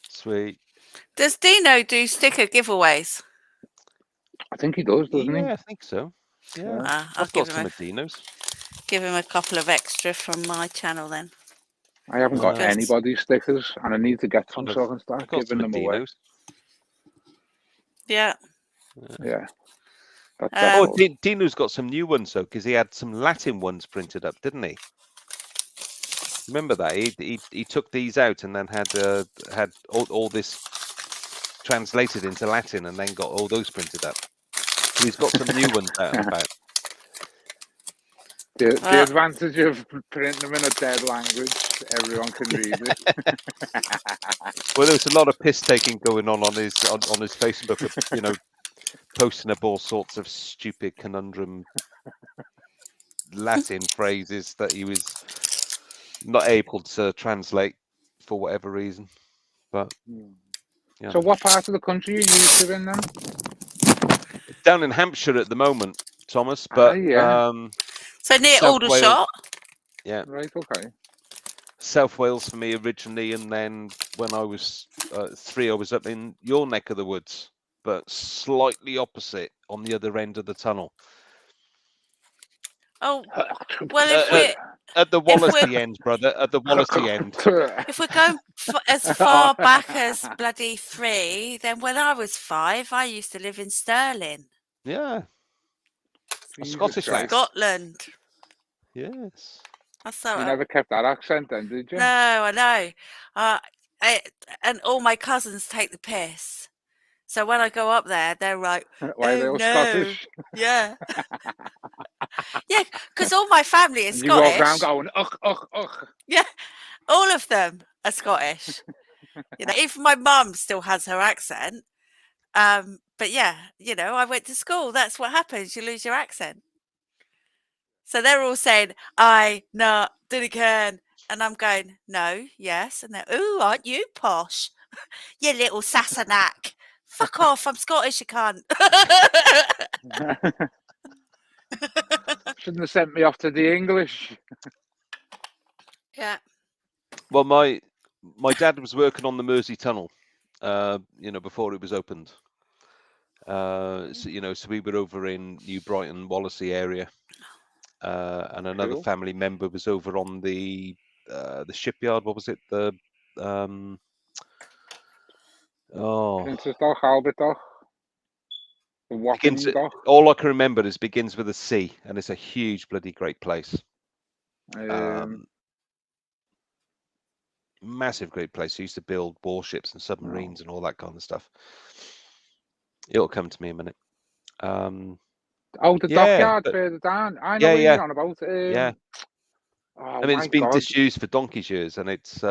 Sweet. Does Dino do sticker giveaways? I think he does, doesn't he? Yeah, I think so. Yeah. I'll I've got some of Dino's. Give him a couple of extra from my channel then. I haven't got anybody's stickers, and I need to get some so I can start giving them away. Yeah. Yeah. Dino's got some new ones though, because he had some Latin ones printed up, didn't he? Remember that he took these out and then had all this translated into Latin, and then got all those printed up. He's got some new ones out and about. The advantage of printing them in a dead language, everyone can read it. Well, there was a lot of piss taking going on his Facebook, of, posting up all sorts of stupid conundrum Latin phrases that he was not able to translate for whatever reason. But yeah. So, what part of the country are you used to in then? Down in Hampshire at the moment, Thomas. But so near Aldershot. Yeah. Right. Okay. South Wales for me originally, and then when I was 3, I was up in your neck of the woods, but slightly opposite on the other end of the tunnel. Oh, well, if we're at the Wallasey end, brother, at the Wallasey end. If we're going as far back as bloody 3, then when I was 5, I used to live in Stirling. Yeah. Scottish lad. Scotland. Yes. You never kept that accent then, did you? No, I know. And all my cousins take the piss. So when I go up there, they're like, why are they all Scottish? Yeah. Yeah, because all my family is you Scottish. You walk around going, ugh, ugh, ugh. Yeah, all of them are Scottish. Even my mum still has her accent. But yeah, I went to school. That's what happens. You lose your accent. So they're all saying, I, no, diddy can. And I'm going, no, yes. And they're, ooh, aren't you posh? You little Sassenach. Fuck off, I'm Scottish, you can't. Shouldn't have sent me off to the English. Yeah. Well, my dad was working on the Mersey Tunnel, before it was opened. So we were over in New Brighton, Wallasey area, and another Cool. family member was over on the shipyard. What was it? The Princess Dock, Albert Dock, the Wapping Dock. all I can remember is begins with a C, and it's a huge bloody great place. Massive great place. They used to build warships and submarines and all that kind of stuff. It'll come to me in a minute. The dockyard further down. I know what you're on about. Yeah. Oh, I mean, it's been disused for donkey's years, and it's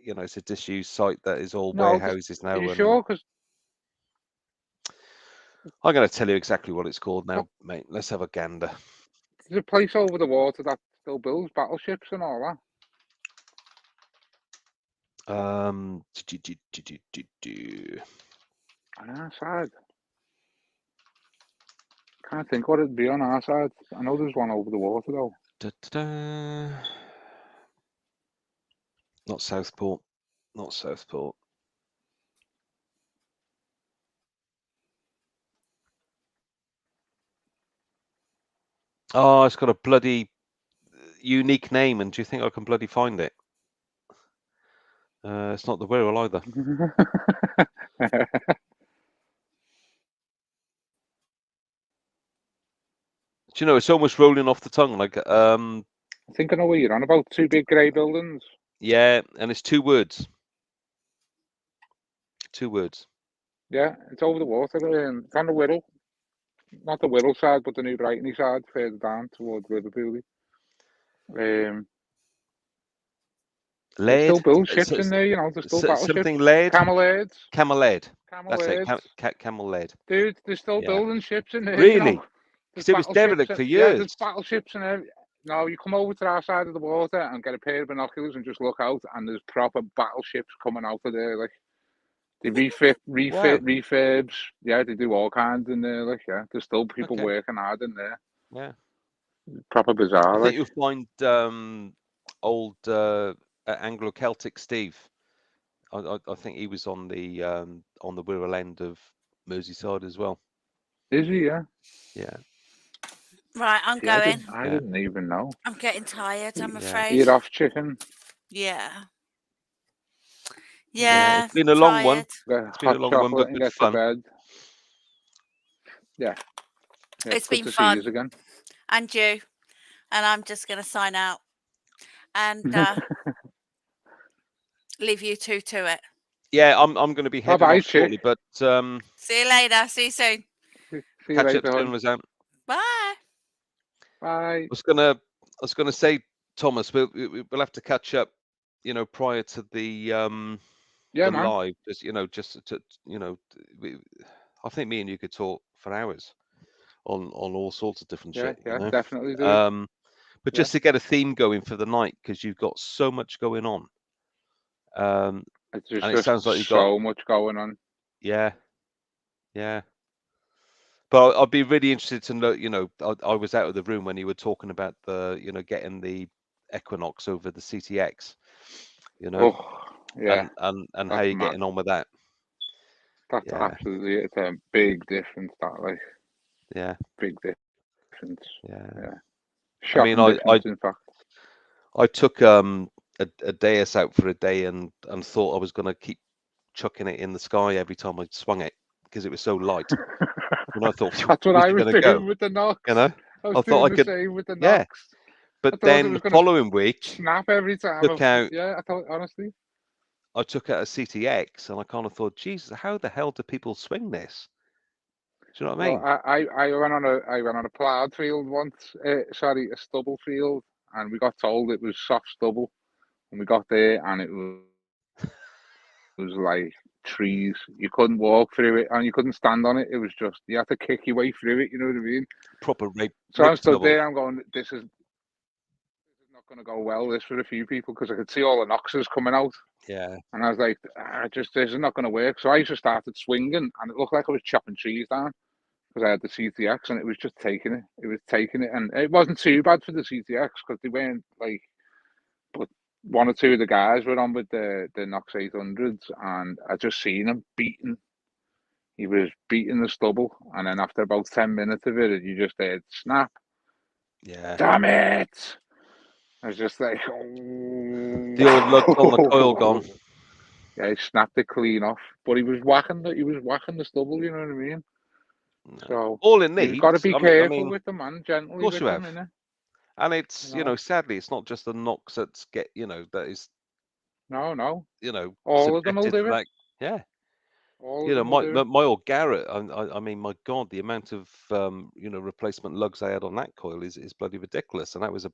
it's a disused site that is all warehouses now. Are you sure? Because I'm going to tell you exactly what it's called now, mate. Let's have a gander. There's a place over the water that still builds battleships and all that. On our side. Can't think what it'd be on our side. I know there's one over the water though. Not Southport. Not Southport. Oh, it's got a bloody unique name, and do you think I can bloody find it? It's not the Wirral either. Do you know, it's almost rolling off the tongue. Like, I think I know what you're on about. Two big grey buildings. Yeah, and it's 2 words. 2 words. Yeah, it's over the water. It's on the Wirral. Not the Wirral side, but the New Brighton side, further down towards Liverpool. They still build ships in there, there's still battleships. Something lead? Camel lead. That's it, camel lead. Dude, they're still building ships in there. Really? Because it was derelict for years. Yeah, there's battleships and everything. No, you come over to our side of the water and get a pair of binoculars and just look out, and there's proper battleships coming out of there. Like, they refurbs. Yeah, they do all kinds in there. Like, yeah, there's still people working hard in there. Yeah. Proper bizarre. I think you'll find old Anglo-Celtic Steve. I think he was on the Wirral end of Merseyside as well. Is he? Yeah. Yeah. Right, I'm going. I didn't even know. I'm getting tired, I'm afraid. You're off, chicken. Yeah. Yeah. It's been a long one. It's been a long one, but good fun. Yeah. It's been fun. See you again. And you. And I'm just going to sign out and leave you two to it. Yeah, I'm going to be heading off shortly, but see you later. See you soon. See you later, up soon, Rosanne. Bye. Bye. I was gonna say, Thomas, we'll have to catch up, prior to the live, just to I think me and you could talk for hours on all sorts of different shit. Yeah, definitely do. But just to get a theme going for the night, because you've got so much going on. It sounds like you've got so much going on. Yeah. But I'd be really interested to know. I was out of the room when you were talking about the, getting the Equinox over the CTX. And how you're getting on with that. That's absolutely, it's a big difference. Yeah, big difference. Yeah. Shocking difference, in fact. I took a Deus out for a day and thought I was going to keep chucking it in the sky every time I swung it because it was so light. And I thought that's what I was doing with the Nox. I thought I could. Same with the Nox. Yeah. But then the following week, snap every time. I thought, honestly, I took out a CTX and I kind of thought, Jesus, how the hell do people swing this? Do you know what I mean? Well, I went on a ploughed field once. A stubble field, and we got told it was soft stubble. And we got there, and it was was like trees. You couldn't walk through it, and you couldn't stand on it. It was just you had to kick your way through it. You know what I mean? Proper rape. So I rape stood stubble. there. I'm going. This is not going to go well. This for a few people because I could see all the noxes coming out. Yeah. And I was like, this is not going to work. So I just started swinging, and it looked like I was chopping trees down because I had the CTX, and it was just taking it. It was taking it, and it wasn't too bad for the CTX because they weren't like. But one or two of the guys were on with the Nox 800s, and I just seen him beating. He was beating the stubble, and then after about 10 minutes of it, you just heard snap. Yeah. Damn it! I was just like, the old lugs on the coil gone. Yeah, he snapped it clean off, but he was whacking the stubble. You know what I mean? No. So all it needs. You've got to be I careful mean, with them, man. Gently of course with you them, have. innit? And it's sadly, it's not just the Nox that's that is. No. All of them will do it. That, yeah. All of them will do it. My old Garrett. I mean, my God, the amount of replacement lugs I had on that coil is bloody ridiculous. And that was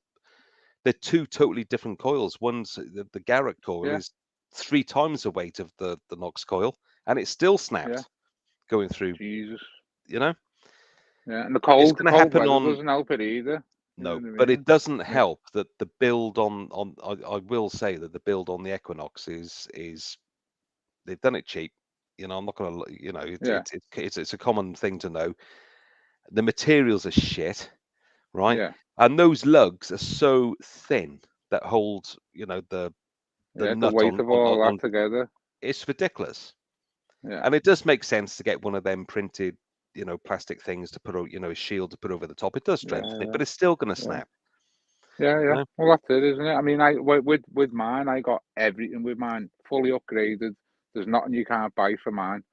they're two totally different coils. One's the Garrett coil is 3 times the weight of the Nox coil, and it still snapped going through. Jesus. Yeah, and the cold happen weather on, doesn't help it either. No, but it doesn't help that the build on I will say that the build on the Equinox is they've done it cheap. I'm not gonna it's a common thing to know. The materials are shit, right? Yeah. And those lugs are so thin that hold the nut weight of all that together. It's ridiculous. Yeah. And it does make sense to get one of them printed, plastic things to put a shield to put over the top. It does strengthen it, but it's still going to snap. Yeah. Well, that's it, isn't it? I mean, with mine, I got everything with mine fully upgraded. There's nothing you can't buy for mine.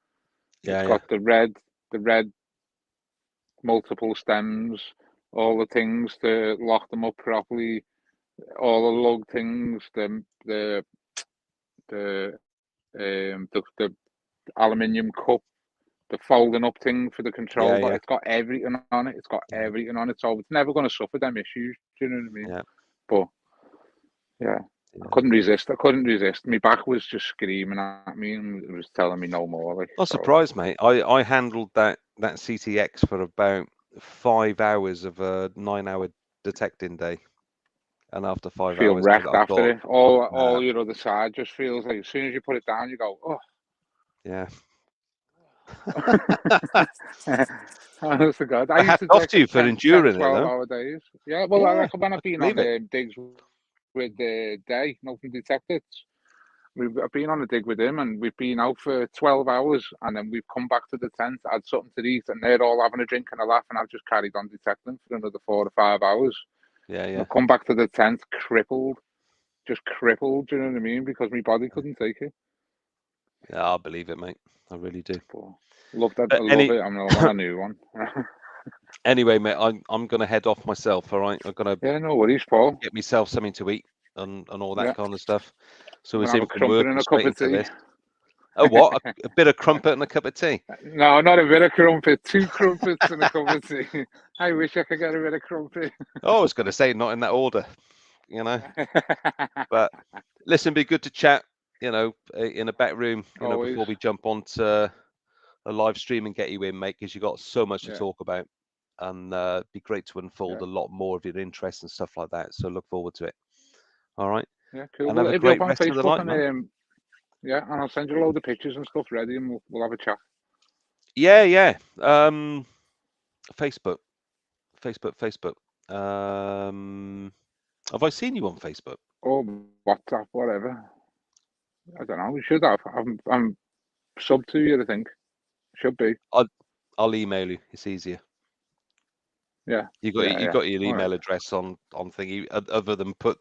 It's got the red multiple stems, all the things to lock them up properly, all the lug things, the aluminium cup, the folding up thing for the control, but it's got everything on it. It's got everything on it, so it's never going to suffer them issues. Do you know what I mean? Yeah. But I couldn't resist. My back was just screaming at me and it was telling me no more. Like, not surprised, mate. I handled that CTX for about 5 hours of a 9-hour detecting day, and after 5 feel hours, wrecked after it. All your other side just feels like as soon as you put it down, you go, oh. Yeah. Honest to God, I had off to you for 10, enduring 12-hour days. Yeah, well, when I've been on digs with the day, from Detects, I've been on a dig with him, and we've been out for 12 hours, and then we've come back to the tent, had something to eat, and they're all having a drink and a laugh, and I've just carried on detecting for another 4 or 5 hours. Yeah. I've come back to the tent just crippled. Do you know what I mean? Because my body couldn't take it. Yeah, I believe it, mate. I really do. Love that. I love it. I'm gonna want a new one. Anyway, mate, I'm gonna head off myself. All right, I'm gonna no worries, Paul. Get myself something to eat and all that kind of stuff. So it's have in a crumpet and a cup of tea. Oh, what? A bit of crumpet and a cup of tea? No, not a bit of crumpet. 2 crumpets and a cup of tea. I wish I could get a bit of crumpet. Oh, I was going to say not in that order, But listen, be good to chat, in a back room, before we jump onto a live stream and get you in, mate, because you've got so much to talk about. And it'd be great to unfold a lot more of your interests and stuff like that. So look forward to it. All right. Yeah, cool. And have a great rest of the night, man. And I'll send you a load of pictures and stuff ready, and we'll have a chat. Yeah. Facebook. Have I seen you on Facebook? Or WhatsApp, whatever. I don't know. We should have. I'm sub to you, I think. Should be. I'll email you. It's easier. Yeah. You got your email address on thingy, other than put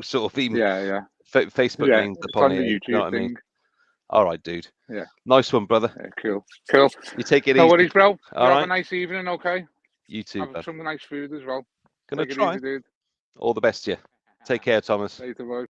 sort of email. Yeah. Facebook names upon here. YouTube You know what thing. I mean? All right, dude. Yeah. Nice one, brother. Yeah, cool. You take it easy. No worries, bro. All Have right. a nice evening, okay? You too, Have some nice food as well. Gonna Take try. it easy, dude. All the best to you. Take care, Thomas. Later, boy.